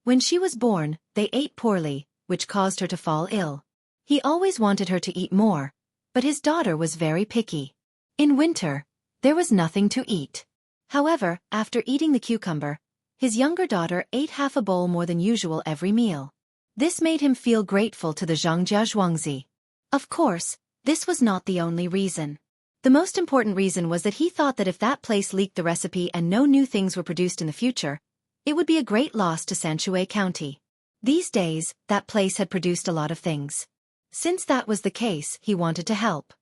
When she was born, they ate poorly, which caused her to fall ill. He always wanted her to eat more, but his daughter was very picky. In winter, there was nothing to eat. However, after eating the cucumber, his younger daughter ate half a bowl more than usual every meal. This made him feel grateful to the Zhangjia Zhuangzi. Of course, this was not the only reason. The most important reason was that he thought that if that place leaked the recipe and no new things were produced in the future, it would be a great loss to Xueqi County. These days, that place had produced a lot of things. Since that was the case, he wanted to help.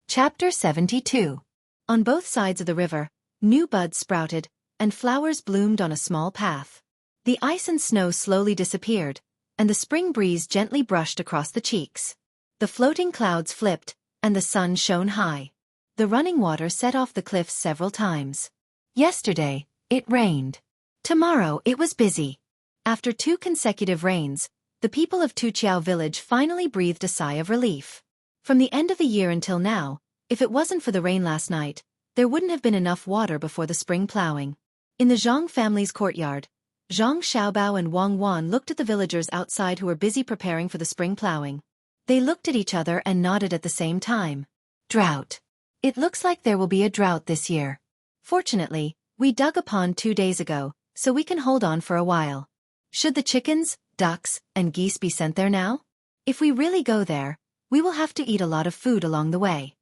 Chapter 72. On both sides of the river, new buds sprouted, and flowers bloomed on a small path. The ice and snow slowly disappeared, and the spring breeze gently brushed across the cheeks. The floating clouds flipped, and the sun shone high. The running water set off the cliffs several times. Yesterday, it rained. Tomorrow it was busy. After 2 consecutive rains, the people of Tuqiao village finally breathed a sigh of relief. From the end of the year until now, if it wasn't for the rain last night, there wouldn't have been enough water before the spring plowing. In the Zhang family's courtyard, Zhang Xiaobao and Wang Wan looked at the villagers outside who were busy preparing for the spring plowing. They looked at each other and nodded at the same time. Drought. It looks like there will be a drought this year. Fortunately, we dug a pond 2 days ago, so we can hold on for a while. Should the chickens, ducks, and geese be sent there now? If we really go there, we will have to eat a lot of food along the way.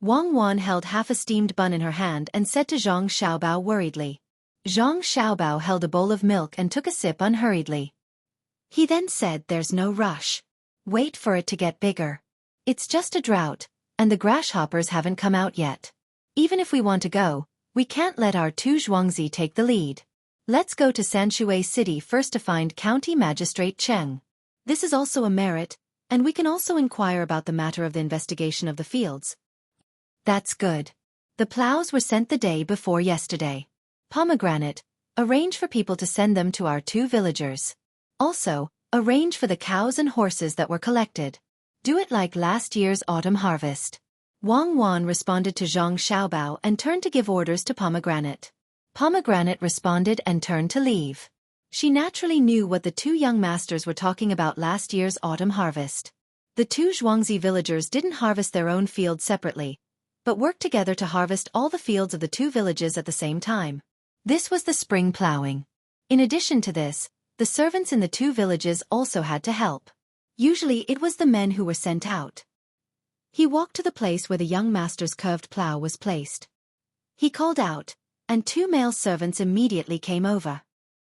Wang Wan held half a steamed bun in her hand and said to Zhang Xiaobao worriedly. Zhang Xiaobao held a bowl of milk and took a sip unhurriedly. He then said, "There's no rush. Wait for it to get bigger. It's just a drought, and the grasshoppers haven't come out yet. Even if we want to go, we can't let our 2 Zhuangzi take the lead. Let's go to Sanshui City first to find County Magistrate Cheng. This is also a merit, and we can also inquire about the matter of the investigation of the fields." That's good. The plows were sent the day before yesterday. Pomegranate, arrange for people to send them to our 2 villagers. Also, arrange for the cows and horses that were collected. Do it like last year's autumn harvest. Wang Wan responded to Zhang Xiaobao and turned to give orders to Pomegranate. Pomegranate responded and turned to leave. She naturally knew what the 2 young masters were talking about last year's autumn harvest. The 2 Zhuangzi villagers didn't harvest their own fields separately, but worked together to harvest all the fields of the 2 villages at the same time. This was the spring plowing. In addition to this, the servants in the 2 villages also had to help. Usually it was the men who were sent out. He walked to the place where the young master's curved plow was placed. He called out, and 2 male servants immediately came over.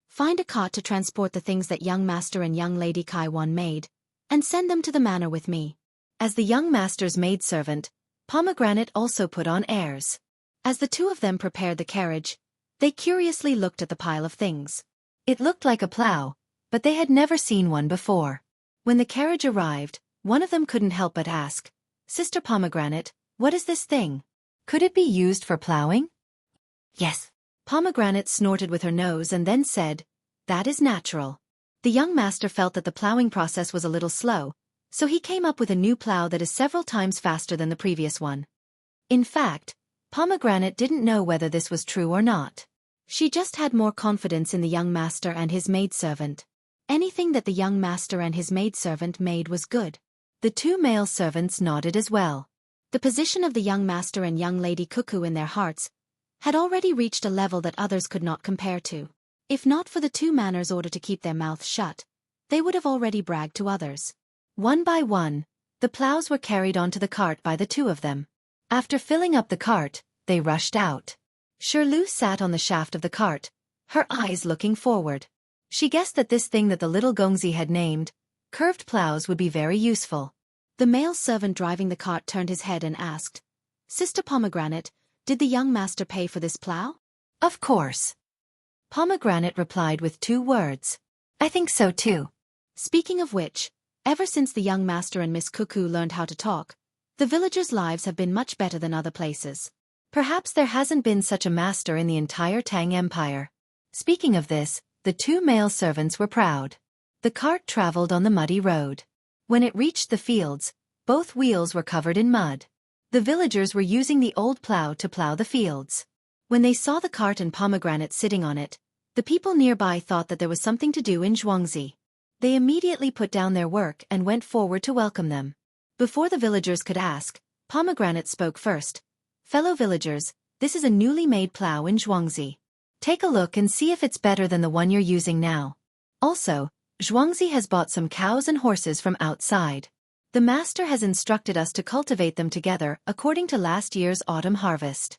Find a cart to transport the things that young master and young lady Kaiwan made, and send them to the manor with me. As the young master's maidservant, Pomegranate also put on airs. As the 2 of them prepared the carriage, they curiously looked at the pile of things. It looked like a plow, but they had never seen one before. When the carriage arrived, one of them couldn't help but ask, "Sister Pomegranate, what is this thing? Could it be used for plowing?" "Yes." Pomegranate snorted with her nose and then said, "That is natural." The young master felt that the plowing process was a little slow, so he came up with a new plow that is several times faster than the previous one. In fact, Pomegranate didn't know whether this was true or not. She just had more confidence in the young master and his maidservant. Anything that the young master and his maidservant made was good. The 2 male servants nodded as well. The position of the young master and young lady Cuckoo in their hearts had already reached a level that others could not compare to. If not for the 2 manners order to keep their mouths shut, they would have already bragged to others. One by one, the plows were carried onto the cart by the 2 of them. After filling up the cart, they rushed out. Shirlu sat on the shaft of the cart, her eyes looking forward. She guessed that this thing that the little Gongzi had named, curved plows, would be very useful. The male servant driving the cart turned his head and asked, "Sister Pomegranate, did the young master pay for this plow?" "Of course. Pomegranate replied with 2 words. I think so too. Speaking of which, ever since the young master and Miss Cuckoo learned how to talk, the villagers' lives have been much better than other places. Perhaps there hasn't been such a master in the entire Tang Empire. Speaking of this, the 2 male servants were proud. The cart traveled on the muddy road. When it reached the fields, both wheels were covered in mud. The villagers were using the old plow to plow the fields. When they saw the cart and Pomegranate sitting on it, the people nearby thought that there was something to do in Xueqi. They immediately put down their work and went forward to welcome them. Before the villagers could ask, Pomegranate spoke first. Fellow villagers, this is a newly made plow in Xueqi. Take a look and see if it's better than the one you're using now. Also, Xueqi has bought some cows and horses from outside. The master has instructed us to cultivate them together according to last year's autumn harvest.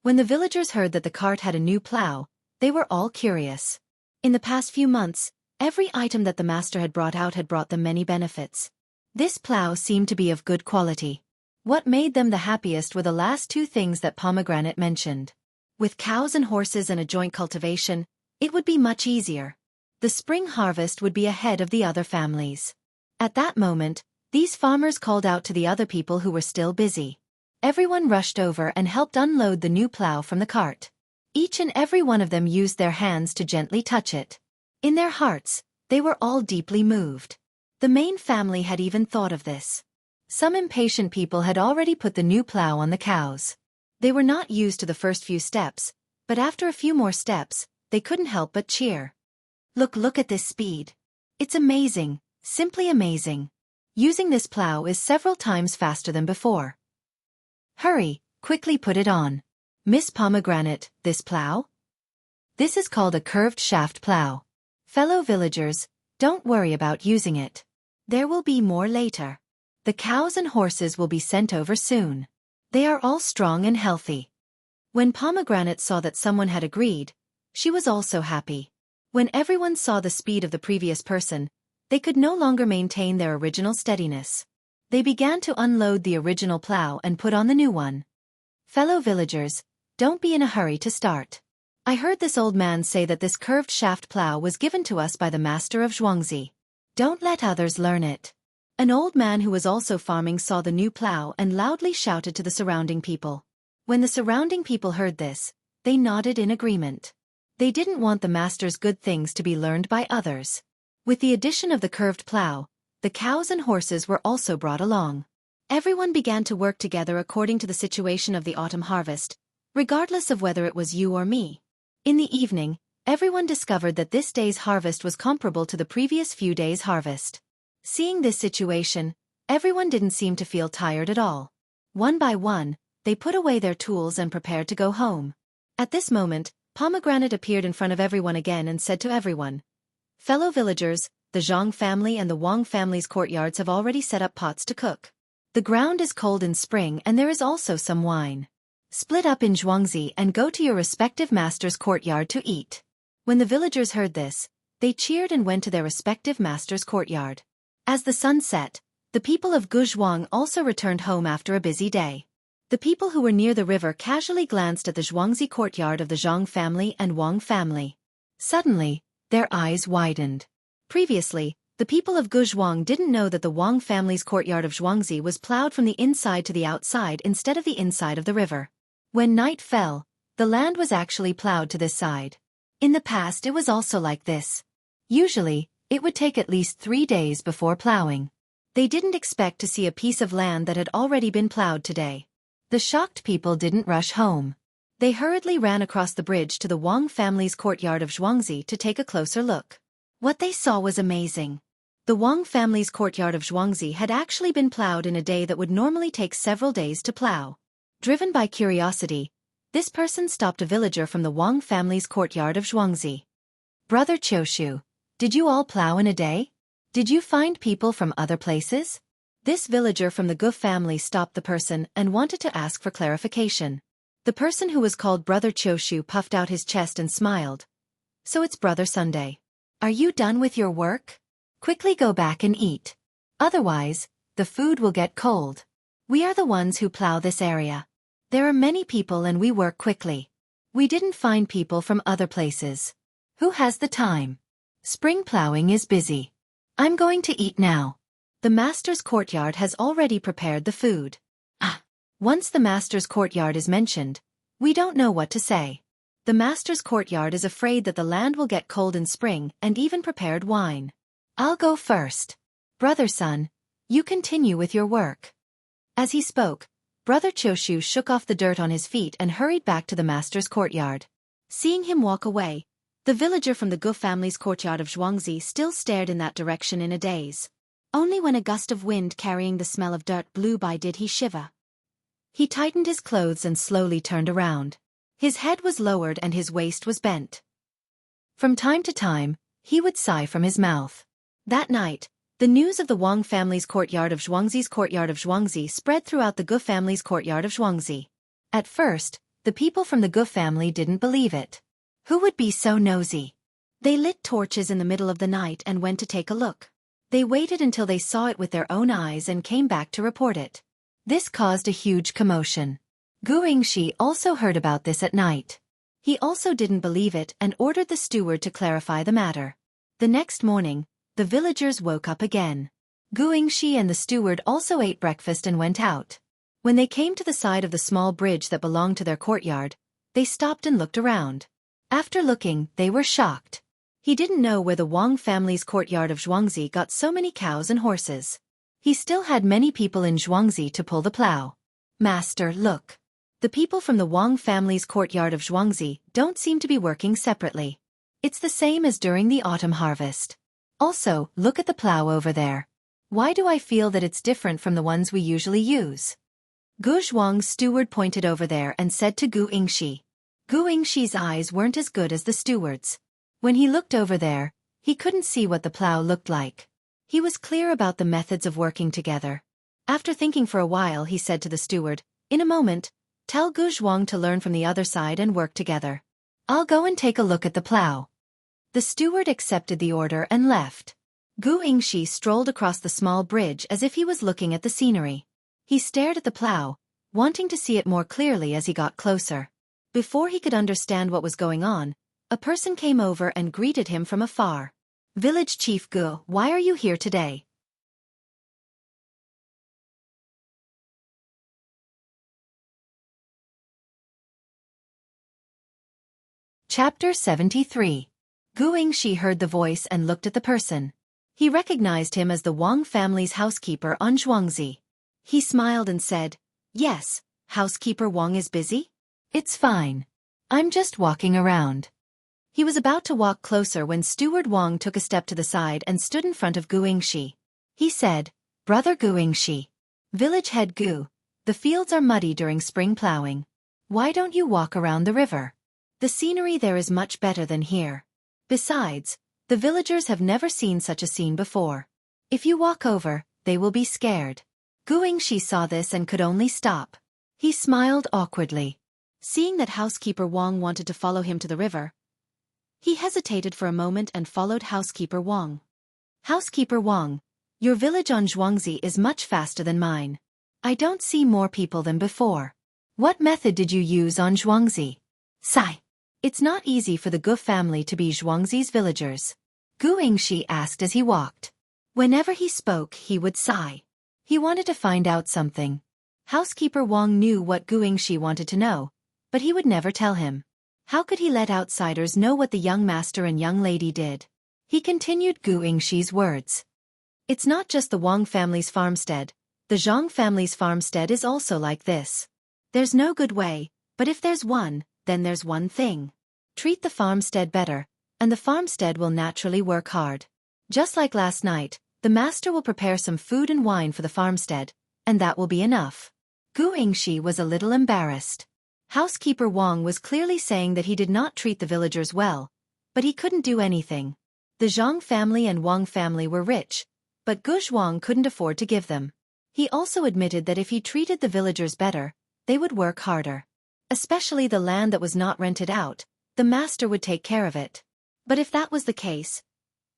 When the villagers heard that the cart had a new plow, they were all curious. In the past few months, every item that the master had brought out had brought them many benefits. This plow seemed to be of good quality. What made them the happiest were the last 2 things that Pomegranate mentioned. With cows and horses and a joint cultivation, it would be much easier. The spring harvest would be ahead of the other families. At that moment, these farmers called out to the other people who were still busy. Everyone rushed over and helped unload the new plow from the cart. Each and every one of them used their hands to gently touch it. In their hearts, they were all deeply moved. The main family had even thought of this. Some impatient people had already put the new plow on the cows. They were not used to the first few steps, but after a few more steps, they couldn't help but cheer. Look at this speed. It's amazing, simply amazing. Using this plow is several times faster than before. Hurry, quickly put it on. Miss Pomegranate, this plow? This is called a curved shaft plow. Fellow villagers, don't worry about using it. There will be more later. The cows and horses will be sent over soon. They are all strong and healthy. When Pomegranate saw that someone had agreed, she was also happy. When everyone saw the speed of the previous person, they could no longer maintain their original steadiness. They began to unload the original plow and put on the new one. Fellow villagers, don't be in a hurry to start. I heard this old man say that this curved shaft plow was given to us by the master of Xueqi. Don't let others learn it. An old man who was also farming saw the new plow and loudly shouted to the surrounding people. When the surrounding people heard this, they nodded in agreement. They didn't want the master's good things to be learned by others. With the addition of the curved plow, the cows and horses were also brought along. Everyone began to work together according to the situation of the autumn harvest, regardless of whether it was you or me. In the evening, everyone discovered that this day's harvest was comparable to the previous few days' harvest. Seeing this situation, everyone didn't seem to feel tired at all. One by one, they put away their tools and prepared to go home. At this moment, Pomegranate appeared in front of everyone again and said to everyone, "Fellow villagers, the Zhang family and the Wang family's courtyards have already set up pots to cook. The ground is cold in spring and there is also some wine. Split up in Xueqi and go to your respective master's courtyard to eat." When the villagers heard this, they cheered and went to their respective master's courtyard. As the sun set, the people of Guzhuang also returned home after a busy day. The people who were near the river casually glanced at the Xueqi courtyard of the Zhang family and Wang family. Suddenly, their eyes widened. Previously, the people of Guzhuang didn't know that the Wang family's courtyard of Xueqi was plowed from the inside to the outside instead of the inside of the river. When night fell, the land was actually plowed to this side. In the past it was also like this. Usually, it would take at least 3 days before plowing. They didn't expect to see a piece of land that had already been plowed today. The shocked people didn't rush home. They hurriedly ran across the bridge to the Wang family's courtyard of Xueqi to take a closer look. What they saw was amazing. The Wang family's courtyard of Xueqi had actually been plowed in a day that would normally take several days to plow. Driven by curiosity, this person stopped a villager from the Wang family's courtyard of Xueqi. "Brother Qiushu, did you all plow in a day? Did you find people from other places?" This villager from the Gu family stopped the person and wanted to ask for clarification. The person who was called Brother Qiushu puffed out his chest and smiled. "So it's Brother Sunday. Are you done with your work? Quickly go back and eat. Otherwise, the food will get cold. We are the ones who plow this area. There are many people and we work quickly. We didn't find people from other places. Who has the time? Spring plowing is busy. I'm going to eat now. The master's courtyard has already prepared the food. Once the master's courtyard is mentioned, we don't know what to say. The master's courtyard is afraid that the land will get cold in spring and even prepared wine. I'll go first. Brother Sun, you continue with your work. As he spoke, Brother Xueqi shook off the dirt on his feet and hurried back to the master's courtyard. Seeing him walk away, the villager from the Gu family's courtyard of Xueqi still stared in that direction in a daze. Only when a gust of wind carrying the smell of dirt blew by did he shiver. He tightened his clothes and slowly turned around. His head was lowered and his waist was bent. From time to time, he would sigh from his mouth. That night, the news of the Wang family's courtyard of Xueqi spread throughout the Gu family's courtyard of Xueqi. At first, the people from the Gu family didn't believe it. Who would be so nosy? They lit torches in the middle of the night and went to take a look. They waited until they saw it with their own eyes and came back to report it. This caused a huge commotion. Xueqi also heard about this at night. He also didn't believe it and ordered the steward to clarify the matter. The next morning, the villagers woke up again. Xueqi and the steward also ate breakfast and went out. When they came to the side of the small bridge that belonged to their courtyard, they stopped and looked around. After looking, they were shocked. He didn't know where the Wang family's courtyard of Xueqi got so many cows and horses. He still had many people in Xueqi to pull the plow. Master, look. The people from the Wang family's courtyard of Xueqi don't seem to be working separately. It's the same as during the autumn harvest. Also, look at the plow over there. Why do I feel that it's different from the ones we usually use? Gu Zhuang's steward pointed over there and said to Xueqi. Xueqi's eyes weren't as good as the steward's. When he looked over there, he couldn't see what the plow looked like. He was clear about the methods of working together. After thinking for a while, he said to the steward, "In a moment, tell Gu Zhuang to learn from the other side and work together. I'll go and take a look at the plow." The steward accepted the order and left. Xueqi strolled across the small bridge as if he was looking at the scenery. He stared at the plow, wanting to see it more clearly as he got closer. Before he could understand what was going on, a person came over and greeted him from afar. "Village Chief Gu, why are you here today?" Chapter 73. Xueqi heard the voice and looked at the person. He recognized him as the Wang family's housekeeper on Xueqi. He smiled and said, "Yes, housekeeper Wang is busy? It's fine. I'm just walking around." He was about to walk closer when Steward Wang took a step to the side and stood in front of Xueqi. He said, "Brother Xueqi. Village head Gu, the fields are muddy during spring plowing. Why don't you walk around the river? The scenery there is much better than here. Besides, the villagers have never seen such a scene before. If you walk over, they will be scared." Xueqi saw this and could only stop. He smiled awkwardly. Seeing that housekeeper Wang wanted to follow him to the river, he hesitated for a moment and followed housekeeper Wang. "Housekeeper Wang, your village on Xueqi is much faster than mine. I don't see more people than before. What method did you use on Xueqi?" Sigh. It's not easy for the Gu family to be Xueqi's villagers. Xueqi asked as he walked. Whenever he spoke, he would sigh. He wanted to find out something. Housekeeper Wang knew what Xueqi wanted to know, but he would never tell him. How could he let outsiders know what the young master and young lady did? He continued Xueqi's words. "It's not just the Wang family's farmstead. The Zhang family's farmstead is also like this. There's no good way, but if there's one, then there's one thing. Treat the farmstead better, and the farmstead will naturally work hard. Just like last night, the master will prepare some food and wine for the farmstead, and that will be enough." Xueqi was a little embarrassed. Housekeeper Wang was clearly saying that he did not treat the villagers well, but he couldn't do anything. The Zhang family and Wang family were rich, but Gu Zhuang couldn't afford to give them. He also admitted that if he treated the villagers better, they would work harder. Especially the land that was not rented out, the master would take care of it. But if that was the case,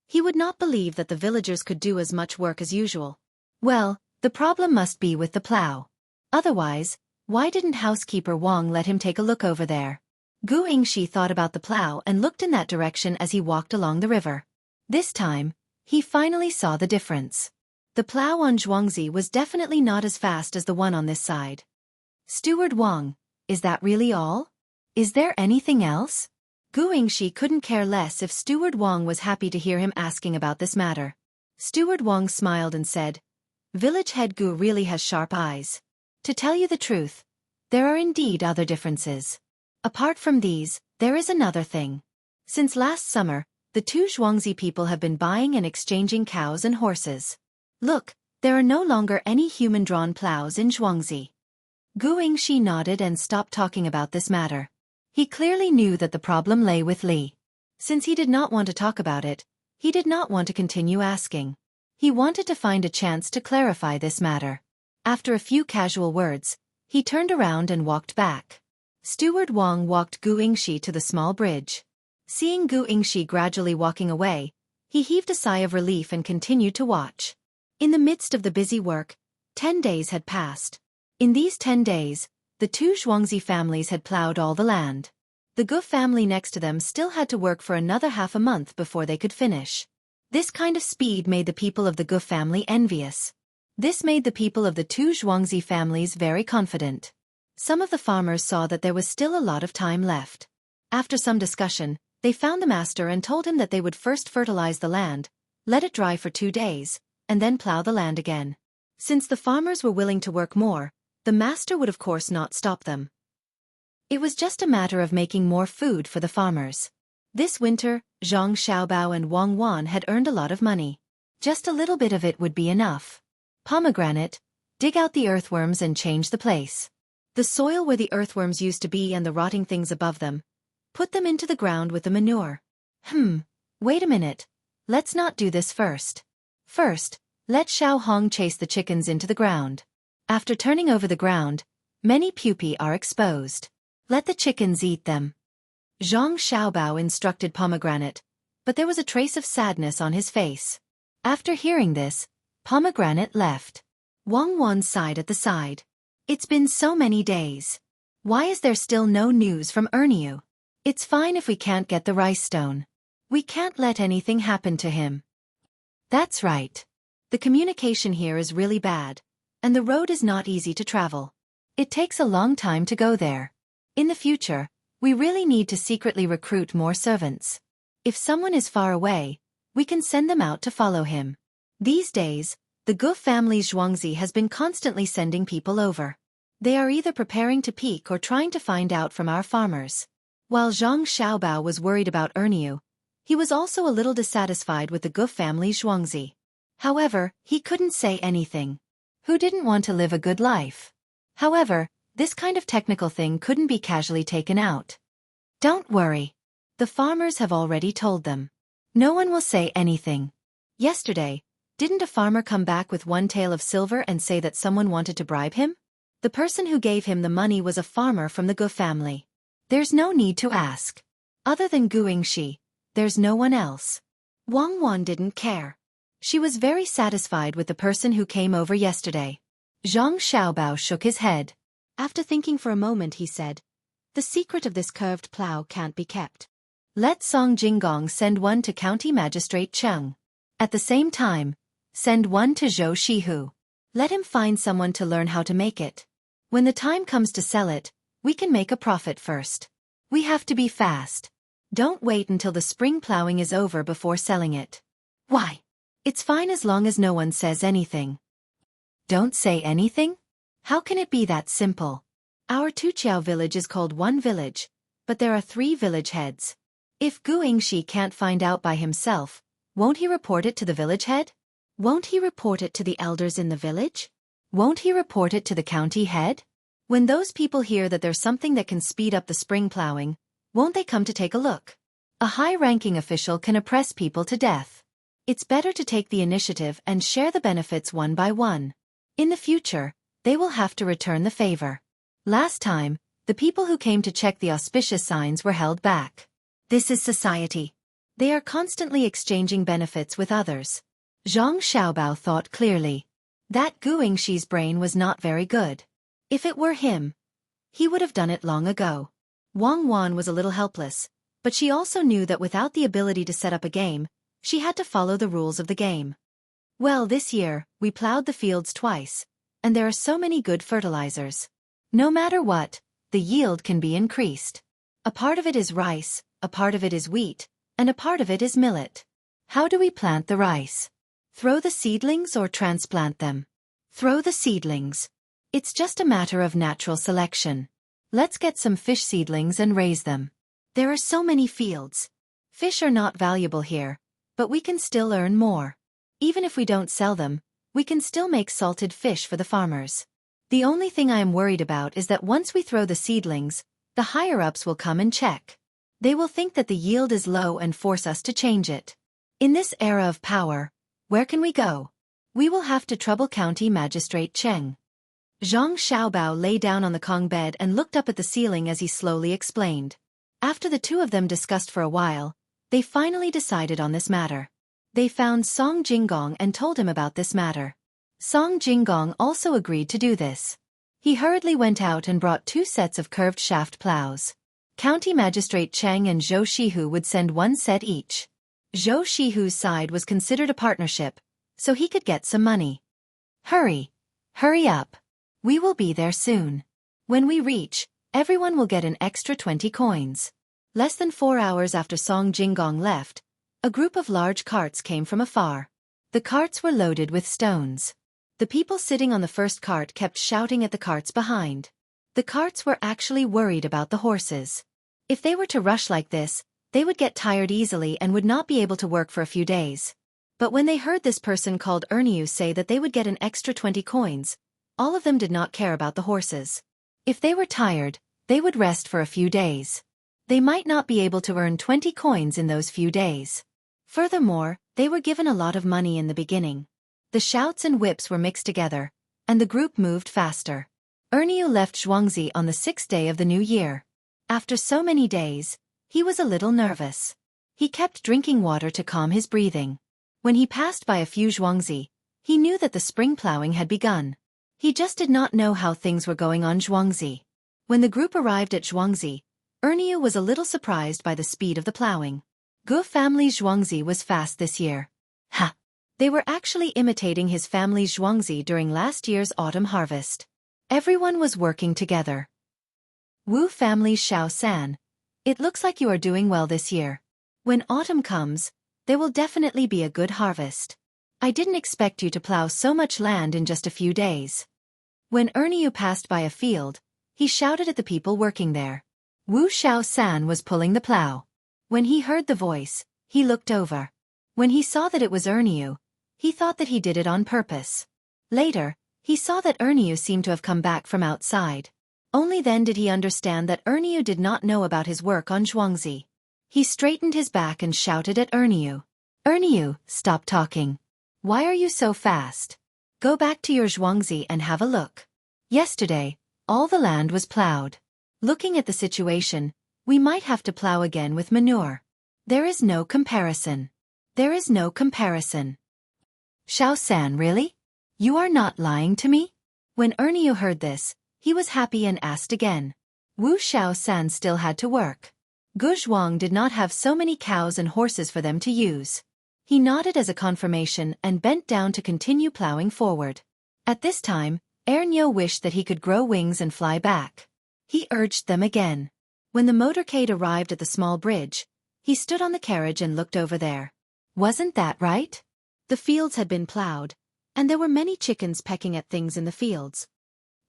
he would not believe that the villagers could do as much work as usual. Well, the problem must be with the plow. Otherwise, why didn't housekeeper Wang let him take a look over there? Gu Yingxi thought about the plow and looked in that direction as he walked along the river. This time, he finally saw the difference. The plow on Xueqi was definitely not as fast as the one on this side. Steward Wang, is that really all? Is there anything else? Gu Yingxi couldn't care less if Steward Wang was happy to hear him asking about this matter. Steward Wang smiled and said, Village head Gu really has sharp eyes. To tell you the truth, there are indeed other differences. Apart from these, there is another thing. Since last summer, the two Xueqi people have been buying and exchanging cows and horses. Look, there are no longer any human-drawn plows in Xueqi. Gu Yingxi nodded and stopped talking about this matter. He clearly knew that the problem lay with Li. Since he did not want to talk about it, he did not want to continue asking. He wanted to find a chance to clarify this matter. After a few casual words, he turned around and walked back. Steward Wang walked Gu Yingxi to the small bridge. Seeing Gu Yingxi gradually walking away, he heaved a sigh of relief and continued to watch. In the midst of the busy work, 10 days had passed. In these 10 days, the two Xueqi families had plowed all the land. The Gu family next to them still had to work for another half a month before they could finish. This kind of speed made the people of the Gu family envious. This made the people of the two Xueqi families very confident. Some of the farmers saw that there was still a lot of time left. After some discussion, they found the master and told him that they would first fertilize the land, let it dry for 2 days, and then plow the land again. Since the farmers were willing to work more, the master would of course not stop them. It was just a matter of making more food for the farmers. This winter, Zhang Xiaobao and Wang Wan had earned a lot of money. Just a little bit of it would be enough. Pomegranate, dig out the earthworms and change the place. The soil where the earthworms used to be and the rotting things above them. Put them into the ground with the manure. Wait a minute. Let's not do this first. First, let Xiao Hong chase the chickens into the ground. After turning over the ground, many pupae are exposed. Let the chickens eat them. Zhang Xiaobao instructed Pomegranate, but there was a trace of sadness on his face. After hearing this, Pomegranate left. Wang Wan sighed at the side. It's been so many days. Why is there still no news from Erniu? It's fine if we can't get the rice stone. We can't let anything happen to him. That's right. The communication here is really bad, and the road is not easy to travel. It takes a long time to go there. In the future, we really need to secretly recruit more servants. If someone is far away, we can send them out to follow him. These days, the Gu family's Xueqi has been constantly sending people over. They are either preparing to peak or trying to find out from our farmers. While Zhang Xiaobao was worried about Erniu, he was also a little dissatisfied with the Gu family's Xueqi. However, he couldn't say anything. Who didn't want to live a good life? However, this kind of technical thing couldn't be casually taken out. Don't worry. The farmers have already told them. No one will say anything. Yesterday, didn't a farmer come back with 1 tael of silver and say that someone wanted to bribe him? The person who gave him the money was a farmer from the Gu family. There's no need to ask. Other than Gu Yingxi, there's no one else. Wang Wan didn't care. She was very satisfied with the person who came over yesterday. Zhang Xiaobao shook his head. After thinking for a moment he said, the secret of this curved plow can't be kept. Let Song Jinggong send one to County Magistrate Cheng. At the same time, send one to Zhou Shihu. Let him find someone to learn how to make it. When the time comes to sell it, we can make a profit first. We have to be fast. Don't wait until the spring plowing is over before selling it. Why? It's fine as long as no one says anything. Don't say anything? How can it be that simple? Our Tuqiao village is called one village, but there are 3 village heads. If Gu Yingxi can't find out by himself, won't he report it to the village head? Won't he report it to the elders in the village? Won't he report it to the county head? When those people hear that there's something that can speed up the spring plowing, won't they come to take a look? A high-ranking official can oppress people to death. It's better to take the initiative and share the benefits one by one. In the future, they will have to return the favor. Last time, the people who came to check the auspicious signs were held back. This is society. They are constantly exchanging benefits with others. Zhang Xiaobao thought clearly. That Gu Yingxi's brain was not very good. If it were him, he would have done it long ago. Wang Wan was a little helpless, but she also knew that without the ability to set up a game, she had to follow the rules of the game. Well, this year, we plowed the fields twice, and there are so many good fertilizers. No matter what, the yield can be increased. A part of it is rice, a part of it is wheat, and a part of it is millet. How do we plant the rice? Throw the seedlings or transplant them? Throw the seedlings. It's just a matter of natural selection. Let's get some fish seedlings and raise them. There are so many fields. Fish are not valuable here, but we can still earn more. Even if we don't sell them, we can still make salted fish for the farmers. The only thing I am worried about is that once we throw the seedlings, the higher-ups will come and check. They will think that the yield is low and force us to change it. In this era of power, where can we go? We will have to trouble County Magistrate Cheng. Zhang Xiaobao lay down on the Kong bed and looked up at the ceiling as he slowly explained. After the two of them discussed for a while, they finally decided on this matter. They found Song Jinggong and told him about this matter. Song Jinggong also agreed to do this. He hurriedly went out and brought 2 sets of curved shaft plows. County Magistrate Cheng and Zhou Shihu would send 1 set each. Zhou Shihu's side was considered a partnership, so he could get some money. Hurry! Hurry up! We will be there soon. When we reach, everyone will get an extra 20 coins. Less than 4 hours after Song Jinggong left, a group of large carts came from afar. The carts were loaded with stones. The people sitting on the first cart kept shouting at the carts behind. The carts were actually worried about the horses. If they were to rush like this, they would get tired easily and would not be able to work for a few days. But when they heard this person called Erniu say that they would get an extra 20 coins, all of them did not care about the horses. If they were tired, they would rest for a few days. They might not be able to earn 20 coins in those few days. Furthermore, they were given a lot of money in the beginning. The shouts and whips were mixed together, and the group moved faster. Erniu left Xueqi on the 6th day of the new year. After so many days, he was a little nervous. He kept drinking water to calm his breathing. When he passed by a few Xueqi, he knew that the spring plowing had begun. He just did not know how things were going on Xueqi. When the group arrived at Xueqi, Erniu was a little surprised by the speed of the plowing. Gu family's Xueqi was fast this year. Ha! They were actually imitating his family's Xueqi during last year's autumn harvest. Everyone was working together. Wu family's Xiao San. It looks like you are doing well this year. When autumn comes, there will definitely be a good harvest. I didn't expect you to plow so much land in just a few days. When Erniu passed by a field, he shouted at the people working there. Wu Xiao San was pulling the plow. When he heard the voice, he looked over. When he saw that it was Erniu, he thought that he did it on purpose. Later, he saw that Erniu seemed to have come back from outside. Only then did he understand that Erniu did not know about his work on Xueqi. He straightened his back and shouted at Erniu. Erniu, stop talking. Why are you so fast? Go back to your Xueqi and have a look. Yesterday, all the land was plowed. Looking at the situation, we might have to plow again with manure. There is no comparison. There is no comparison. Xiao San, really? You are not lying to me? When Erniu heard this, he was happy and asked again. Wu Xiao San still had to work. Gu Zhuang did not have so many cows and horses for them to use. He nodded as a confirmation and bent down to continue plowing forward. At this time, Erniu wished that he could grow wings and fly back. He urged them again. When the motorcade arrived at the small bridge, he stood on the carriage and looked over there. Wasn't that right? The fields had been plowed, and there were many chickens pecking at things in the fields.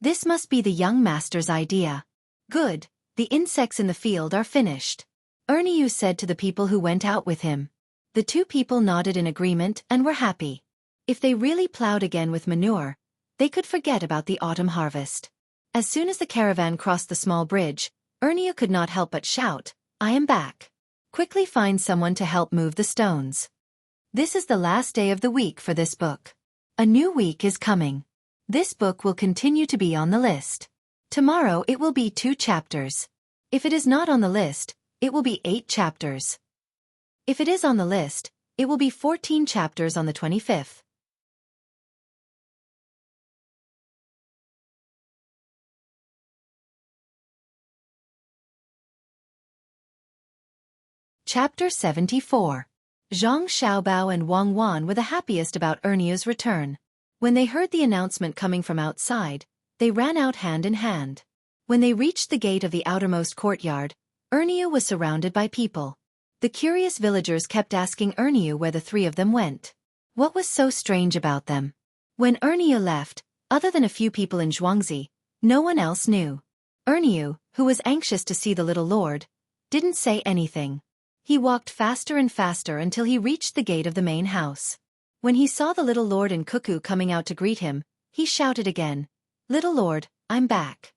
This must be the young master's idea. Good, the insects in the field are finished. Erniu said to the people who went out with him. The 2 people nodded in agreement and were happy. If they really plowed again with manure, they could forget about the autumn harvest. As soon as the caravan crossed the small bridge, Erniu could not help but shout, I am back. Quickly find someone to help move the stones. This is the last day of the week for this book. A new week is coming. This book will continue to be on the list. Tomorrow it will be 2 chapters. If it is not on the list, it will be 8 chapters. If it is on the list, it will be 14 chapters on the 25th. Chapter 74. Zhang Xiaobao and Wang Wan were the happiest about Erniu's return. When they heard the announcement coming from outside, they ran out hand in hand. When they reached the gate of the outermost courtyard, Erniu was surrounded by people. The curious villagers kept asking Erniu where the three of them went. What was so strange about them? When Erniu left, other than a few people in Xueqi, no one else knew. Erniu, who was anxious to see the little lord, didn't say anything. He walked faster and faster until he reached the gate of the main house. When he saw the little lord and Xueqi coming out to greet him, he shouted again, "Little lord, I'm back."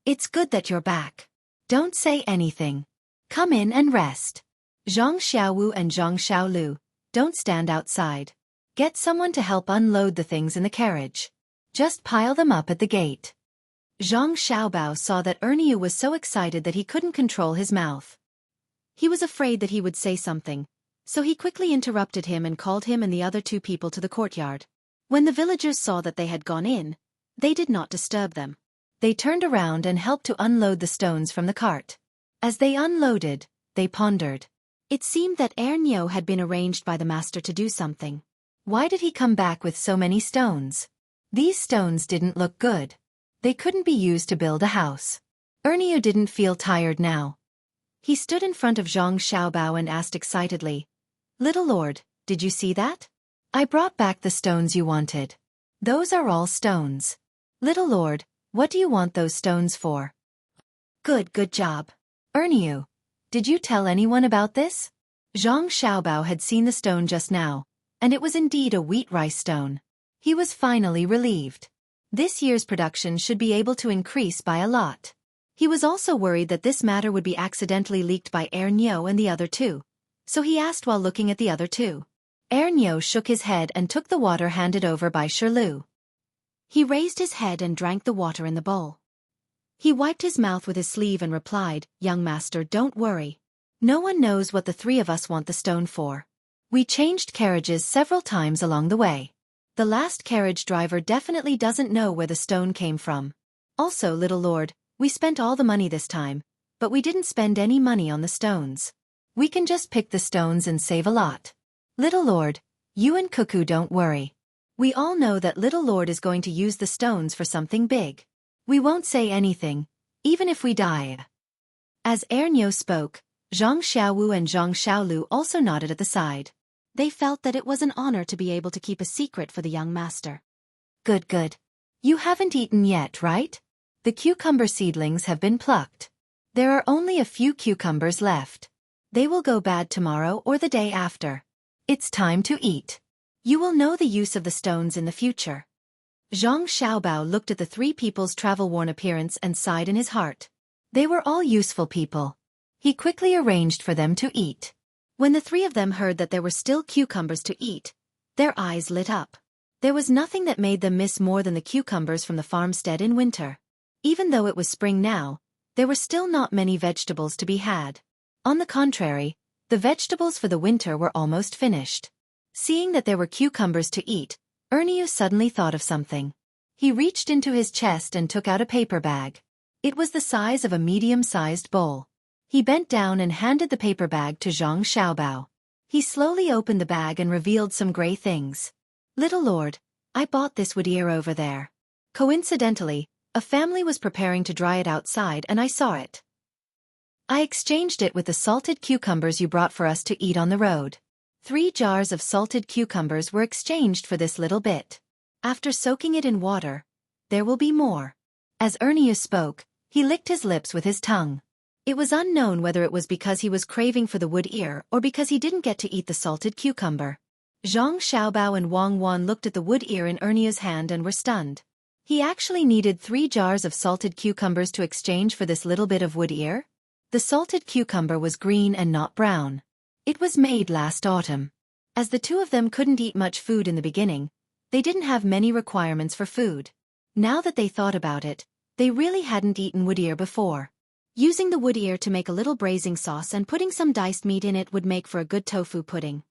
It's good that you're back. Don't say anything. Come in and rest. Zhang Xiaowu and Zhang Xiaolu, don't stand outside. Get someone to help unload the things in the carriage. Just pile them up at the gate. Zhang Xiaobao saw that Erniu was so excited that he couldn't control his mouth. He was afraid that he would say something, so he quickly interrupted him and called him and the other two people to the courtyard. When the villagers saw that they had gone in, they did not disturb them. They turned around and helped to unload the stones from the cart. As they unloaded, they pondered. It seemed that Erniu had been arranged by the master to do something. Why did he come back with so many stones? These stones didn't look good. They couldn't be used to build a house. Erniu didn't feel tired now. He stood in front of Zhang Xiaobao and asked excitedly, "Little lord, did you see that? I brought back the stones you wanted. Those are all stones. Little lord, what do you want those stones for?" Good job. Erniu, did you tell anyone about this? Zhang Xiaobao had seen the stone just now, and it was indeed a wheat rice stone. He was finally relieved. This year's production should be able to increase by a lot. He was also worried that this matter would be accidentally leaked by Erniu and the other two, so he asked while looking at the other two. Erniu shook his head and took the water handed over by Shirlu. He raised his head and drank the water in the bowl. He wiped his mouth with his sleeve and replied, "Young master, don't worry. No one knows what the three of us want the stone for. We changed carriages several times along the way. The last carriage driver definitely doesn't know where the stone came from. Also, little lord, we spent all the money this time, but we didn't spend any money on the stones. We can just pick the stones and save a lot. Little lord, you and Xueqi don't worry. We all know that little lord is going to use the stones for something big. We won't say anything, even if we die." As Erniu spoke, Zhang Xiaowu and Zhang Xiaolu also nodded at the side. They felt that it was an honor to be able to keep a secret for the young master. Good. You haven't eaten yet, right? The cucumber seedlings have been plucked. There are only a few cucumbers left. They will go bad tomorrow or the day after. It's time to eat. You will know the use of the stones in the future. Zhang Xiaobao looked at the three people's travel-worn appearance and sighed in his heart. They were all useful people. He quickly arranged for them to eat. When the three of them heard that there were still cucumbers to eat, their eyes lit up. There was nothing that made them miss more than the cucumbers from the farmstead in winter. Even though it was spring now, there were still not many vegetables to be had. On the contrary, the vegetables for the winter were almost finished. Seeing that there were cucumbers to eat, Erniu suddenly thought of something. He reached into his chest and took out a paper bag. It was the size of a medium-sized bowl. He bent down and handed the paper bag to Zhang Xiaobao. He slowly opened the bag and revealed some gray things. "Little lord, I bought this wood ear over there. Coincidentally, a family was preparing to dry it outside and I saw it. I exchanged it with the salted cucumbers you brought for us to eat on the road." 3 jars of salted cucumbers were exchanged for this little bit. After soaking it in water, there will be more. As Erniu spoke, he licked his lips with his tongue. It was unknown whether it was because he was craving for the wood ear or because he didn't get to eat the salted cucumber. Zhang Xiaobao and Wang Wan looked at the wood ear in Erniu's hand and were stunned. He actually needed 3 jars of salted cucumbers to exchange for this little bit of wood ear? The salted cucumber was green and not brown. It was made last autumn. As the two of them couldn't eat much food in the beginning, they didn't have many requirements for food. Now that they thought about it, they really hadn't eaten wood ear before. Using the wood ear to make a little braising sauce and putting some diced meat in it would make for a good tofu pudding.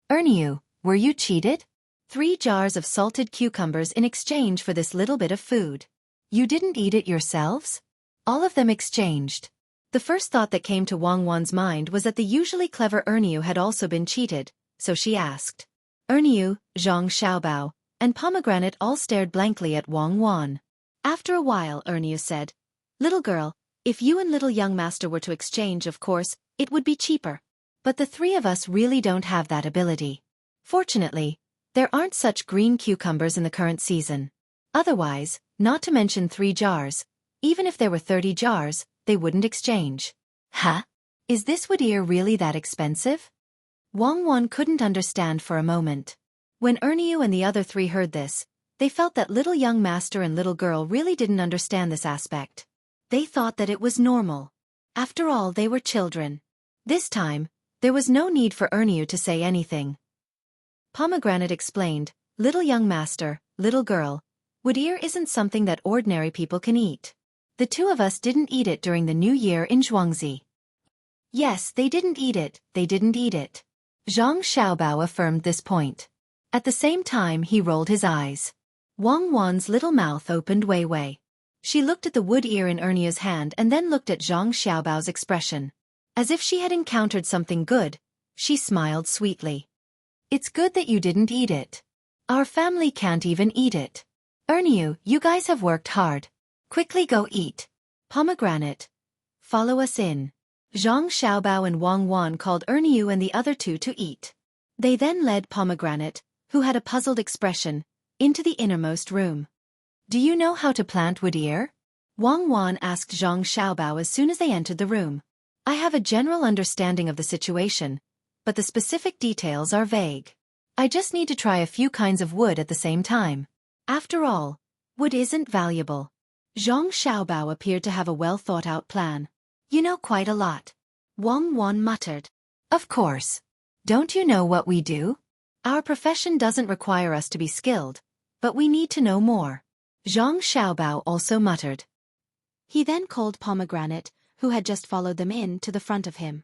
Erniu, were you cheated? 3 jars of salted cucumbers in exchange for this little bit of food. You didn't eat it yourselves? All of them exchanged. The first thought that came to Wang Wan's mind was that the usually clever Erniu had also been cheated, so she asked. Erniu, Zhang Xiaobao, and Pomegranate all stared blankly at Wang Wan. After a while, Erniu said, "Little girl, if you and little young master were to exchange, of course, it would be cheaper. But the three of us really don't have that ability. Fortunately, there aren't such green cucumbers in the current season. Otherwise, not to mention 3 jars, even if there were 30 jars, they wouldn't exchange." Huh? Is this wood ear really that expensive? Wang Wan couldn't understand for a moment. When Erniu and the other 3 heard this, they felt that little young master and little girl really didn't understand this aspect. They thought that it was normal. After all, they were children. This time, there was no need for Erniu to say anything. Pomegranate explained, "Little young master, little girl, wood ear isn't something that ordinary people can eat. The 2 of us didn't eat it during the New Year in Xueqi." Yes, they didn't eat it, they didn't eat it. Zhang Xiaobao affirmed this point. At the same time, he rolled his eyes. Wang Wan's little mouth opened way. She looked at the wood ear in Erniu's hand and then looked at Zhang Xiaobao's expression. As if she had encountered something good, she smiled sweetly. "It's good that you didn't eat it. Our family can't even eat it. Erniu, you guys have worked hard. Quickly go eat. Pomegranate, follow us in." Zhang Xiaobao and Wang Wan called Erniu and the other 2 to eat. They then led Pomegranate, who had a puzzled expression, into the innermost room. "Do you know how to plant wood ear?" Wang Wan asked Zhang Xiaobao as soon as they entered the room. "I have a general understanding of the situation, but the specific details are vague. I just need to try a few kinds of wood at the same time. After all, wood isn't valuable." Zhang Xiaobao appeared to have a well-thought-out plan. "You know quite a lot," Wang Wan muttered. "Of course. Don't you know what we do? Our profession doesn't require us to be skilled, but we need to know more," Zhang Xiaobao also muttered. He then called Pomegranate, who had just followed them in, to the front of him.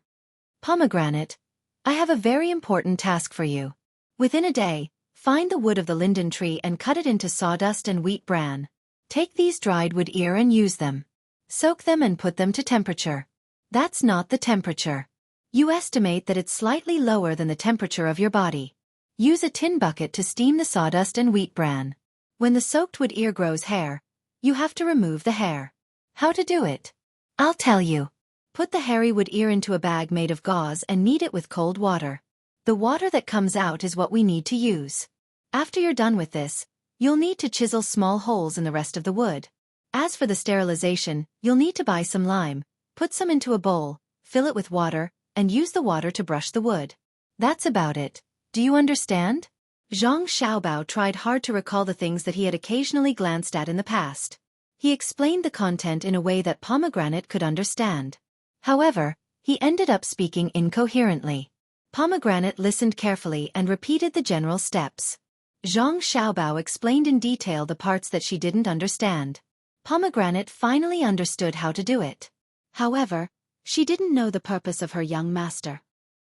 "Pomegranate, I have a very important task for you. Within a day, find the wood of the linden tree and cut it into sawdust and wheat bran. Take these dried wood ear and use them. Soak them and put them to temperature. That's not the temperature. You estimate that it's slightly lower than the temperature of your body. Use a tin bucket to steam the sawdust and wheat bran. When the soaked wood ear grows hair, you have to remove the hair. How to do it? I'll tell you. Put the hairy wood ear into a bag made of gauze and knead it with cold water. The water that comes out is what we need to use. After you're done with this, you'll need to chisel small holes in the rest of the wood. As for the sterilization, you'll need to buy some lime, put some into a bowl, fill it with water, and use the water to brush the wood. That's about it. Do you understand?" Zhang Xiaobao tried hard to recall the things that he had occasionally glanced at in the past. He explained the content in a way that Pomegranate could understand. However, he ended up speaking incoherently. Pomegranate listened carefully and repeated the general steps. Zhang Xiaobao explained in detail the parts that she didn't understand. Pomegranate finally understood how to do it. However, she didn't know the purpose of her young master.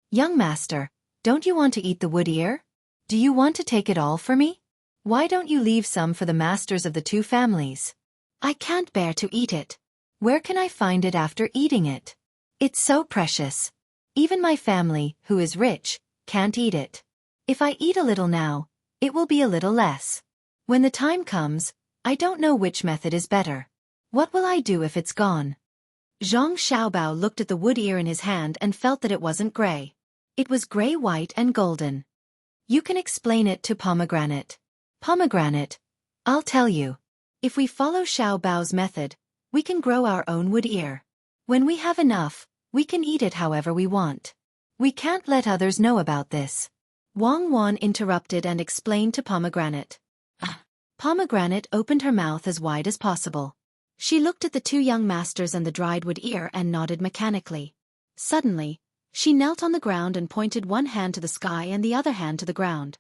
"Young master, don't you want to eat the wood ear? Do you want to take it all for me? Why don't you leave some for the masters of the 2 families?" "I can't bear to eat it. Where can I find it after eating it? It's so precious. Even my family, who is rich, can't eat it. If I eat a little now, it will be a little less. When the time comes, I don't know which method is better. What will I do if it's gone?" Zhang Xiaobao looked at the wood ear in his hand and felt that it wasn't gray. It was gray-white and golden. "You can explain it to Pomegranate." "Pomegranate, I'll tell you. If we follow Xiaobao's method, we can grow our own wood ear. When we have enough, we can eat it however we want. We can't let others know about this." Wang Wan interrupted and explained to Pomegranate. Pomegranate opened her mouth as wide as possible. She looked at the 2 young masters and the dried wood ear and nodded mechanically. Suddenly, she knelt on the ground and pointed one hand to the sky and the other hand to the ground.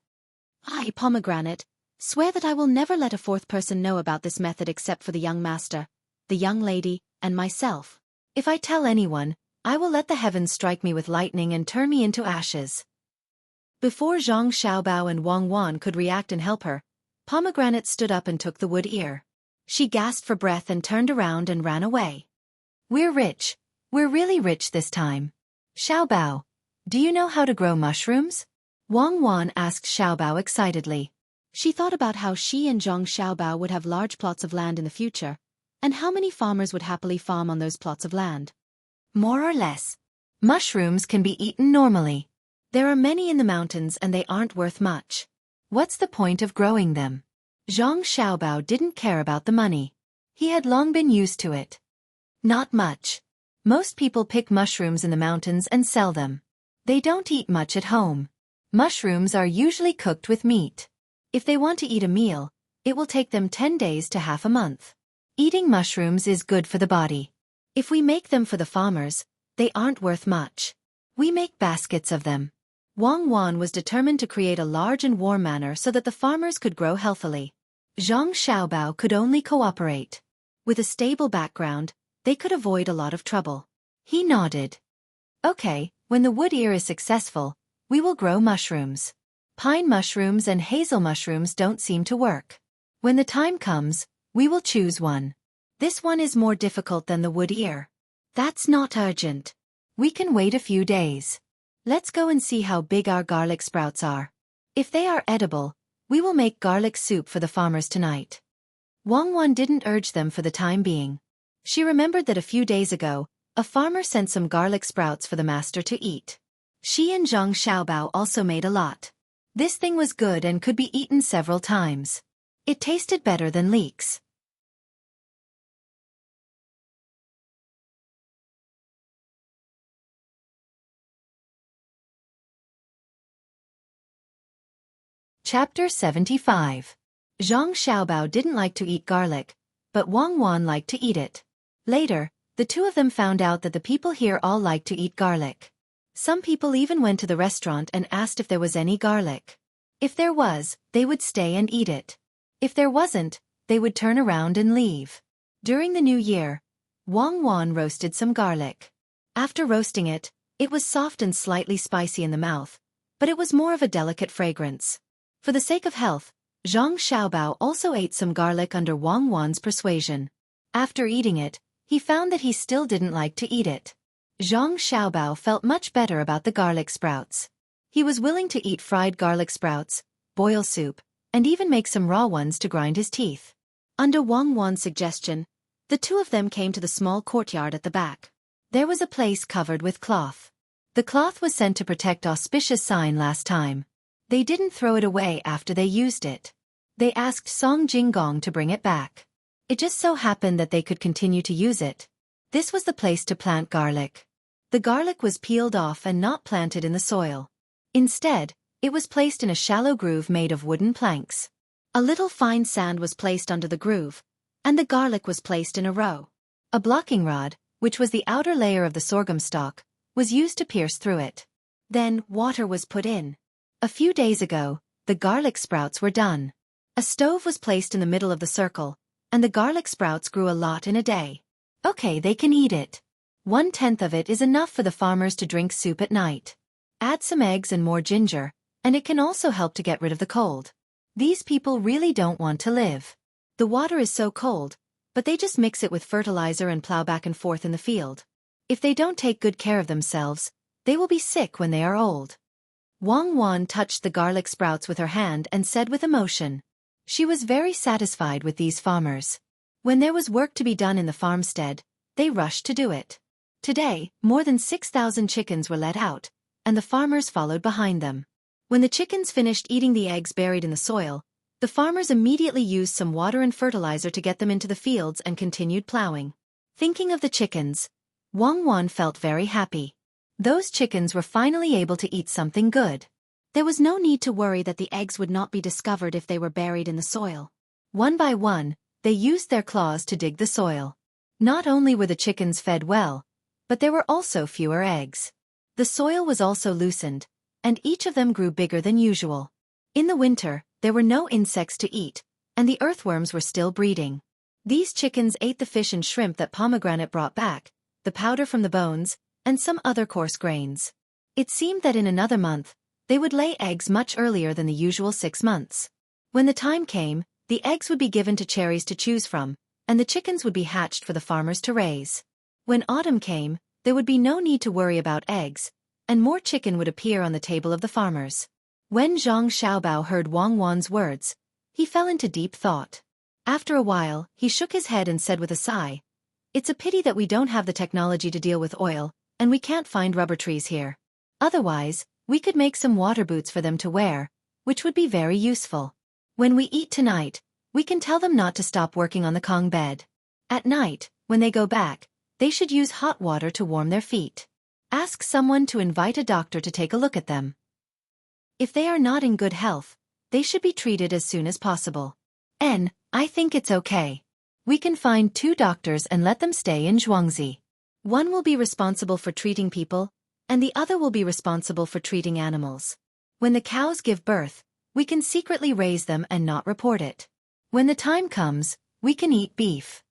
"I, Pomegranate, swear that I will never let a 4th person know about this method except for the young master, the young lady, and myself. If I tell anyone, I will let the heavens strike me with lightning and turn me into ashes." Before Zhang Xiaobao and Wang Wan could react and help her, Pomegranate stood up and took the wood ear. She gasped for breath and turned around and ran away. "We're rich. We're really rich this time. Xiaobao, do you know how to grow mushrooms? Wang Wan asked Xiaobao excitedly. She thought about how she and Zhang Xiaobao would have large plots of land in the future, and how many farmers would happily farm on those plots of land. More or less. Mushrooms can be eaten normally. There are many in the mountains and they aren't worth much. What's the point of growing them? Zhang Xiaobao didn't care about the money. He had long been used to it. Not much. Most people pick mushrooms in the mountains and sell them. They don't eat much at home. Mushrooms are usually cooked with meat. If they want to eat a meal, it will take them 10 days to half a month. Eating mushrooms is good for the body. If we make them for the farmers, they aren't worth much. We make baskets of them. Wang Wan was determined to create a large and warm manor so that the farmers could grow healthily. Zhang Xiaobao could only cooperate. With a stable background, they could avoid a lot of trouble. He nodded. Okay, when the wood ear is successful, we will grow mushrooms. Pine mushrooms and hazel mushrooms don't seem to work. When the time comes, we will choose one. This one is more difficult than the wood ear. That's not urgent. We can wait a few days. Let's go and see how big our garlic sprouts are. If they are edible, we will make garlic soup for the farmers tonight. Wang Wan didn't urge them for the time being. She remembered that a few days ago, a farmer sent some garlic sprouts for the master to eat. She and Zhang Xiaobao also made a lot. This thing was good and could be eaten several times. It tasted better than leeks. Chapter 75. Zhang Xiaobao didn't like to eat garlic, but Wang Wan liked to eat it. Later, the two of them found out that the people here all like to eat garlic. Some people even went to the restaurant and asked if there was any garlic. If there was, they would stay and eat it. If there wasn't, they would turn around and leave. During the new year, Wang Wan roasted some garlic. After roasting it, it was soft and slightly spicy in the mouth, but it was more of a delicate fragrance. For the sake of health, Zhang Xiaobao also ate some garlic under Wang Wan's persuasion. After eating it, he found that he still didn't like to eat it. Zhang Xiaobao felt much better about the garlic sprouts. He was willing to eat fried garlic sprouts, boil soup, and even make some raw ones to grind his teeth. Under Wang Wan's suggestion, the two of them came to the small courtyard at the back. There was a place covered with cloth. The cloth was sent to protect auspicious sign last time. They didn't throw it away after they used it. They asked Song Jinggong to bring it back. It just so happened that they could continue to use it. This was the place to plant garlic. The garlic was peeled off and not planted in the soil. Instead, it was placed in a shallow groove made of wooden planks. A little fine sand was placed under the groove, and the garlic was placed in a row. A blocking rod, which was the outer layer of the sorghum stalk, was used to pierce through it. Then, water was put in. A few days ago, the garlic sprouts were done. A stove was placed in the middle of the circle, and the garlic sprouts grew a lot in a day. Okay, they can eat it. 1/10 of it is enough for the farmers to drink soup at night. Add some eggs and more ginger, and it can also help to get rid of the cold. These people really don't want to live. The water is so cold, but they just mix it with fertilizer and plow back and forth in the field. If they don't take good care of themselves, they will be sick when they are old. Wang Wan touched the garlic sprouts with her hand and said with emotion. She was very satisfied with these farmers. When there was work to be done in the farmstead, they rushed to do it. Today, more than 6,000 chickens were let out, and the farmers followed behind them. When the chickens finished eating the eggs buried in the soil, the farmers immediately used some water and fertilizer to get them into the fields and continued plowing. Thinking of the chickens, Wang Wan felt very happy. Those chickens were finally able to eat something good. There was no need to worry that the eggs would not be discovered if they were buried in the soil. One by one, they used their claws to dig the soil. Not only were the chickens fed well, but there were also fewer eggs. The soil was also loosened, and each of them grew bigger than usual. In the winter, there were no insects to eat, and the earthworms were still breeding. These chickens ate the fish and shrimp that Pomegranate brought back, the powder from the bones, and some other coarse grains. It seemed that in another month, they would lay eggs much earlier than the usual 6 months. When the time came, the eggs would be given to cherries to choose from, and the chickens would be hatched for the farmers to raise. When autumn came, there would be no need to worry about eggs, and more chicken would appear on the table of the farmers. When Zhang Xiaobao heard Wang Wan's words, he fell into deep thought. After a while, he shook his head and said with a sigh, "It's a pity that we don't have the technology to deal with oil, and we can't find rubber trees here. Otherwise, we could make some water boots for them to wear, which would be very useful. When we eat tonight, we can tell them not to stop working on the Kong bed. At night, when they go back, they should use hot water to warm their feet. Ask someone to invite a doctor to take a look at them. If they are not in good health, they should be treated as soon as possible. I think it's okay. We can find 2 doctors and let them stay in Xueqi. One will be responsible for treating people, and the other will be responsible for treating animals. When the cows give birth, we can secretly raise them and not report it. When the time comes, we can eat beef."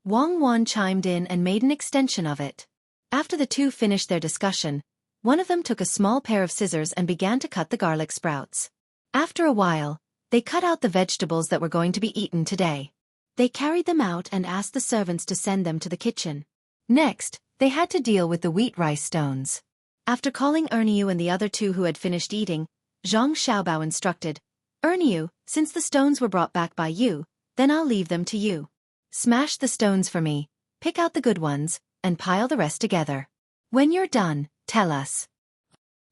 Wang Wan chimed in and made an extension of it. After the 2 finished their discussion, one of them took a small pair of scissors and began to cut the garlic sprouts. After a while, they cut out the vegetables that were going to be eaten today. They carried them out and asked the servants to send them to the kitchen. Next, they had to deal with the wheat rice stones. After calling Erniu and the other 2 who had finished eating, Zhang Xiaobao instructed, "Erniu, since the stones were brought back by you, then I'll leave them to you. Smash the stones for me, pick out the good ones, and pile the rest together. When you're done, tell us."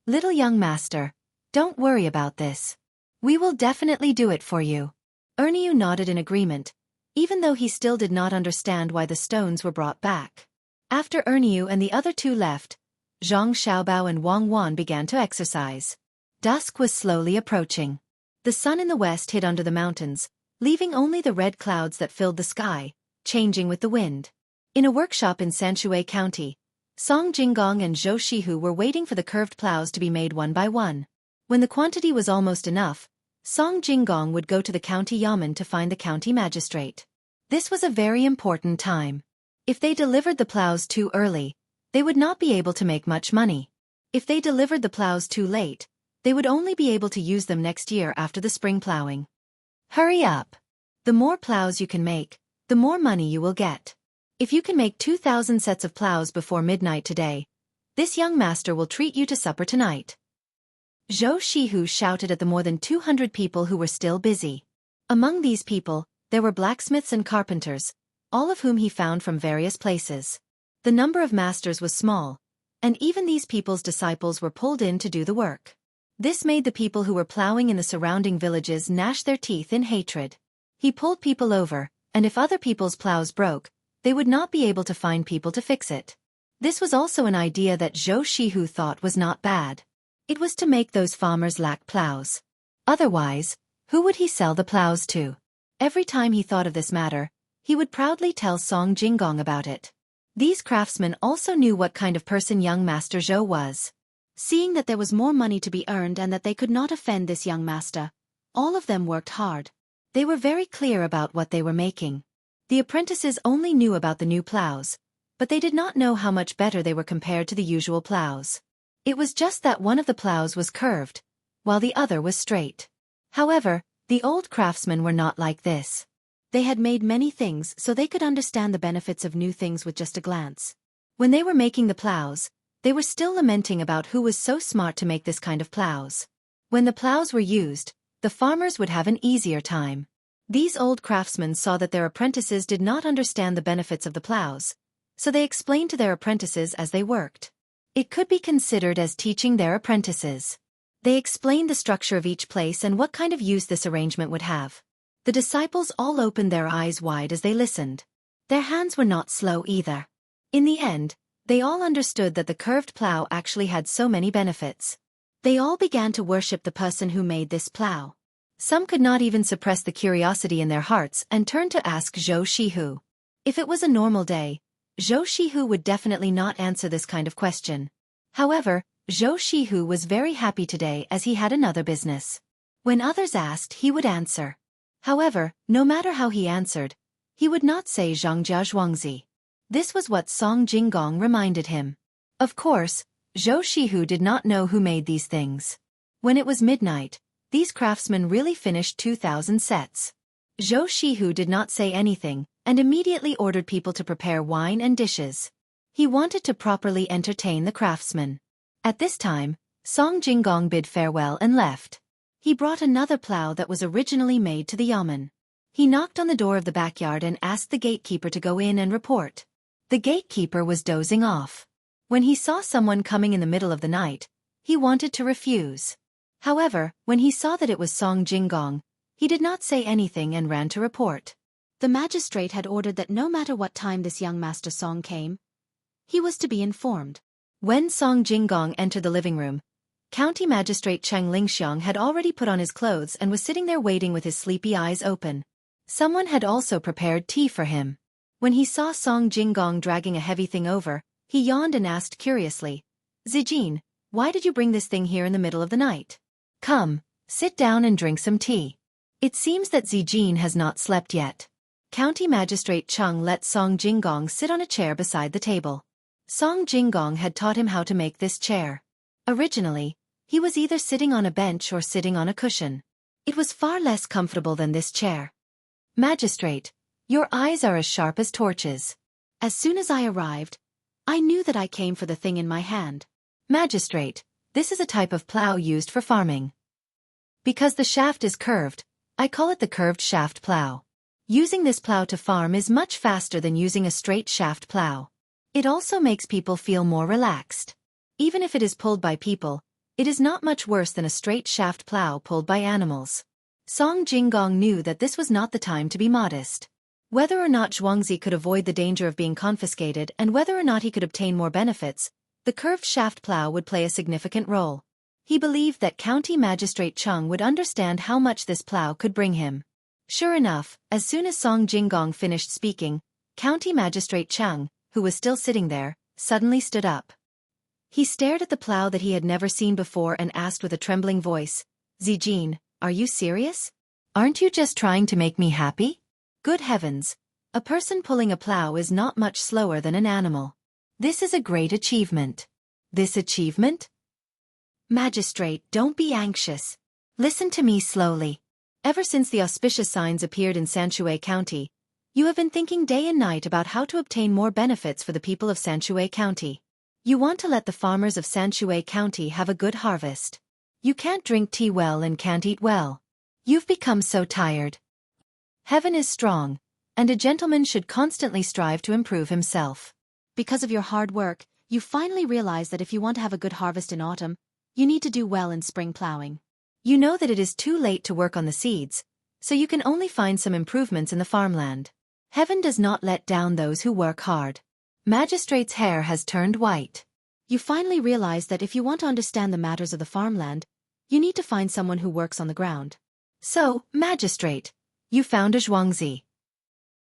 "Little young master, don't worry about this. We will definitely do it for you." Erniu nodded in agreement, even though he still did not understand why the stones were brought back. After Erniu and the other 2 left, Zhang Xiaobao and Wang Wan began to exercise. Dusk was slowly approaching. The sun in the west hid under the mountains, leaving only the red clouds that filled the sky, changing with the wind. In a workshop in Xueqi County, Song Jinggong and Zhou Shihu were waiting for the curved plows to be made one by one. When the quantity was almost enough, Song Jinggong would go to the county yamen to find the county magistrate. This was a very important time. If they delivered the plows too early, they would not be able to make much money. If they delivered the plows too late, they would only be able to use them next year after the spring plowing. Hurry up! The more plows you can make, the more money you will get. If you can make 2,000 sets of plows before midnight today, this young master will treat you to supper tonight. Zhou Shihu shouted at the more than 200 people who were still busy. Among these people, there were blacksmiths and carpenters, all of whom he found from various places. The number of masters was small, and even these people's disciples were pulled in to do the work. This made the people who were plowing in the surrounding villages gnash their teeth in hatred. He pulled people over, and if other people's plows broke, they would not be able to find people to fix it. This was also an idea that Zhou Shihu thought was not bad. It was to make those farmers lack plows. Otherwise, who would he sell the plows to? Every time he thought of this matter, he would proudly tell Song Jinggong about it. These craftsmen also knew what kind of person young Master Zhou was. Seeing that there was more money to be earned and that they could not offend this young master, all of them worked hard. They were very clear about what they were making. The apprentices only knew about the new plows, but they did not know how much better they were compared to the usual plows. It was just that one of the plows was curved, while the other was straight. However, the old craftsmen were not like this. They had made many things so they could understand the benefits of new things with just a glance. When they were making the plows, they were still lamenting about who was so smart to make this kind of plows. When the plows were used, the farmers would have an easier time. These old craftsmen saw that their apprentices did not understand the benefits of the plows, so they explained to their apprentices as they worked. It could be considered as teaching their apprentices. They explained the structure of each place and what kind of use this arrangement would have. The disciples all opened their eyes wide as they listened. Their hands were not slow either. In the end, they all understood that the curved plow actually had so many benefits. They all began to worship the person who made this plow. Some could not even suppress the curiosity in their hearts and turned to ask Zhou Shihu. If it was a normal day, Zhou Shihu would definitely not answer this kind of question. However, Zhou Shihu was very happy today as he had another business. When others asked, he would answer. However, no matter how he answered, he would not say Zhangjia Zhuangzi. This was what Song Jinggong reminded him. Of course, Zhou Shihu did not know who made these things. When it was midnight, these craftsmen really finished 2,000 sets. Zhou Shihu did not say anything, and immediately ordered people to prepare wine and dishes. He wanted to properly entertain the craftsman. At this time, Song Jinggong bid farewell and left. He brought another plow that was originally made to the yamen. He knocked on the door of the backyard and asked the gatekeeper to go in and report. The gatekeeper was dozing off. When he saw someone coming in the middle of the night, he wanted to refuse. However, when he saw that it was Song Jinggong, he did not say anything and ran to report. The magistrate had ordered that no matter what time this young Master Song came, he was to be informed. When Song Jinggong entered the living room, County Magistrate Cheng Lingxiang had already put on his clothes and was sitting there waiting with his sleepy eyes open. Someone had also prepared tea for him. When he saw Song Jinggong dragging a heavy thing over, he yawned and asked curiously, "Zijin, why did you bring this thing here in the middle of the night? Come, sit down and drink some tea." It seems that Zijin has not slept yet. County Magistrate Cheng let Song Jinggong sit on a chair beside the table. Song Jinggong had taught him how to make this chair. Originally, he was either sitting on a bench or sitting on a cushion. It was far less comfortable than this chair. "Magistrate, your eyes are as sharp as torches. As soon as I arrived, I knew that I came for the thing in my hand." "Magistrate, this is a type of plow used for farming. Because the shaft is curved, I call it the curved shaft plow. Using this plow to farm is much faster than using a straight shaft plow. It also makes people feel more relaxed. Even if it is pulled by people, it is not much worse than a straight shaft plow pulled by animals." Song Jinggong knew that this was not the time to be modest. Whether or not Xueqi could avoid the danger of being confiscated and whether or not he could obtain more benefits, the curved shaft plow would play a significant role. He believed that County Magistrate Cheng would understand how much this plow could bring him. Sure enough, as soon as Song Jinggong finished speaking, County Magistrate Cheng, who was still sitting there, suddenly stood up. He stared at the plow that he had never seen before and asked with a trembling voice, "Zijin, are you serious? Aren't you just trying to make me happy? Good heavens, a person pulling a plow is not much slower than an animal. This is a great achievement." "This achievement?" "Magistrate, don't be anxious. Listen to me slowly. Ever since the auspicious signs appeared in Xueqi County, you have been thinking day and night about how to obtain more benefits for the people of Xueqi County. You want to let the farmers of Xueqi County have a good harvest. You can't drink tea well and can't eat well. You've become so tired. Heaven is strong, and a gentleman should constantly strive to improve himself. Because of your hard work, you finally realize that if you want to have a good harvest in autumn, you need to do well in spring plowing. You know that it is too late to work on the seeds, so you can only find some improvements in the farmland. Heaven does not let down those who work hard." Magistrate's hair has turned white. You finally realize that if you want to understand the matters of the farmland, you need to find someone who works on the ground. So, Magistrate, you found a Xueqi.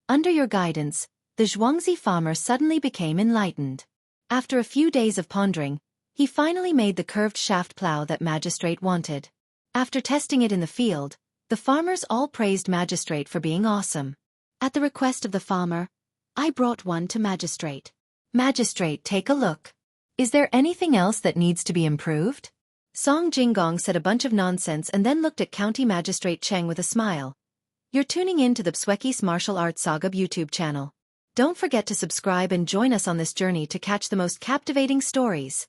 Under your guidance, the Xueqi farmer suddenly became enlightened. After a few days of pondering, he finally made the curved shaft plow that Magistrate wanted. After testing it in the field, the farmers all praised Magistrate for being awesome. At the request of the farmer, I brought one to Magistrate. Magistrate, take a look. Is there anything else that needs to be improved? Song Jinggong said a bunch of nonsense and then looked at County Magistrate Cheng with a smile. You're tuning in to the Xueqi's Martial Arts Saga YouTube channel. Don't forget to subscribe and join us on this journey to catch the most captivating stories.